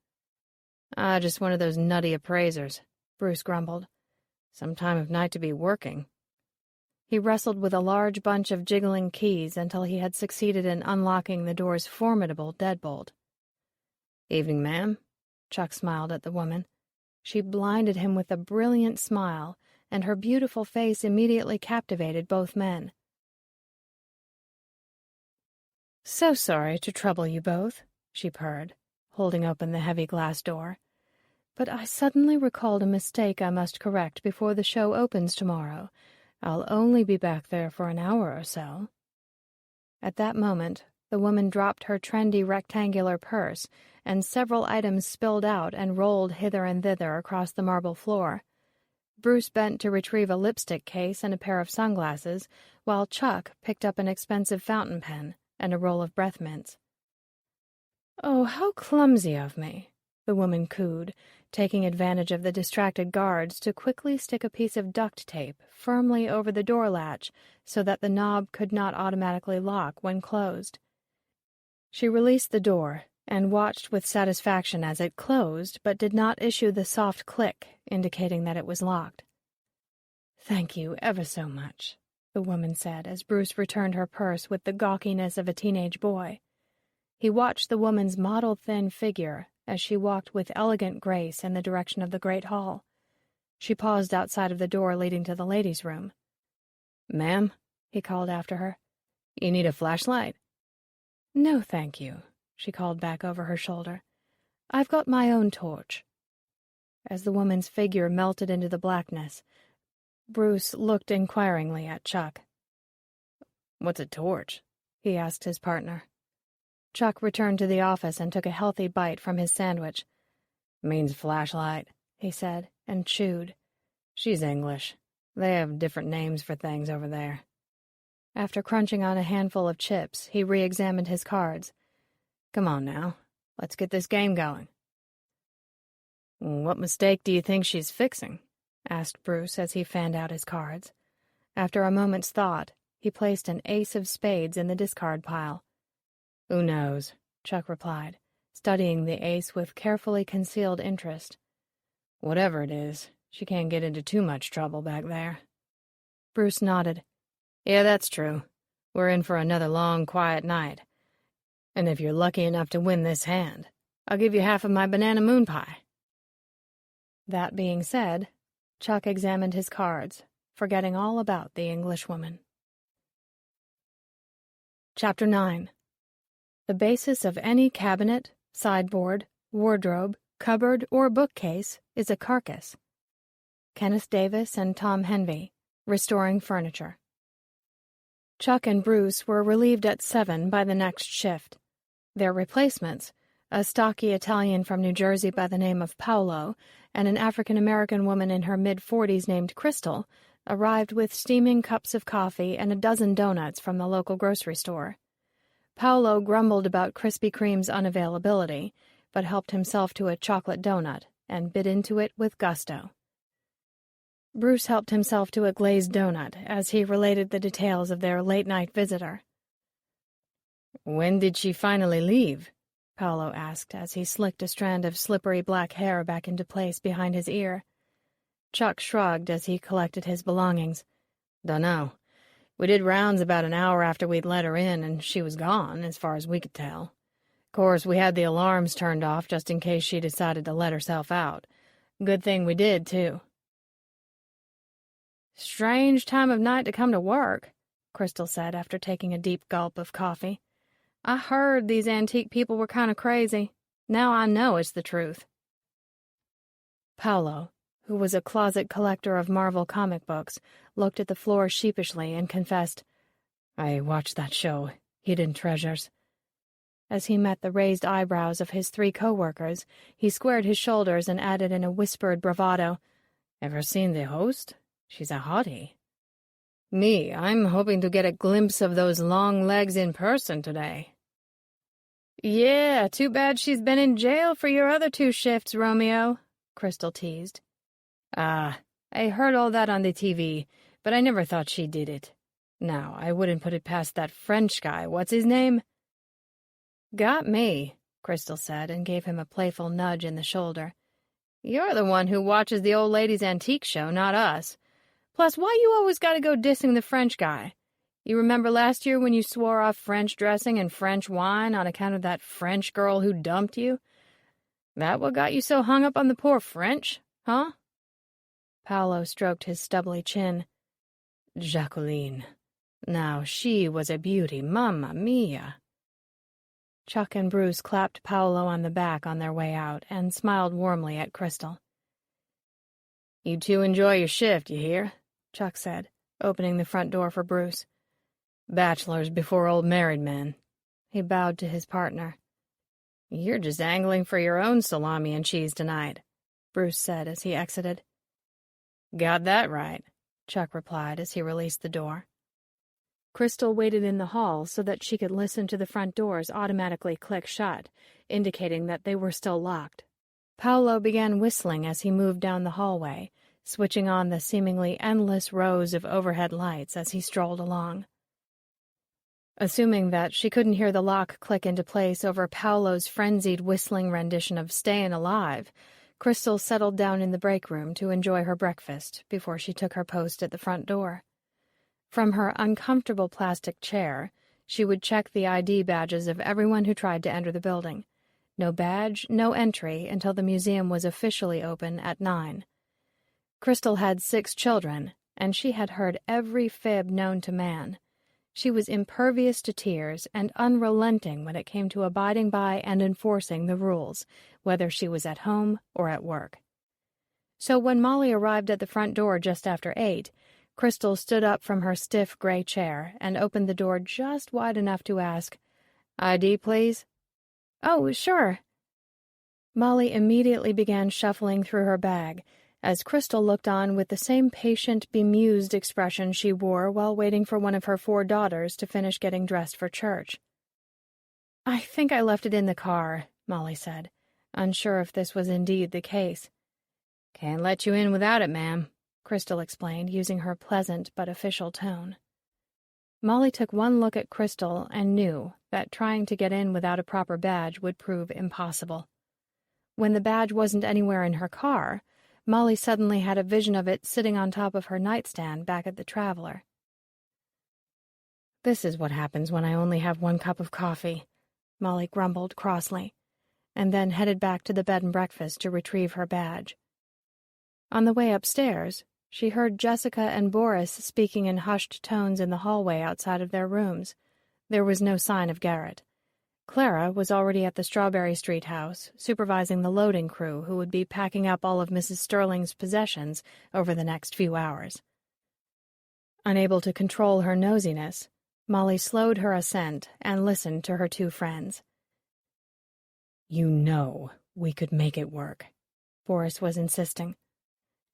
"Ah, just one of those nutty appraisers," Bruce grumbled. "Some time of night to be working." He wrestled with a large bunch of jiggling keys until he had succeeded in unlocking the door's formidable deadbolt. "Evening, ma'am." Chuck smiled at the woman. She blinded him with a brilliant smile, and her beautiful face immediately captivated both men. "So sorry to trouble you both," she purred, holding open the heavy glass door. "But I suddenly recalled a mistake I must correct before the show opens tomorrow. I'll only be back there for an hour or so." At that moment, the woman dropped her trendy rectangular purse, and several items spilled out and rolled hither and thither across the marble floor. Bruce bent to retrieve a lipstick case and a pair of sunglasses, while Chuck picked up an expensive fountain pen and a roll of breath mints. "Oh, how clumsy of me," the woman cooed, taking advantage of the distracted guards to quickly stick a piece of duct tape firmly over the door latch so that the knob could not automatically lock when closed. She released the door and watched with satisfaction as it closed but did not issue the soft click indicating that it was locked. "Thank you ever so much," the woman said as Bruce returned her purse with the gawkiness of a teenage boy. He watched the woman's model-thin figure as she walked with elegant grace in the direction of the great hall. She paused outside of the door leading to the ladies' room. "Ma'am," he called after her, "you need a flashlight?" "No, thank you," she called back over her shoulder. "I've got my own torch." As the woman's figure melted into the blackness, Bruce looked inquiringly at Chuck. "What's a torch?" he asked his partner. Chuck returned to the office and took a healthy bite from his sandwich. "Means flashlight," he said, and chewed. "She's English. They have different names for things over there." After crunching on a handful of chips, he re-examined his cards. "Come on now, let's get this game going." "What mistake do you think she's fixing?" asked Bruce as he fanned out his cards. After a moment's thought, he placed an ace of spades in the discard pile. "Who knows?" Chuck replied, studying the ace with carefully concealed interest. "Whatever it is, she can't get into too much trouble back there." Bruce nodded. "Yeah, that's true. We're in for another long, quiet night. And if you're lucky enough to win this hand, I'll give you half of my banana moon pie." That being said, Chuck examined his cards, forgetting all about the Englishwoman. Chapter 9. The basis of any cabinet, sideboard, wardrobe, cupboard, or bookcase is a carcass. Kenneth Davis and Tom Henvey, Restoring Furniture. Chuck and Bruce were relieved at 7 by the next shift. Their replacements, a stocky Italian from New Jersey by the name of Paolo and an African-American woman in her mid-40s named Crystal, arrived with steaming cups of coffee and a dozen donuts from the local grocery store. Paolo grumbled about Krispy Kreme's unavailability, but helped himself to a chocolate donut and bit into it with gusto. Bruce helped himself to a glazed donut as he related the details of their late-night visitor. "When did she finally leave?" Paolo asked as he slicked a strand of slippery black hair back into place behind his ear. Chuck shrugged as he collected his belongings. "Dunno. We did rounds about an hour after we'd let her in, and she was gone, as far as we could tell. Course, we had the alarms turned off just in case she decided to let herself out. Good thing we did, too." "Strange time of night to come to work," Crystal said after taking a deep gulp of coffee. "I heard these antique people were kind of crazy. Now I know it's the truth." Paolo, who was a closet collector of Marvel comic books, looked at the floor sheepishly and confessed, "I watched that show, Hidden Treasures." As he met the raised eyebrows of his 3 co-workers, he squared his shoulders and added in a whispered bravado, "Ever seen the host? She's a hottie." "Me, I'm hoping to get a glimpse of those long legs in person today." "Yeah, too bad she's been in jail for your other 2 shifts, Romeo," Crystal teased. "Ah, I heard all that on the TV, but I never thought she did it. Now, I wouldn't put it past that French guy, what's his name?" "Got me," Crystal said and gave him a playful nudge in the shoulder. "You're the one who watches the old ladies' antique show, not us. Plus, why you always gotta go dissing the French guy? You remember last year when you swore off French dressing and French wine on account of that French girl who dumped you? That what got you so hung up on the poor French, huh?" Paolo stroked his stubbly chin. "Jacqueline. Now, she was a beauty, mamma mia." Chuck and Bruce clapped Paolo on the back on their way out and smiled warmly at Crystal. "You two enjoy your shift, you hear?" Chuck said, opening the front door for Bruce. "Bachelors before old married men." He bowed to his partner. "You're just angling for your own salami and cheese tonight," Bruce said as he exited. "Got that right," Chuck replied as he released the door. Crystal waited in the hall so that she could listen to the front doors automatically click shut, indicating that they were still locked. Paolo began whistling as he moved down the hallway, switching on the seemingly endless rows of overhead lights as he strolled along. Assuming that she couldn't hear the lock click into place over Paolo's frenzied whistling rendition of Stayin' Alive, Crystal settled down in the break room to enjoy her breakfast before she took her post at the front door. From her uncomfortable plastic chair, she would check the ID badges of everyone who tried to enter the building. No badge, no entry until the museum was officially open at 9. Crystal had 6 children, and she had heard every fib known to man. She was impervious to tears and unrelenting when it came to abiding by and enforcing the rules, whether she was at home or at work. So when Molly arrived at the front door just after 8, Crystal stood up from her stiff gray chair and opened the door just wide enough to ask, "ID, please?" "Oh, sure." Molly immediately began shuffling through her bag, as Crystal looked on with the same patient, bemused expression she wore while waiting for one of her 4 daughters to finish getting dressed for church. "I think I left it in the car," Molly said, unsure if this was indeed the case. "Can't let you in without it, ma'am," Crystal explained, using her pleasant but official tone. Molly took one look at Crystal and knew that trying to get in without a proper badge would prove impossible. When the badge wasn't anywhere in her car, Molly suddenly had a vision of it sitting on top of her nightstand back at the Traveler. "This is what happens when I only have 1 cup of coffee," Molly grumbled crossly, and then headed back to the bed and breakfast to retrieve her badge. On the way upstairs, she heard Jessica and Boris speaking in hushed tones in the hallway outside of their rooms. There was no sign of Garrett. Clara was already at the Strawberry Street house, supervising the loading crew who would be packing up all of Mrs. Sterling's possessions over the next few hours. Unable to control her nosiness, Molly slowed her ascent and listened to her 2 friends. "You know we could make it work," Boris was insisting.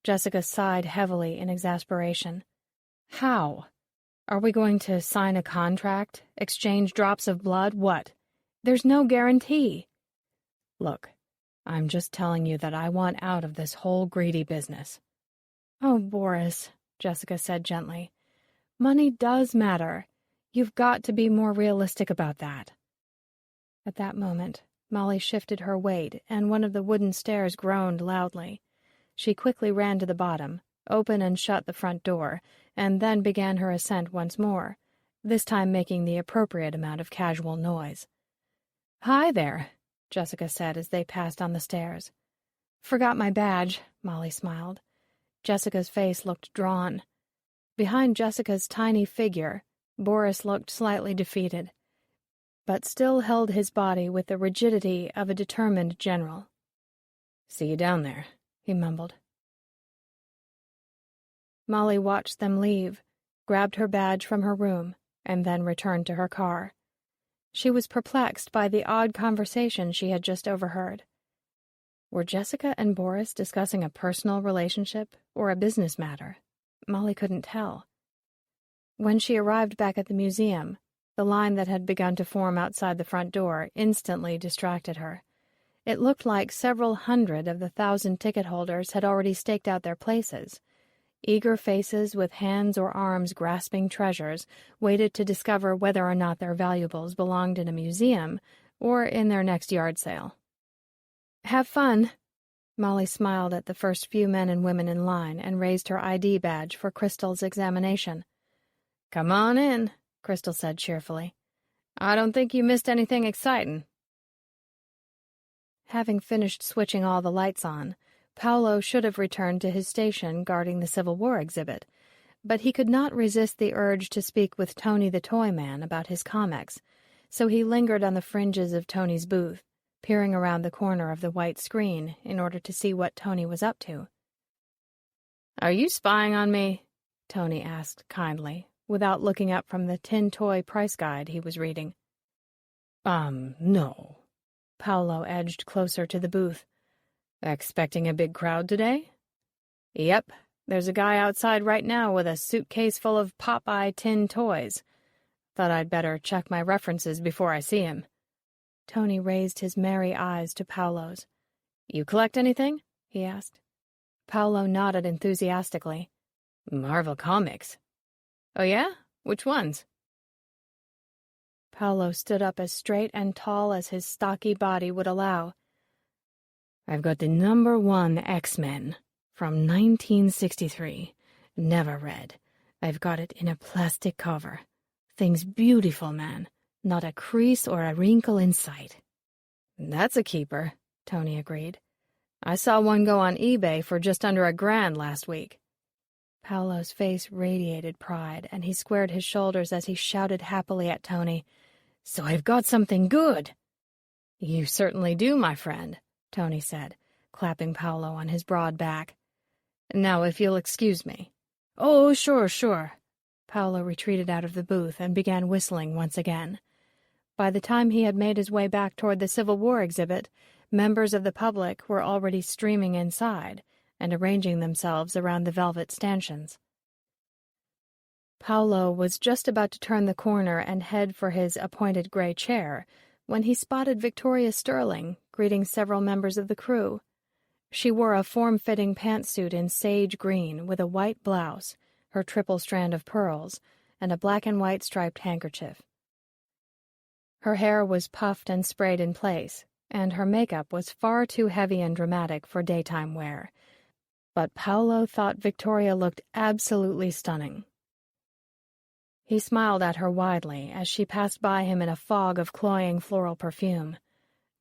Jessica sighed heavily in exasperation. "How? Are we going to sign a contract? Exchange drops of blood? What? There's no guarantee." "Look, I'm just telling you that I want out of this whole greedy business." "Oh, Boris," Jessica said gently. "Money does matter. You've got to be more realistic about that." At that moment, Molly shifted her weight, and one of the wooden stairs groaned loudly. She quickly ran to the bottom, opened and shut the front door, and then began her ascent once more, this time making the appropriate amount of casual noise. "Hi there," Jessica said as they passed on the stairs. "Forgot my badge," Molly smiled. Jessica's face looked drawn. Behind Jessica's tiny figure, Boris looked slightly defeated, but still held his body with the rigidity of a determined general. "See you down there," he mumbled. Molly watched them leave, grabbed her badge from her room, and then returned to her car. She was perplexed by the odd conversation she had just overheard. Were Jessica and Boris discussing a personal relationship or a business matter? Molly couldn't tell. When she arrived back at the museum, the line that had begun to form outside the front door instantly distracted her. It looked like several hundred of the 1,000 ticket holders had already staked out their places. Eager faces with hands or arms grasping treasures waited to discover whether or not their valuables belonged in a museum or in their next yard sale. "Have fun." Molly smiled at the first few men and women in line and raised her ID badge for Crystal's examination. "Come on in," Crystal said cheerfully. "I don't think you missed anything exciting." Having finished switching all the lights on, Paolo should have returned to his station guarding the Civil War exhibit, but he could not resist the urge to speak with Tony the Toy Man about his comics, so he lingered on the fringes of Tony's booth, peering around the corner of the white screen in order to see what Tony was up to. "Are you spying on me?" Tony asked kindly, without looking up from the tin toy price guide he was reading. No." Paolo edged closer to the booth. "Expecting a big crowd today?" "Yep. There's a guy outside right now with a suitcase full of Popeye tin toys." Thought I'd better check my references before I see him." Tony raised his merry eyes to Paolo's. "You collect anything?" he asked. Paolo nodded enthusiastically. "Marvel Comics." "Oh yeah? Which ones?" Paolo stood up as straight and tall as his stocky body would allow. "I've got the #1 X-Men from 1963. Never read. I've got it in a plastic cover. Thing's beautiful, man. Not a crease or a wrinkle in sight." "That's a keeper," Tony agreed. "I saw one go on eBay for just under $1,000 last week." Paolo's face radiated pride, and he squared his shoulders as he shouted happily at Tony. "So I've got something good." "You certainly do, my friend," Tony said, clapping Paolo on his broad back. "Now, if you'll excuse me." "Oh, sure." Paolo retreated out of the booth and began whistling once again. By the time he had made his way back toward the Civil War exhibit, members of the public were already streaming inside and arranging themselves around the velvet stanchions. Paolo was just about to turn the corner and head for his appointed gray chair when he spotted Victoria Sterling greeting several members of the crew. She wore a form-fitting pantsuit in sage green with a white blouse, her triple strand of pearls, and a black and white striped handkerchief. Her hair was puffed and sprayed in place, and her makeup was far too heavy and dramatic for daytime wear. But Paolo thought Victoria looked absolutely stunning. He smiled at her widely as she passed by him in a fog of cloying floral perfume.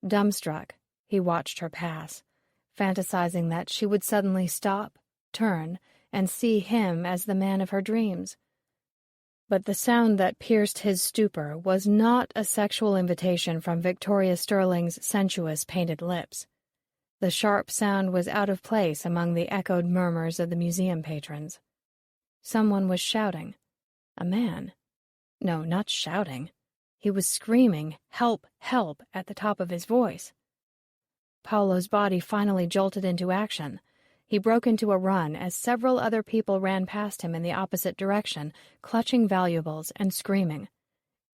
Dumbstruck, he watched her pass, fantasizing that she would suddenly stop, turn, and see him as the man of her dreams. But the sound that pierced his stupor was not a sexual invitation from Victoria Sterling's sensuous painted lips. The sharp sound was out of place among the echoed murmurs of the museum patrons. Someone was shouting. A man. No, not shouting. He was screaming, "Help, help," at the top of his voice. Paolo's body finally jolted into action. He broke into a run as several other people ran past him in the opposite direction, clutching valuables and screaming.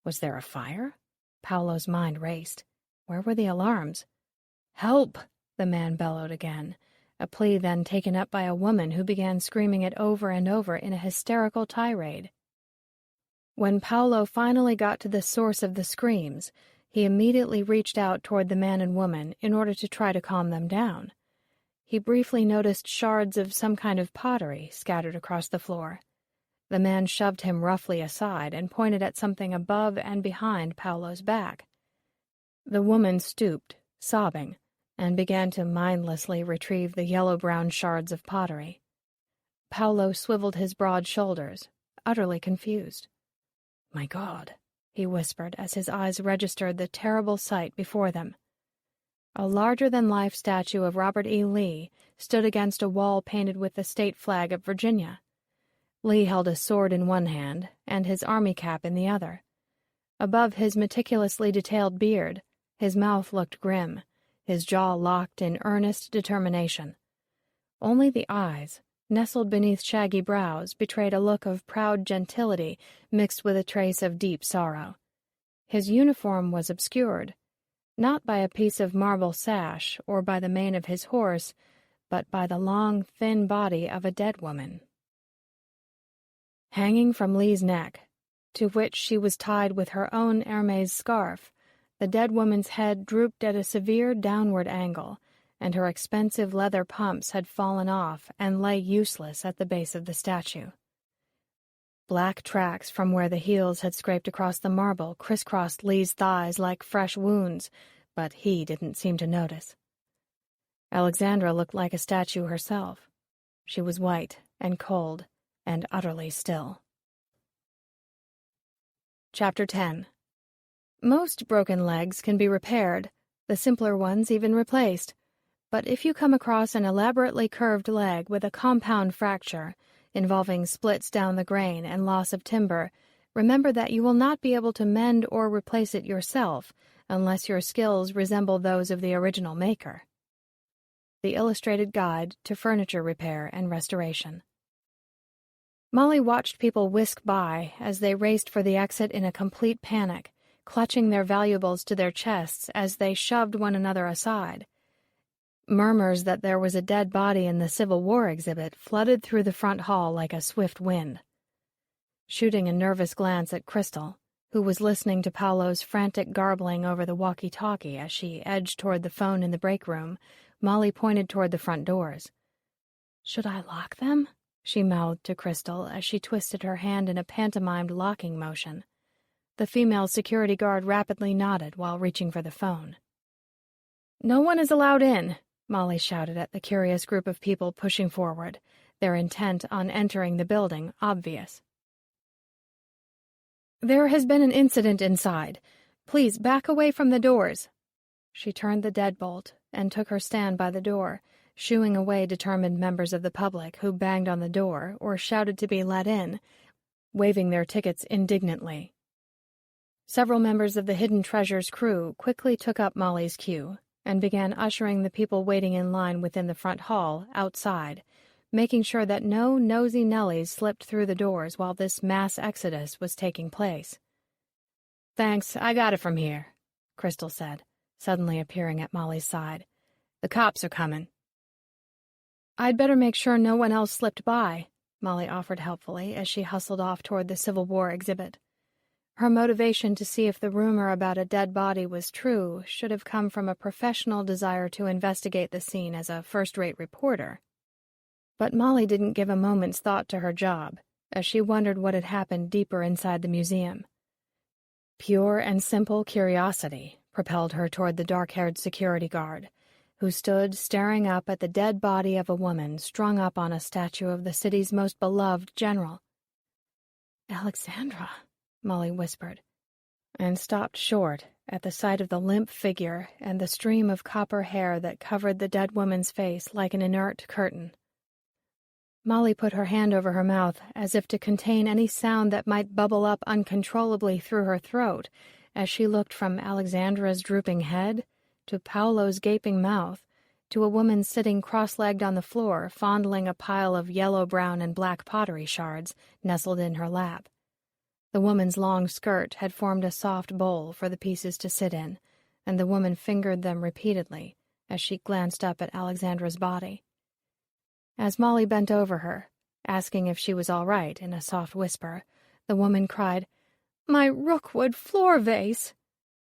Was there a fire? Paolo's mind raced. Where were the alarms? "Help!" the man bellowed again, a plea then taken up by a woman who began screaming it over and over in a hysterical tirade. When Paolo finally got to the source of the screams, he immediately reached out toward the man and woman in order to try to calm them down. He briefly noticed shards of some kind of pottery scattered across the floor. The man shoved him roughly aside and pointed at something above and behind Paolo's back. The woman stooped, sobbing, and began to mindlessly retrieve the yellow-brown shards of pottery. Paolo swiveled his broad shoulders, utterly confused. "My God," he whispered as his eyes registered the terrible sight before them. A larger-than-life statue of Robert E. Lee stood against a wall painted with the state flag of Virginia. Lee held a sword in one hand and his army cap in the other. Above his meticulously detailed beard, his mouth looked grim, his jaw locked in earnest determination. Only the eyes, nestled beneath shaggy brows, betrayed a look of proud gentility mixed with a trace of deep sorrow. His uniform was obscured, not by a piece of marble sash or by the mane of his horse, but by the long, thin body of a dead woman. Hanging from Lee's neck, to which she was tied with her own Hermes scarf, the dead woman's head drooped at a severe downward angle, and her expensive leather pumps had fallen off and lay useless at the base of the statue. Black tracks from where the heels had scraped across the marble crisscrossed Lee's thighs like fresh wounds, but he didn't seem to notice. Alexandra looked like a statue herself. She was white and cold and utterly still. Chapter 10. Most broken legs can be repaired, the simpler ones even replaced. But if you come across an elaborately curved leg with a compound fracture, involving splits down the grain and loss of timber, remember that you will not be able to mend or replace it yourself unless your skills resemble those of the original maker. The Illustrated Guide to Furniture Repair and Restoration. Molly watched people whisk by as they raced for the exit in a complete panic, clutching their valuables to their chests as they shoved one another aside. Murmurs that there was a dead body in the Civil War exhibit flooded through the front hall like a swift wind. Shooting a nervous glance at Crystal, who was listening to Paolo's frantic garbling over the walkie-talkie as she edged toward the phone in the break room, Molly pointed toward the front doors. "Should I lock them?" she mouthed to Crystal as she twisted her hand in a pantomimed locking motion. The female security guard rapidly nodded while reaching for the phone. "No one is allowed in," Molly shouted at the curious group of people pushing forward, their intent on entering the building obvious. "There has been an incident inside. Please back away from the doors." She turned the deadbolt and took her stand by the door, shooing away determined members of the public who banged on the door or shouted to be let in, waving their tickets indignantly. Several members of the Hidden Treasures crew quickly took up Molly's cue and began ushering the people waiting in line within the front hall outside, making sure that no nosy Nellies slipped through the doors while this mass exodus was taking place. "Thanks, I got it from here," Crystal said, suddenly appearing at Molly's side. "The cops are coming." "I'd better make sure no one else slipped by," Molly offered helpfully as she hustled off toward the Civil War exhibit. Her motivation to see if the rumor about a dead body was true should have come from a professional desire to investigate the scene as a first-rate reporter. But Molly didn't give a moment's thought to her job, as she wondered what had happened deeper inside the museum. Pure and simple curiosity propelled her toward the dark-haired security guard, who stood staring up at the dead body of a woman strung up on a statue of the city's most beloved general. "Alexandra," Molly whispered, and stopped short at the sight of the limp figure and the stream of copper hair that covered the dead woman's face like an inert curtain. Molly put her hand over her mouth as if to contain any sound that might bubble up uncontrollably through her throat as she looked from Alexandra's drooping head to Paolo's gaping mouth to a woman sitting cross-legged on the floor fondling a pile of yellow, brown, and black pottery shards nestled in her lap. The woman's long skirt had formed a soft bowl for the pieces to sit in, and the woman fingered them repeatedly as she glanced up at Alexandra's body. As Molly bent over her, asking if she was all right in a soft whisper, the woman cried, "My rookwood floor vase!"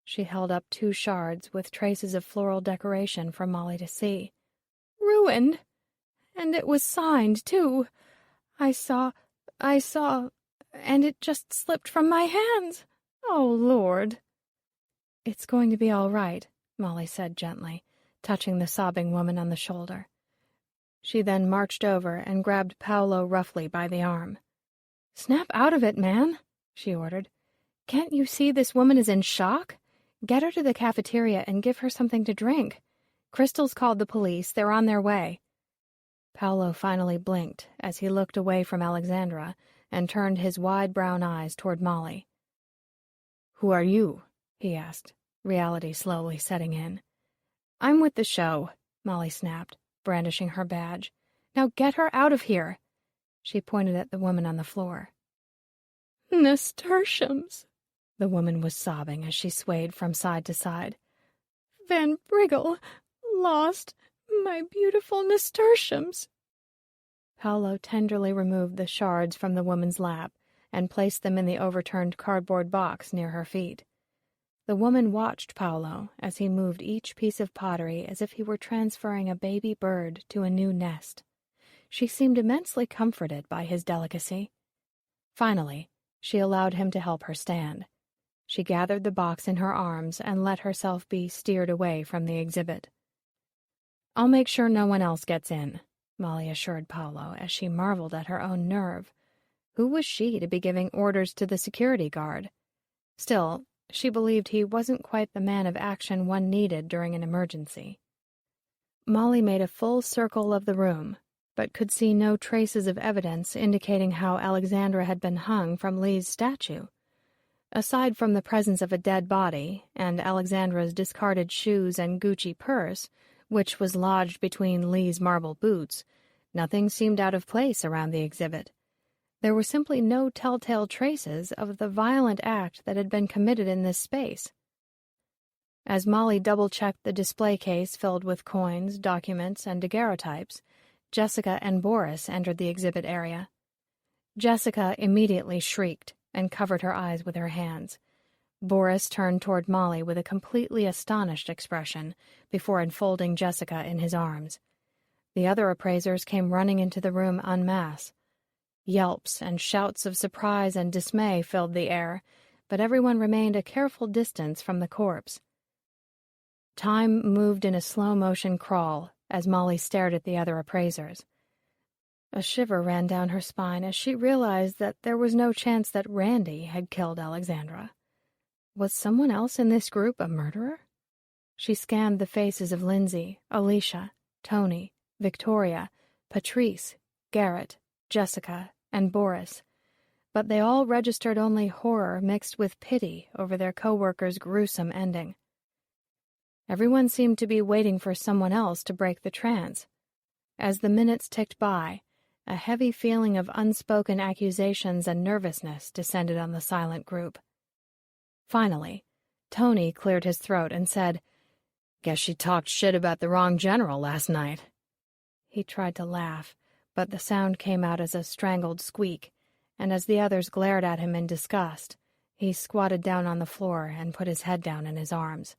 She held up 2 shards with traces of floral decoration for Molly to see. "Ruined! And it was signed, too. I saw, and it just slipped from my hands. Oh, Lord!" "It's going to be all right," Molly said gently, touching the sobbing woman on the shoulder. She then marched over and grabbed Paolo roughly by the arm. "Snap out of it, man," she ordered. "Can't you see this woman is in shock? Get her to the cafeteria and give her something to drink. Crystal's called the police. They're on their way." Paolo finally blinked as he looked away from Alexandra and turned his wide brown eyes toward Molly. "Who are you?" he asked, reality slowly setting in. "I'm with the show," Molly snapped, brandishing her badge. "Now get her out of here." She pointed at the woman on the floor. "Nasturtiums," the woman was sobbing as she swayed from side to side. "Van Briggle lost my beautiful nasturtiums." Paolo tenderly removed the shards from the woman's lap and placed them in the overturned cardboard box near her feet. The woman watched Paolo as he moved each piece of pottery as if he were transferring a baby bird to a new nest. She seemed immensely comforted by his delicacy. Finally, she allowed him to help her stand. She gathered the box in her arms and let herself be steered away from the exhibit. "I'll make sure no one else gets in," Molly assured Paolo as she marveled at her own nerve. Who was she to be giving orders to the security guard? Still, she believed he wasn't quite the man of action one needed during an emergency. Molly made a full circle of the room, but could see no traces of evidence indicating how Alexandra had been hung from Lee's statue. Aside from the presence of a dead body and Alexandra's discarded shoes and Gucci purse, which was lodged between Lee's marble boots, nothing seemed out of place around the exhibit. There were simply no telltale traces of the violent act that had been committed in this space. As Molly double-checked the display case filled with coins, documents, and daguerreotypes, Jessica and Boris entered the exhibit area. Jessica immediately shrieked and covered her eyes with her hands. Boris turned toward Molly with a completely astonished expression before enfolding Jessica in his arms. The other appraisers came running into the room en masse. Yelps and shouts of surprise and dismay filled the air, but everyone remained a careful distance from the corpse. Time moved in a slow-motion crawl as Molly stared at the other appraisers. A shiver ran down her spine as she realized that there was no chance that Randy had killed Alexandra. Was someone else in this group a murderer? She scanned the faces of Lindsay, Alicia, Tony, Victoria, Patrice, Garrett, Jessica, and Boris, but they all registered only horror mixed with pity over their co-worker's gruesome ending. Everyone seemed to be waiting for someone else to break the trance. As the minutes ticked by, a heavy feeling of unspoken accusations and nervousness descended on the silent group. Finally, Tony cleared his throat and said, "Guess she talked shit about the wrong general last night." He tried to laugh, but the sound came out as a strangled squeak, and as the others glared at him in disgust, he squatted down on the floor and put his head down in his arms.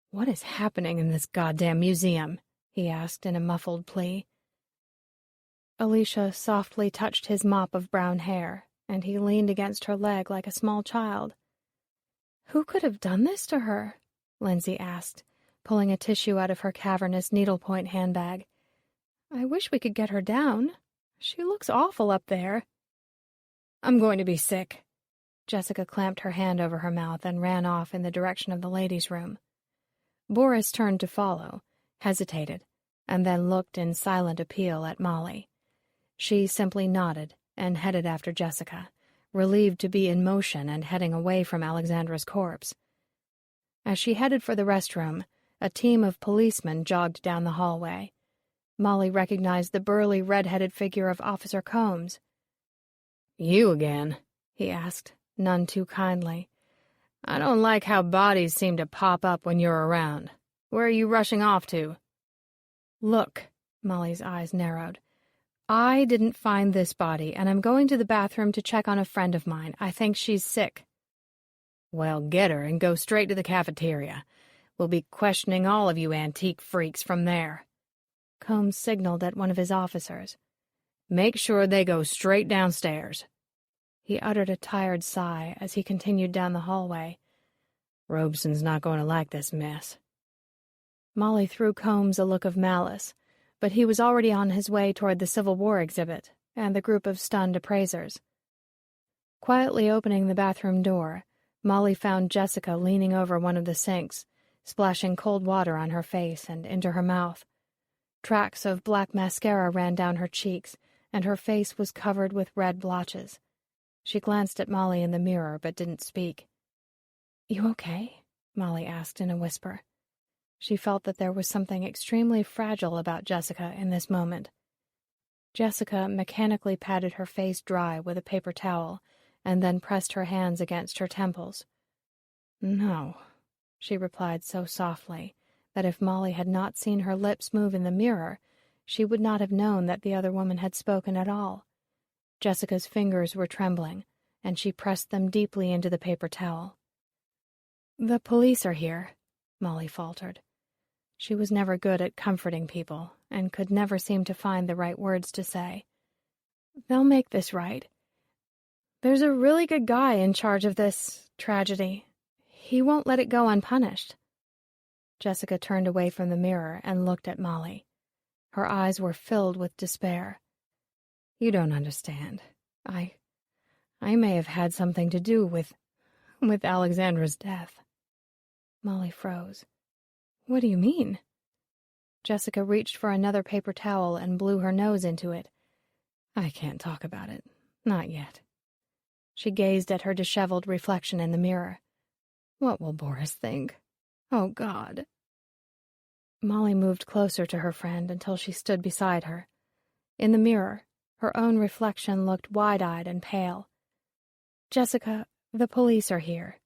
"What is happening in this goddamn museum?" he asked in a muffled plea. Alicia softly touched his mop of brown hair, and he leaned against her leg like a small child. "Who could have done this to her?" Lindsay asked, pulling a tissue out of her cavernous needlepoint handbag. "I wish we could get her down. She looks awful up there." "I'm going to be sick." Jessica clamped her hand over her mouth and ran off in the direction of the ladies' room. Boris turned to follow, hesitated, and then looked in silent appeal at Molly. She simply nodded and headed after Jessica, relieved to be in motion and heading away from Alexandra's corpse. As she headed for the restroom, a team of policemen jogged down the hallway. Molly recognized the burly, red-headed figure of Officer Combs. "You again?" he asked, none too kindly. "I don't like how bodies seem to pop up when you're around. Where are you rushing off to?" "Look," Molly's eyes narrowed. "I didn't find this body, and I'm going to the bathroom to check on a friend of mine. I think she's sick." "Well, get her and go straight to the cafeteria. We'll be questioning all of you antique freaks from there." Combs signaled at one of his officers. "Make sure they go straight downstairs." He uttered a tired sigh as he continued down the hallway. "Robeson's not going to like this mess." Molly threw Combs a look of malice, but he was already on his way toward the Civil War exhibit and the group of stunned appraisers. Quietly opening the bathroom door, Molly found Jessica leaning over one of the sinks, splashing cold water on her face and into her mouth. Tracks of black mascara ran down her cheeks, and her face was covered with red blotches. She glanced at Molly in the mirror but didn't speak. "You okay?" Molly asked in a whisper. She felt that there was something extremely fragile about Jessica in this moment. Jessica mechanically patted her face dry with a paper towel and then pressed her hands against her temples. "No," she replied so softly that if Molly had not seen her lips move in the mirror, she would not have known that the other woman had spoken at all. Jessica's fingers were trembling, and she pressed them deeply into the paper towel. "The police are here," Molly faltered. She was never good at comforting people, and could never seem to find the right words to say. "They'll make this right. There's a really good guy in charge of this tragedy. He won't let it go unpunished." Jessica turned away from the mirror and looked at Molly. Her eyes were filled with despair. "You don't understand. I may have had something to do with Alexandra's death." Molly froze. "What do you mean?" Jessica reached for another paper towel and blew her nose into it. "I can't talk about it. Not yet." She gazed at her disheveled reflection in the mirror. "What will Boris think? Oh, God." Molly moved closer to her friend until she stood beside her. In the mirror, Her own reflection looked wide-eyed and pale. "Jessica, the police are here.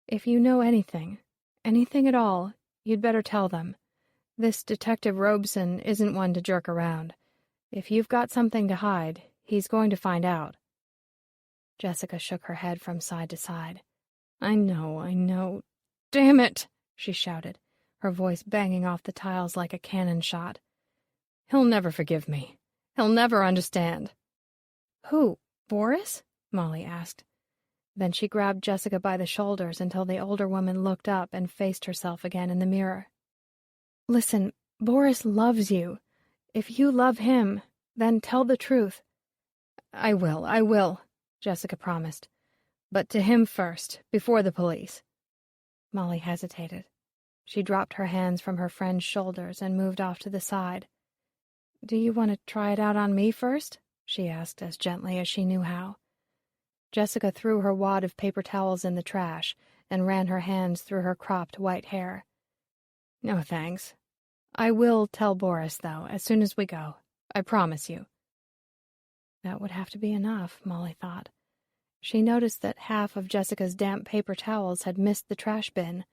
If you know anything at all, you'd better tell them. This Detective Robeson isn't one to jerk around. If you've got something to hide, he's going to find out." Jessica shook her head from side to side. I know. Damn it!" she shouted, her voice banging off the tiles like a cannon shot. "He'll never forgive me. He'll never understand." "Who, Boris?" Molly asked. Then she grabbed Jessica by the shoulders until the older woman looked up and faced herself again in the mirror. "Listen, Boris loves you. If you love him, then tell the truth." I will, Jessica promised. "But to him first, before the police." Molly hesitated. She dropped her hands from her friend's shoulders and moved off to the side. "Do you want to try it out on me first?" she asked as gently as she knew how. Jessica threw her wad of paper towels in the trash and ran her hands through her cropped white hair. "No, thanks. I will tell Boris, though, as soon as we go. I promise you." That would have to be enough, Molly thought. She noticed that half of Jessica's damp paper towels had missed the trash bin.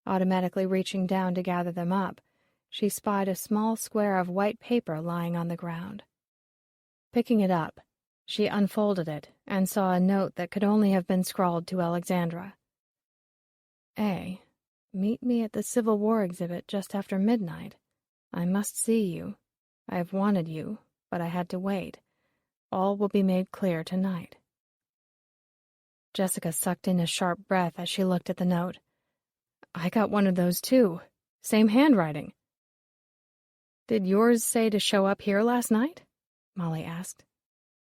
Automatically reaching down to gather them up, she spied a small square of white paper lying on the ground. Picking it up, she unfolded it and saw a note that could only have been scrawled to Alexandra. A. Meet me at the Civil War exhibit just after midnight. I must see you. I have wanted you, but I had to wait. All will be made clear tonight. Jessica sucked in a sharp breath as she looked at the note. I got one of those too. Same handwriting. Did yours say to show up here last night? Molly asked.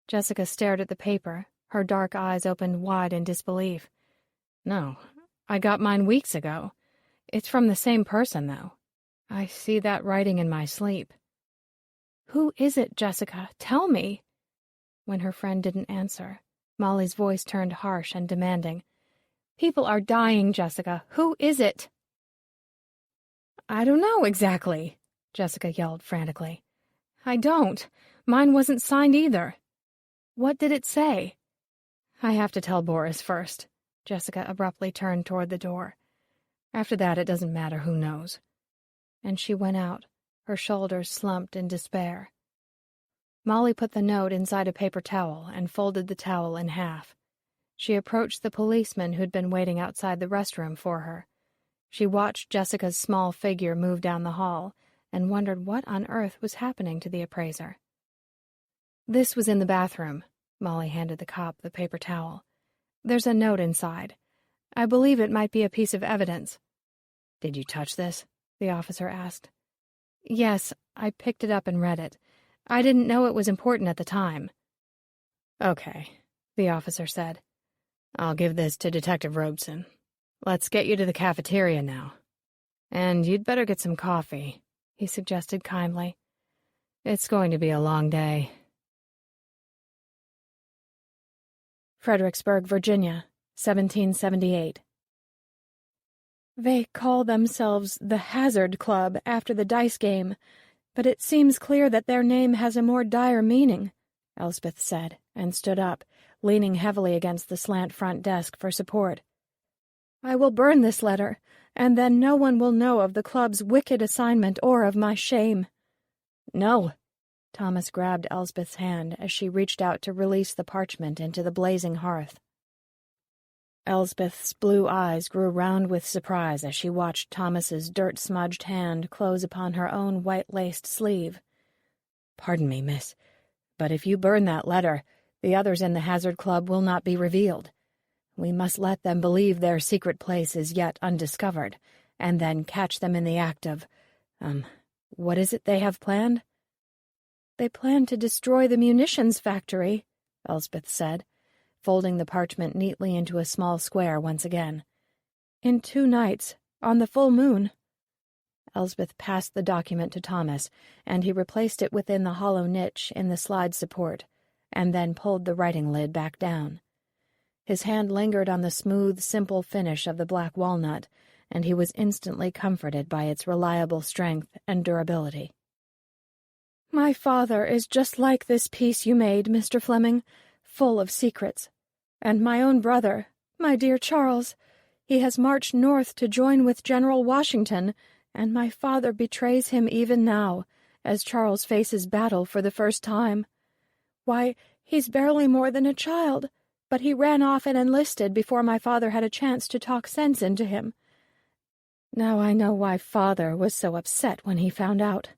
Jessica stared at the paper, her dark eyes opened wide in disbelief. No, I got mine weeks ago. It's from the same person, though. I see that writing in my sleep. Who is it, Jessica? Tell me. When her friend didn't answer, Molly's voice turned harsh and demanding. People are dying, Jessica. Who is it? I don't know exactly, Jessica yelled frantically. I don't. Mine wasn't signed either. What did it say? I have to tell Boris first. Jessica abruptly turned toward the door. After that, it doesn't matter who knows. And she went out, her shoulders slumped in despair. Molly put the note inside a paper towel and folded the towel in half. She approached the policeman who'd been waiting outside the restroom for her. She watched Jessica's small figure move down the hall and wondered what on earth was happening to the appraiser. This was in the bathroom. Molly handed the cop the paper towel. There's a note inside. I believe it might be a piece of evidence. Did you touch this? The officer asked. Yes, I picked it up and read it. I didn't know it was important at the time. Okay, the officer said. I'll give this to Detective Robeson. Let's get you to the cafeteria now. And you'd better get some coffee, he suggested kindly. It's going to be a long day. Fredericksburg, Virginia, 1778. They call themselves the Hazard Club after the dice game, but it seems clear that their name has a more dire meaning, Elspeth said, and stood up, leaning heavily against the slant front desk for support. I will burn this letter, and then no one will know of the club's wicked assignment or of my shame. No. Thomas grabbed Elspeth's hand as she reached out to release the parchment into the blazing hearth. Elspeth's blue eyes grew round with surprise as she watched Thomas's dirt-smudged hand close upon her own white-laced sleeve. Pardon me, miss, but if you burn that letter, the others in the Hazard Club will not be revealed. We must let them believe their secret place is yet undiscovered, and then catch them in the act of, what is it they have planned? They plan to destroy the munitions factory, Elspeth said, folding the parchment neatly into a small square once again. In 2 nights, on the full moon. Elspeth passed the document to Thomas, and he replaced it within the hollow niche in the slide support, and then pulled the writing lid back down. His hand lingered on the smooth, simple finish of the black walnut, and he was instantly comforted by its reliable strength and durability. My father is just like this piece you made, Mr. Fleming, full of secrets. And my own brother, my dear Charles, he has marched north to join with General Washington, and my father betrays him even now, as Charles faces battle for the first time. Why, he's barely more than a child, but he ran off and enlisted before my father had a chance to talk sense into him. Now I know why father was so upset when he found out."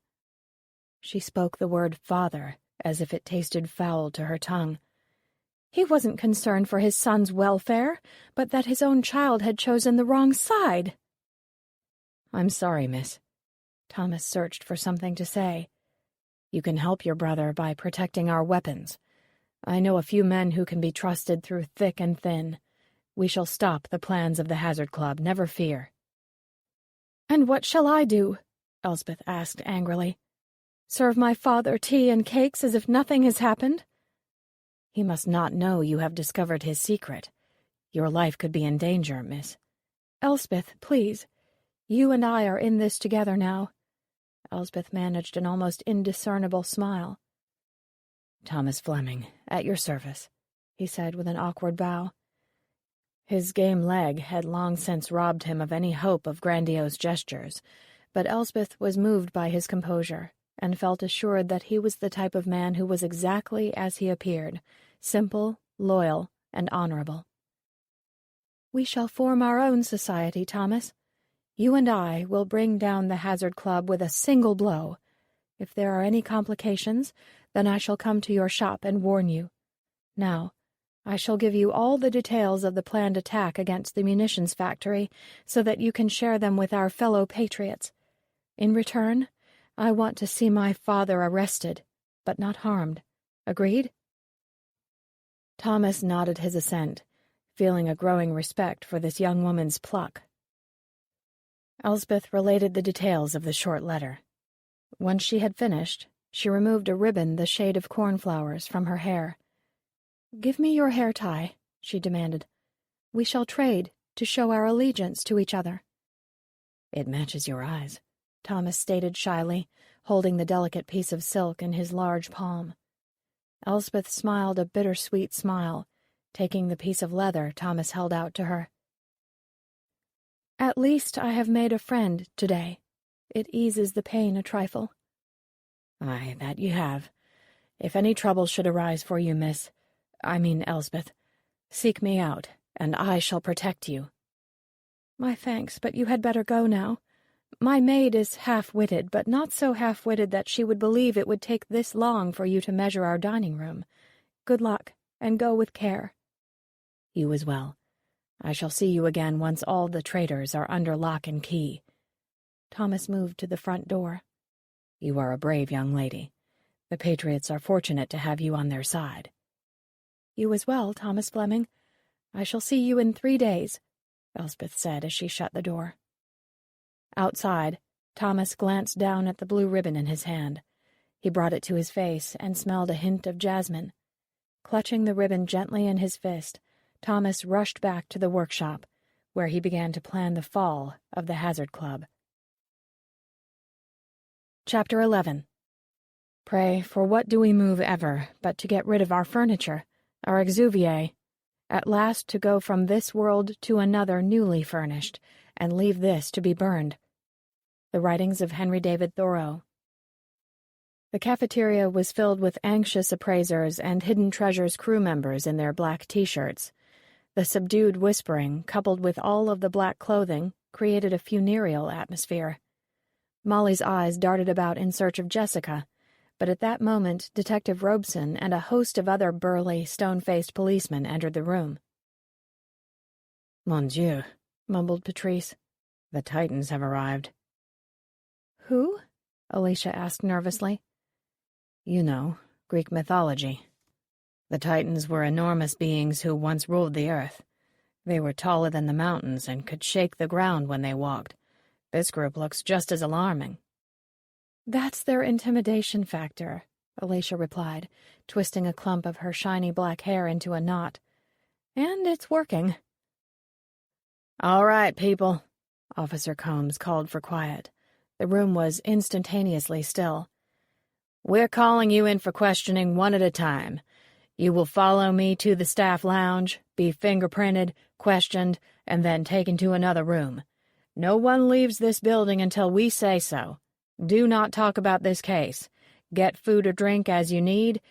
She spoke the word father as if it tasted foul to her tongue. He wasn't concerned for his son's welfare, but that his own child had chosen the wrong side. "I'm sorry, miss." Thomas searched for something to say. "You can help your brother by protecting our weapons. I know a few men who can be trusted through thick and thin. We shall stop the plans of the Hazard Club, never fear." "And what shall I do?" Elspeth asked angrily. "Serve my father tea and cakes as if nothing has happened?" "He must not know you have discovered his secret. Your life could be in danger, miss." "Elspeth, please. You and I are in this together now." Elspeth managed an almost indiscernible smile. "Thomas Fleming, at your service," he said with an awkward bow. His game leg had long since robbed him of any hope of grandiose gestures, but Elspeth was moved by his composure, and felt assured that he was the type of man who was exactly as he appeared, simple, loyal, and honorable. "We shall form our own society, Thomas. You and I will bring down the Hazard Club with a single blow. If there are any complications, then I shall come to your shop and warn you. Now, I shall give you all the details of the planned attack against the munitions factory so that you can share them with our fellow patriots. In return, I want to see my father arrested, but not harmed. Agreed?" Thomas nodded his assent, feeling a growing respect for this young woman's pluck. Elspeth related the details of the short letter. When she had finished, she removed a ribbon the shade of cornflowers from her hair. "Give me your hair tie," she demanded. "We shall trade to show our allegiance to each other." "It matches your eyes," Thomas stated shyly, holding the delicate piece of silk in his large palm. Elspeth smiled a bittersweet smile, taking the piece of leather Thomas held out to her. "At least I have made a friend today. It eases the pain a trifle." "Aye, that you have. If any trouble should arise for you, Elspeth, seek me out, and I shall protect you." "My thanks, but you had better go now. My maid is half-witted, but not so half-witted that she would believe it would take this long for you to measure our dining room. Good luck, and go with care." "You as well. I shall see you again once all the traitors are under lock and key." Thomas moved to the front door. "You are a brave young lady. The patriots are fortunate to have you on their side." "You as well, Thomas Fleming. I shall see you in 3 days," Elspeth said as she shut the door. Outside, Thomas glanced down at the blue ribbon in his hand. He brought it to his face and smelled a hint of jasmine. Clutching the ribbon gently in his fist, Thomas rushed back to the workshop, where he began to plan the fall of the Hazard Club. Chapter 11. Pray, for what do we move ever, but to get rid of our furniture, our exuviae, at last to go from this world to another newly furnished, and leave this to be burned? The writings of Henry David Thoreau. The cafeteria was filled with anxious appraisers and Hidden Treasures crew members in their black T-shirts. The subdued whispering, coupled with all of the black clothing, created a funereal atmosphere. Molly's eyes darted about in search of Jessica, but at that moment Detective Robeson and a host of other burly, stone-faced policemen entered the room. "Mon Dieu," mumbled Patrice. "The Titans have arrived." "Who?" Alicia asked nervously. "You know, Greek mythology. The Titans were enormous beings who once ruled the earth. They were taller than the mountains and could shake the ground when they walked. This group looks just as alarming." "That's their intimidation factor," Alicia replied, twisting a clump of her shiny black hair into a knot. "And it's working." "All right, people," Officer Combs called for quiet. The room was instantaneously still. We're calling you in for questioning one at a time. You will follow me to the staff lounge, be fingerprinted, questioned, and then taken to another room. No one leaves this building until we say so. Do not talk about this case. Get food or drink as you need,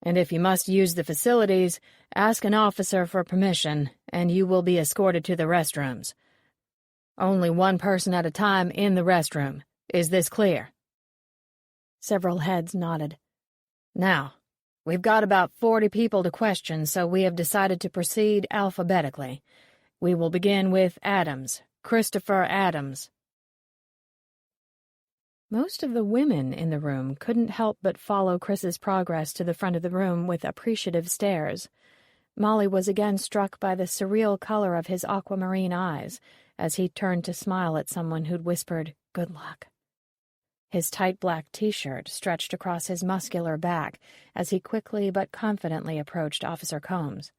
and if you must use the facilities, ask an officer for permission, and you will be escorted to the restrooms. Only one person at a time in the restroom. Is this clear?" Several heads nodded. "Now, we've got about 40 people to question, so we have decided to proceed alphabetically. We will begin with Adams, Christopher Adams." Most of the women in the room couldn't help but follow Chris's progress to the front of the room with appreciative stares. Molly was again struck by the surreal color of his aquamarine eyes as he turned to smile at someone who'd whispered, "Good luck." His tight black t-shirt stretched across his muscular back as he quickly but confidently approached Officer Combs.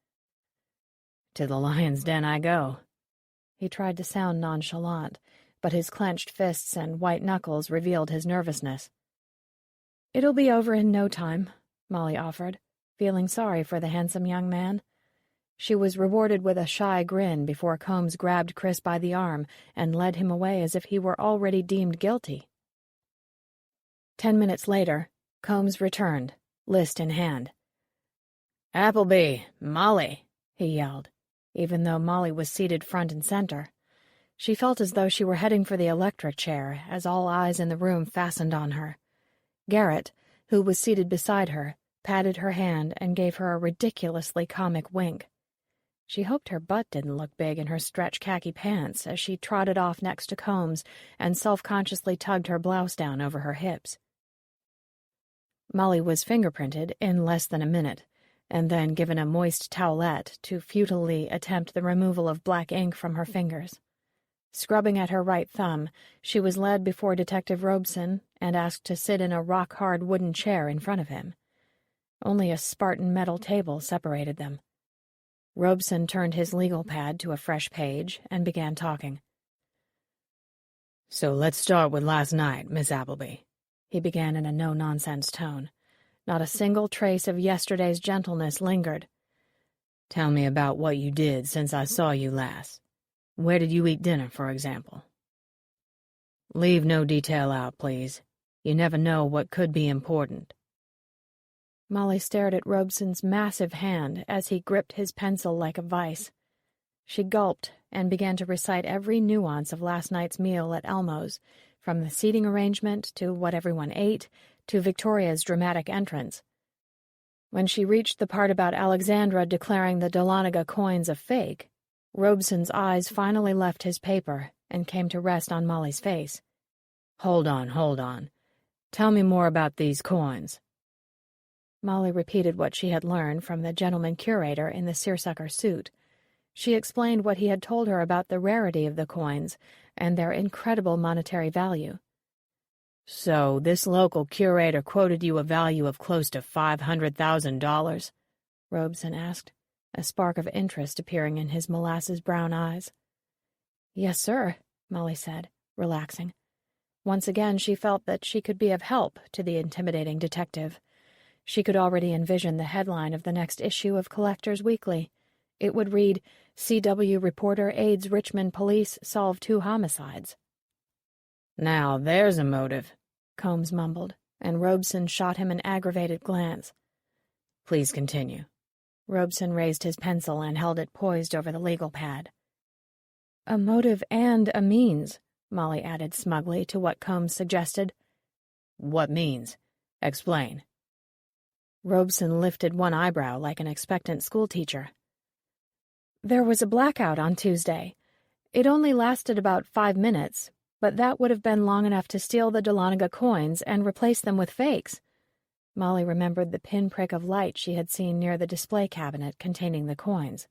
"To the lion's den I go." He tried to sound nonchalant, but his clenched fists and white knuckles revealed his nervousness. "It'll be over in no time," Molly offered, feeling sorry for the handsome young man. She was rewarded with a shy grin before Combs grabbed Chris by the arm and led him away as if he were already deemed guilty. 10 minutes later, Combs returned, list in hand. "Appleby, Molly," he yelled, even though Molly was seated front and center. She felt as though she were heading for the electric chair as all eyes in the room fastened on her. Garrett, who was seated beside her, patted her hand and gave her a ridiculously comic wink. She hoped her butt didn't look big in her stretch khaki pants as she trotted off next to Combs and self-consciously tugged her blouse down over her hips. Molly was fingerprinted in less than a minute, and then given a moist towelette to futilely attempt the removal of black ink from her fingers. Scrubbing at her right thumb, she was led before Detective Robeson and asked to sit in a rock-hard wooden chair in front of him. Only a Spartan metal table separated them. Robeson turned his legal pad to a fresh page and began talking. "So let's start with last night, Miss Appleby," he began in a no-nonsense tone. Not a single trace of yesterday's gentleness lingered. "Tell me about what you did since I saw you last. Where did you eat dinner, for example? Leave no detail out, please. You never know what could be important." Molly stared at Robeson's massive hand as he gripped his pencil like a vice. She gulped and began to recite every nuance of last night's meal at Elmo's, from the seating arrangement to what everyone ate to Victoria's dramatic entrance. When she reached the part about Alexandra declaring the Dahlonega coins a fake, Robeson's eyes finally left his paper and came to rest on Molly's face. Hold on. Tell me more about these coins." Molly repeated what she had learned from the gentleman curator in the seersucker suit. She explained what he had told her about the rarity of the coins and their incredible monetary value. "So this local curator quoted you a value of close to $500,000? Robeson asked, a spark of interest appearing in his molasses-brown eyes. "Yes, sir," Molly said, relaxing. Once again she felt that she could be of help to the intimidating detective. She could already envision the headline of the next issue of Collectors Weekly. It would read, "CW reporter aids Richmond police solve 2 homicides." "Now there's a motive," Combs mumbled, and Robeson shot him an aggravated glance. "Please continue." Robeson raised his pencil and held it poised over the legal pad. "A motive and a means," Molly added smugly to what Combs suggested. "What means? Explain." Robeson lifted one eyebrow like an expectant schoolteacher. "There was a blackout on Tuesday. It only lasted about 5 minutes, but that would have been long enough to steal the Dahlonega coins and replace them with fakes." Molly remembered the pinprick of light she had seen near the display cabinet containing the coins.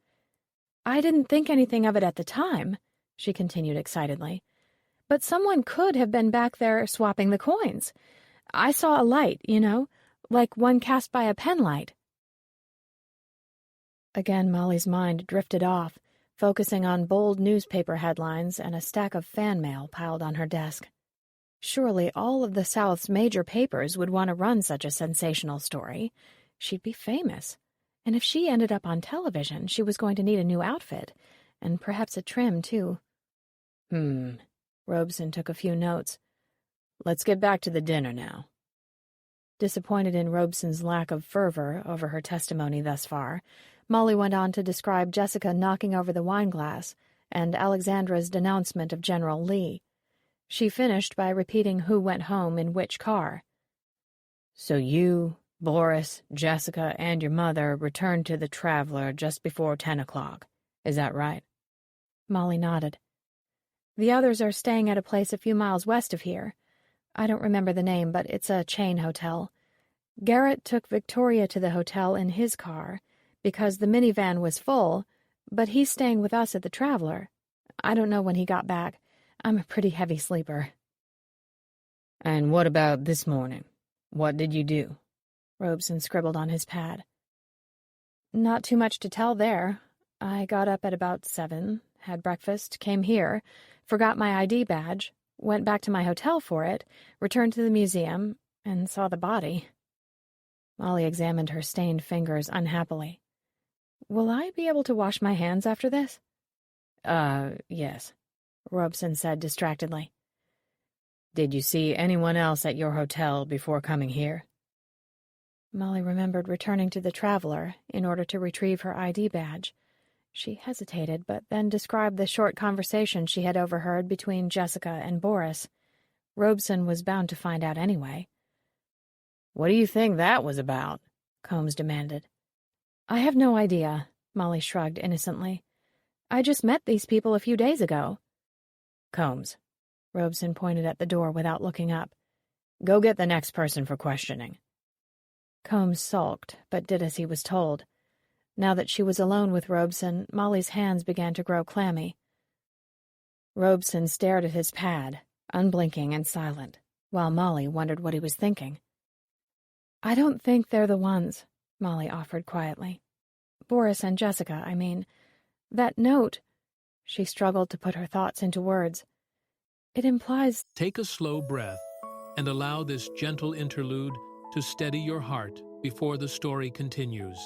"I didn't think anything of it at the time," she continued excitedly. "But someone could have been back there swapping the coins. I saw a light, like one cast by a penlight." Again Molly's mind drifted off, focusing on bold newspaper headlines and a stack of fan mail piled on her desk. Surely all of the South's major papers would want to run such a sensational story. She'd be famous. And if she ended up on television, she was going to need a new outfit, and perhaps a trim, too. Robeson took a few notes. Let's get back to the dinner now. Disappointed in Robeson's lack of fervor over her testimony thus far, Molly went on to describe Jessica knocking over the wineglass and Alexandra's denouncement of General Lee. She finished by repeating who went home in which car. So you, Boris, Jessica, and your mother returned to the Traveler just before 10 o'clock. Is that right? Molly nodded. The others are staying at a place a few miles west of here. I don't remember the name, but it's a chain hotel. Garrett took Victoria to the hotel in his car because the minivan was full, but he's staying with us at the Traveler. I don't know when he got back. I'm a pretty heavy sleeper. And what about this morning? What did you do? Robeson scribbled on his pad. Not too much to tell there. I got up at about 7, had breakfast, came here, forgot my ID badge, went back to my hotel for it, returned to the museum, and saw the body. Molly examined her stained fingers unhappily. Will I be able to wash my hands after this? Yes, Robeson said distractedly. Did you see anyone else at your hotel before coming here? Molly remembered returning to the Traveler in order to retrieve her ID badge. She hesitated, but then described the short conversation she had overheard between Jessica and Boris. Robeson was bound to find out anyway. What do you think that was about? Combs demanded. I have no idea, Molly shrugged innocently. I just met these people a few days ago. Combs. Robeson pointed at the door without looking up. Go get the next person for questioning. Combs sulked, but did as he was told. Now that she was alone with Robeson, Molly's hands began to grow clammy. Robeson stared at his pad, unblinking and silent, while Molly wondered what he was thinking. I don't think they're the ones, Molly offered quietly. Boris and Jessica, I mean. That note, she struggled to put her thoughts into words. It implies... Take a slow breath and allow this gentle interlude to steady your heart before the story continues.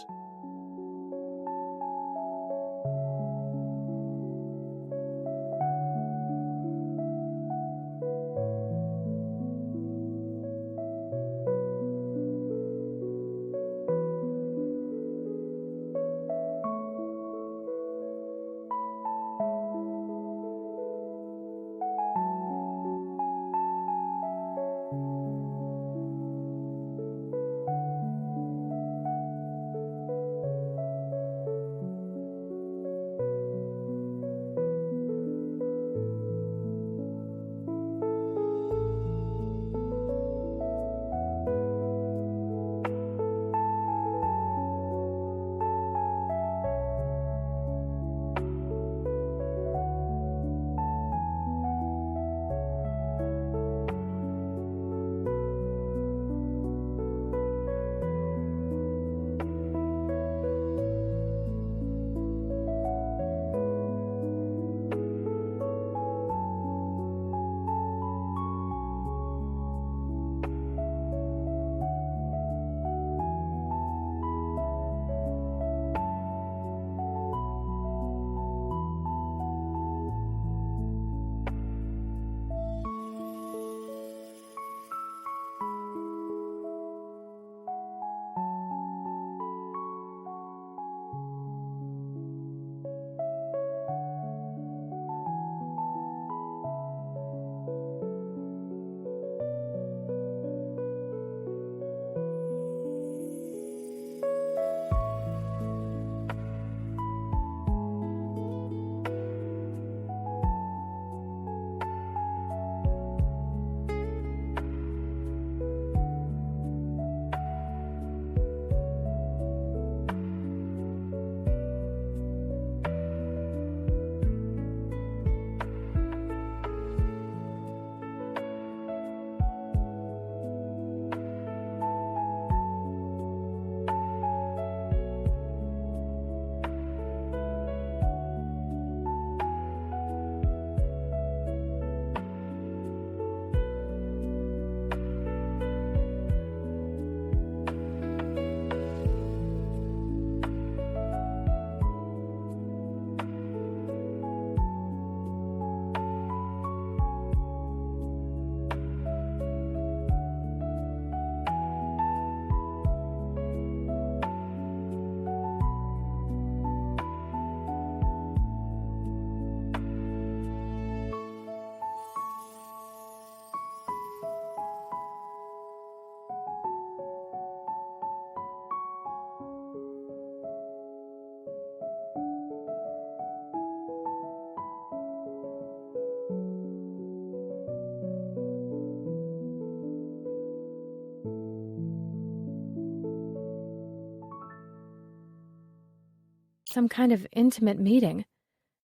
some kind of intimate meeting.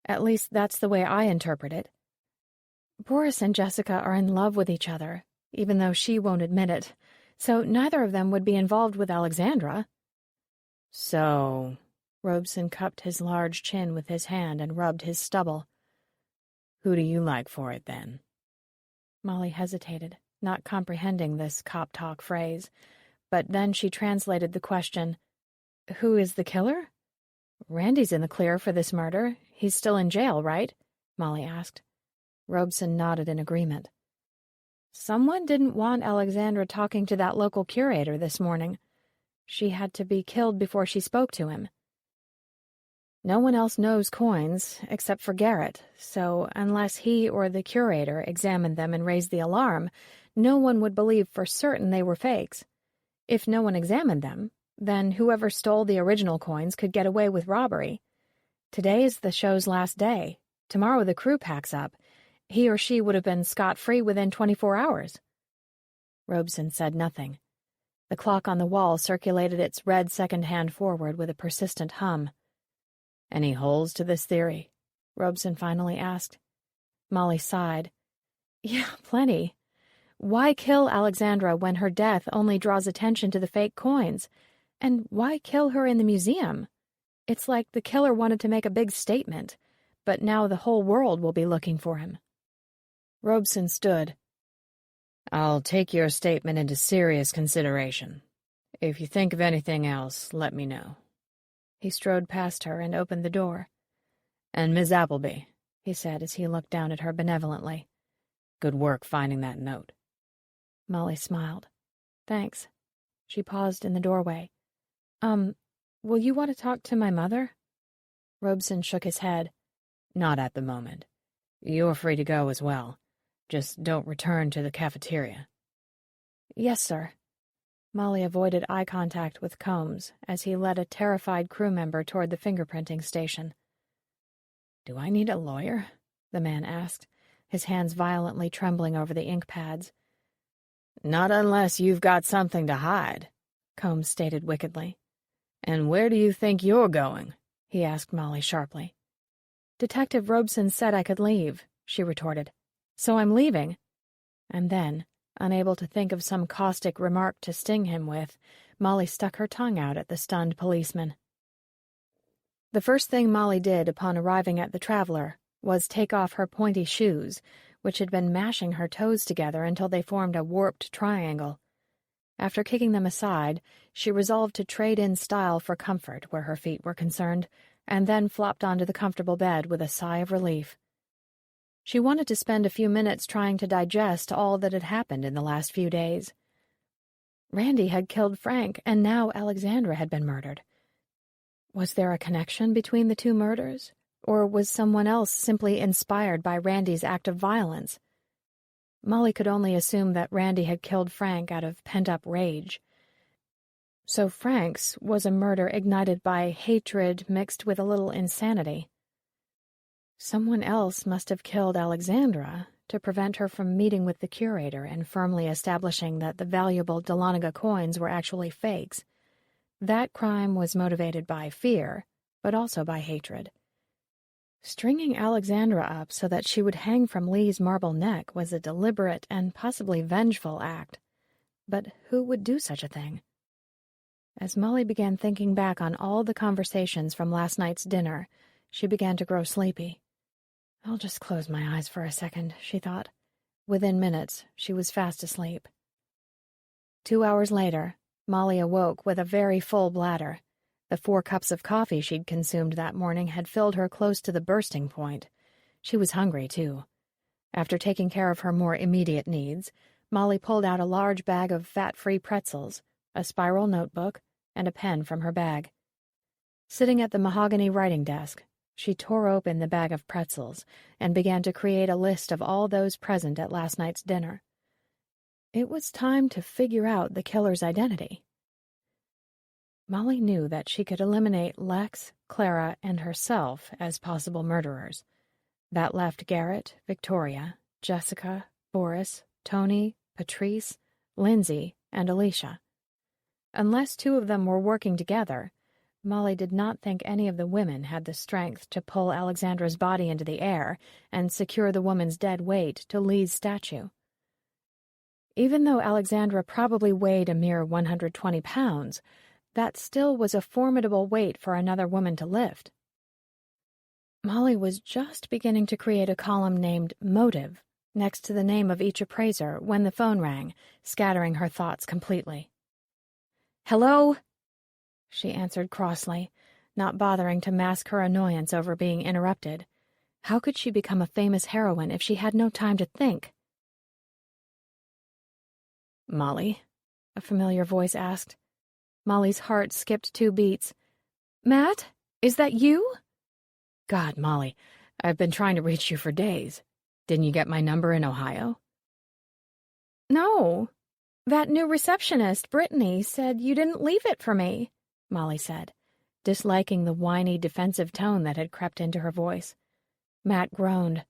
At least that's the way I interpret it. Boris and Jessica are in love with each other, even though she won't admit it, so neither of them would be involved with Alexandra. So, Robeson cupped his large chin with his hand and rubbed his stubble. Who do you like for it, then? Molly hesitated, not comprehending this cop talk phrase, but then she translated the question. Who is the killer? Randy's in the clear for this murder. He's still in jail, right? Molly asked. Robeson nodded in agreement. Someone didn't want Alexandra talking to that local curator this morning. She had to be killed before she spoke to him. No one else knows coins, except for Garrett, so unless he or the curator examined them and raised the alarm, no one would believe for certain they were fakes. If no one examined them, then whoever stole the original coins could get away with robbery. Today is the show's last day. Tomorrow the crew packs up. He or she would have been scot-free within 24 hours. Robeson said nothing. The clock on the wall circulated its red second hand forward with a persistent hum. Any holes to this theory? Robeson finally asked. Molly sighed. Yeah, plenty. Why kill Alexandra when her death only draws attention to the fake coins? And why kill her in the museum? It's like the killer wanted to make a big statement, but now the whole world will be looking for him. Robeson stood. I'll take your statement into serious consideration. If you think of anything else, let me know. He strode past her and opened the door. And Miss Appleby, he said as he looked down at her benevolently. Good work finding that note. Molly smiled. Thanks. She paused in the doorway. Will you want to talk to my mother? Robeson shook his head. Not at the moment. You're free to go as well. Just don't return to the cafeteria. Yes, sir. Molly avoided eye contact with Combs as he led a terrified crew member toward the fingerprinting station. Do I need a lawyer? The man asked, his hands violently trembling over the ink pads. Not unless you've got something to hide, Combs stated wickedly. And where do you think you're going? He asked Molly sharply. Detective Robeson said I could leave, she retorted. So I'm leaving. And then, unable to think of some caustic remark to sting him with, Molly stuck her tongue out at the stunned policeman. The first thing Molly did upon arriving at the Traveler was take off her pointy shoes, which had been mashing her toes together until they formed a warped triangle. After kicking them aside, she resolved to trade in style for comfort where her feet were concerned, and then flopped onto the comfortable bed with a sigh of relief. She wanted to spend a few minutes trying to digest all that had happened in the last few days. Randy had killed Frank, and now Alexandra had been murdered. Was there a connection between the two murders, or was someone else simply inspired by Randy's act of violence? Molly could only assume that Randy had killed Frank out of pent-up rage. So Frank's was a murder ignited by hatred mixed with a little insanity. Someone else must have killed Alexandra to prevent her from meeting with the curator and firmly establishing that the valuable Dahlonega coins were actually fakes. That crime was motivated by fear, but also by hatred. Stringing Alexandra up so that she would hang from Lee's marble neck was a deliberate and possibly vengeful act. But who would do such a thing? As Molly began thinking back on all the conversations from last night's dinner, she began to grow sleepy. I'll just close my eyes for a second, she thought. Within minutes, she was fast asleep. 2 hours later, Molly awoke with a very full bladder. The 4 cups of coffee she'd consumed that morning had filled her close to the bursting point. She was hungry, too. After taking care of her more immediate needs, Molly pulled out a large bag of fat-free pretzels, a spiral notebook, and a pen from her bag. Sitting at the mahogany writing desk, she tore open the bag of pretzels and began to create a list of all those present at last night's dinner. It was time to figure out the killer's identity. Molly knew that she could eliminate Lex, Clara, and herself as possible murderers. That left Garrett, Victoria, Jessica, Boris, Tony, Patrice, Lindsay, and Alicia. Unless 2 of them were working together, Molly did not think any of the women had the strength to pull Alexandra's body into the air and secure the woman's dead weight to Lee's statue. Even though Alexandra probably weighed a mere 120 pounds, that still was a formidable weight for another woman to lift. Molly was just beginning to create a column named Motive next to the name of each appraiser when the phone rang, scattering her thoughts completely. "Hello?" She answered crossly, not bothering to mask her annoyance over being interrupted. How could she become a famous heroine if she had no time to think? "Molly?" a familiar voice asked. Molly's heart skipped 2 beats. "Matt? Is that you?" "God, Molly, I've been trying to reach you for days. Didn't you get my number in Ohio?" "No. That new receptionist, Brittany, said you didn't leave it for me," Molly said, disliking the whiny, defensive tone that had crept into her voice. Matt groaned.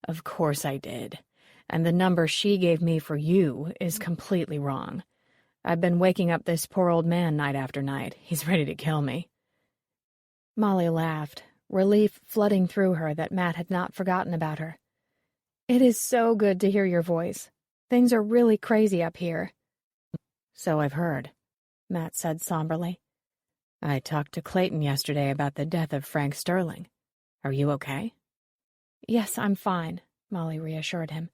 "Of course I did. And the number she gave me for you is completely wrong. I've been waking up this poor old man night after night. He's ready to kill me." Molly laughed, relief flooding through her that Matt had not forgotten about her. "It is so good to hear your voice. Things are really crazy up here." "So I've heard," Matt said somberly. "I talked to Clayton yesterday about the death of Frank Sterling. Are you okay?" "Yes, I'm fine," Molly reassured him.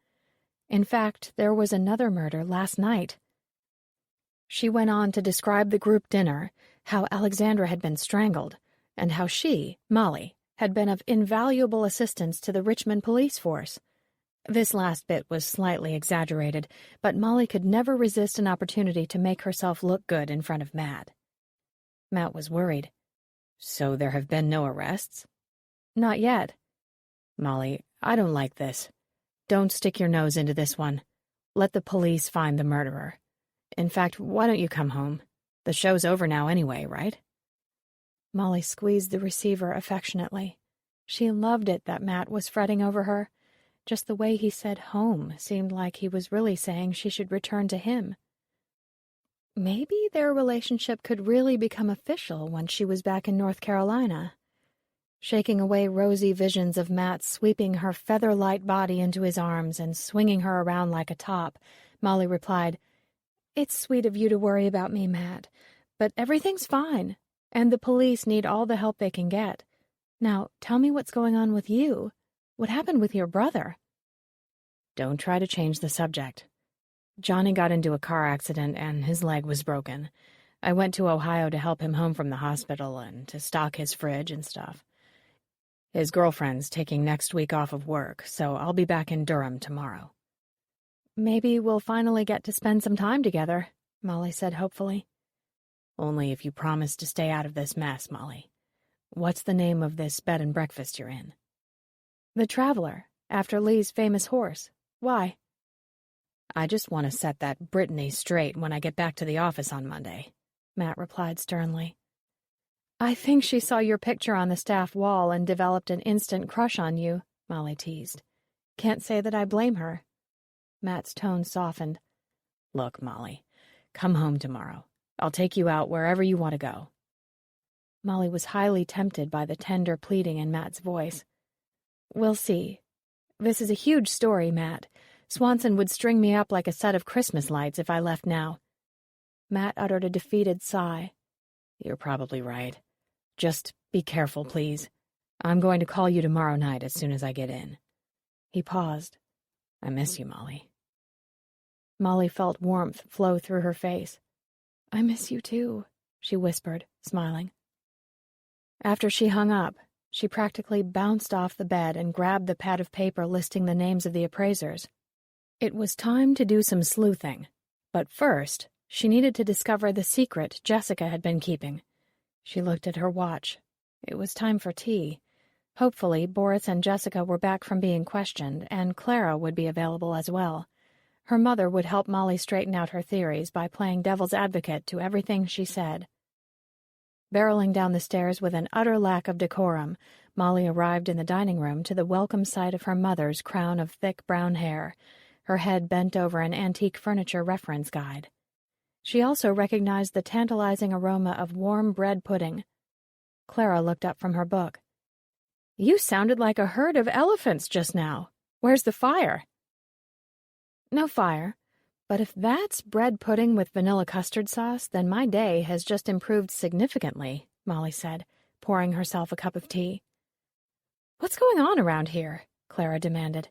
"In fact, there was another murder last night." She went on to describe the group dinner, how Alexandra had been strangled, and how she, Molly, had been of invaluable assistance to the Richmond police force. This last bit was slightly exaggerated, but Molly could never resist an opportunity to make herself look good in front of Matt. Matt was worried. "So there have been no arrests?" "Not yet." "Molly, I don't like this. Don't stick your nose into this one. Let the police find the murderer. In fact, why don't you come home? The show's over now anyway, right?" Molly squeezed the receiver affectionately. She loved it that Matt was fretting over her. Just the way he said home seemed like he was really saying she should return to him. Maybe their relationship could really become official when she was back in North Carolina. Shaking away rosy visions of Matt sweeping her feather-light body into his arms and swinging her around like a top, Molly replied, "It's sweet of you to worry about me, Matt, but everything's fine, and the police need all the help they can get. Now, tell me what's going on with you. What happened with your brother?" "Don't try to change the subject. Johnny got into a car accident and his leg was broken. I went to Ohio to help him home from the hospital and to stock his fridge and stuff. His girlfriend's taking next week off of work, so I'll be back in Durham tomorrow." "Maybe we'll finally get to spend some time together," Molly said hopefully. "Only if you promise to stay out of this mess, Molly. What's the name of this bed and breakfast you're in?" "The Traveler, after Lee's famous horse. Why?" "I just want to set that Brittany straight when I get back to the office on Monday," Matt replied sternly. "I think she saw your picture on the staff wall and developed an instant crush on you," Molly teased. "Can't say that I blame her." Matt's tone softened. "Look, Molly, come home tomorrow. I'll take you out wherever you want to go." Molly was highly tempted by the tender pleading in Matt's voice. "We'll see. This is a huge story, Matt. Swanson would string me up like a set of Christmas lights if I left now." Matt uttered a defeated sigh. "You're probably right. Just be careful, please. I'm going to call you tomorrow night as soon as I get in." He paused. "I miss you, Molly." Molly felt warmth flow through her face. "I miss you too," she whispered, smiling. After she hung up, she practically bounced off the bed and grabbed the pad of paper listing the names of the appraisers. It was time to do some sleuthing, but first, she needed to discover the secret Jessica had been keeping. She looked at her watch. It was time for tea. Hopefully, Boris and Jessica were back from being questioned, and Clara would be available as well. Her mother would help Molly straighten out her theories by playing devil's advocate to everything she said. Barreling down the stairs with an utter lack of decorum, Molly arrived in the dining room to the welcome sight of her mother's crown of thick brown hair, her head bent over an antique furniture reference guide. She also recognized the tantalizing aroma of warm bread pudding, Clara looked up from her book. "You sounded like a herd of elephants just now. Where's the fire?" "No fire. But if that's bread pudding with vanilla custard sauce, then my day has just improved significantly," Molly said, pouring herself a cup of tea. "What's going on around here?" Clara demanded.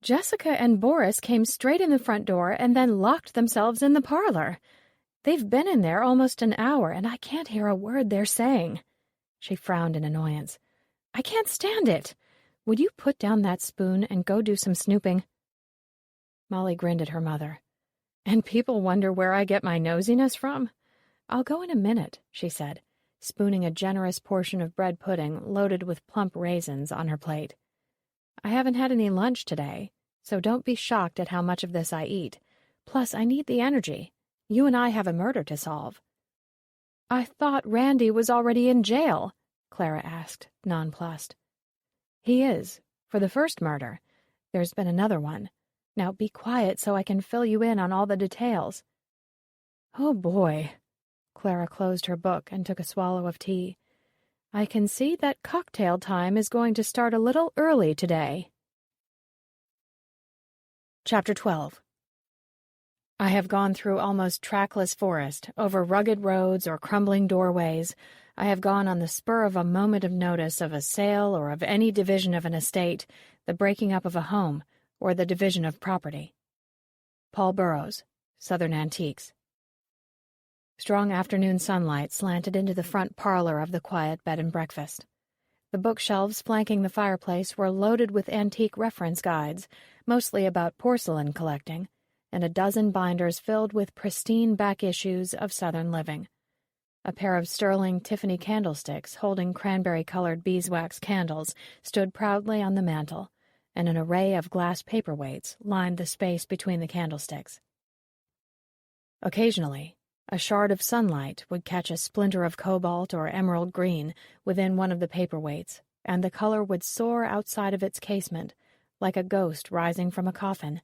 "Jessica and Boris came straight in the front door and then locked themselves in the parlor. They've been in there almost an hour, and I can't hear a word they're saying." She frowned in annoyance. "I can't stand it. Would you put down that spoon and go do some snooping?" Molly grinned at her mother. "And people wonder where I get my nosiness from? I'll go in a minute," she said, spooning a generous portion of bread pudding loaded with plump raisins on her plate. "I haven't had any lunch today, so don't be shocked at how much of this I eat. Plus, I need the energy. You and I have a murder to solve." "I thought Randy was already in jail," Clara asked, nonplussed. "He is, for the first murder. There's been another one. Now be quiet so I can fill you in on all the details." "Oh, boy." Clara closed her book and took a swallow of tea. "I can see that cocktail time is going to start a little early today." Chapter 12. I have gone through almost trackless forest, over rugged roads or crumbling doorways. I have gone on the spur of a moment of notice of a sale or of any division of an estate, the breaking up of a home, or the division of property. Paul Burroughs, Southern Antiques. Strong afternoon sunlight slanted into the front parlor of the quiet bed and breakfast. The bookshelves flanking the fireplace were loaded with antique reference guides, mostly about porcelain collecting, and a dozen binders filled with pristine back issues of Southern living. A pair of sterling Tiffany candlesticks holding cranberry-colored beeswax candles stood proudly on the mantel, and an array of glass paperweights lined the space between the candlesticks. Occasionally, a shard of sunlight would catch a splinter of cobalt or emerald green within one of the paperweights, and the color would soar outside of its casement, like a ghost rising from a coffin.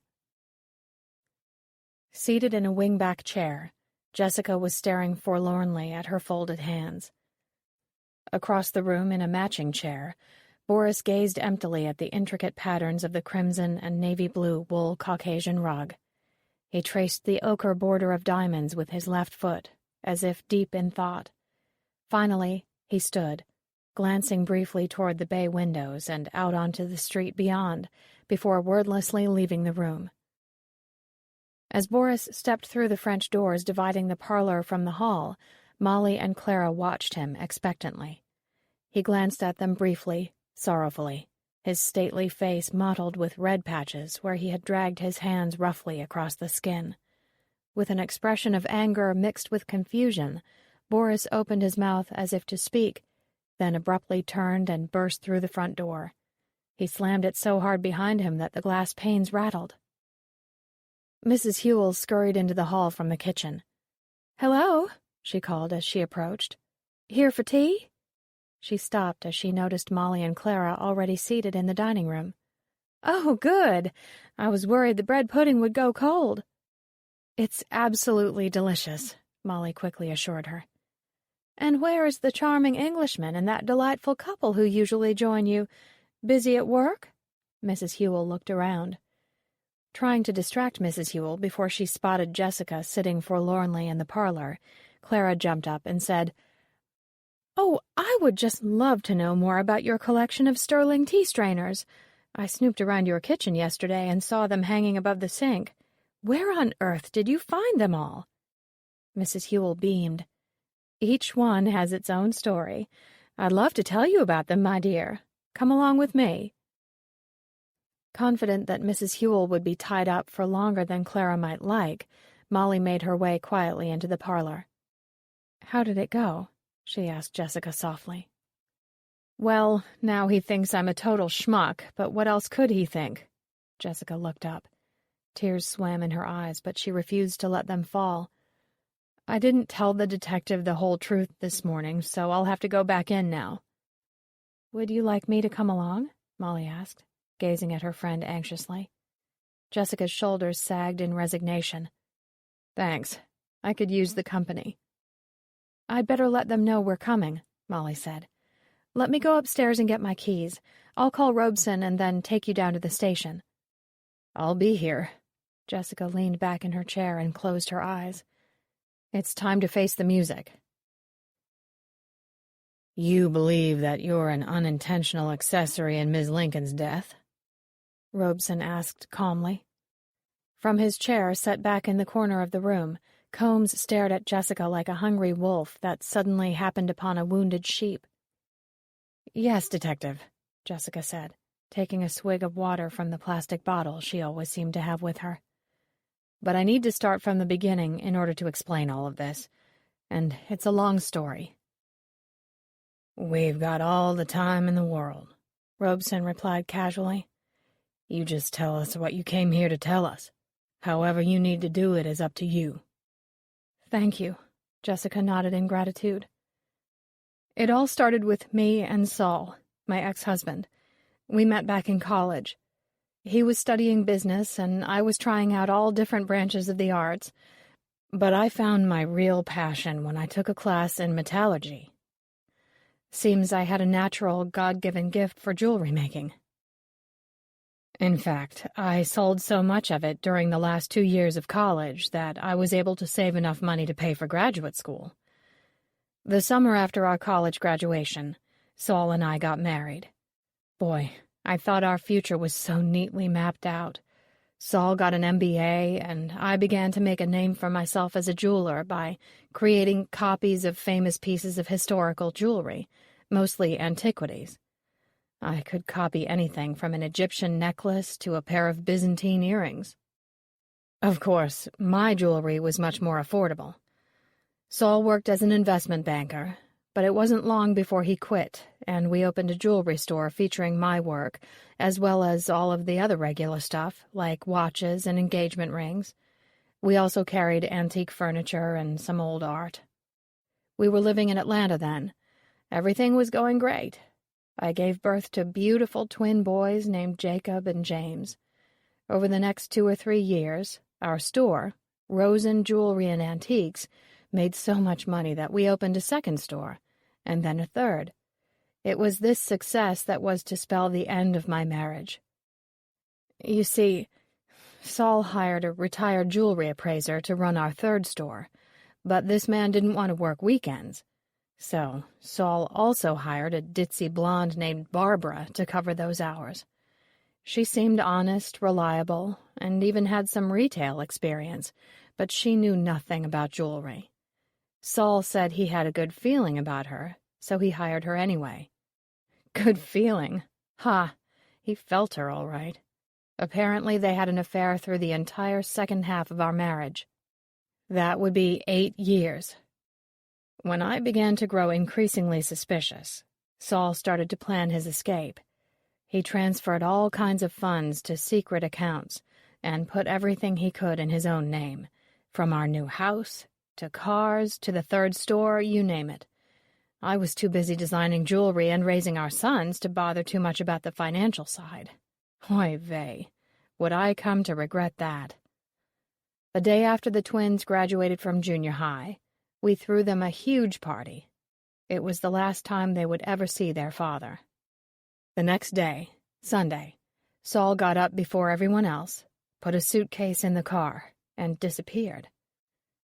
Seated in a wing-back chair, Jessica was staring forlornly at her folded hands. Across the room in a matching chair, Boris gazed emptily at the intricate patterns of the crimson and navy blue wool Caucasian rug. He traced the ochre border of diamonds with his left foot, as if deep in thought. Finally, he stood, glancing briefly toward the bay windows and out onto the street beyond, before wordlessly leaving the room. As Boris stepped through the French doors dividing the parlor from the hall, Molly and Clara watched him expectantly. He glanced at them briefly, sorrowfully, his stately face mottled with red patches where he had dragged his hands roughly across the skin. With an expression of anger mixed with confusion, Boris opened his mouth as if to speak, then abruptly turned and burst through the front door. He slammed it so hard behind him that the glass panes rattled. Mrs. Hewell scurried into the hall from the kitchen. "Hello," she called as she approached. "Here for tea?" She stopped as she noticed Molly and Clara already seated in the dining room. "Oh, good. I was worried the bread pudding would go cold." "It's absolutely delicious," Molly quickly assured her. "And where is the charming Englishman and that delightful couple who usually join you? Busy at work?" Mrs. Hewell looked around. Trying to distract Mrs. Hewell before she spotted Jessica sitting forlornly in the parlor, Clara jumped up and said, "Oh, I would just love to know more about your collection of sterling tea strainers. I snooped around your kitchen yesterday and saw them hanging above the sink. Where on earth did you find them all?" Mrs. Hewell beamed. "Each one has its own story. I'd love to tell you about them, my dear. Come along with me." Confident that Mrs. Hewell would be tied up for longer than Clara might like, Molly made her way quietly into the parlor. "How did it go?" she asked Jessica softly. "Well, now he thinks I'm a total schmuck, but what else could he think?" Jessica looked up. Tears swam in her eyes, but she refused to let them fall. "I didn't tell the detective the whole truth this morning, so I'll have to go back in now." "Would you like me to come along?" Molly asked, gazing at her friend anxiously. Jessica's shoulders sagged in resignation. "Thanks. I could use the company." "I'd better let them know we're coming," Molly said. "Let me go upstairs and get my keys. I'll call Robeson and then take you down to the station." "I'll be here." Jessica leaned back in her chair and closed her eyes. "It's time to face the music." "You believe that you're an unintentional accessory in Ms. Lincoln's death?" Robeson asked calmly. From his chair set back in the corner of the room, Combs stared at Jessica like a hungry wolf that suddenly happened upon a wounded sheep. "Yes, Detective," Jessica said, taking a swig of water from the plastic bottle she always seemed to have with her. "But I need to start from the beginning in order to explain all of this, and it's a long story." "We've got all the time in the world," Robeson replied casually. "You just tell us what you came here to tell us. However you need to do it is up to you." "Thank you," Jessica nodded in gratitude. "It all started with me and Saul, my ex-husband. We met back in college. He was studying business, and I was trying out all different branches of the arts, but I found my real passion when I took a class in metallurgy. Seems I had a natural, God-given gift for jewelry making." "In fact, I sold so much of it during the last 2 years of college that I was able to save enough money to pay for graduate school. The summer after our college graduation, Saul and I got married. Boy, I thought our future was so neatly mapped out. Saul got an MBA, and I began to make a name for myself as a jeweler by creating copies of famous pieces of historical jewelry, mostly antiquities. I could copy anything from an Egyptian necklace to a pair of Byzantine earrings. Of course, my jewelry was much more affordable. Saul worked as an investment banker, but it wasn't long before he quit, and we opened a jewelry store featuring my work, as well as all of the other regular stuff, like watches and engagement rings. We also carried antique furniture and some old art. We were living in Atlanta then. Everything was going great. I gave birth to beautiful twin boys named Jacob and James. Over the next 2 or 3 years, our store, Rosen Jewelry and Antiques, made so much money that we opened a second store, and then a third. It was this success that was to spell the end of my marriage. You see, Saul hired a retired jewelry appraiser to run our third store, but this man didn't want to work weekends. So Saul also hired a ditzy blonde named Barbara to cover those hours. She seemed honest, reliable, and even had some retail experience, but she knew nothing about jewelry. Saul said he had a good feeling about her, so he hired her anyway. Good feeling? Ha! He felt her all right. Apparently they had an affair through the entire second half of our marriage. That would be 8 years. When I began to grow increasingly suspicious, Saul started to plan his escape. He transferred all kinds of funds to secret accounts and put everything he could in his own name, from our new house to cars to the third store, you name it. I was too busy designing jewelry and raising our sons to bother too much about the financial side. Oy vey, would I come to regret that. The day after the twins graduated from junior high, we threw them a huge party. It was the last time they would ever see their father. The next day, Sunday, Saul got up before everyone else, put a suitcase in the car, and disappeared.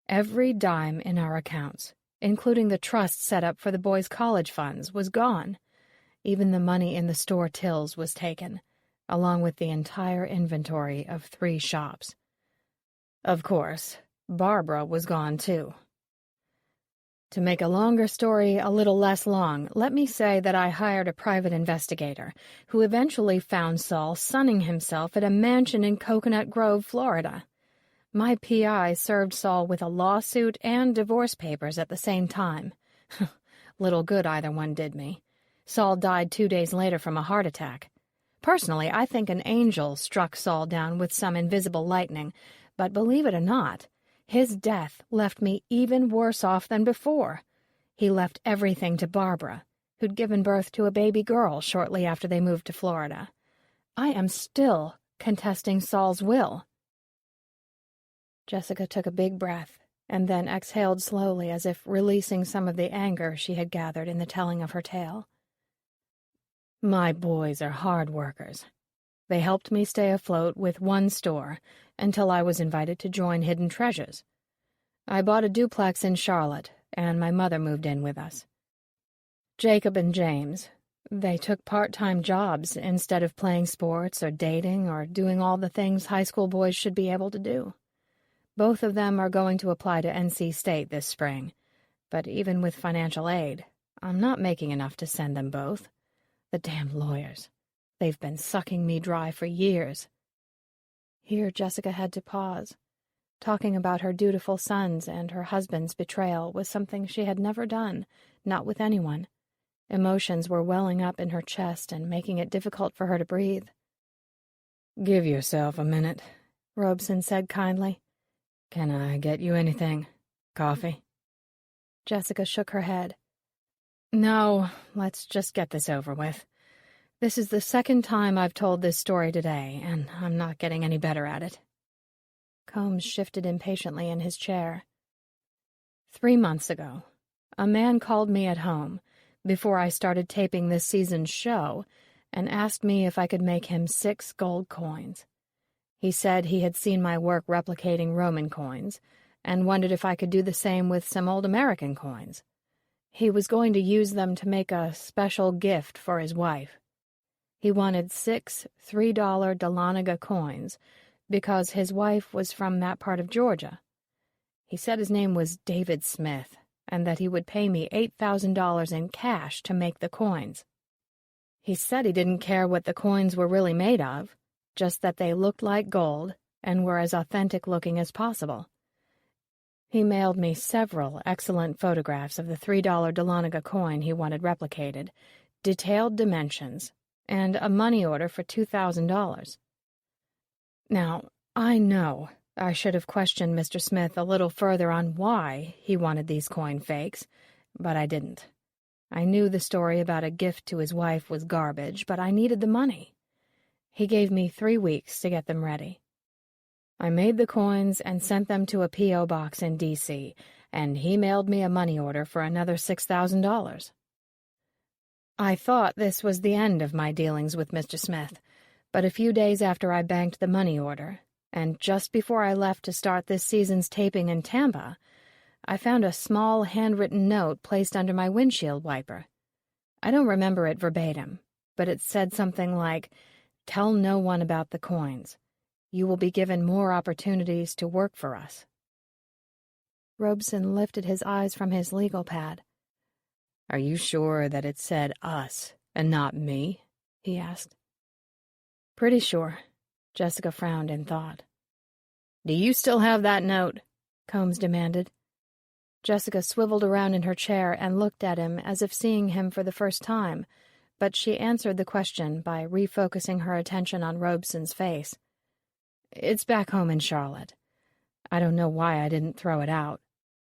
Every dime in our accounts, including the trust set up for the boys' college funds, was gone. Even the money in the store tills was taken, along with the entire inventory of 3 shops. Of course, Barbara was gone too. To make a longer story a little less long, let me say that I hired a private investigator who eventually found Saul sunning himself at a mansion in Coconut Grove, Florida. My PI served Saul with a lawsuit and divorce papers at the same time. Little good either one did me. Saul died 2 days later from a heart attack. Personally, I think an angel struck Saul down with some invisible lightning, but believe it or not, his death left me even worse off than before. He left everything to Barbara, who'd given birth to a baby girl shortly after they moved to Florida. I am still contesting Saul's will. Jessica took a big breath and then exhaled slowly as if releasing some of the anger she had gathered in the telling of her tale. My boys are hard workers. They helped me stay afloat with one store until I was invited to join Hidden Treasures. I bought a duplex in Charlotte, and my mother moved in with us. Jacob and James, they took part-time jobs instead of playing sports or dating or doing all the things high school boys should be able to do. Both of them are going to apply to NC State this spring, but even with financial aid, I'm not making enough to send them both. The damn lawyers. They've been sucking me dry for years. Here Jessica had to pause. Talking about her dutiful sons and her husband's betrayal was something she had never done, not with anyone. Emotions were welling up in her chest and making it difficult for her to breathe. "Give yourself a minute," Robeson said kindly. "Can I get you anything? Coffee?" Jessica shook her head. "No, let's just get this over with. This is the second time I've told this story today, and I'm not getting any better at it." Combs shifted impatiently in his chair. 3 months ago, a man called me at home, before I started taping this season's show, and asked me if I could make him 6 gold coins. He said he had seen my work replicating Roman coins, and wondered if I could do the same with some old American coins. He was going to use them to make a special gift for his wife. He wanted 6 $3 Dahlonega coins, because his wife was from that part of Georgia. He said his name was David Smith, and that he would pay me $8,000 in cash to make the coins. He said he didn't care what the coins were really made of, just that they looked like gold and were as authentic-looking as possible. He mailed me several excellent photographs of the $3 Dahlonega coin he wanted replicated, detailed dimensions, and a money order for $2,000. Now, I know I should have questioned Mr. Smith a little further on why he wanted these coin fakes, but I didn't. I knew the story about a gift to his wife was garbage, but I needed the money. He gave me 3 weeks to get them ready. I made the coins and sent them to a P.O. box in D.C., and he mailed me a money order for another $6,000. I thought this was the end of my dealings with Mr. Smith, but a few days after I banked the money order, and just before I left to start this season's taping in Tampa, I found a small handwritten note placed under my windshield wiper. I don't remember it verbatim, but it said something like, "Tell no one about the coins. You will be given more opportunities to work for us." Robeson lifted his eyes from his legal pad. "Are you sure that it said us and not me?" he asked. "Pretty sure." Jessica frowned in thought. "Do you still have that note?" Combs demanded. Jessica swiveled around in her chair and looked at him as if seeing him for the first time, but she answered the question by refocusing her attention on Robeson's face. "It's back home in Charlotte. I don't know why I didn't throw it out.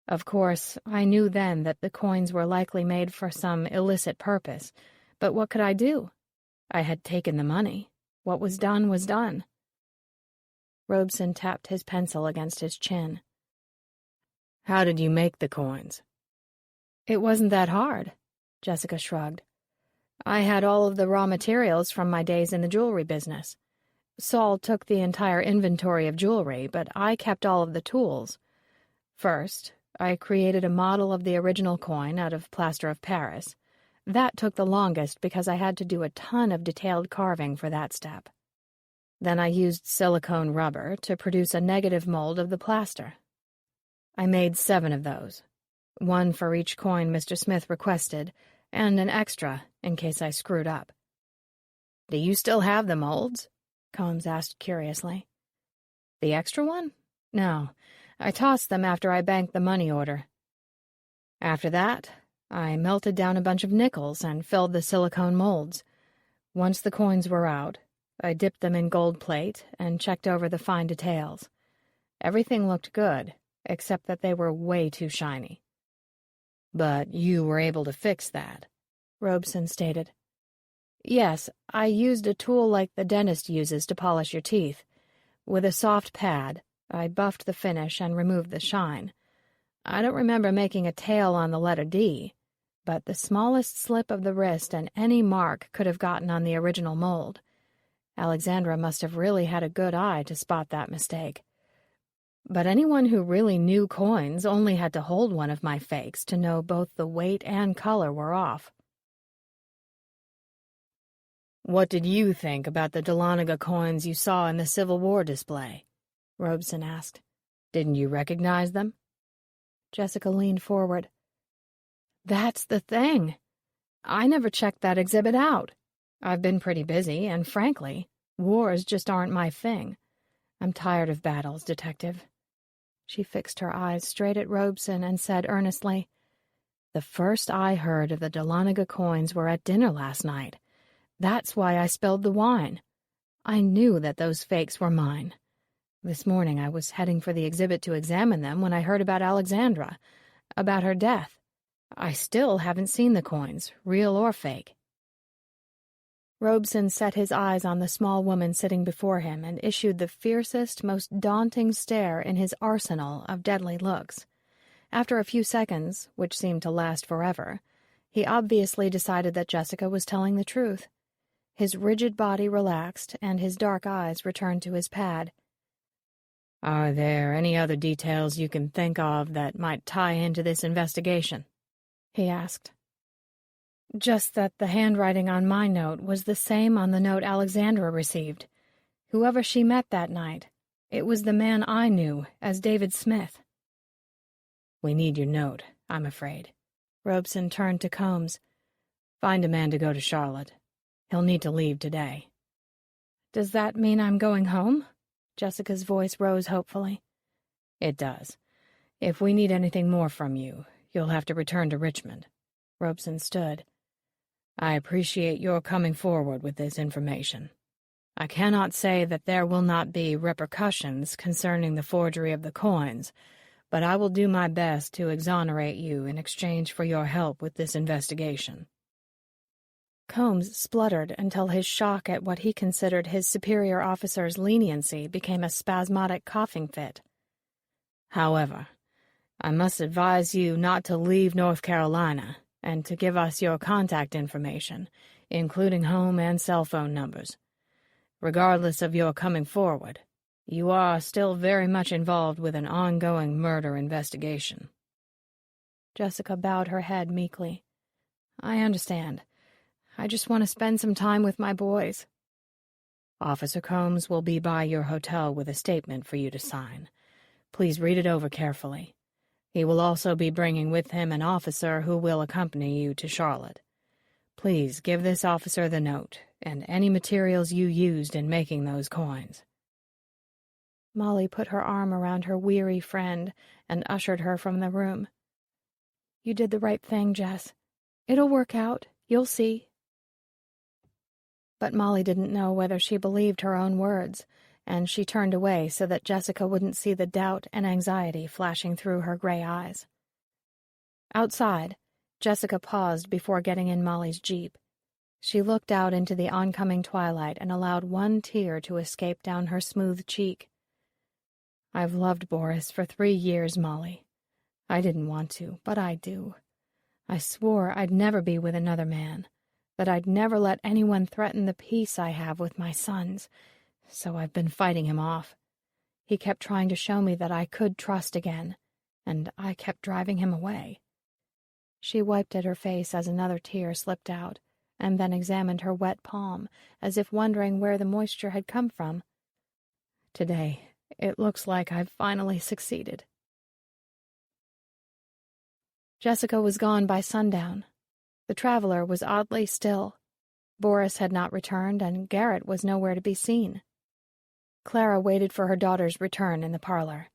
Of course, I knew then that the coins were likely made for some illicit purpose, but what could I do? I had taken the money. What was done was done." Robeson tapped his pencil against his chin. "How did you make the coins?" "It wasn't that hard," Jessica shrugged. "I had all of the raw materials from my days in the jewelry business. Saul took the entire inventory of jewelry, but I kept all of the tools. First, I created a model of the original coin out of plaster of Paris. That took the longest because I had to do a ton of detailed carving for that step. Then I used silicone rubber to produce a negative mold of the plaster. I made 7 of those, 1 for each coin Mr. Smith requested, and an extra in case I screwed up." "Do you still have the molds?" Combs asked curiously. "The extra one? No, I tossed them after I banked the money order. After that, I melted down a bunch of nickels and filled the silicone molds. Once the coins were out, I dipped them in gold plate and checked over the fine details. Everything looked good, except that they were way too shiny." "But you were able to fix that," Robeson stated. "Yes, I used a tool like the dentist uses to polish your teeth. With a soft pad, I buffed the finish and removed the shine. I don't remember making a tail on the letter D, but the smallest slip of the wrist and any mark could have gotten on the original mold. Alexandra must have really had a good eye to spot that mistake. But anyone who really knew coins only had to hold one of my fakes to know both the weight and color were off. What did you think about the Dahlonega coins you saw in the Civil War display? Robeson asked. Didn't you recognize them? Jessica leaned forward. That's the thing. I never checked that exhibit out. I've been pretty busy, and frankly, wars just aren't my thing. I'm tired of battles, Detective. She fixed her eyes straight at Robeson and said earnestly, The first I heard of the Dahlonega coins were at dinner last night. That's why I spilled the wine. I knew that those fakes were mine. This morning I was heading for the exhibit to examine them when I heard about Alexandra, about her death. I still haven't seen the coins, real or fake. Robeson set his eyes on the small woman sitting before him and issued the fiercest, most daunting stare in his arsenal of deadly looks. After a few seconds, which seemed to last forever, he obviously decided that Jessica was telling the truth. His rigid body relaxed, and his dark eyes returned to his pad. Are there any other details you can think of that might tie into this investigation? He asked. Just that the handwriting on my note was the same on the note Alexandra received. Whoever she met that night, it was the man I knew as David Smith. We need your note, I'm afraid. Robeson turned to Combs. Find a man to go to Charlotte. He'll need to leave today. Does that mean I'm going home? Jessica's voice rose hopefully. It does. If we need anything more from you, you'll have to return to Richmond. Robeson stood. I appreciate your coming forward with this information. I cannot say that there will not be repercussions concerning the forgery of the coins, but I will do my best to exonerate you in exchange for your help with this investigation. Combs spluttered until his shock at what he considered his superior officer's leniency became a spasmodic coughing fit. However, I must advise you not to leave North Carolina and to give us your contact information, including home and cell phone numbers. Regardless of your coming forward, you are still very much involved with an ongoing murder investigation. Jessica bowed her head meekly. I understand. I just want to spend some time with my boys. Officer Combs will be by your hotel with a statement for you to sign. Please read it over carefully. He will also be bringing with him an officer who will accompany you to Charlotte. Please give this officer the note and any materials you used in making those coins. Molly put her arm around her weary friend and ushered her from the room. You did the right thing, Jess. It'll work out. You'll see. But Molly didn't know whether she believed her own words, and she turned away so that Jessica wouldn't see the doubt and anxiety flashing through her gray eyes. Outside, Jessica paused before getting in Molly's jeep. She looked out into the oncoming twilight and allowed one tear to escape down her smooth cheek. I've loved Boris for 3 years, Molly. I didn't want to, but I do. I swore I'd never be with another man, that I'd never let anyone threaten the peace I have with my sons, so I've been fighting him off. He kept trying to show me that I could trust again, and I kept driving him away. She wiped at her face as another tear slipped out, and then examined her wet palm, as if wondering where the moisture had come from. Today, it looks like I've finally succeeded. Jessica was gone by sundown. The traveler was oddly still. Boris had not returned, and Garrett was nowhere to be seen. Clara waited for her daughter's return in the parlor.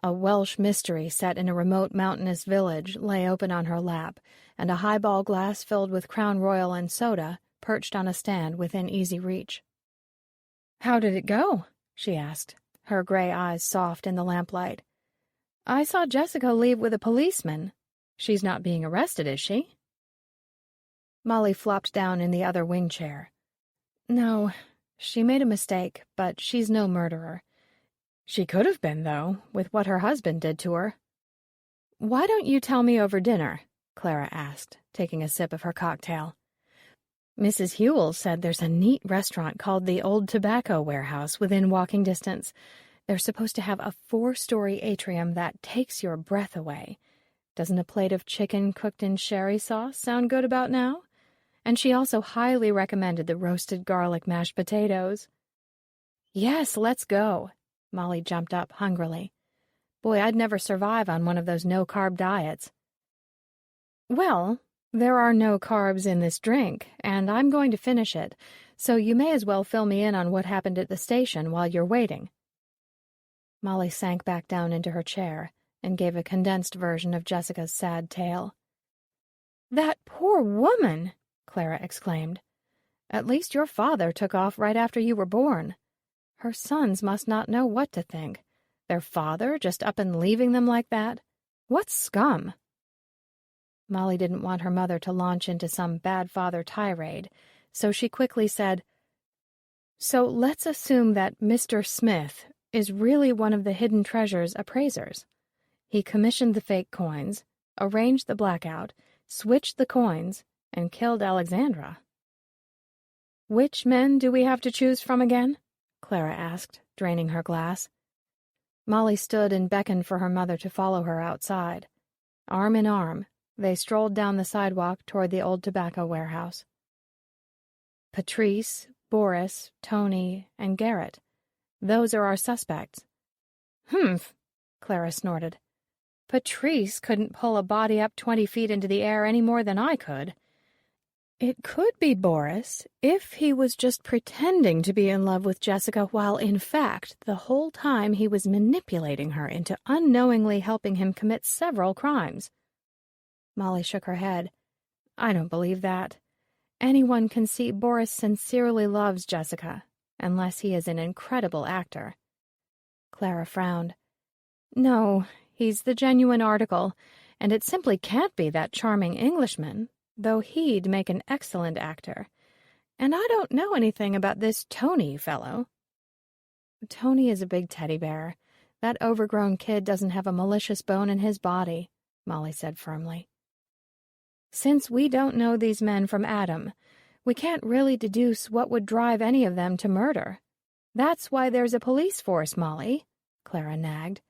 A Welsh mystery set in a remote mountainous village lay open on her lap, and a highball glass filled with Crown Royal and soda perched on a stand within easy reach. "How did it go?" she asked, her gray eyes soft in the lamplight. "I saw Jessica leave with a policeman. She's not being arrested, is she?" Molly flopped down in the other wing chair. "No, she made a mistake, but she's no murderer. She could have been, though, with what her husband did to her." Why don't you tell me over dinner? Clara asked, taking a sip of her cocktail. Mrs. Hewell said there's a neat restaurant called the Old Tobacco Warehouse within walking distance. They're supposed to have a 4-story atrium that takes your breath away. Doesn't a plate of chicken cooked in sherry sauce sound good about now? And she also highly recommended the roasted garlic mashed potatoes. Yes, let's go. Molly jumped up hungrily. Boy, I'd never survive on one of those no-carb diets. Well, there are no carbs in this drink, and I'm going to finish it, so you may as well fill me in on what happened at the station while you're waiting. Molly sank back down into her chair and gave a condensed version of Jessica's sad tale. That poor woman! Clara exclaimed. At least your father took off right after you were born. Her sons must not know what to think. Their father just up and leaving them like that? What scum! Molly didn't want her mother to launch into some bad father tirade, so she quickly said, So let's assume that Mr. Smith is really one of the Hidden Treasures appraisers. He commissioned the fake coins, arranged the blackout, switched the coins, and killed Alexandra. Which men do we have to choose from again? Clara asked, draining her glass. Molly stood and beckoned for her mother to follow her outside. Arm in arm, they strolled down the sidewalk toward the Old Tobacco Warehouse. Patrice, Boris, Tony, and Garrett. Those are our suspects. Humph, Clara snorted. Patrice couldn't pull a body up 20 feet into the air any more than I could. It could be Boris if he was just pretending to be in love with Jessica while, in fact, the whole time he was manipulating her into unknowingly helping him commit several crimes. Molly shook her head. I don't believe that. Anyone can see Boris sincerely loves Jessica, unless he is an incredible actor. Clara frowned. No, he's the genuine article, and it simply can't be that charming Englishman, though he'd make an excellent actor. And I don't know anything about this Tony fellow. Tony is a big teddy bear. That overgrown kid doesn't have a malicious bone in his body, Molly said firmly. Since we don't know these men from Adam, we can't really deduce what would drive any of them to murder. That's why there's a police force, Molly, Clara nagged.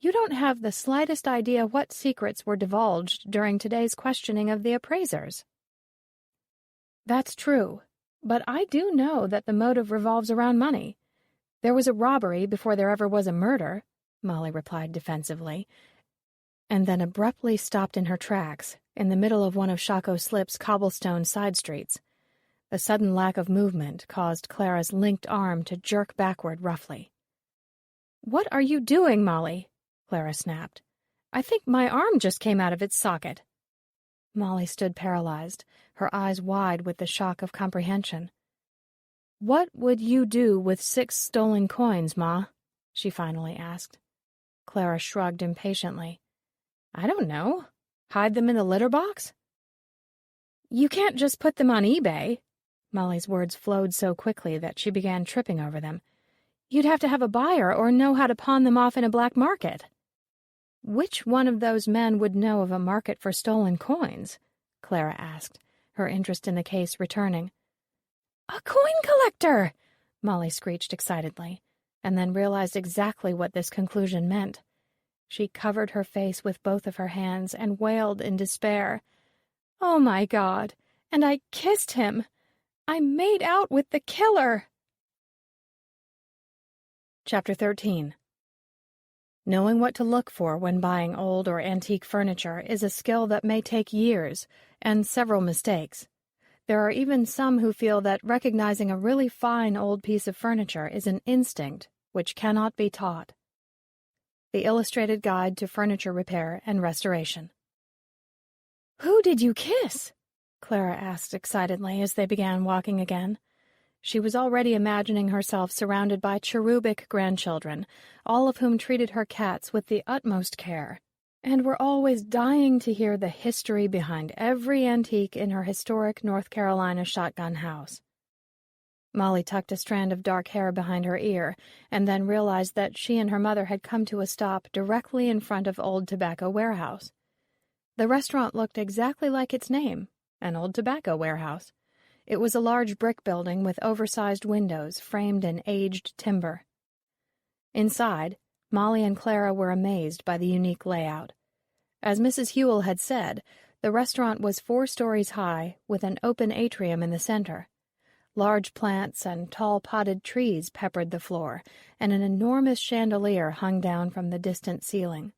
You don't have the slightest idea what secrets were divulged during today's questioning of the appraisers. That's true, but I do know that the motive revolves around money. There was a robbery before there ever was a murder, Molly replied defensively, and then abruptly stopped in her tracks, in the middle of one of Shaco Slip's cobblestone side streets. The sudden lack of movement caused Clara's linked arm to jerk backward roughly. What are you doing, Molly? Clara snapped. I think my arm just came out of its socket. Molly stood paralyzed, her eyes wide with the shock of comprehension. What would you do with 6 stolen coins, Ma? She finally asked. Clara shrugged impatiently. I don't know. Hide them in the litter box? You can't just put them on eBay. Molly's words flowed so quickly that she began tripping over them. You'd have to have a buyer or know how to pawn them off in a black market. Which one of those men would know of a market for stolen coins? Clara asked, her interest in the case returning. A coin collector! Molly screeched excitedly, and then realized exactly what this conclusion meant. She covered her face with both of her hands and wailed in despair. Oh my God! And I kissed him! I made out with the killer! Chapter 13. Knowing what to look for when buying old or antique furniture is a skill that may take years and several mistakes. There are even some who feel that recognizing a really fine old piece of furniture is an instinct which cannot be taught. The Illustrated Guide to Furniture Repair and Restoration. Who did you kiss? Clara asked excitedly as they began walking again. She was already imagining herself surrounded by cherubic grandchildren, all of whom treated her cats with the utmost care, and were always dying to hear the history behind every antique in her historic North Carolina shotgun house. Molly tucked a strand of dark hair behind her ear, and then realized that she and her mother had come to a stop directly in front of Old Tobacco Warehouse. The restaurant looked exactly like its name, an old tobacco warehouse. It was a large brick building with oversized windows framed in aged timber. Inside, Molly and Clara were amazed by the unique layout. As Mrs. Hewell had said, the restaurant was 4 stories high, with an open atrium in the center. Large plants and tall potted trees peppered the floor, and an enormous chandelier hung down from the distant ceiling.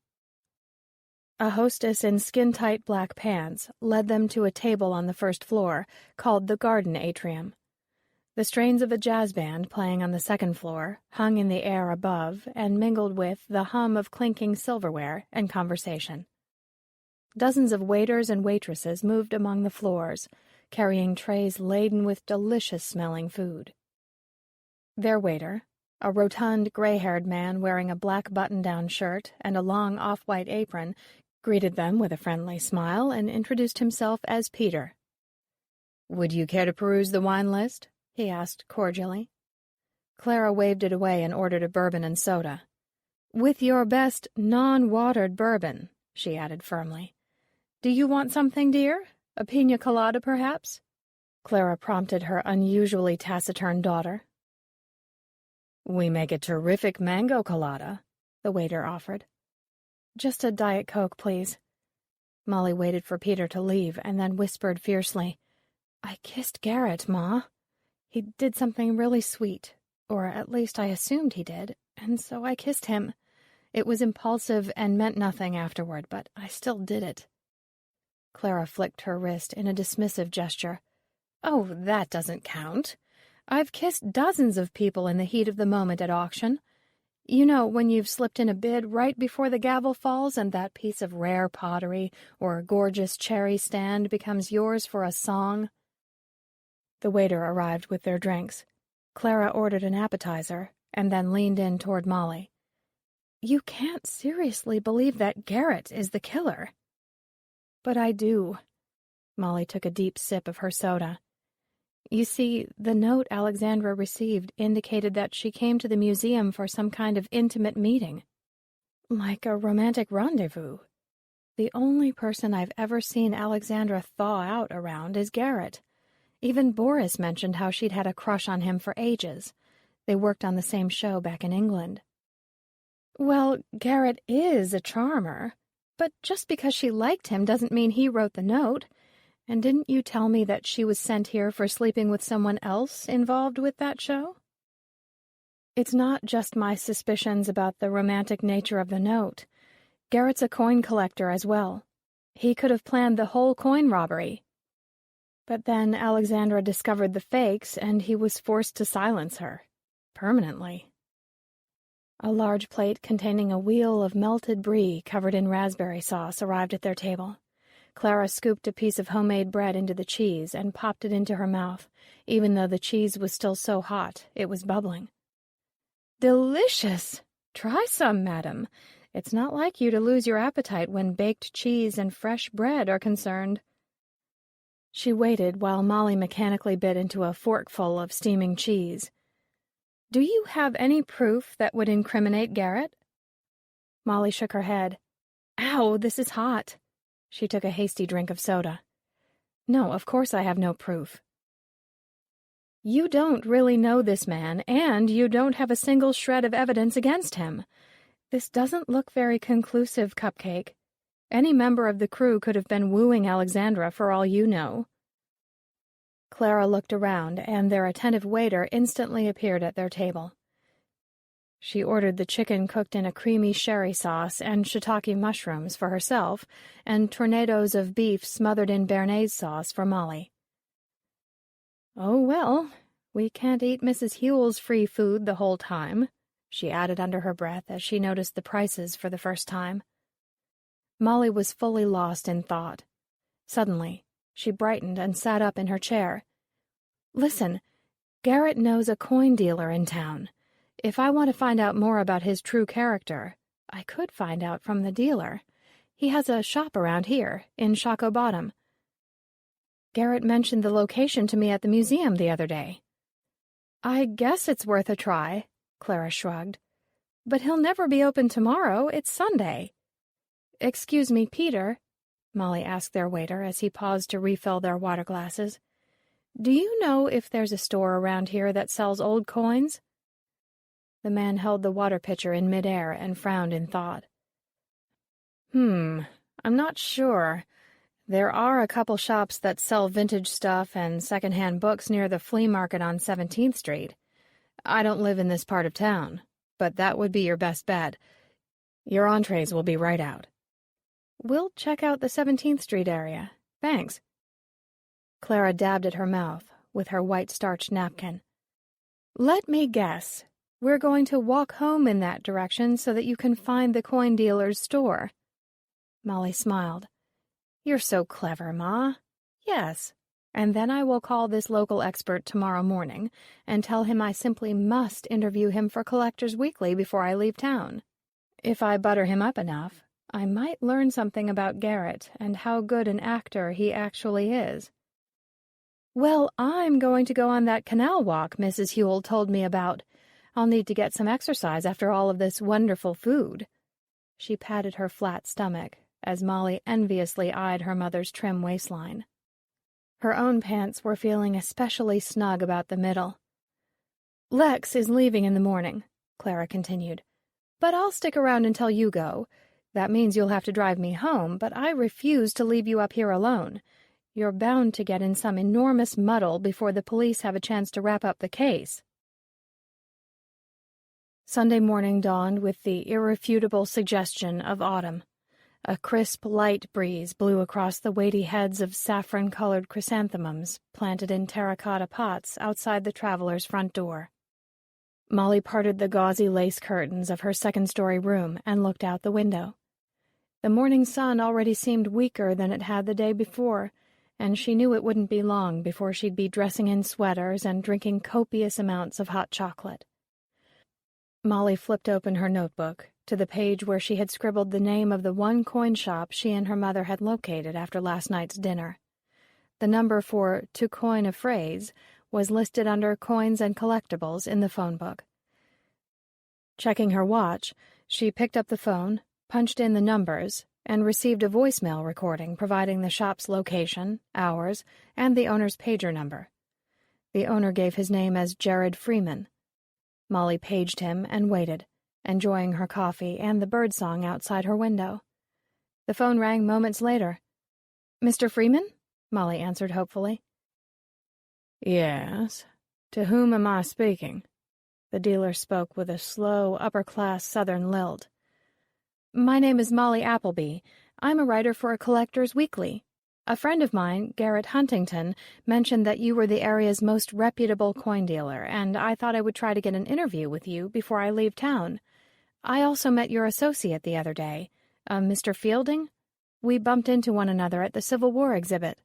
A hostess in skin-tight black pants led them to a table on the first floor, called the Garden Atrium. The strains of a jazz band playing on the second floor hung in the air above and mingled with the hum of clinking silverware and conversation. Dozens of waiters and waitresses moved among the floors, carrying trays laden with delicious-smelling food. Their waiter, a rotund, gray-haired man wearing a black button-down shirt and a long off-white apron, greeted them with a friendly smile and introduced himself as Peter. "Would you care to peruse the wine list?" he asked cordially. Clara waved it away and ordered a bourbon and soda. "With your best non-watered bourbon," she added firmly. "Do you want something, dear? A piña colada, perhaps?" Clara prompted her unusually taciturn daughter. "We make a terrific mango colada," the waiter offered. "Just a Diet Coke, please." Molly waited for Peter to leave and then whispered fiercely, "I kissed Garrett, Ma. He did something really sweet, or at least I assumed he did, and so I kissed him. It was impulsive and meant nothing afterward, but I still did it." Clara flicked her wrist in a dismissive gesture. "Oh, that doesn't count. I've kissed dozens of people in the heat of the moment at auction. You know, when you've slipped in a bid right before the gavel falls and that piece of rare pottery or gorgeous cherry stand becomes yours for a song." The waiter arrived with their drinks. Clara ordered an appetizer and then leaned in toward Molly. "You can't seriously believe that Garrett is the killer." "But I do." Molly took a deep sip of her soda. "You see, the note Alexandra received indicated that she came to the museum for some kind of intimate meeting. Like a romantic rendezvous. The only person I've ever seen Alexandra thaw out around is Garrett. Even Boris mentioned how she'd had a crush on him for ages. They worked on the same show back in England." "Well, Garrett is a charmer, but just because she liked him doesn't mean he wrote the note. And didn't you tell me that she was sent here for sleeping with someone else involved with that show?" "It's not just my suspicions about the romantic nature of the note. Garrett's a coin collector as well. He could have planned the whole coin robbery. But then Alexandra discovered the fakes, and he was forced to silence her. Permanently." A large plate containing a wheel of melted brie covered in raspberry sauce arrived at their table. Clara scooped a piece of homemade bread into the cheese and popped it into her mouth, even though the cheese was still so hot it was bubbling. "Delicious! Try some, madam. It's not like you to lose your appetite when baked cheese and fresh bread are concerned." She waited while Molly mechanically bit into a forkful of steaming cheese. "Do you have any proof that would incriminate Garrett?" Molly shook her head. "Ow, this is hot." She took a hasty drink of soda. "No, of course I have no proof." "You don't really know this man, and you don't have a single shred of evidence against him. This doesn't look very conclusive, Cupcake. Any member of the crew could have been wooing Alexandra for all you know." Clara looked around, and their attentive waiter instantly appeared at their table. She ordered the chicken cooked in a creamy sherry sauce and shiitake mushrooms for herself, and tornadoes of beef smothered in béarnaise sauce for Molly. "Oh, well, we can't eat Mrs. Hewell's free food the whole time," she added under her breath as she noticed the prices for the first time. Molly was fully lost in thought. Suddenly, she brightened and sat up in her chair. "Listen, Garrett knows a coin dealer in town. If I want to find out more about his true character, I could find out from the dealer. He has a shop around here, in Shockoe Bottom. Garrett mentioned the location to me at the museum the other day." I guess it's worth a try, Clara shrugged. But he'll never be open tomorrow. It's Sunday. Excuse me, Peter, Molly asked their waiter as he paused to refill their water glasses. Do you know if there's a store around here that sells old coins? The man held the water pitcher in midair and frowned in thought. I'm not sure. There are a couple shops that sell vintage stuff and second-hand books near the flea market on 17th Street. I don't live in this part of town, but that would be your best bet. Your entrees will be right out. We'll check out the 17th Street area. Thanks. Clara dabbed at her mouth with her white starched napkin. Let me guess. We're going to walk home in that direction so that you can find the coin dealer's store. Molly smiled. You're so clever, Ma. Yes. And then I will call this local expert tomorrow morning and tell him I simply must interview him for Collectors Weekly before I leave town. If I butter him up enough, I might learn something about Garrett and how good an actor he actually is. Well, I'm going to go on that canal walk Mrs. Hewell told me about. I'll need to get some exercise after all of this wonderful food. She patted her flat stomach as Molly enviously eyed her mother's trim waistline. Her own pants were feeling especially snug about the middle. Lex is leaving in the morning, Clara continued. But I'll stick around until you go. That means you'll have to drive me home, but I refuse to leave you up here alone. You're bound to get in some enormous muddle before the police have a chance to wrap up the case. Sunday morning dawned with the irrefutable suggestion of autumn. A crisp, light breeze blew across the weighty heads of saffron-colored chrysanthemums planted in terracotta pots outside the traveler's front door. Molly parted the gauzy lace curtains of her second-story room and looked out the window. The morning sun already seemed weaker than it had the day before, and she knew it wouldn't be long before she'd be dressing in sweaters and drinking copious amounts of hot chocolate. Molly flipped open her notebook to the page where she had scribbled the name of the one coin shop she and her mother had located after last night's dinner. The number for "To Coin a Phrase" was listed under Coins and Collectibles in the phone book. Checking her watch, she picked up the phone, punched in the numbers, and received a voicemail recording providing the shop's location, hours, and the owner's pager number. The owner gave his name as Jared Freeman. Molly paged him and waited, enjoying her coffee and the birdsong outside her window. The phone rang moments later. "Mr. Freeman?" Molly answered hopefully. "Yes. To whom am I speaking?" The dealer spoke with a slow, upper-class Southern lilt. "My name is Molly Appleby. I'm a writer for a Collectors Weekly. A friend of mine, Garrett Huntington, mentioned that you were the area's most reputable coin dealer, and I thought I would try to get an interview with you before I leave town. I also met your associate the other day, Mr. Fielding. We bumped into one another at the Civil War exhibit."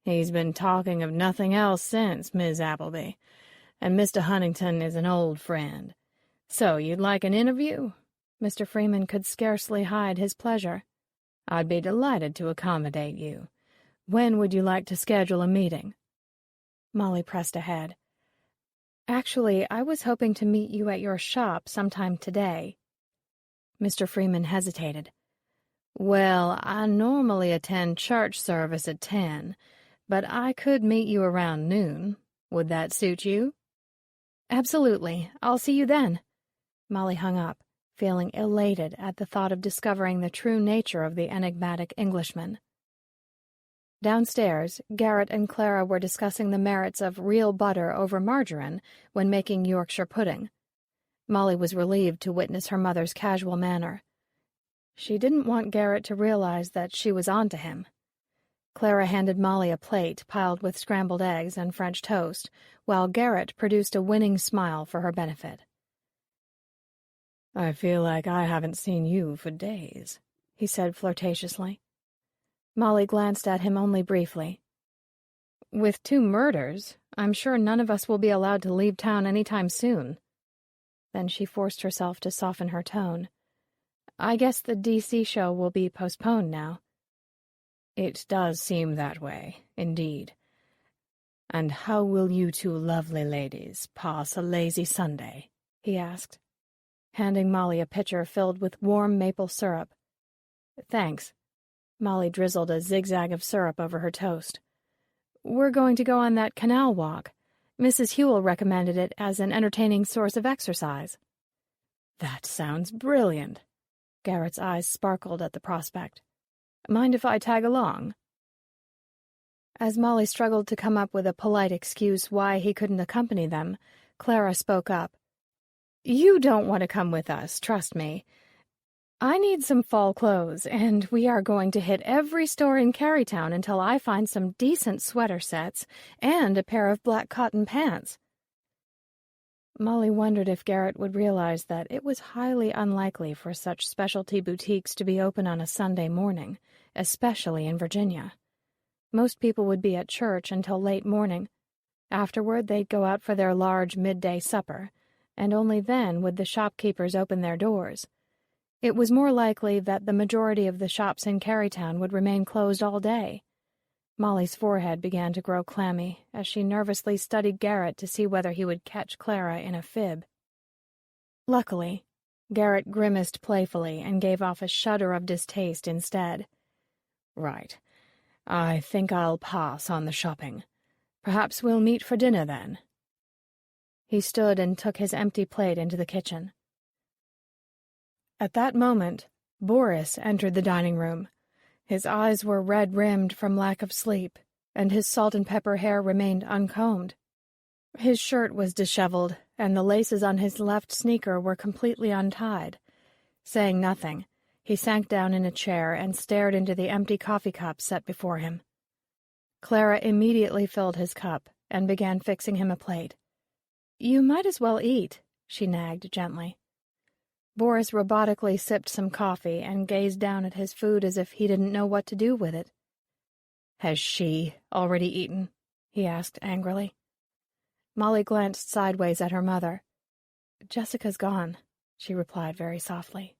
"He's been talking of nothing else since, Miss Appleby, and Mr. Huntington is an old friend. So you'd like an interview?" Mr. Freeman could scarcely hide his pleasure. "I'd be delighted to accommodate you. When would you like to schedule a meeting?" Molly pressed ahead. "Actually, I was hoping to meet you at your shop sometime today." Mr. Freeman hesitated. "Well, I normally attend church service at 10, but I could meet you around noon. Would that suit you?" "Absolutely. I'll see you then." Molly hung up, feeling elated at the thought of discovering the true nature of the enigmatic Englishman. Downstairs, Garrett and Clara were discussing the merits of real butter over margarine when making Yorkshire pudding. Molly was relieved to witness her mother's casual manner. She didn't want Garrett to realize that she was on to him. Clara handed Molly a plate piled with scrambled eggs and French toast, while Garrett produced a winning smile for her benefit. "I feel like I haven't seen you for days," he said flirtatiously. Molly glanced at him only briefly. "With 2 murders, I'm sure none of us will be allowed to leave town any time soon." Then she forced herself to soften her tone. "I guess the D.C. show will be postponed now." "It does seem that way, indeed. "And how will you two lovely ladies pass a lazy Sunday?" he asked, handing Molly a pitcher filled with warm maple syrup. "Thanks." Molly drizzled a zigzag of syrup over her toast. "We're going to go on that canal walk. Mrs. Hewell recommended it as an entertaining source of exercise." "That sounds brilliant." Garrett's eyes sparkled at the prospect. "Mind if I tag along?" As Molly struggled to come up with a polite excuse why he couldn't accompany them, Clara spoke up. "You don't want to come with us, trust me. I need some fall clothes, and we are going to hit every store in Carytown until I find some decent sweater sets and a pair of black cotton pants." Molly wondered if Garrett would realize that it was highly unlikely for such specialty boutiques to be open on a Sunday morning, especially in Virginia. Most people would be at church until late morning. Afterward, they'd go out for their large midday supper, and only then would the shopkeepers open their doors. It was more likely that the majority of the shops in Carytown would remain closed all day. Molly's forehead began to grow clammy as she nervously studied Garrett to see whether he would catch Clara in a fib. Luckily, Garrett grimaced playfully and gave off a shudder of distaste instead. "Right. I think I'll pass on the shopping. Perhaps we'll meet for dinner then." He stood and took his empty plate into the kitchen. At that moment, Boris entered the dining room. His eyes were red-rimmed from lack of sleep, and his salt-and-pepper hair remained uncombed. His shirt was disheveled, and the laces on his left sneaker were completely untied. Saying nothing, he sank down in a chair and stared into the empty coffee cup set before him. Clara immediately filled his cup and began fixing him a plate. "You might as well eat," she nagged gently. Boris robotically sipped some coffee and gazed down at his food as if he didn't know what to do with it. "Has she already eaten?" he asked angrily. Molly glanced sideways at her mother. "Jessica's gone," she replied very softly.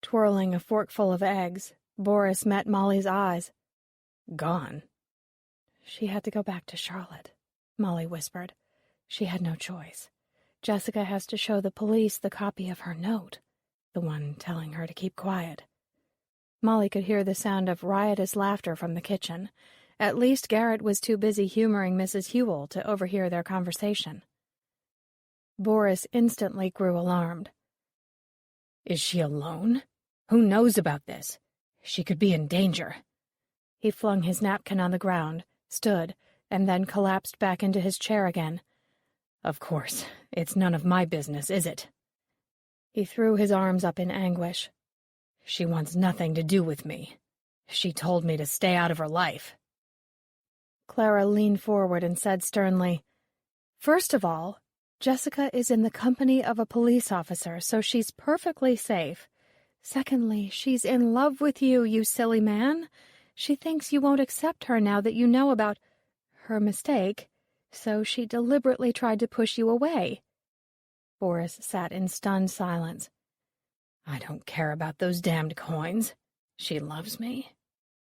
Twirling a forkful of eggs, Boris met Molly's eyes. "Gone?" "She had to go back to Charlotte," Molly whispered. "She had no choice. Jessica has to show the police the copy of her note, the one telling her to keep quiet." Molly could hear the sound of riotous laughter from the kitchen. At least Garrett was too busy humoring Mrs. Hewell to overhear their conversation. Boris instantly grew alarmed. "Is she alone? Who knows about this? She could be in danger." He flung his napkin on the ground, stood, and then collapsed back into his chair again. "Of course, it's none of my business, is it?" He threw his arms up in anguish. "She wants nothing to do with me. She told me to stay out of her life." Clara leaned forward and said sternly, "First of all, Jessica is in the company of a police officer, so she's perfectly safe. Secondly, she's in love with you, you silly man. She thinks you won't accept her now that you know about her mistake, so she deliberately tried to push you away." Boris sat in stunned silence. "I don't care about those damned coins. She loves me."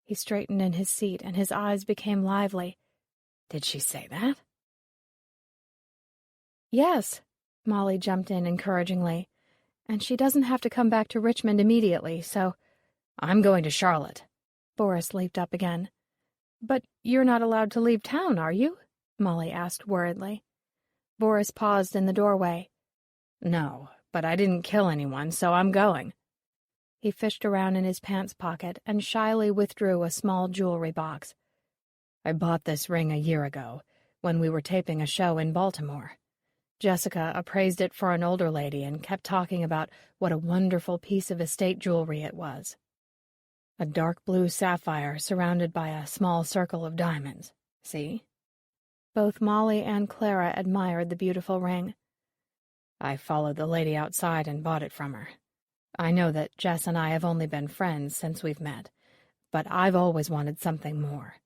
He straightened in his seat and his eyes became lively. "Did she say that?" "Yes," Molly jumped in encouragingly. "And she doesn't have to come back to Richmond immediately, so—" "I'm going to Charlotte." Boris leaped up again. "But you're not allowed to leave town, are you?" Molly asked worriedly. Boris paused in the doorway. "No, but I didn't kill anyone, so I'm going." He fished around in his pants pocket and shyly withdrew a small jewelry box. "I bought this ring a year ago, when we were taping a show in Baltimore. Jessica appraised it for an older lady and kept talking about what a wonderful piece of estate jewelry it was. A dark blue sapphire surrounded by a small circle of diamonds. See?" Both Molly and Clara admired the beautiful ring. "I followed the lady outside and bought it from her. I know that Jess and I have only been friends since we've met, but I've always wanted something more.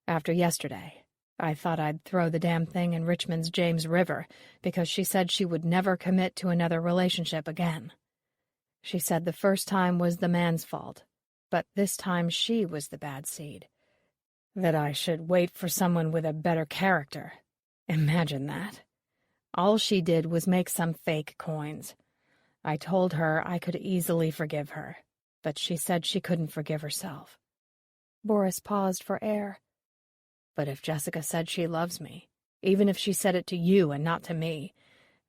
After yesterday, I thought I'd throw the damn thing in Richmond's James River because she said she would never commit to another relationship again. She said the first time was the man's fault, but this time she was the bad seed. That I should wait for someone with a better character. Imagine that. All she did was make some fake coins. I told her I could easily forgive her, but she said she couldn't forgive herself. Boris paused for air. But if Jessica said she loves me, even if she said it to you and not to me,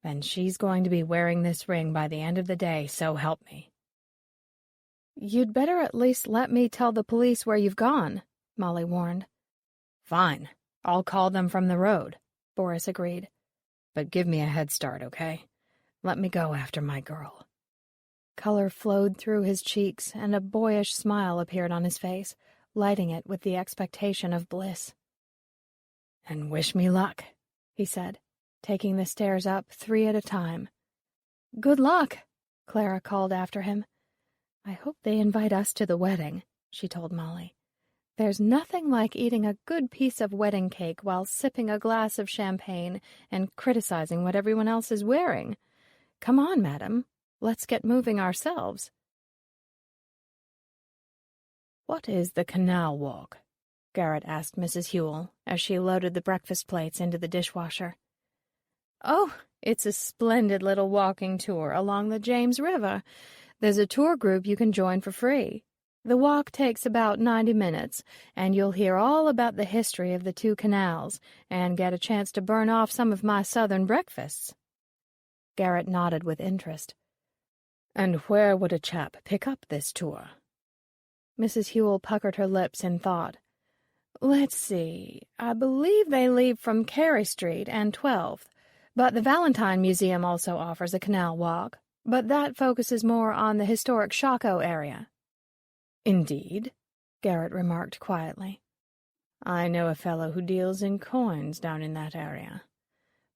then she's going to be wearing this ring by the end of the day, so help me. You'd better at least let me tell the police where you've gone, Molly warned. Fine. I'll call them from the road, Boris agreed. But give me a head start, okay? Let me go after my girl. Color flowed through his cheeks, and a boyish smile appeared on his face, lighting it with the expectation of bliss. And wish me luck, he said, taking the stairs up 3 at a time. Good luck, Clara called after him. I hope they invite us to the wedding, she told Molly. There's nothing like eating a good piece of wedding cake while sipping a glass of champagne and criticizing what everyone else is wearing. Come on, madam. Let's get moving ourselves. What is the canal walk? Garrett asked Mrs. Hewell as she loaded the breakfast plates into the dishwasher. Oh, it's a splendid little walking tour along the James River. There's a tour group you can join for free. The walk takes about 90 minutes, and you'll hear all about the history of the 2 canals and get a chance to burn off some of my southern breakfasts. Garrett nodded with interest. And where would a chap pick up this tour? Mrs. Hewell puckered her lips in thought. Let's see. I believe they leave from Carey Street and 12th, but the Valentine Museum also offers a canal walk, but that focuses more on the historic Shockoe area. Indeed, Garrett remarked quietly. I know a fellow who deals in coins down in that area.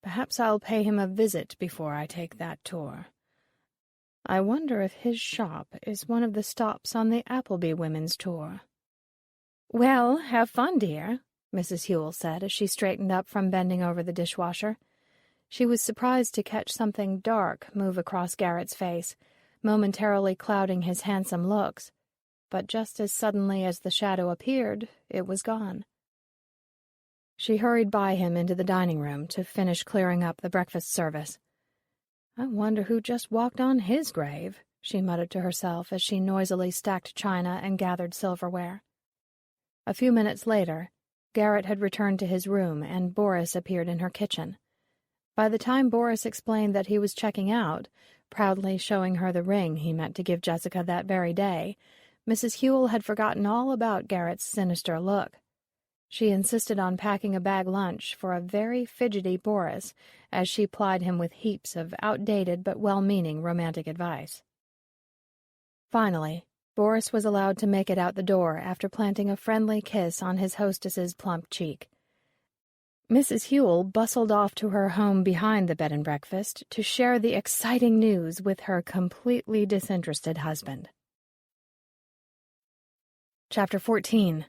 Perhaps I'll pay him a visit before I take that tour. I wonder if his shop is one of the stops on the Appleby women's tour. Well, have fun, dear, Mrs. Hewell said as she straightened up from bending over the dishwasher. She was surprised to catch something dark move across Garrett's face, momentarily clouding his handsome looks. But just as suddenly as the shadow appeared, it was gone. She hurried by him into the dining room to finish clearing up the breakfast service. I wonder who just walked on his grave, she muttered to herself as she noisily stacked china and gathered silverware. A few minutes later, Garrett had returned to his room and Boris appeared in her kitchen. By the time Boris explained that he was checking out, proudly showing her the ring he meant to give Jessica that very day, Mrs. Hewell had forgotten all about Garrett's sinister look. She insisted on packing a bag lunch for a very fidgety Boris as she plied him with heaps of outdated but well-meaning romantic advice. Finally, Boris was allowed to make it out the door after planting a friendly kiss on his hostess's plump cheek. Mrs. Hewell bustled off to her home behind the bed and breakfast to share the exciting news with her completely disinterested husband. Chapter 14.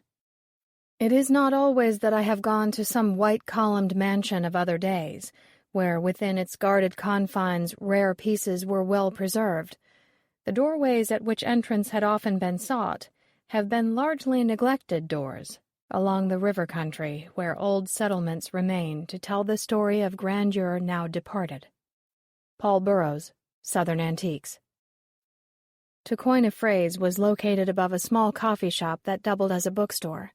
It is not always that I have gone to some white-columned mansion of other days, where within its guarded confines rare pieces were well preserved. The doorways at which entrance had often been sought have been largely neglected doors, along the river country where old settlements remain to tell the story of grandeur now departed. Paul Burroughs, Southern Antiques. To coin a phrase, was located above a small coffee shop that doubled as a bookstore.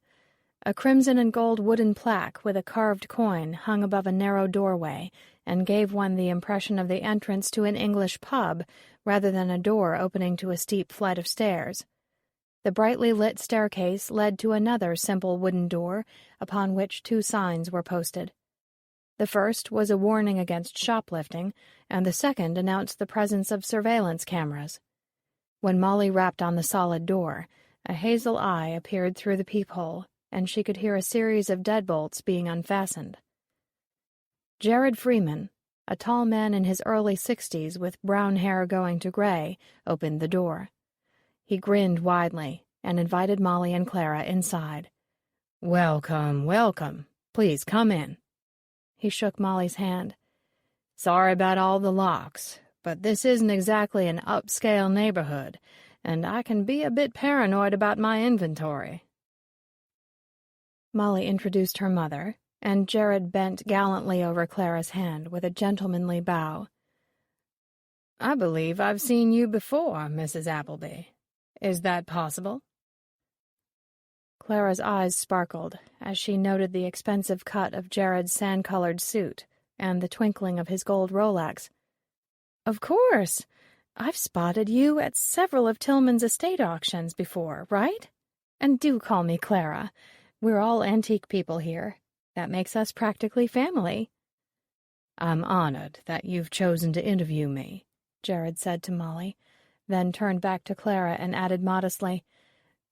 A crimson and gold wooden plaque with a carved coin hung above a narrow doorway and gave one the impression of the entrance to an English pub rather than a door opening to a steep flight of stairs. The brightly lit staircase led to another simple wooden door upon which 2 signs were posted. The first was a warning against shoplifting, and the second announced the presence of surveillance cameras. When Molly rapped on the solid door, a hazel eye appeared through the peephole, and she could hear a series of deadbolts being unfastened. Jared Freeman, a tall man in his early 60s with brown hair going to gray, opened the door. He grinned widely and invited Molly and Clara inside. Welcome, welcome. Please come in. He shook Molly's hand. Sorry about all the locks, but this isn't exactly an upscale neighborhood, and I can be a bit paranoid about my inventory. Molly introduced her mother, and Jared bent gallantly over Clara's hand with a gentlemanly bow. "I believe I've seen you before, Mrs. Appleby. Is that possible?" Clara's eyes sparkled as she noted the expensive cut of Jared's sand-colored suit and the twinkling of his gold Rolex. "Of course! I've spotted you at several of Tillman's estate auctions before, right? And do call me Clara. We're all antique people here. That makes us practically family." "I'm honored that you've chosen to interview me," Jared said to Molly, then turned back to Clara and added modestly,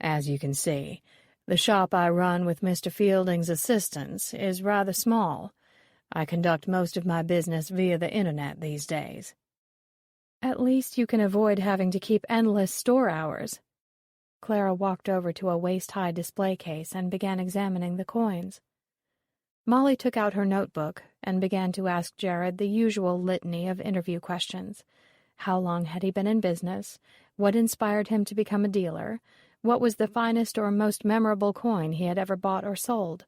"As you can see, the shop I run with Mr. Fielding's assistance is rather small. I conduct most of my business via the internet these days." "At least you can avoid having to keep endless store hours." Clara walked over to a waist-high display case and began examining the coins. Molly took out her notebook and began to ask Jared the usual litany of interview questions. How long had he been in business? What inspired him to become a dealer? What was the finest or most memorable coin he had ever bought or sold?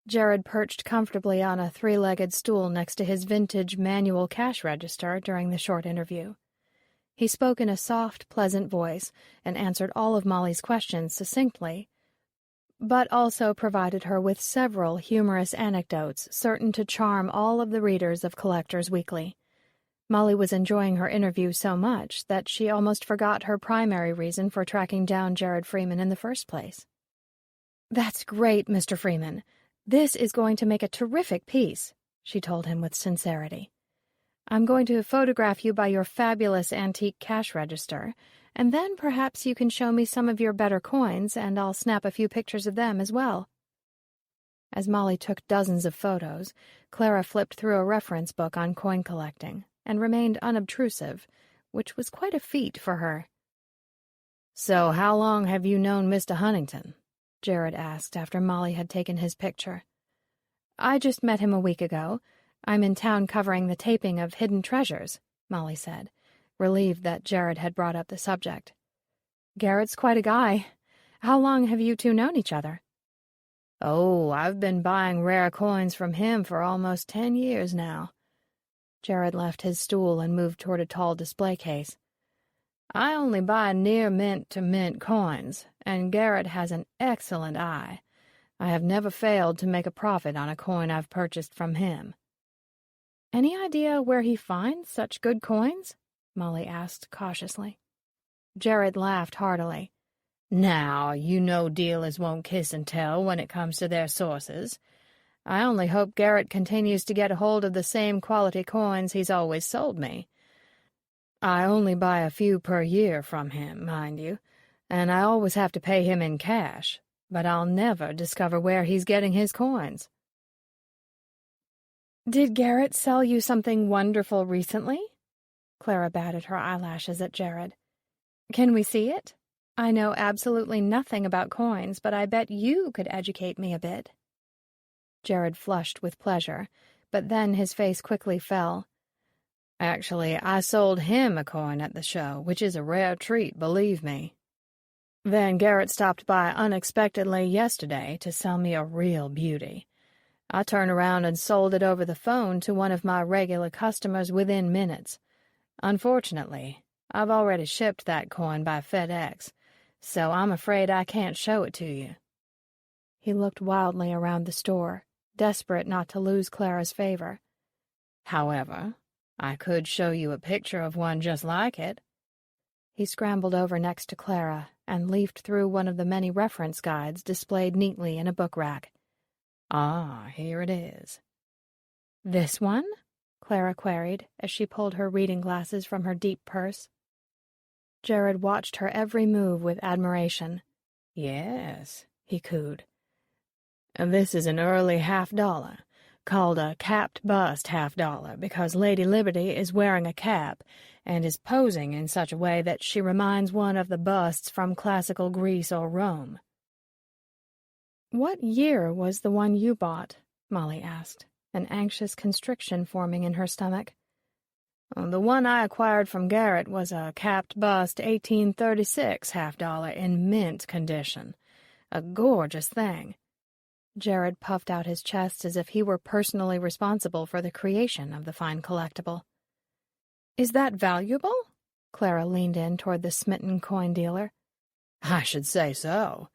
Jared perched comfortably on a three-legged stool next to his vintage manual cash register during the short interview. He spoke in a soft, pleasant voice and answered all of Molly's questions succinctly, but also provided her with several humorous anecdotes certain to charm all of the readers of Collector's Weekly. Molly was enjoying her interview so much that she almost forgot her primary reason for tracking down Jared Freeman in the first place. "That's great, Mr. Freeman. This is going to make a terrific piece," she told him with sincerity. "I'm going to photograph you by your fabulous antique cash register, and then perhaps you can show me some of your better coins, and I'll snap a few pictures of them as well." As Molly took dozens of photos, Clara flipped through a reference book on coin collecting and remained unobtrusive, which was quite a feat for her. "So how long have you known Mr. Huntington?" Jared asked after Molly had taken his picture. "I just met him a week ago. I'm in town covering the taping of Hidden Treasures," Molly said, relieved that Jared had brought up the subject. "Garrett's quite a guy. How long have you two known each other?" "Oh, I've been buying rare coins from him for almost 10 years now." Jared left his stool and moved toward a tall display case. "I only buy near mint-to-mint coins, and Garrett has an excellent eye. I have never failed to make a profit on a coin I've purchased from him." "Any idea where he finds such good coins?" Molly asked cautiously. Jared laughed heartily. "Now, you know dealers won't kiss and tell when it comes to their sources. I only hope Garrett continues to get a hold of the same quality coins he's always sold me. I only buy a few per year from him, mind you, and I always have to pay him in cash, but I'll never discover where he's getting his coins." "Did Garrett sell you something wonderful recently?" Clara batted her eyelashes at Jared. "Can we see it? I know absolutely nothing about coins, but I bet you could educate me a bit." Jared flushed with pleasure, but then his face quickly fell. "Actually, I sold him a coin at the show, which is a rare treat, believe me. Then Garrett stopped by unexpectedly yesterday to sell me a real beauty. I turned around and sold it over the phone to one of my regular customers within minutes. Unfortunately, I've already shipped that coin by FedEx, so I'm afraid I can't show it to you." He looked wildly around the store, desperate not to lose Clara's favor. "However, I could show you a picture of one just like it." He scrambled over next to Clara and leafed through one of the many reference guides displayed neatly in a book rack. "Ah, here it is." "This one?" Clara queried as she pulled her reading glasses from her deep purse. Jared watched her every move with admiration. "Yes," he cooed. "This is an early $50, called a capped bust $50, because Lady Liberty is wearing a cap and is posing in such a way that she reminds one of the busts from classical Greece or Rome." "What year was the one you bought?" Molly asked, an anxious constriction forming in her stomach. "The one I acquired from Garrett was a capped bust 1836 $50 in mint condition. A gorgeous thing. Jared puffed out his chest as if he were personally responsible for the creation of the fine collectible. "Is that valuable?" Clara leaned in toward the smitten coin dealer. "I should say so.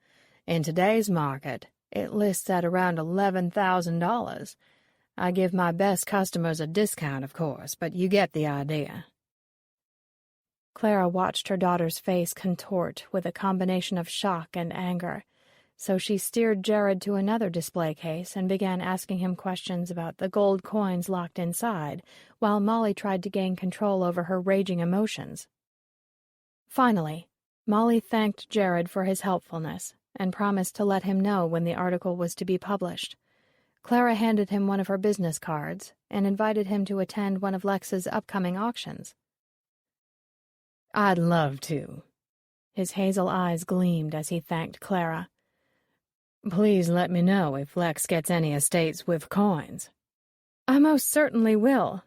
In today's market, it lists at around $11,000. I give my best customers a discount, of course, but you get the idea." Clara watched her daughter's face contort with a combination of shock and anger, so she steered Jared to another display case and began asking him questions about the gold coins locked inside, while Molly tried to gain control over her raging emotions. Finally, Molly thanked Jared for his helpfulness and promised to let him know when the article was to be published. Clara handed him one of her business cards and invited him to attend one of Lex's upcoming auctions. "I'd love to." His hazel eyes gleamed as he thanked Clara. "Please let me know if Lex gets any estates with coins." "I most certainly will,"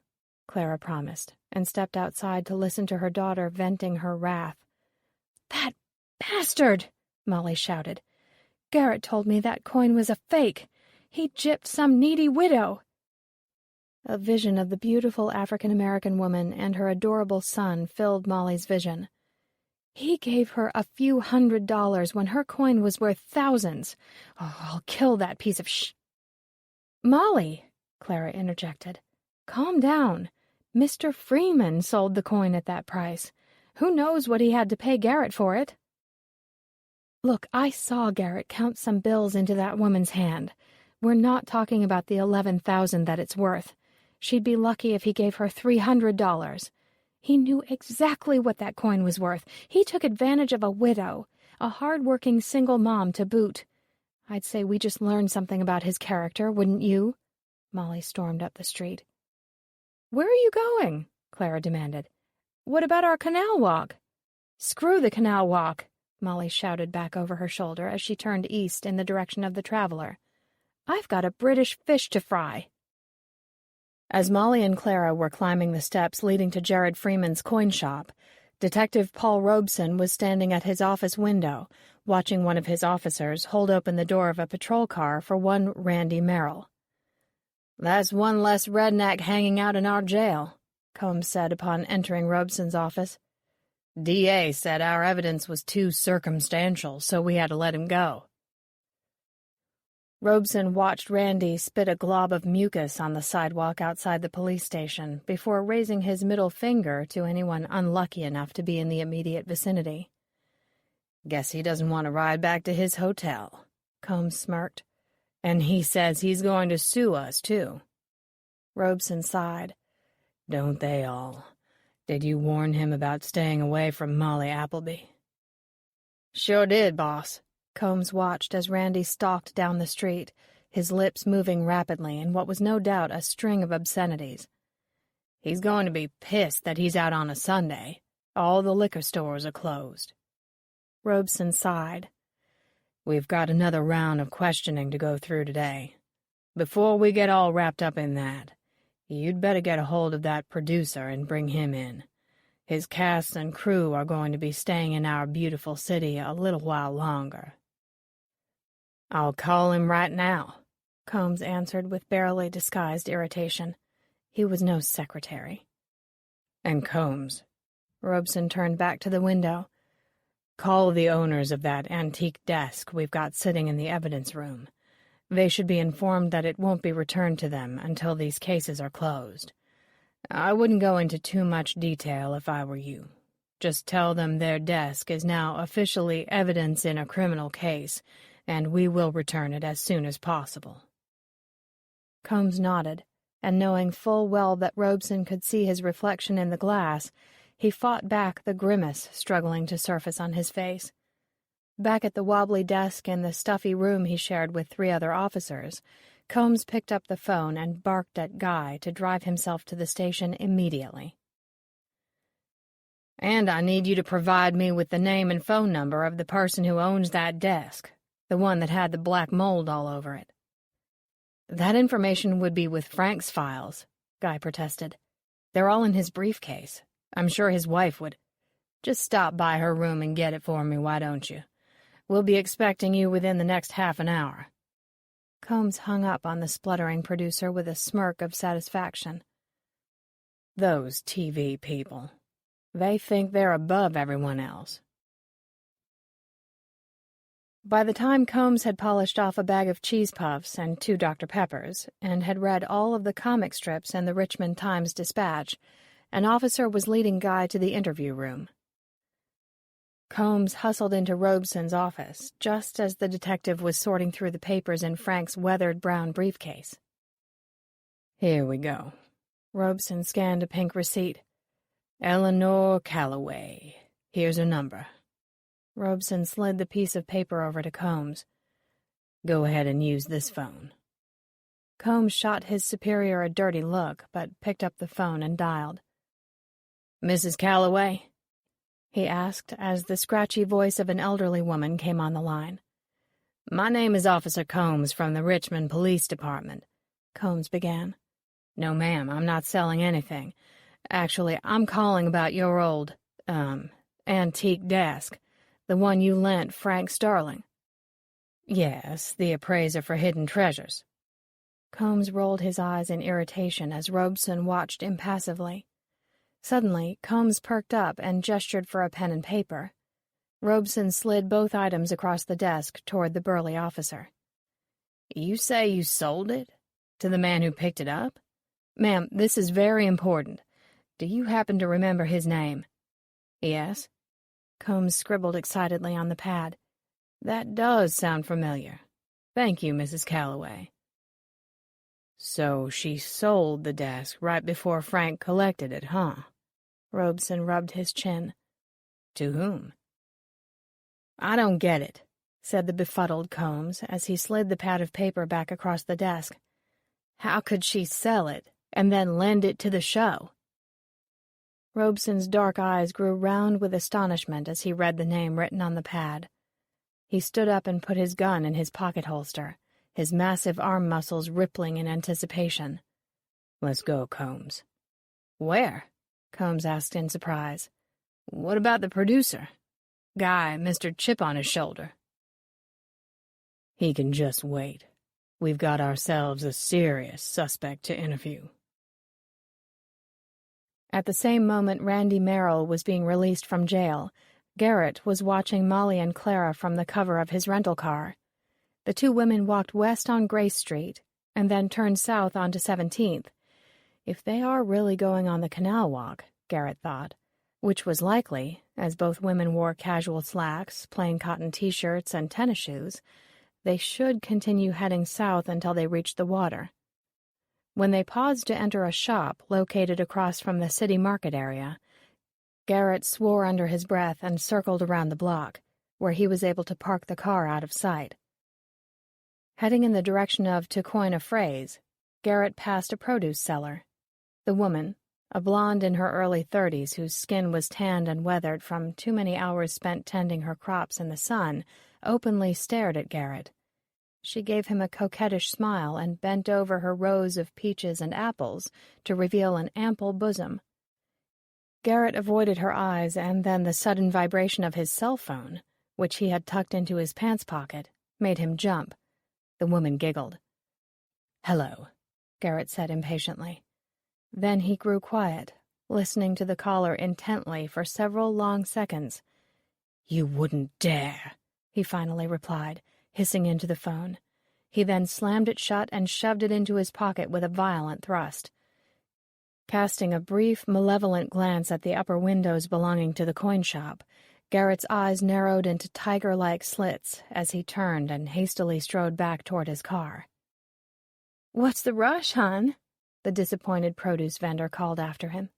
Clara promised, and stepped outside to listen to her daughter venting her wrath. "That bastard!" Molly shouted. "Garrett told me that coin was a fake. He gypped some needy widow." A vision of the beautiful African-American woman and her adorable son filled Molly's vision. He gave her a few $100s when her coin was worth thousands. Oh, I'll kill that piece of "Molly," Clara interjected. "Calm down. Mr. Freeman sold the coin at that price. Who knows what he had to pay Garrett for it?" "Look, I saw Garrett count some bills into that woman's hand. We're not talking about the $11,000 that it's worth. She'd be lucky if he gave her $300. He knew exactly what that coin was worth. He took advantage of a widow, a hard-working single mom to boot. I'd say we just learned something about his character, wouldn't you?" Molly stormed up the street. "Where are you going?" Clara demanded. "What about our canal walk?" "Screw the canal walk," Molly shouted back over her shoulder as she turned east in the direction of the traveler. "I've got a British fish to fry." As Molly and Clara were climbing the steps leading to Jared Freeman's coin shop, Detective Paul Robeson was standing at his office window, watching one of his officers hold open the door of a patrol car for one Randy Merrill. "That's one less redneck hanging out in our jail," Combs said upon entering Robeson's office. "DA said our evidence was too circumstantial, so we had to let him go." Robeson watched Randy spit a glob of mucus on the sidewalk outside the police station before raising his middle finger to anyone unlucky enough to be in the immediate vicinity. "Guess he doesn't want to ride back to his hotel," Combs smirked. "And he says he's going to sue us, too." Robeson sighed. "Don't they all? Did you warn him about staying away from Molly Appleby?" "Sure did, boss." Combs watched as Randy stalked down the street, his lips moving rapidly in what was no doubt a string of obscenities. "He's going to be pissed that he's out on a Sunday. All the liquor stores are closed." Robeson sighed. "We've got another round of questioning to go through today. Before we get all wrapped up in that, you'd better get a hold of that producer and bring him in. His cast and crew are going to be staying in our beautiful city a little while longer." "I'll call him right now," Combs answered with barely disguised irritation. He was no secretary. "And Combs," Robeson turned back to the window, "call the owners of that antique desk we've got sitting in the evidence room. They should be informed that it won't be returned to them until these cases are closed. I wouldn't go into too much detail if I were you. Just tell them their desk is now officially evidence in a criminal case, and we will return it as soon as possible." Combs nodded, and knowing full well that Robeson could see his reflection in the glass, he fought back the grimace struggling to surface on his face. Back at the wobbly desk in the stuffy room he shared with 3 other officers, Combs picked up the phone and barked at Guy to drive himself to the station immediately. "And I need you to provide me with the name and phone number of the person who owns that desk, the one that had the black mold all over it." "That information would be with Frank's files," Guy protested. "They're all in his briefcase. I'm sure his wife would. Just stop by her room and get it for me, why don't you? We'll be expecting you within the next half an hour." Combs hung up on the spluttering producer with a smirk of satisfaction. Those TV people. They think they're above everyone else. By the time Combs had polished off a bag of cheese puffs and 2 Dr. Peppers, and had read all of the comic strips in the Richmond Times-Dispatch, an officer was leading Guy to the interview room. Combs hustled into Robeson's office just as the detective was sorting through the papers in Frank's weathered brown briefcase. "Here we go." Robeson scanned a pink receipt. "Eleanor Calloway. Here's her number." Robeson slid the piece of paper over to Combs. "Go ahead and use this phone." Combs shot his superior a dirty look, but picked up the phone and dialed. "Mrs. Calloway?" he asked as the scratchy voice of an elderly woman came on the line. "My name is Officer Combs from the Richmond Police Department," Combs began. "No, ma'am, I'm not selling anything. Actually, I'm calling about your old, antique desk, the one you lent Frank Starling." "Yes, the appraiser for hidden treasures." Combs rolled his eyes in irritation as Robeson watched impassively. Suddenly, Combs perked up and gestured for a pen and paper. Robeson slid both items across the desk toward the burly officer. "You say you sold it? To the man who picked it up? Ma'am, this is very important. Do you happen to remember his name?" "Yes." Combs scribbled excitedly on the pad. "That does sound familiar. Thank you, Mrs. Calloway." "So she sold the desk right before Frank collected it, huh?" Robeson rubbed his chin. "To whom?" "I don't get it," said the befuddled Combs as he slid the pad of paper back across the desk. "How could she sell it and then lend it to the show?" Robeson's dark eyes grew round with astonishment as he read the name written on the pad. He stood up and put his gun in his pocket holster, his massive arm muscles rippling in anticipation. "Let's go, Combs." "Where?" Combs asked in surprise. "What about the producer? Guy, Mr. Chip on his shoulder." "He can just wait. We've got ourselves a serious suspect to interview." At the same moment Randy Merrill was being released from jail, Garrett was watching Molly and Clara from the cover of his rental car. The 2 women walked west on Grace Street and then turned south onto 17th. If they are really going on the canal walk, Garrett thought, which was likely, as both women wore casual slacks, plain cotton t-shirts, and tennis shoes, they should continue heading south until they reached the water. When they paused to enter a shop located across from the city market area, Garrett swore under his breath and circled around the block, where he was able to park the car out of sight. Heading in the direction of, to coin a phrase, Garrett passed a produce seller. The woman, a blonde in her early 30s whose skin was tanned and weathered from too many hours spent tending her crops in the sun, openly stared at Garrett. She gave him a coquettish smile and bent over her rows of peaches and apples to reveal an ample bosom. Garrett avoided her eyes, and then the sudden vibration of his cell phone, which he had tucked into his pants pocket, made him jump. The woman giggled. "Hello," Garrett said impatiently. Then he grew quiet, listening to the caller intently for several long seconds. "You wouldn't dare," he finally replied, hissing into the phone. He then slammed it shut and shoved it into his pocket with a violent thrust. Casting a brief, malevolent glance at the upper windows belonging to the coin shop, Garrett's eyes narrowed into tiger-like slits as he turned and hastily strode back toward his car. "What's the rush, hon?" the disappointed produce vendor called after him.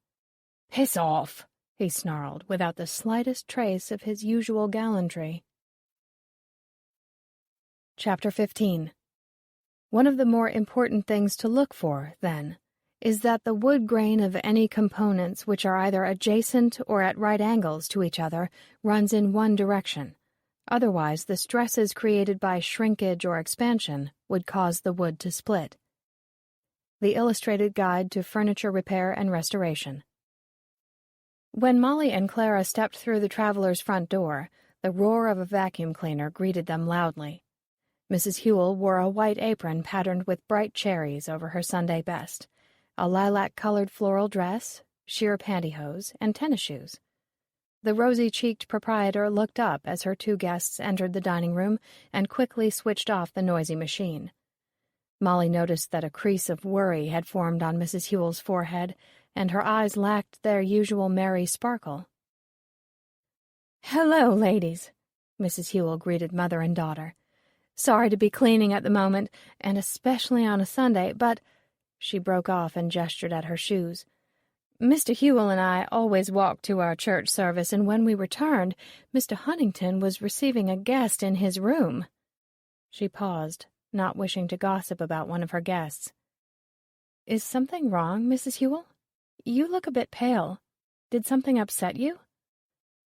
"Piss off," he snarled, without the slightest trace of his usual gallantry. Chapter 15. One of the more important things to look for, then, is that the wood grain of any components which are either adjacent or at right angles to each other runs in one direction. Otherwise, the stresses created by shrinkage or expansion would cause the wood to split. The Illustrated Guide to Furniture Repair and Restoration. When Molly and Clara stepped through the traveler's front door, The roar of a vacuum cleaner greeted them loudly. Mrs. Hewell wore a white apron patterned with bright cherries over her Sunday best, a lilac-colored floral dress, sheer pantyhose, and tennis shoes. The rosy-cheeked proprietor looked up as her two guests entered the dining room and quickly switched off the noisy machine. Molly noticed that a crease of worry had formed on Mrs. Hewell's forehead, and her eyes lacked their usual merry sparkle. "Hello, ladies," Mrs. Hewell greeted mother and daughter. "Sorry to be cleaning at the moment, and especially on a Sunday, but—" She broke off and gestured at her shoes. "Mr. Hewell and I always walked to our church service, and when we returned, Mr. Huntington was receiving a guest in his room." She paused, not wishing to gossip about one of her guests. "Is something wrong, Mrs. Hewell? You look a bit pale. Did something upset you?"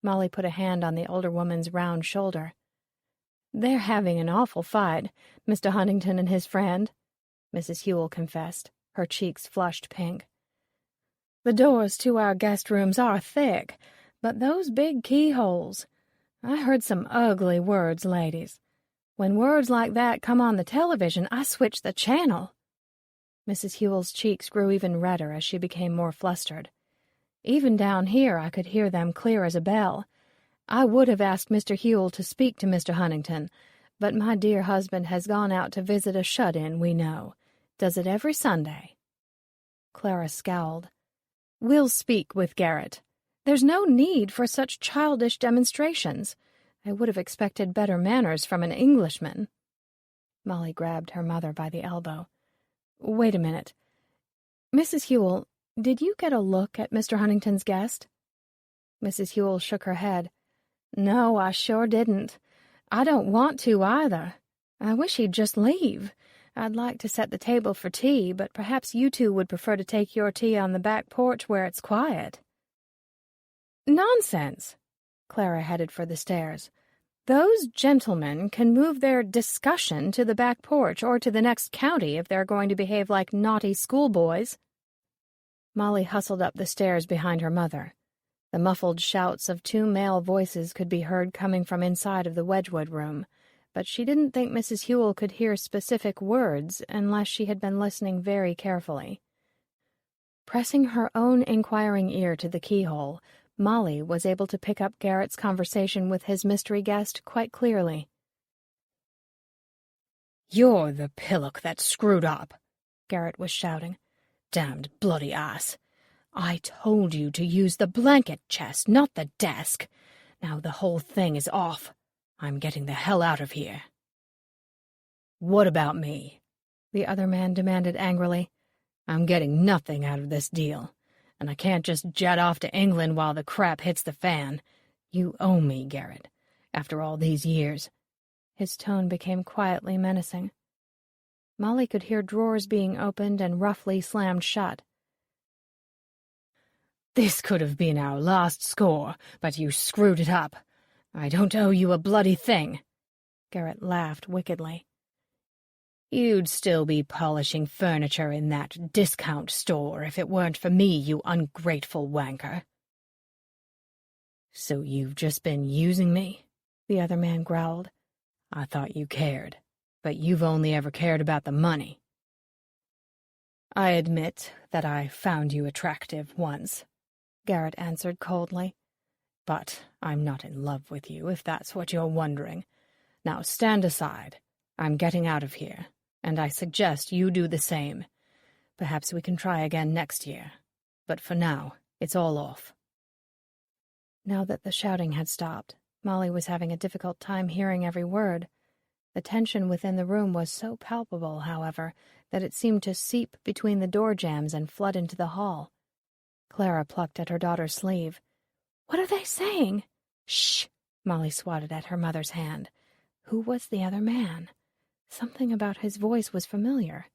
Molly put a hand on the older woman's round shoulder. "They're having an awful fight, Mr. Huntington and his friend," Mrs. Hewell confessed, her cheeks flushed pink. "The doors to our guest rooms are thick, but those big keyholes. I heard some ugly words, ladies. When words like that come on the television, I switch the channel." Mrs. Hewell's cheeks grew even redder as she became more flustered. "Even down here I could hear them clear as a bell. I would have asked Mr. Hewell to speak to Mr. Huntington, but my dear husband has gone out to visit a shut-in we know. Does it every Sunday." Clara scowled. "We'll speak with Garrett. There's no need for such childish demonstrations. I would have expected better manners from an Englishman." Molly grabbed her mother by the elbow. "Wait a minute. Mrs. Hewell, did you get a look at Mr. Huntington's guest?" Mrs. Hewell shook her head. "No, I sure didn't. I don't want to either. I wish he'd just leave. I'd like to set the table for tea, but perhaps you two would prefer to take your tea on the back porch where it's quiet." "Nonsense!" Clara headed for the stairs. "Those gentlemen can move their discussion to the back porch or to the next county if they're going to behave like naughty schoolboys." Molly hustled up the stairs behind her mother. The muffled shouts of two male voices could be heard coming from inside of the Wedgwood room, but she didn't think Mrs. Hewell could hear specific words unless she had been listening very carefully. Pressing her own inquiring ear to the keyhole, Molly was able to pick up Garrett's conversation with his mystery guest quite clearly. "You're the pillock that screwed up," Garrett was shouting. "Damned bloody ass. I told you to use the blanket chest, not the desk. Now the whole thing is off. I'm getting the hell out of here." "What about me?" the other man demanded angrily. "I'm getting nothing out of this deal, and I can't just jet off to England while the crap hits the fan. You owe me, Garrett, after all these years." His tone became quietly menacing. Molly could hear drawers being opened and roughly slammed shut. "This could have been our last score, but you screwed it up. I don't owe you a bloody thing." Garrett laughed wickedly. "You'd still be polishing furniture in that discount store if it weren't for me, you ungrateful wanker." "So you've just been using me?" the other man growled. "I thought you cared, but you've only ever cared about the money." "I admit that I found you attractive once," Garrett answered coldly. "But I'm not in love with you, if that's what you're wondering. Now stand aside. I'm getting out of here, and I suggest you do the same. Perhaps we can try again next year, but for now, it's all off." Now that the shouting had stopped, Molly was having a difficult time hearing every word. The tension within the room was so palpable, however, that it seemed to seep between the door jambs and flood into the hall. Clara plucked at her daughter's sleeve. "What are they saying?" "Shh!" Molly swatted at her mother's hand. Who was the other man? Something about his voice was familiar.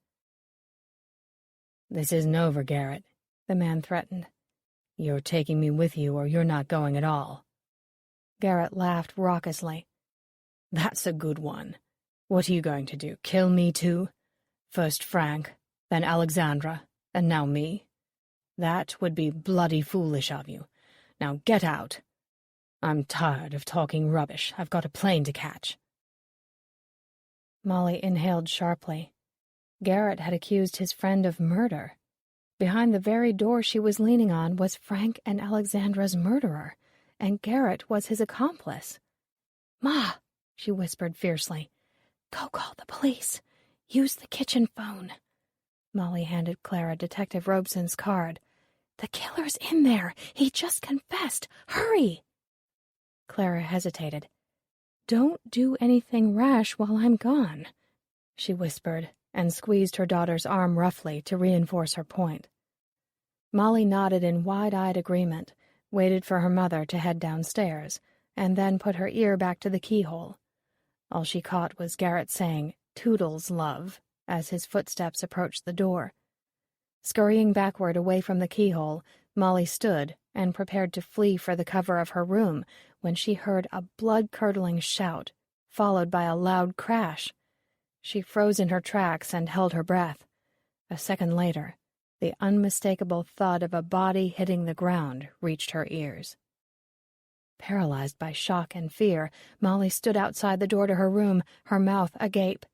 "This isn't over, Garrett," the man threatened. "You're taking me with you or you're not going at all." Garrett laughed raucously. "That's a good one. What are you going to do, kill me too? First Frank, then Alexandra, and now me? That would be bloody foolish of you. Now get out." I'm tired of talking rubbish. I've got a plane to catch. Molly inhaled sharply. Garrett had accused his friend of murder. Behind the very door she was leaning on was Frank and Alexandra's murderer, and Garrett was his accomplice. "Ma," she whispered fiercely, "go call the police. Use the kitchen phone." Molly handed Clara Detective Robeson's card. "The killer's in there. He just confessed. Hurry!" Clara hesitated. "Don't do anything rash while I'm gone," she whispered, and squeezed her daughter's arm roughly to reinforce her point. Molly nodded in wide-eyed agreement, waited for her mother to head downstairs, and then put her ear back to the keyhole. All she caught was Garrett saying, "Toodles, love," as his footsteps approached the door. Scurrying backward away from the keyhole, Molly stood and prepared to flee for the cover of her room when she heard a blood-curdling shout, followed by a loud crash. She froze in her tracks and held her breath. A second later, the unmistakable thud of a body hitting the ground reached her ears. Paralyzed by shock and fear, Molly stood outside the door to her room, her mouth agape.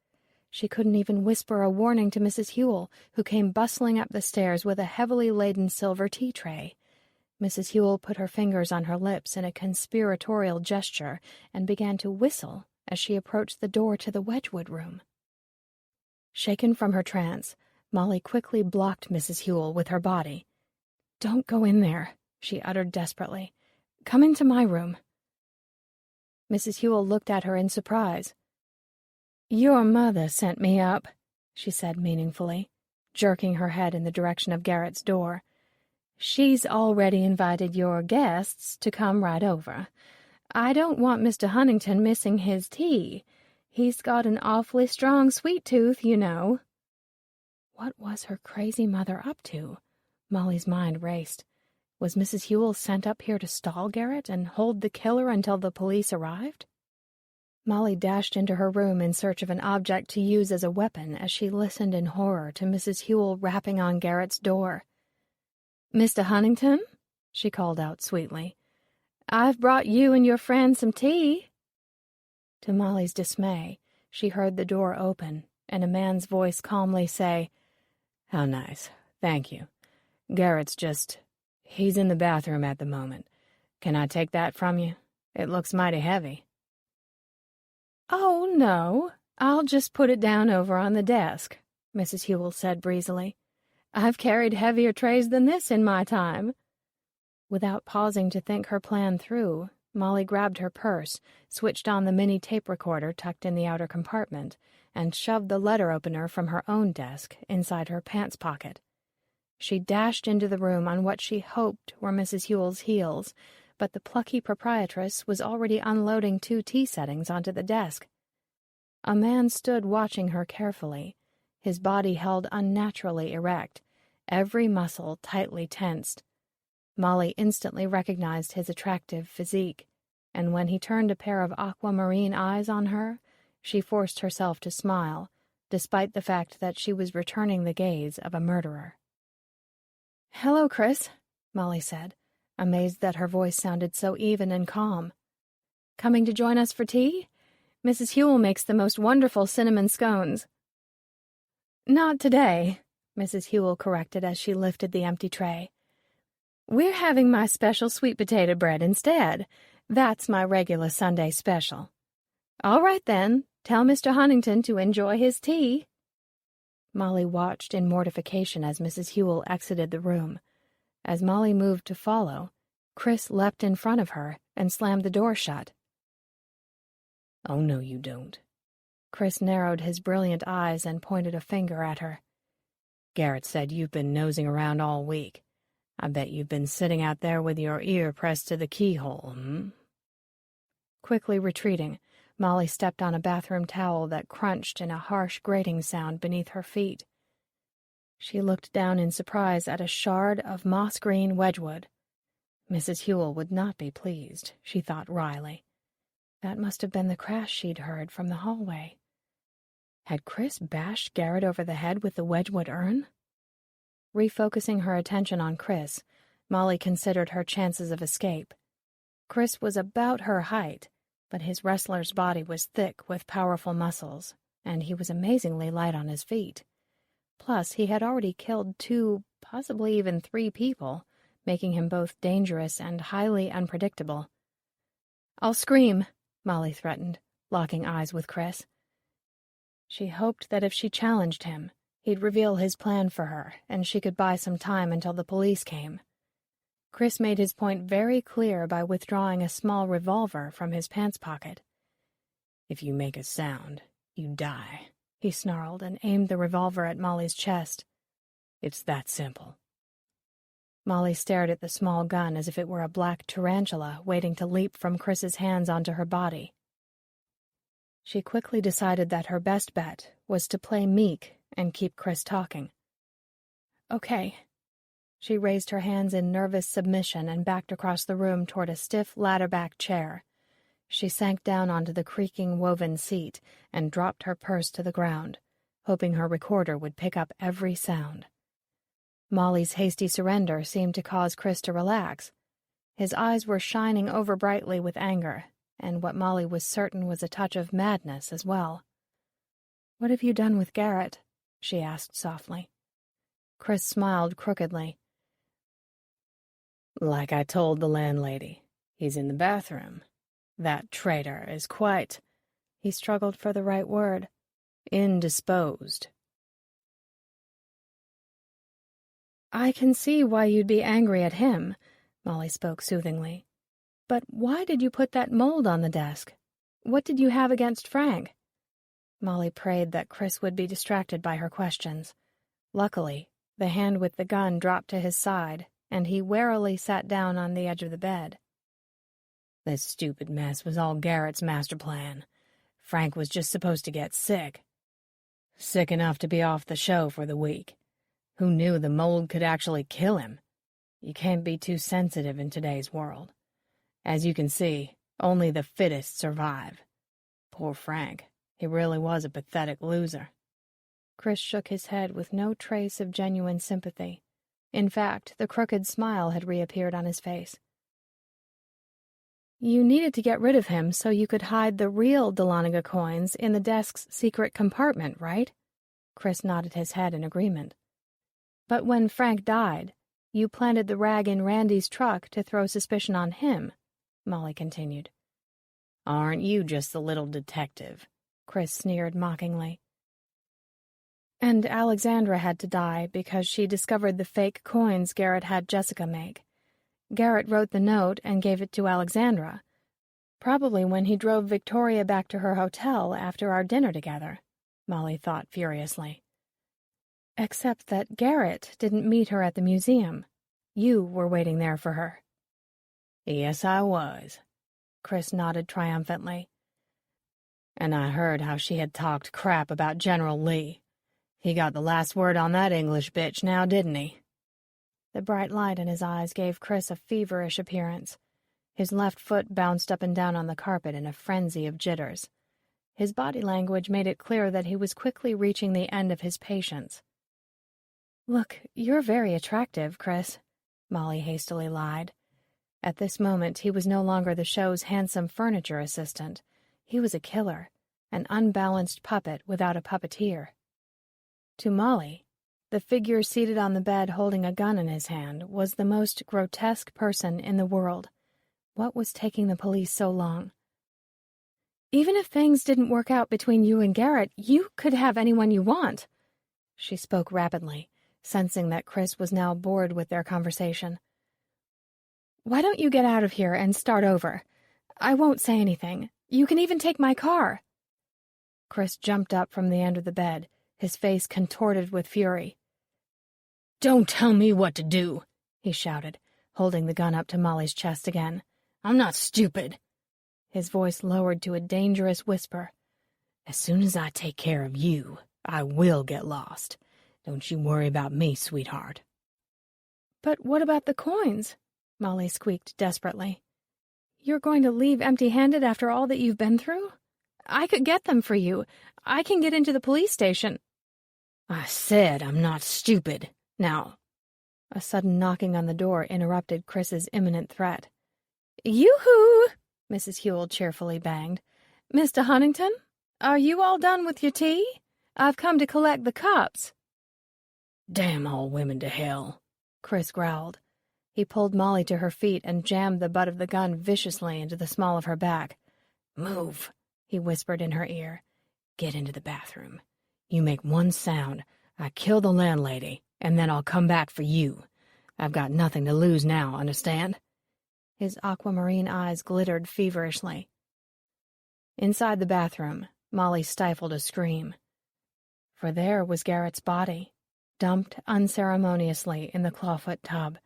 She couldn't even whisper a warning to Mrs. Hewell, who came bustling up the stairs with a heavily laden silver tea tray. Mrs. Hewell put her fingers on her lips in a conspiratorial gesture and began to whistle as she approached the door to the Wedgwood room. Shaken from her trance, Molly quickly blocked Mrs. Hewell with her body. "Don't go in there," she uttered desperately. "Come into my room." Mrs. Hewell looked at her in surprise. "Your mother sent me up," she said meaningfully, jerking her head in the direction of Garrett's door. "She's already invited your guests to come right over. I don't want Mr. Huntington missing his tea. He's got an awfully strong sweet tooth, you know." What was her crazy mother up to? Molly's mind raced. Was Mrs. Hewell sent up here to stall Garrett and hold the killer until the police arrived? Molly dashed into her room in search of an object to use as a weapon as she listened in horror to Mrs. Hewell rapping on Garrett's door. "Mr. Huntington," she called out sweetly, "I've brought you and your friend some tea." To Molly's dismay, she heard the door open and a man's voice calmly say, "How nice. Thank you. Garrett's he's in the bathroom at the moment. Can I take that from you? It looks mighty heavy." "Oh, no. I'll just put it down over on the desk," Mrs. Hewell said breezily. "I've carried heavier trays than this in my time." Without pausing to think her plan through, Molly grabbed her purse, switched on the mini tape recorder tucked in the outer compartment, and shoved the letter opener from her own desk inside her pants pocket. She dashed into the room on what she hoped were Mrs. Hewell's heels, but the plucky proprietress was already unloading 2 tea settings onto the desk. A man stood watching her carefully, his body held unnaturally erect, every muscle tightly tensed. Molly instantly recognized his attractive physique, and when he turned a pair of aquamarine eyes on her, she forced herself to smile, despite the fact that she was returning the gaze of a murderer. "Hello, Chris," Molly said, amazed that her voice sounded so even and calm. "Coming to join us for tea? Mrs. Hewell makes the most wonderful cinnamon scones." "Not today," Mrs. Hewell corrected as she lifted the empty tray. "We're having my special sweet potato bread instead. That's my regular Sunday special." "All right, then. Tell Mr. Huntington to enjoy his tea." Molly watched in mortification as Mrs. Hewell exited the room. As Molly moved to follow, Chris leapt in front of her and slammed the door shut. "Oh, no, you don't." Chris narrowed his brilliant eyes and pointed a finger at her. "Garrett said you've been nosing around all week. I bet you've been sitting out there with your ear pressed to the keyhole, Quickly retreating, Molly stepped on a bathroom towel that crunched in a harsh grating sound beneath her feet. She looked down in surprise at a shard of moss-green Wedgwood. Mrs. Hewell would not be pleased, she thought wryly. That must have been the crash she'd heard from the hallway. Had Chris bashed Garrett over the head with the Wedgwood urn? Refocusing her attention on Chris, Molly considered her chances of escape. Chris was about her height, but his wrestler's body was thick with powerful muscles, and he was amazingly light on his feet. Plus, he had already killed 2, possibly even 3 people, making him both dangerous and highly unpredictable. "I'll scream," Molly threatened, locking eyes with Chris. She hoped that if she challenged him, he'd reveal his plan for her, and she could buy some time until the police came. Chris made his point very clear by withdrawing a small revolver from his pants pocket. "If you make a sound, you die," he snarled and aimed the revolver at Molly's chest. "It's that simple." Molly stared at the small gun as if it were a black tarantula waiting to leap from Chris's hands onto her body. She quickly decided that her best bet was to play meek and keep Chris talking. "Okay." She raised her hands in nervous submission and backed across the room toward a stiff ladder-back chair. She sank down onto the creaking woven seat and dropped her purse to the ground, hoping her recorder would pick up every sound. Molly's hasty surrender seemed to cause Chris to relax. His eyes were shining over brightly with anger, and what Molly was certain was a touch of madness as well. "What have you done with Garrett?" she asked softly. Chris smiled crookedly. "Like I told the landlady, he's in the bathroom. That traitor is quite," he struggled for the right word, "indisposed." "I can see why you'd be angry at him," Molly spoke soothingly. "But why did you put that mold on the desk? What did you have against Frank?" Molly prayed that Chris would be distracted by her questions. Luckily, the hand with the gun dropped to his side, and he warily sat down on the edge of the bed. "This stupid mess was all Garrett's master plan. Frank was just supposed to get sick. Sick enough to be off the show for the week. Who knew the mold could actually kill him? You can't be too sensitive in today's world. As you can see, only the fittest survive. Poor Frank. He really was a pathetic loser." Chris shook his head with no trace of genuine sympathy. In fact, the crooked smile had reappeared on his face. "You needed to get rid of him so you could hide the real Dahlonega coins in the desk's secret compartment, right?" Chris nodded his head in agreement. "But when Frank died, you planted the rag in Randy's truck to throw suspicion on him," Molly continued. "Aren't you just the little detective?" Chris sneered mockingly. "And Alexandra had to die because she discovered the fake coins Garrett had Jessica make. Garrett wrote the note and gave it to Alexandra, probably when he drove Victoria back to her hotel after our dinner together," Molly thought furiously. "Except that Garrett didn't meet her at the museum. You were waiting there for her." "Yes, I was," Chris nodded triumphantly. "And I heard how she had talked crap about General Lee. He got the last word on that English bitch now, didn't he?" The bright light in his eyes gave Chris a feverish appearance. His left foot bounced up and down on the carpet in a frenzy of jitters. His body language made it clear that he was quickly reaching the end of his patience. "Look, you're very attractive, Chris," Molly hastily lied. At this moment, he was no longer the show's handsome furniture assistant. He was a killer, an unbalanced puppet without a puppeteer. To Molly, the figure seated on the bed holding a gun in his hand was the most grotesque person in the world. What was taking the police so long? "Even if things didn't work out between you and Garrett, you could have anyone you want." She spoke rapidly, sensing that Chris was now bored with their conversation. "Why don't you get out of here and start over? I won't say anything. You can even take my car." Chris jumped up from the end of the bed, his face contorted with fury. "Don't tell me what to do," he shouted, holding the gun up to Molly's chest again. "I'm not stupid." His voice lowered to a dangerous whisper. "As soon as I take care of you, I will get lost. Don't you worry about me, sweetheart." "But what about the coins?" Molly squeaked desperately. "You're going to leave empty-handed after all that you've been through? I could get them for you. I can get into the police station." "I said I'm not stupid. Now—" A sudden knocking on the door interrupted Chris's imminent threat. Yoo-hoo! Mrs. Hewell cheerfully banged. Mr. Huntington, are you all done with your tea? I've come to collect the cups. Damn all women to hell, Chris growled. He pulled Molly to her feet and jammed the butt of the gun viciously into the small of her back. Move, he whispered in her ear. Get into the bathroom. You make one sound, I kill the landlady, and then I'll come back for you. I've got nothing to lose now, understand? His aquamarine eyes glittered feverishly. Inside the bathroom, Molly stifled a scream. For there was Garrett's body, dumped unceremoniously in the clawfoot tub.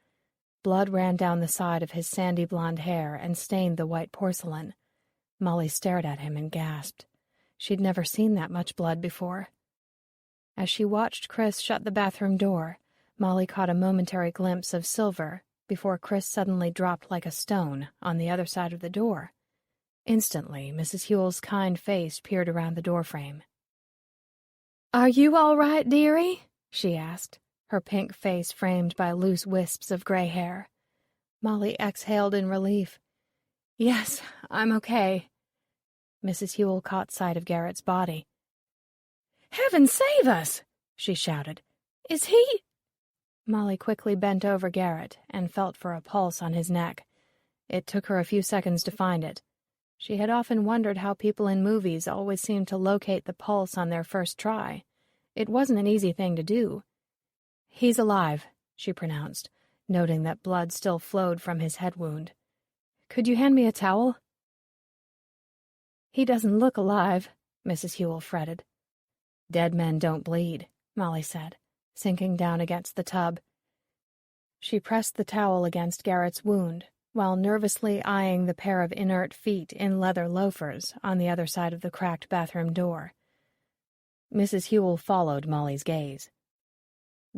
Blood ran down the side of his sandy blonde hair and stained the white porcelain. Molly stared at him and gasped. She'd never seen that much blood before. As she watched Chris shut the bathroom door, Molly caught a momentary glimpse of Silver before Chris suddenly dropped like a stone on the other side of the door. Instantly, Mrs. Hewell's kind face peered around the doorframe. "Are you all right, dearie?" she asked, her pink face framed by loose wisps of gray hair. Molly exhaled in relief. "Yes, I'm okay." Mrs. Hewell caught sight of Garrett's body. "Heaven save us!" she shouted. "Is he—" Molly quickly bent over Garrett and felt for a pulse on his neck. It took her a few seconds to find it. She had often wondered how people in movies always seemed to locate the pulse on their first try. It wasn't an easy thing to do. "He's alive," she pronounced, noting that blood still flowed from his head wound. "Could you hand me a towel?" "He doesn't look alive," Mrs. Hewell fretted. "Dead men don't bleed," Molly said, sinking down against the tub. She pressed the towel against Garrett's wound, while nervously eyeing the pair of inert feet in leather loafers on the other side of the cracked bathroom door. Mrs. Hewell followed Molly's gaze.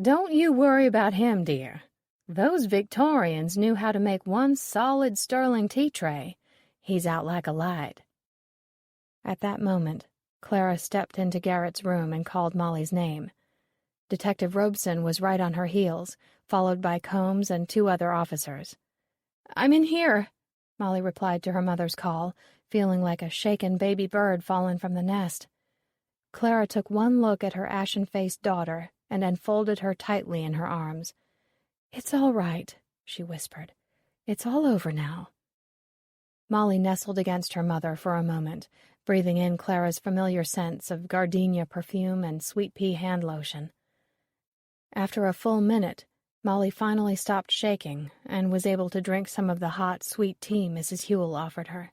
"Don't you worry about him, dear. Those Victorians knew how to make one solid sterling tea tray. He's out like a light." At that moment, Clara stepped into Garrett's room and called Molly's name. Detective Robeson was right on her heels, followed by Combs and 2 other officers. "I'm in here," Molly replied to her mother's call, feeling like a shaken baby bird fallen from the nest. Clara took one look at her ashen-faced daughter and enfolded her tightly in her arms. "It's all right," she whispered. "It's all over now." Molly nestled against her mother for a moment, breathing in Clara's familiar scents of gardenia perfume and sweet pea hand lotion. After a full minute, Molly finally stopped shaking and was able to drink some of the hot, sweet tea Mrs. Hewell offered her.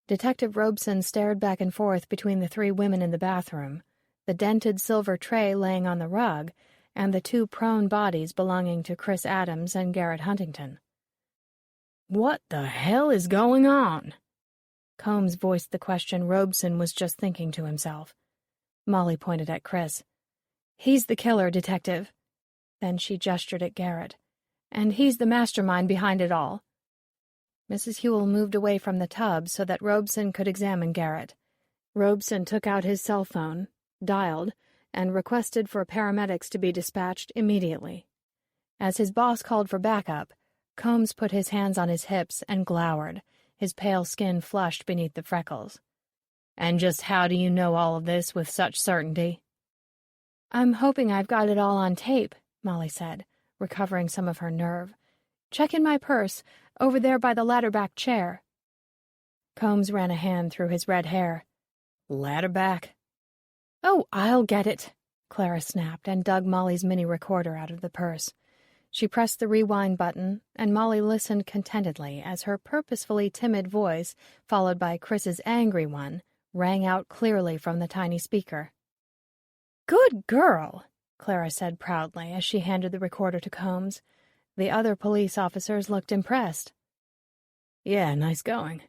Detective Robeson stared back and forth between the 3 women in the bathroom, the dented silver tray laying on the rug, and the 2 prone bodies belonging to Chris Adams and Garrett Huntington. "What the hell is going on?" Combs voiced the question Robeson was just thinking to himself. Molly pointed at Chris. "He's the killer, Detective." Then she gestured at Garrett. "And he's the mastermind behind it all." Mrs. Hewell moved away from the tub so that Robeson could examine Garrett. Robeson took out his cell phone, dialed, and requested for paramedics to be dispatched immediately. As his boss called for backup, Combs put his hands on his hips and glowered, his pale skin flushed beneath the freckles. "And just how do you know all of this with such certainty?" "I'm hoping I've got it all on tape," Molly said, recovering some of her nerve. "Check in my purse, over there by the ladder-back chair." Combs ran a hand through his red hair. "Ladder-back?" "Oh, I'll get it," Clara snapped and dug Molly's mini recorder out of the purse. She pressed the rewind button, and Molly listened contentedly as her purposefully timid voice, followed by Chris's angry one, rang out clearly from the tiny speaker. "Good girl," Clara said proudly as she handed the recorder to Combs. The other police officers looked impressed. "Yeah, nice going."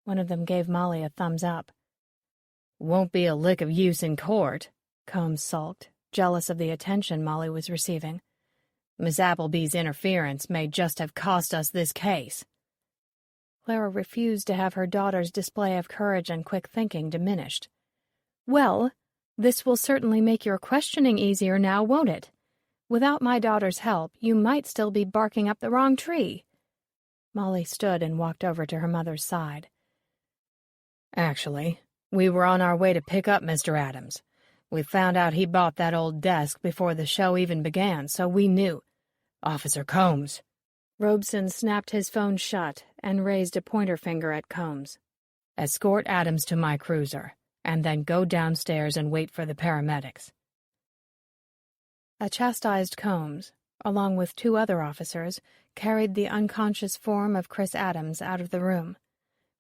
One of them gave Molly a thumbs up. "Won't be a lick of use in court," Combs sulked, jealous of the attention Molly was receiving. "Miss Appleby's interference may just have cost us this case." Clara refused to have her daughter's display of courage and quick thinking diminished. "Well, this will certainly make your questioning easier now, won't it? Without my daughter's help, you might still be barking up the wrong tree." Molly stood and walked over to her mother's side. Actually, we were on our way to pick up Mr. Adams. We found out he bought that old desk before the show even began, so we knew. Officer Combs. Robeson snapped his phone shut and raised a pointer finger at Combs. Escort Adams to my cruiser, and then go downstairs and wait for the paramedics. A chastised Combs, along with 2 other officers, carried the unconscious form of Chris Adams out of the room.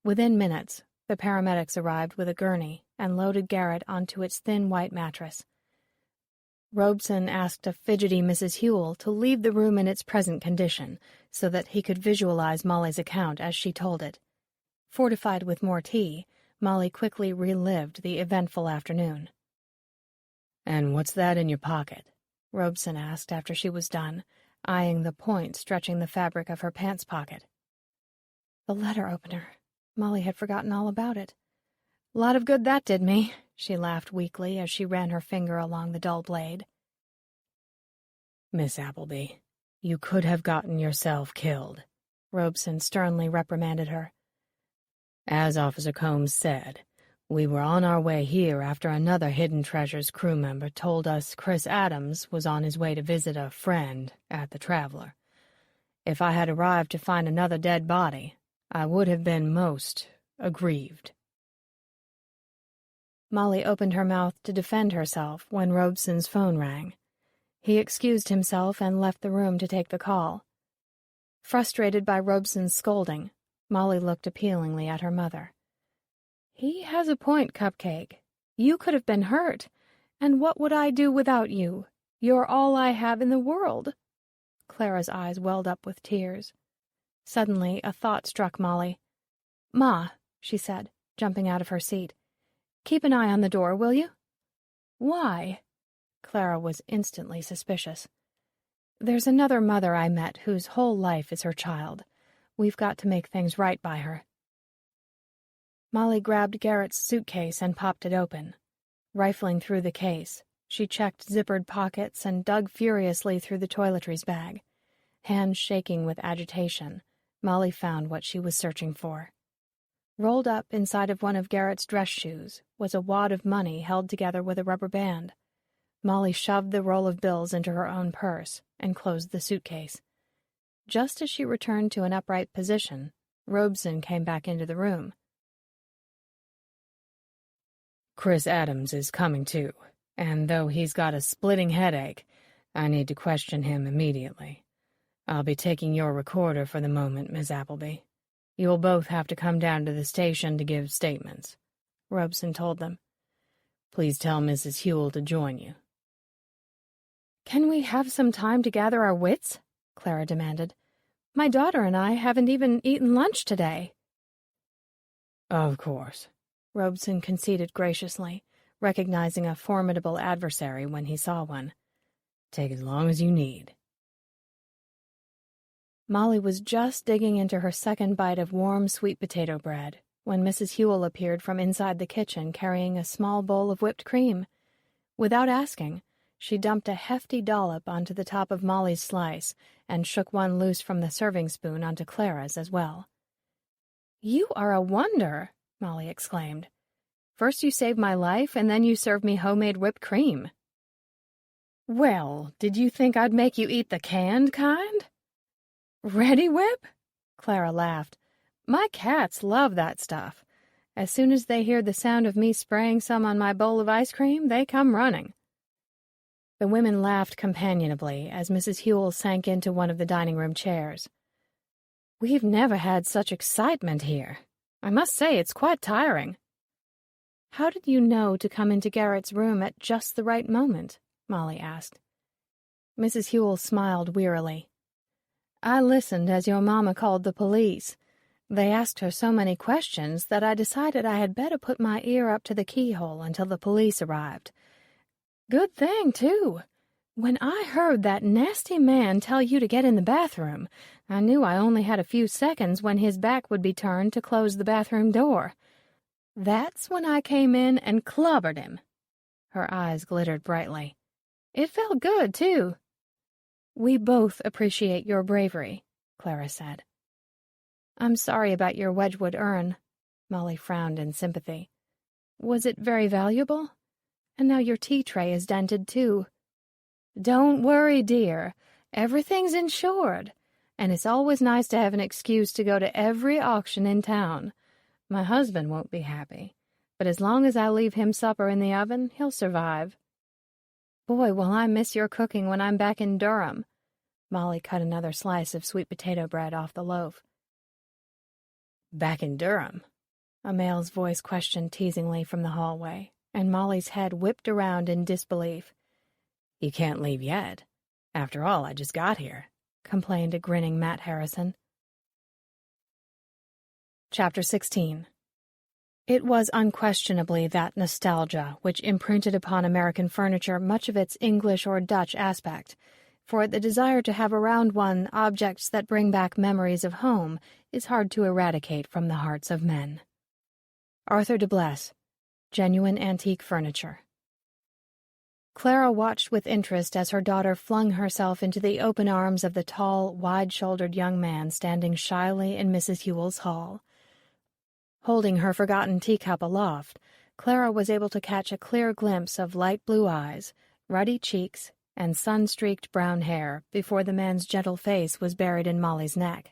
Within minutes, the paramedics arrived with a gurney and loaded Garrett onto its thin white mattress. Robeson asked a fidgety Mrs. Huell to leave the room in its present condition so that he could visualize Molly's account as she told it. Fortified with more tea, Molly quickly relived the eventful afternoon. "And what's that in your pocket?" Robeson asked after she was done, eyeing the point stretching the fabric of her pants pocket. The letter opener. Molly had forgotten all about it. "Lot of good that did me," she laughed weakly as she ran her finger along the dull blade. "Miss Appleby, you could have gotten yourself killed," Robeson sternly reprimanded her. "As Officer Combs said, we were on our way here after another Hidden Treasures crew member told us Chris Adams was on his way to visit a friend at the Traveler. If I had arrived to find another dead body, I would have been most aggrieved." Molly opened her mouth to defend herself when Robeson's phone rang. He excused himself and left the room to take the call. Frustrated by Robeson's scolding, Molly looked appealingly at her mother. "He has a point, Cupcake. You could have been hurt, and what would I do without you? You're all I have in the world." Clara's eyes welled up with tears. Suddenly, a thought struck Molly. "Ma," she said, jumping out of her seat, "keep an eye on the door, will you?" "Why?" Clara was instantly suspicious. "There's another mother I met whose whole life is her child. We've got to make things right by her." Molly grabbed Garrett's suitcase and popped it open. Rifling through the case, she checked zippered pockets and dug furiously through the toiletries bag. Hands shaking with agitation, Molly found what she was searching for. Rolled up inside of one of Garrett's dress shoes was a wad of money held together with a rubber band. Molly shoved the roll of bills into her own purse and closed the suitcase. Just as she returned to an upright position, Robeson came back into the room. "Chris Adams is coming too, and though he's got a splitting headache, I need to question him immediately. I'll be taking your recorder for the moment, Miss Appleby. You'll both have to come down to the station to give statements," Robeson told them. "Please tell Mrs. Huell to join you." "Can we have some time to gather our wits?" Clara demanded. "My daughter and I haven't even eaten lunch today." "Of course," Robeson conceded graciously, recognizing a formidable adversary when he saw one. "Take as long as you need." Molly was just digging into her second bite of warm sweet potato bread when Mrs. Huell appeared from inside the kitchen carrying a small bowl of whipped cream. Without asking, she dumped a hefty dollop onto the top of Molly's slice and shook one loose from the serving spoon onto Clara's as well. "You are a wonder," Molly exclaimed. "First you saved my life, and then you served me homemade whipped cream." "Well, did you think I'd make you eat the canned kind?" "Ready Whip?" Clara laughed. "My cats love that stuff. As soon as they hear the sound of me spraying some on my bowl of ice cream, they come running." The women laughed companionably as Mrs. Huell sank into one of the dining room chairs. "We've never had such excitement here. I must say it's quite tiring." "How did you know to come into Garrett's room at just the right moment?" Molly asked. Mrs. Huell smiled wearily. "I listened as your mama called the police. They asked her so many questions that I decided I had better put my ear up to the keyhole until the police arrived. Good thing, too. When I heard that nasty man tell you to get in the bathroom, I knew I only had a few seconds when his back would be turned to close the bathroom door. That's when I came in and clobbered him." Her eyes glittered brightly. "It felt good, too." "We both appreciate your bravery," Clara said. I'm sorry about your Wedgwood urn. Molly frowned in sympathy. Was it very valuable? And now your tea tray is dented, too. Don't worry, dear. Everything's insured. And it's always nice to have an excuse to go to every auction in town. My husband won't be happy, but as long as I leave him supper in the oven, he'll survive. Boy, will I miss your cooking when I'm back in Durham. Molly cut another slice of sweet potato bread off the loaf. Back in Durham? A male's voice questioned teasingly from the hallway, and Molly's head whipped around in disbelief. You can't leave yet. After all, I just got here, complained a grinning Matt Harrison. Chapter 16. It was unquestionably that nostalgia which imprinted upon American furniture much of its English or Dutch aspect, for the desire to have around one objects that bring back memories of home is hard to eradicate from the hearts of men. Arthur de Blesse, Genuine Antique Furniture. Clara watched with interest as her daughter flung herself into the open arms of the tall, wide-shouldered young man standing shyly in Mrs. Hewell's hall. Holding her forgotten teacup aloft, Clara was able to catch a clear glimpse of light blue eyes, ruddy cheeks, and sun-streaked brown hair before the man's gentle face was buried in Molly's neck.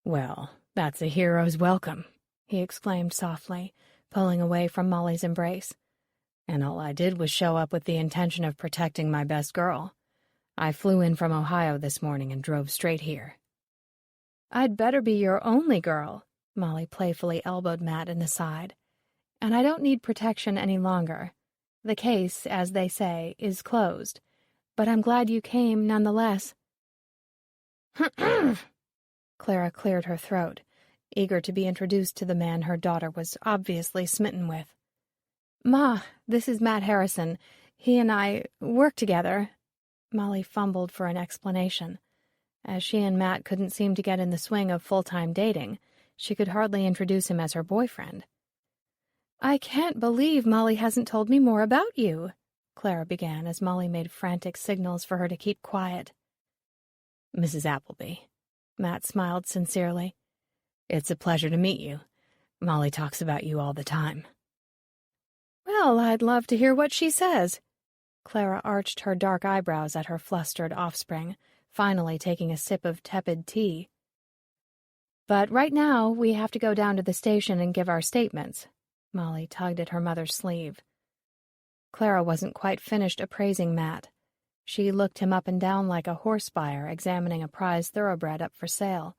Well, that's a hero's welcome, he exclaimed softly, pulling away from Molly's embrace. And all I did was show up with the intention of protecting my best girl. I flew in from Ohio this morning and drove straight here. I'd better be your only girl, Molly playfully elbowed Matt in the side. And I don't need protection any longer. The case, as they say, is closed. But I'm glad you came nonetheless. Clara cleared her throat, eager to be introduced to the man her daughter was obviously smitten with. Ma, this is Matt Harrison. He and I work together. Molly fumbled for an explanation. As she and Matt couldn't seem to get in the swing of full-time dating, she could hardly introduce him as her boyfriend. I can't believe Molly hasn't told me more about you, Clara began as Molly made frantic signals for her to keep quiet. Mrs. Appleby. Matt smiled sincerely. It's a pleasure to meet you. Molly talks about you all the time. Well, I'd love to hear what she says. Clara arched her dark eyebrows at her flustered offspring, finally taking a sip of tepid tea. But right now, we have to go down to the station and give our statements. Molly tugged at her mother's sleeve. Clara wasn't quite finished appraising Matt. She looked him up and down like a horse buyer examining a prize thoroughbred up for sale.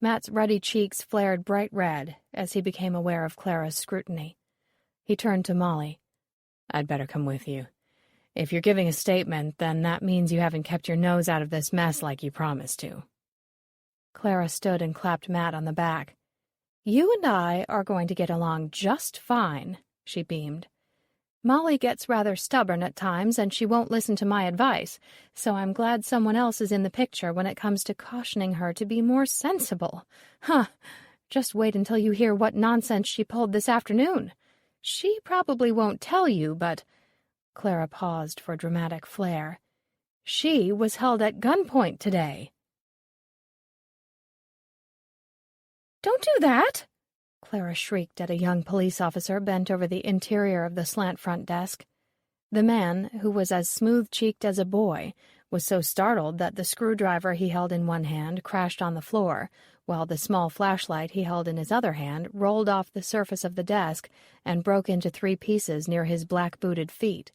Matt's ruddy cheeks flared bright red as he became aware of Clara's scrutiny. He turned to Molly. I'd better come with you. If you're giving a statement, then that means you haven't kept your nose out of this mess like you promised to. Clara stood and clapped Matt on the back. You and I are going to get along just fine, she beamed. Molly gets rather stubborn at times, and she won't listen to my advice, so I'm glad someone else is in the picture when it comes to cautioning her to be more sensible. Just wait until you hear what nonsense she pulled this afternoon. She probably won't tell you, but... Clara paused for dramatic flair. She was held at gunpoint today. Don't do that! Clara shrieked at a young police officer bent over the interior of the slant front desk. The man, who was as smooth-cheeked as a boy, was so startled that the screwdriver he held in one hand crashed on the floor, while the small flashlight he held in his other hand rolled off the surface of the desk and broke into 3 pieces near his black-booted feet.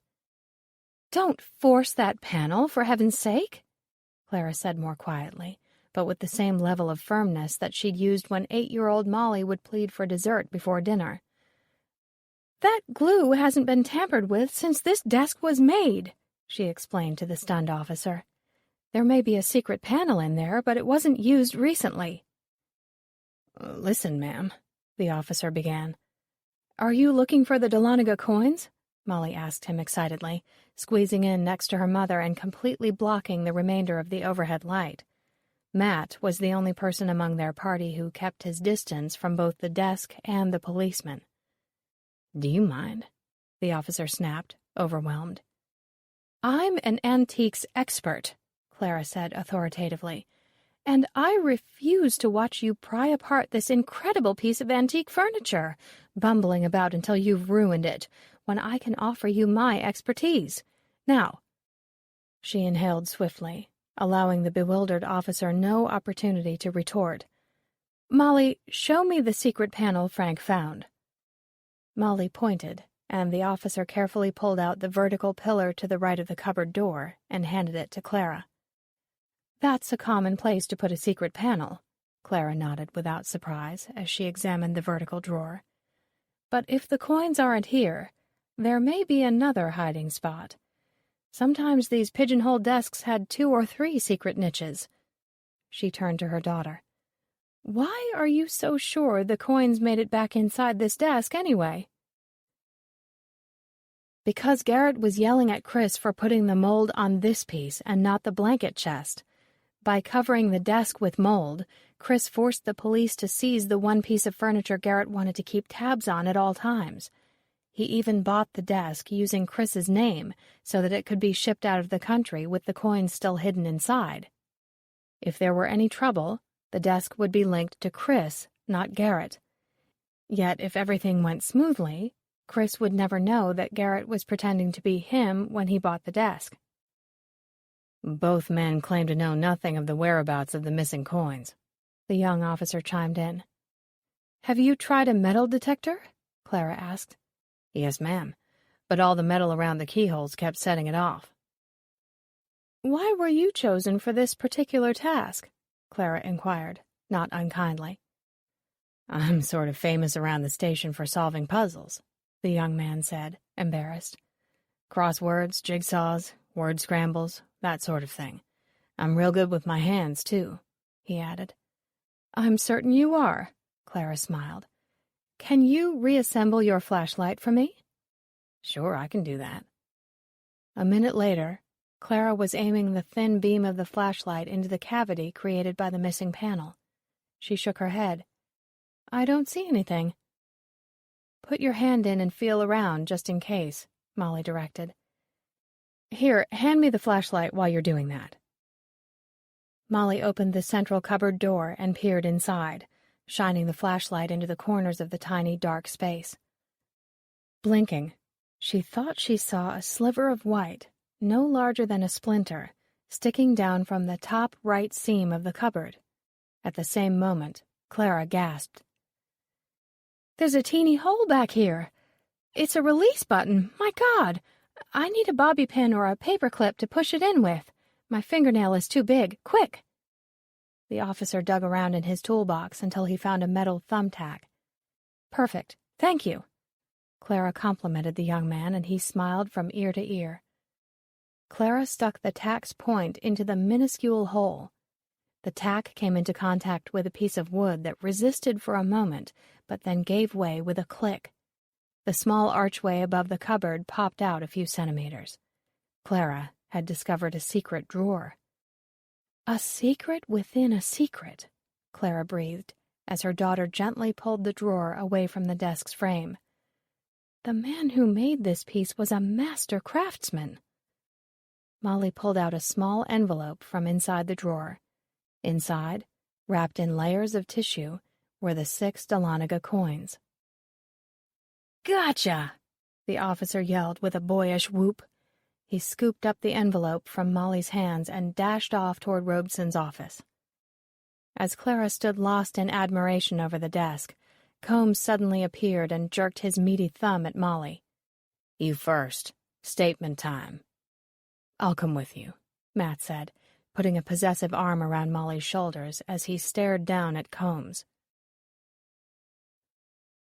Don't force that panel, for heaven's sake, Clara said more quietly, but with the same level of firmness that she'd used when 8-year-old Molly would plead for dessert before dinner. That glue hasn't been tampered with since this desk was made, she explained to the stunned officer. There may be a secret panel in there, but it wasn't used recently. Listen, ma'am, the officer began. Are you looking for the Dahlonega coins? Molly asked him excitedly, squeezing in next to her mother and completely blocking the remainder of the overhead light. Matt was the only person among their party who kept his distance from both the desk and the policeman. Do you mind? The officer snapped, overwhelmed. I'm an antiques expert, Clara said authoritatively, And I refuse to watch you pry apart this incredible piece of antique furniture, bumbling about until you've ruined it, when I can offer you my expertise. Now," she inhaled swiftly, allowing the bewildered officer no opportunity to retort. "Molly, show me the secret panel Frank found." Molly pointed, and the officer carefully pulled out the vertical pillar to the right of the cupboard door and handed it to Clara. "That's a common place to put a secret panel," Clara nodded without surprise as she examined the vertical drawer. "But if the coins aren't here, there may be another hiding spot. Sometimes these pigeonhole desks had 2 or 3 secret niches." She turned to her daughter. "Why are you so sure the coins made it back inside this desk anyway?" "Because Garrett was yelling at Chris for putting the mold on this piece and not the blanket chest. By covering the desk with mold, Chris forced the police to seize the one piece of furniture Garrett wanted to keep tabs on at all times. He even bought the desk using Chris's name so that it could be shipped out of the country with the coins still hidden inside. If there were any trouble, the desk would be linked to Chris, not Garrett. Yet if everything went smoothly, Chris would never know that Garrett was pretending to be him when he bought the desk." "Both men claim to know nothing of the whereabouts of the missing coins," the young officer chimed in. "Have you tried a metal detector?" Clara asked. "Yes, ma'am, but all the metal around the keyholes kept setting it off." "Why were you chosen for this particular task?" Clara inquired, not unkindly. "I'm sort of famous around the station for solving puzzles," the young man said, embarrassed. "Crosswords, jigsaws, word scrambles, that sort of thing. I'm real good with my hands, too," he added. "I'm certain you are," Clara smiled. "Can you reassemble your flashlight for me?" "Sure, I can do that." A minute later, Clara was aiming the thin beam of the flashlight into the cavity created by the missing panel. She shook her head. "I don't see anything." "Put your hand in and feel around, just in case," Molly directed. "Here, hand me the flashlight while you're doing that." Molly opened the central cupboard door and peered inside, shining the flashlight into the corners of the tiny, dark space. Blinking, she thought she saw a sliver of white, no larger than a splinter, sticking down from the top right seam of the cupboard. At the same moment, Clara gasped. "There's a teeny hole back here. It's a release button. My God! I need a bobby pin or a paper clip to push it in with. My fingernail is too big. Quick!" The officer dug around in his toolbox until he found a metal thumbtack. "Perfect. Thank you." Clara complimented the young man, and he smiled from ear to ear. Clara stuck the tack's point into the minuscule hole. The tack came into contact with a piece of wood that resisted for a moment, but then gave way with a click. The small archway above the cupboard popped out a few centimeters. Clara had discovered a secret drawer. "A secret within a secret," Clara breathed, as her daughter gently pulled the drawer away from the desk's frame. "The man who made this piece was a master craftsman." Molly pulled out a small envelope from inside the drawer. Inside, wrapped in layers of tissue, were the 6 Dahlonega coins. "Gotcha!" the officer yelled with a boyish whoop. He scooped up the envelope from Molly's hands and dashed off toward Robeson's office. As Clara stood lost in admiration over the desk, Combs suddenly appeared and jerked his meaty thumb at Molly. "You first. Statement time." "I'll come with you," Matt said, putting a possessive arm around Molly's shoulders as he stared down at Combs.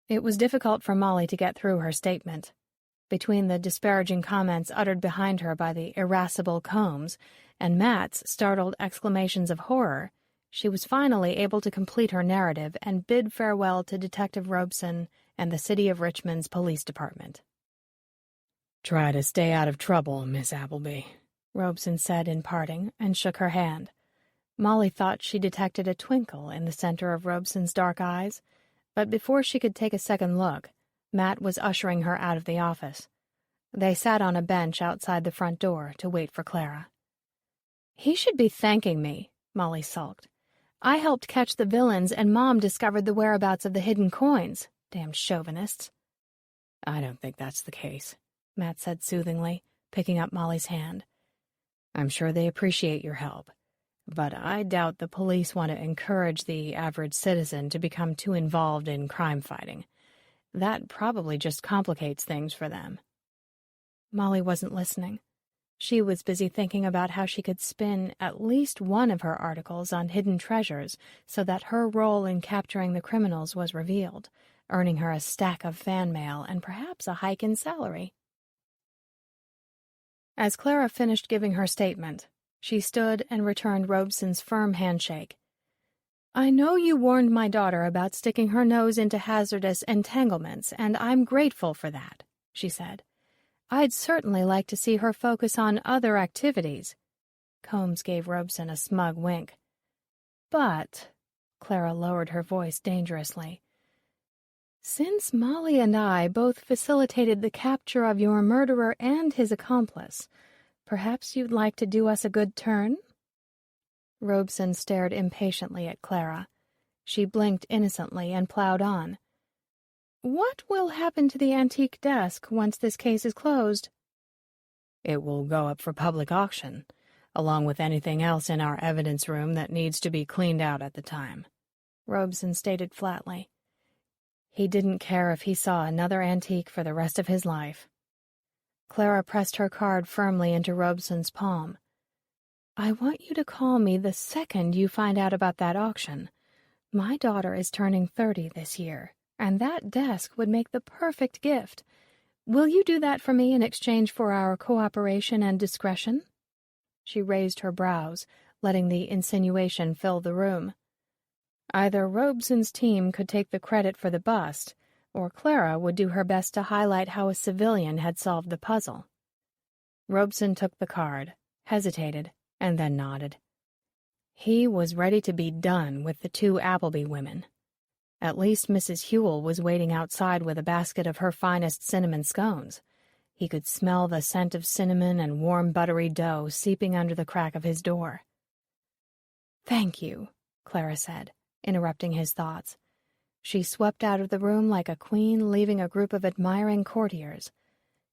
It was difficult for Molly to get through her statement. Between the disparaging comments uttered behind her by the irascible Combs and Matt's startled exclamations of horror, she was finally able to complete her narrative and bid farewell to Detective Robeson and the City of Richmond's police department. "Try to stay out of trouble, Miss Appleby," Robeson said in parting, and shook her hand. Molly thought she detected a twinkle in the center of Robeson's dark eyes, but before she could take a second look, Matt was ushering her out of the office. They sat on a bench outside the front door to wait for Clara. "He should be thanking me," Molly sulked. I helped catch the villains, and Mom discovered the whereabouts of the hidden coins. Damned chauvinists." "I don't think that's the case," Matt said soothingly, picking up Molly's hand. "I'm sure they appreciate your help, but I doubt the police want to encourage the average citizen to become too involved in crime fighting. That probably just complicates things for them." Molly wasn't listening. She was busy thinking about how she could spin at least one of her articles on hidden treasures so that her role in capturing the criminals was revealed, earning her a stack of fan mail and perhaps a hike in salary. As Clara finished giving her statement, she stood and returned Robeson's firm handshake. "I know you warned my daughter about sticking her nose into hazardous entanglements, and I'm grateful for that," she said. "I'd certainly like to see her focus on other activities." Combs gave Robeson a smug wink. "But," Clara lowered her voice dangerously, "since Molly and I both facilitated the capture of your murderer and his accomplice, perhaps you'd like to do us a good turn?" Robeson stared impatiently at Clara. She blinked innocently and plowed on. "What will happen to the antique desk once this case is closed?" "It will go up for public auction, along with anything else in our evidence room that needs to be cleaned out at the time," Robeson stated flatly. He didn't care if he saw another antique for the rest of his life. Clara pressed her card firmly into Robeson's palm. "I want you to call me the second you find out about that auction. My daughter is turning 30 this year, and that desk would make the perfect gift. Will you do that for me in exchange for our cooperation and discretion?" She raised her brows, letting the insinuation fill the room. Either Robeson's team could take the credit for the bust, or Clara would do her best to highlight how a civilian had solved the puzzle. Robeson took the card, hesitated, and then nodded. He was ready to be done with the two Appleby women. At least Mrs. Hewell was waiting outside with a basket of her finest cinnamon scones. He could smell the scent of cinnamon and warm buttery dough seeping under the crack of his door. "Thank you," Clara said, interrupting his thoughts. She swept out of the room like a queen leaving a group of admiring courtiers.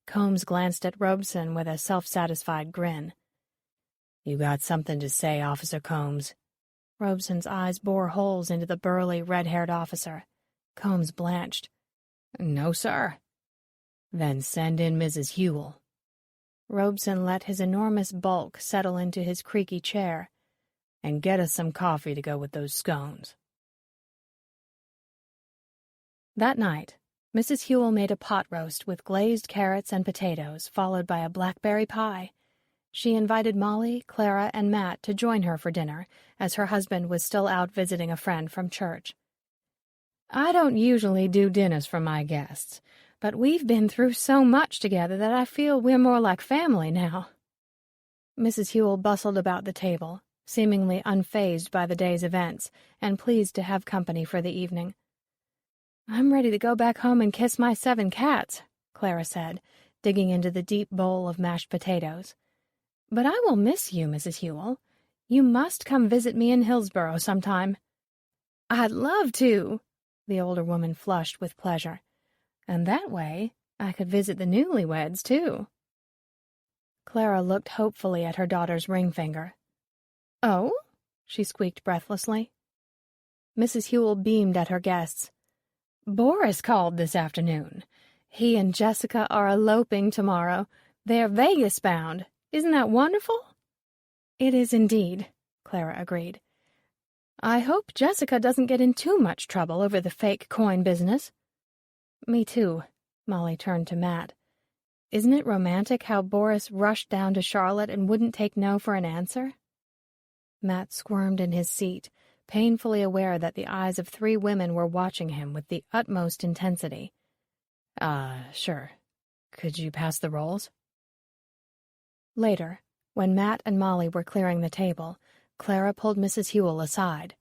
Combs glanced at Robeson with a self-satisfied grin. "You got something to say, Officer Combs?" Robeson's eyes bore holes into the burly, red-haired officer. Combs blanched. "No, sir." "Then send in Mrs. Hewell." Robeson let his enormous bulk settle into his creaky chair. "And get us some coffee to go with those scones." That night, Mrs. Hewell made a pot roast with glazed carrots and potatoes, followed by a blackberry pie. She invited Molly, Clara, and Matt to join her for dinner, as her husband was still out visiting a friend from church. "I don't usually do dinners for my guests, but we've been through so much together that I feel we're more like family now." Mrs. Hewell bustled about the table, seemingly unfazed by the day's events, and pleased to have company for the evening. "I'm ready to go back home and kiss my 7 cats," Clara said, digging into the deep bowl of mashed potatoes. "But I will miss you, Mrs. Hewell. You must come visit me in Hillsborough sometime." "I'd love to," the older woman flushed with pleasure. "And that way I could visit the newlyweds, too." Clara looked hopefully at her daughter's ring finger. "Oh?" she squeaked breathlessly. Mrs. Hewell beamed at her guests. "Boris called this afternoon. He and Jessica are eloping tomorrow. They're Vegas-bound. Isn't that wonderful?" "It is indeed," Clara agreed. "I hope Jessica doesn't get in too much trouble over the fake coin business." "Me too," Molly turned to Matt. "Isn't it romantic how Boris rushed down to Charlotte and wouldn't take no for an answer?" Matt squirmed in his seat, painfully aware that the eyes of 3 women were watching him with the utmost intensity. Sure. Could you pass the rolls?" Later, when Matt and Molly were clearing the table, Clara pulled Mrs. Hewell aside.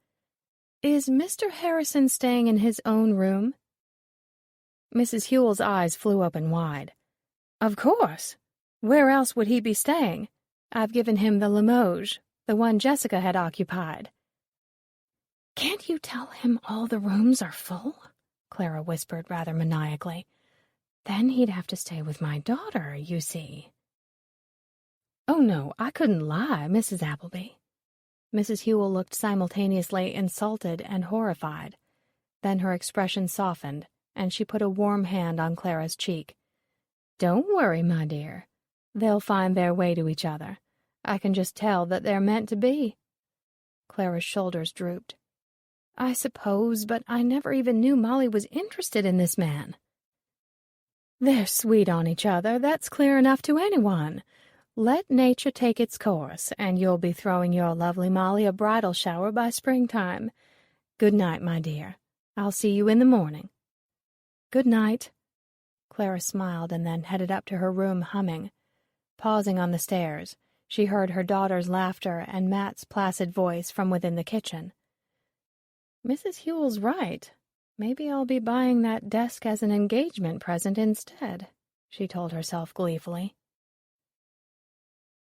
"Is Mr. Harrison staying in his own room?" Mrs. Hewell's eyes flew open wide. "Of course. Where else would he be staying? I've given him the Limoges, the one Jessica had occupied." "Can't you tell him all the rooms are full?" Clara whispered rather maniacally. "Then he'd have to stay with my daughter, you see." "Oh, no, I couldn't lie, Mrs. Appleby." Mrs. Hewell looked simultaneously insulted and horrified. Then her expression softened, and she put a warm hand on Clara's cheek. "Don't worry, my dear. They'll find their way to each other. I can just tell that they're meant to be." Clara's shoulders drooped. "I suppose, but I never even knew Molly was interested in this man." "They're sweet on each other, that's clear enough to anyone. Let nature take its course, and you'll be throwing your lovely Molly a bridal shower by springtime. Good night, my dear. I'll see you in the morning." "Good night." Clara smiled and then headed up to her room humming. Pausing on the stairs, she heard her daughter's laughter and Matt's placid voice from within the kitchen. "Mrs. Hewell's right. Maybe I'll be buying that desk as an engagement present instead," she told herself gleefully.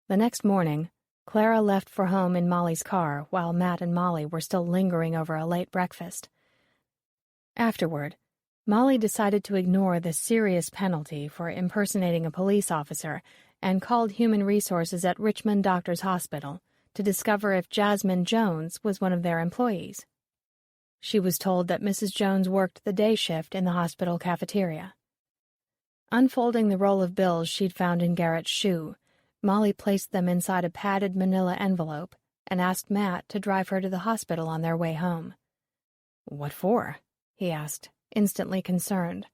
The next morning, Clara left for home in Molly's car while Matt and Molly were still lingering over a late breakfast. Afterward, Molly decided to ignore the serious penalty for impersonating a police officer and called Human Resources at Richmond Doctors Hospital to discover if Jasmine Jones was one of their employees. She was told that Mrs. Jones worked the day shift in the hospital cafeteria. Unfolding the roll of bills she'd found in Garrett's shoe, Molly placed them inside a padded manila envelope and asked Matt to drive her to the hospital on their way home. "What for?" he asked, instantly concerned.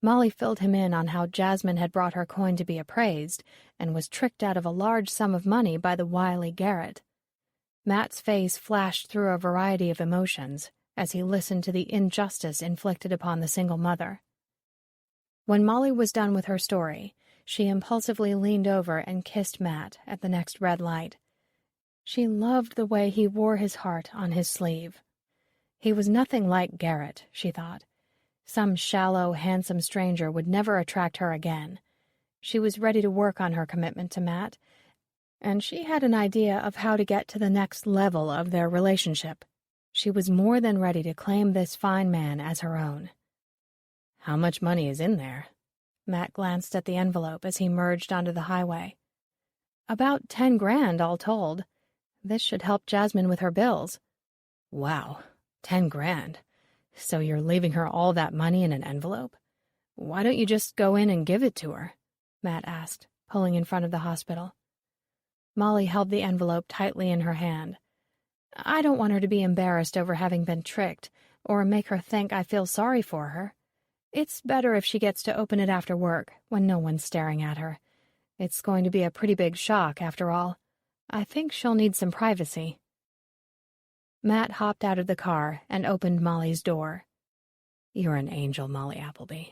Molly filled him in on how Jasmine had brought her coin to be appraised and was tricked out of a large sum of money by the wily Garrett. Matt's face flashed through a variety of emotions as he listened to the injustice inflicted upon the single mother. When Molly was done with her story, she impulsively leaned over and kissed Matt at the next red light. She loved the way he wore his heart on his sleeve. He was nothing like Garrett, she thought. Some shallow, handsome stranger would never attract her again. She was ready to work on her commitment to Matt, and she had an idea of how to get to the next level of their relationship. She was more than ready to claim this fine man as her own. "How much money is in there?" Matt glanced at the envelope as he merged onto the highway. "About 10 grand, all told. This should help Jasmine with her bills." "Wow, 10 grand. So you're leaving her all that money in an envelope? Why don't you just go in and give it to her?" Matt asked, pulling in front of the hospital. Molly held the envelope tightly in her hand. "I don't want her to be embarrassed over having been tricked, or make her think I feel sorry for her. It's better if she gets to open it after work, when no one's staring at her. It's going to be a pretty big shock, after all. I think she'll need some privacy." Matt hopped out of the car and opened Molly's door. "You're an angel, Molly Appleby."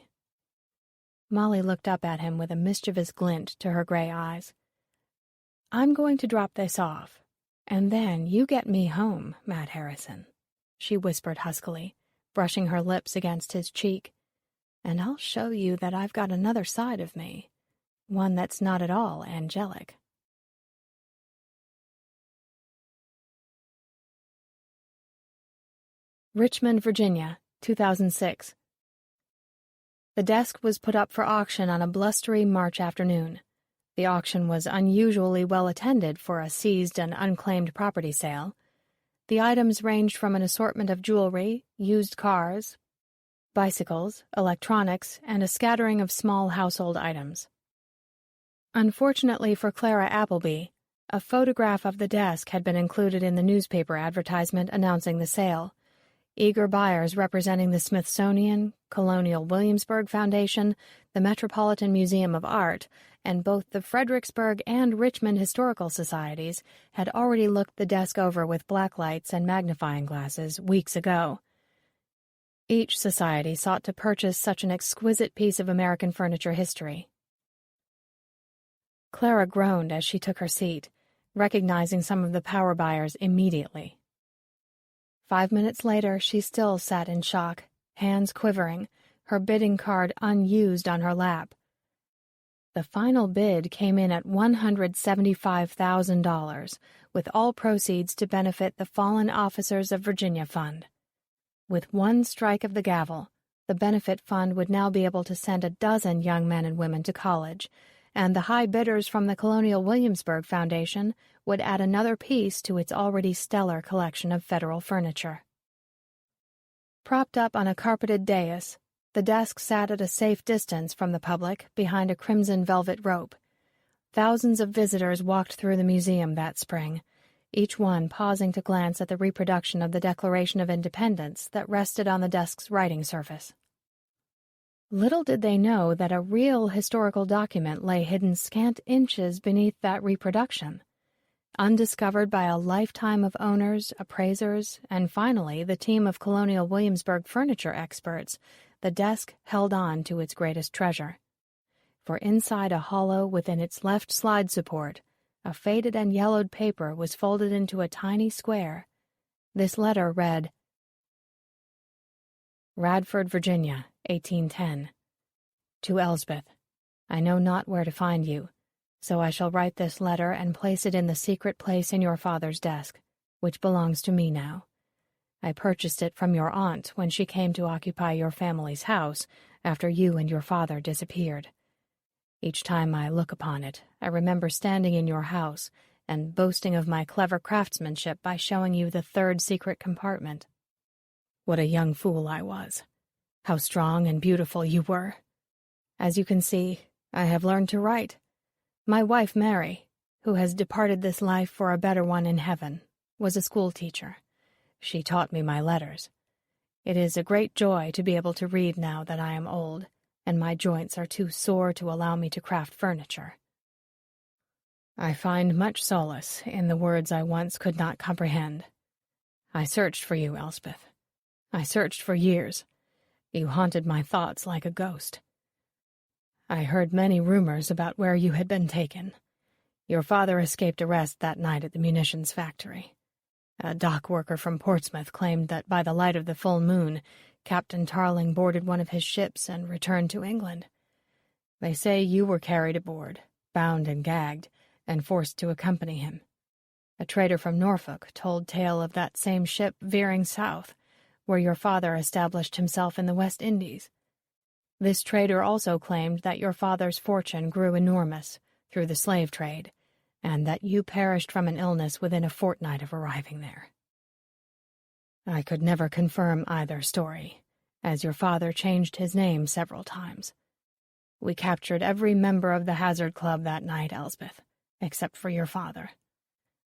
Molly looked up at him with a mischievous glint to her gray eyes. "I'm going to drop this off, and then you get me home, Matt Harrison," she whispered huskily, brushing her lips against his cheek. "And I'll show you that I've got another side of me, one that's not at all angelic." Richmond, Virginia, 2006. The desk was put up for auction on a blustery March afternoon. The auction was unusually well attended for a seized and unclaimed property sale. The items ranged from an assortment of jewelry, used cars, bicycles, electronics, and a scattering of small household items. Unfortunately for Clara Appleby, a photograph of the desk had been included in the newspaper advertisement announcing the sale. Eager buyers representing the Smithsonian, Colonial Williamsburg Foundation, the Metropolitan Museum of Art, and both the Fredericksburg and Richmond Historical Societies had already looked the desk over with blacklights and magnifying glasses weeks ago. Each society sought to purchase such an exquisite piece of American furniture history. Clara groaned as she took her seat, recognizing some of the power buyers immediately. 5 minutes later, she still sat in shock, hands quivering, her bidding card unused on her lap. The final bid came in at $175,000, with all proceeds to benefit the Fallen Officers of Virginia Fund. With one strike of the gavel, the benefit fund would now be able to send a dozen young men and women to college, and the high bidders from the Colonial Williamsburg Foundation would add another piece to its already stellar collection of federal furniture. Propped up on a carpeted dais, the desk sat at a safe distance from the public behind a crimson velvet rope. Thousands of visitors walked through the museum that spring, each one pausing to glance at the reproduction of the Declaration of Independence that rested on the desk's writing surface. Little did they know that a real historical document lay hidden scant inches beneath that reproduction. Undiscovered by a lifetime of owners, appraisers, and finally the team of Colonial Williamsburg furniture experts, the desk held on to its greatest treasure. For inside a hollow within its left slide support, a faded and yellowed paper was folded into a tiny square. This letter read, Radford, Virginia, 1810. To Elsbeth, I know not where to find you, so I shall write this letter and place it in the secret place in your father's desk, which belongs to me now. I purchased it from your aunt when she came to occupy your family's house after you and your father disappeared. Each time I look upon it, I remember standing in your house and boasting of my clever craftsmanship by showing you the third secret compartment. What a young fool I was. How strong and beautiful you were. As you can see, I have learned to write. My wife, Mary, who has departed this life for a better one in heaven, was a schoolteacher. She taught me my letters. It is a great joy to be able to read now that I am old, and my joints are too sore to allow me to craft furniture. I find much solace in the words I once could not comprehend. I searched for you, Elspeth. I searched for years. You haunted my thoughts like a ghost. I heard many rumors about where you had been taken. Your father escaped arrest that night at the munitions factory. A dock worker from Portsmouth claimed that by the light of the full moon, Captain Tarling boarded one of his ships and returned to England. They say you were carried aboard, bound and gagged, and forced to accompany him. A trader from Norfolk told tale of that same ship veering south, where your father established himself in the West Indies. This trader also claimed that your father's fortune grew enormous through the slave trade, and that you perished from an illness within a fortnight of arriving there. I could never confirm either story, as your father changed his name several times. We captured every member of the Hazard Club that night, Elspeth, except for your father.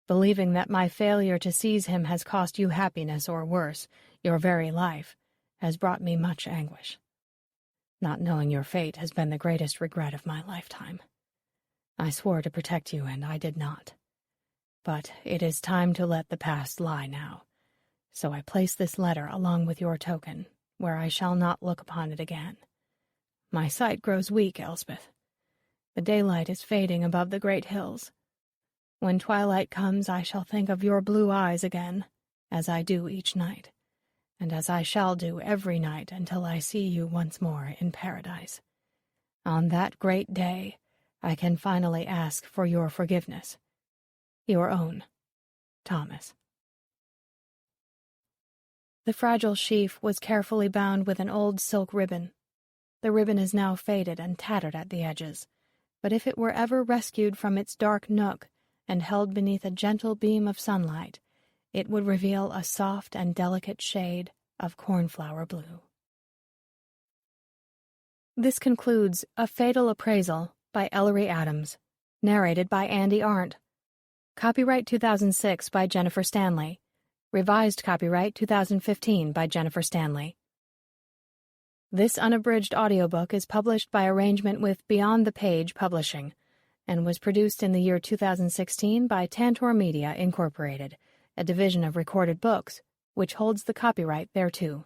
Believing that my failure to seize him has cost you happiness or worse, your very life, has brought me much anguish. Not knowing your fate has been the greatest regret of my lifetime. I swore to protect you, and I did not. But it is time to let the past lie now, so I place this letter along with your token, where I shall not look upon it again. My sight grows weak, Elspeth. The daylight is fading above the great hills. When twilight comes, I shall think of your blue eyes again, as I do each night, and as I shall do every night until I see you once more in paradise. On that great day, I can finally ask for your forgiveness. Your own, Thomas. The fragile sheaf was carefully bound with an old silk ribbon. The ribbon is now faded and tattered at the edges, but if it were ever rescued from its dark nook and held beneath a gentle beam of sunlight, it would reveal a soft and delicate shade of cornflower blue. This concludes A Fatal Appraisal by Ellery Adams, narrated by Andy Arndt. Copyright 2006 by Jennifer Stanley. Revised copyright 2015 by Jennifer Stanley. This unabridged audiobook is published by arrangement with Beyond the Page Publishing and was produced in the year 2016 by Tantor Media, Incorporated, a division of Recorded Books, which holds the copyright thereto.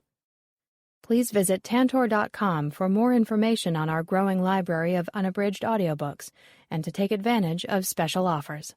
Please visit Tantor.com for more information on our growing library of unabridged audiobooks and to take advantage of special offers.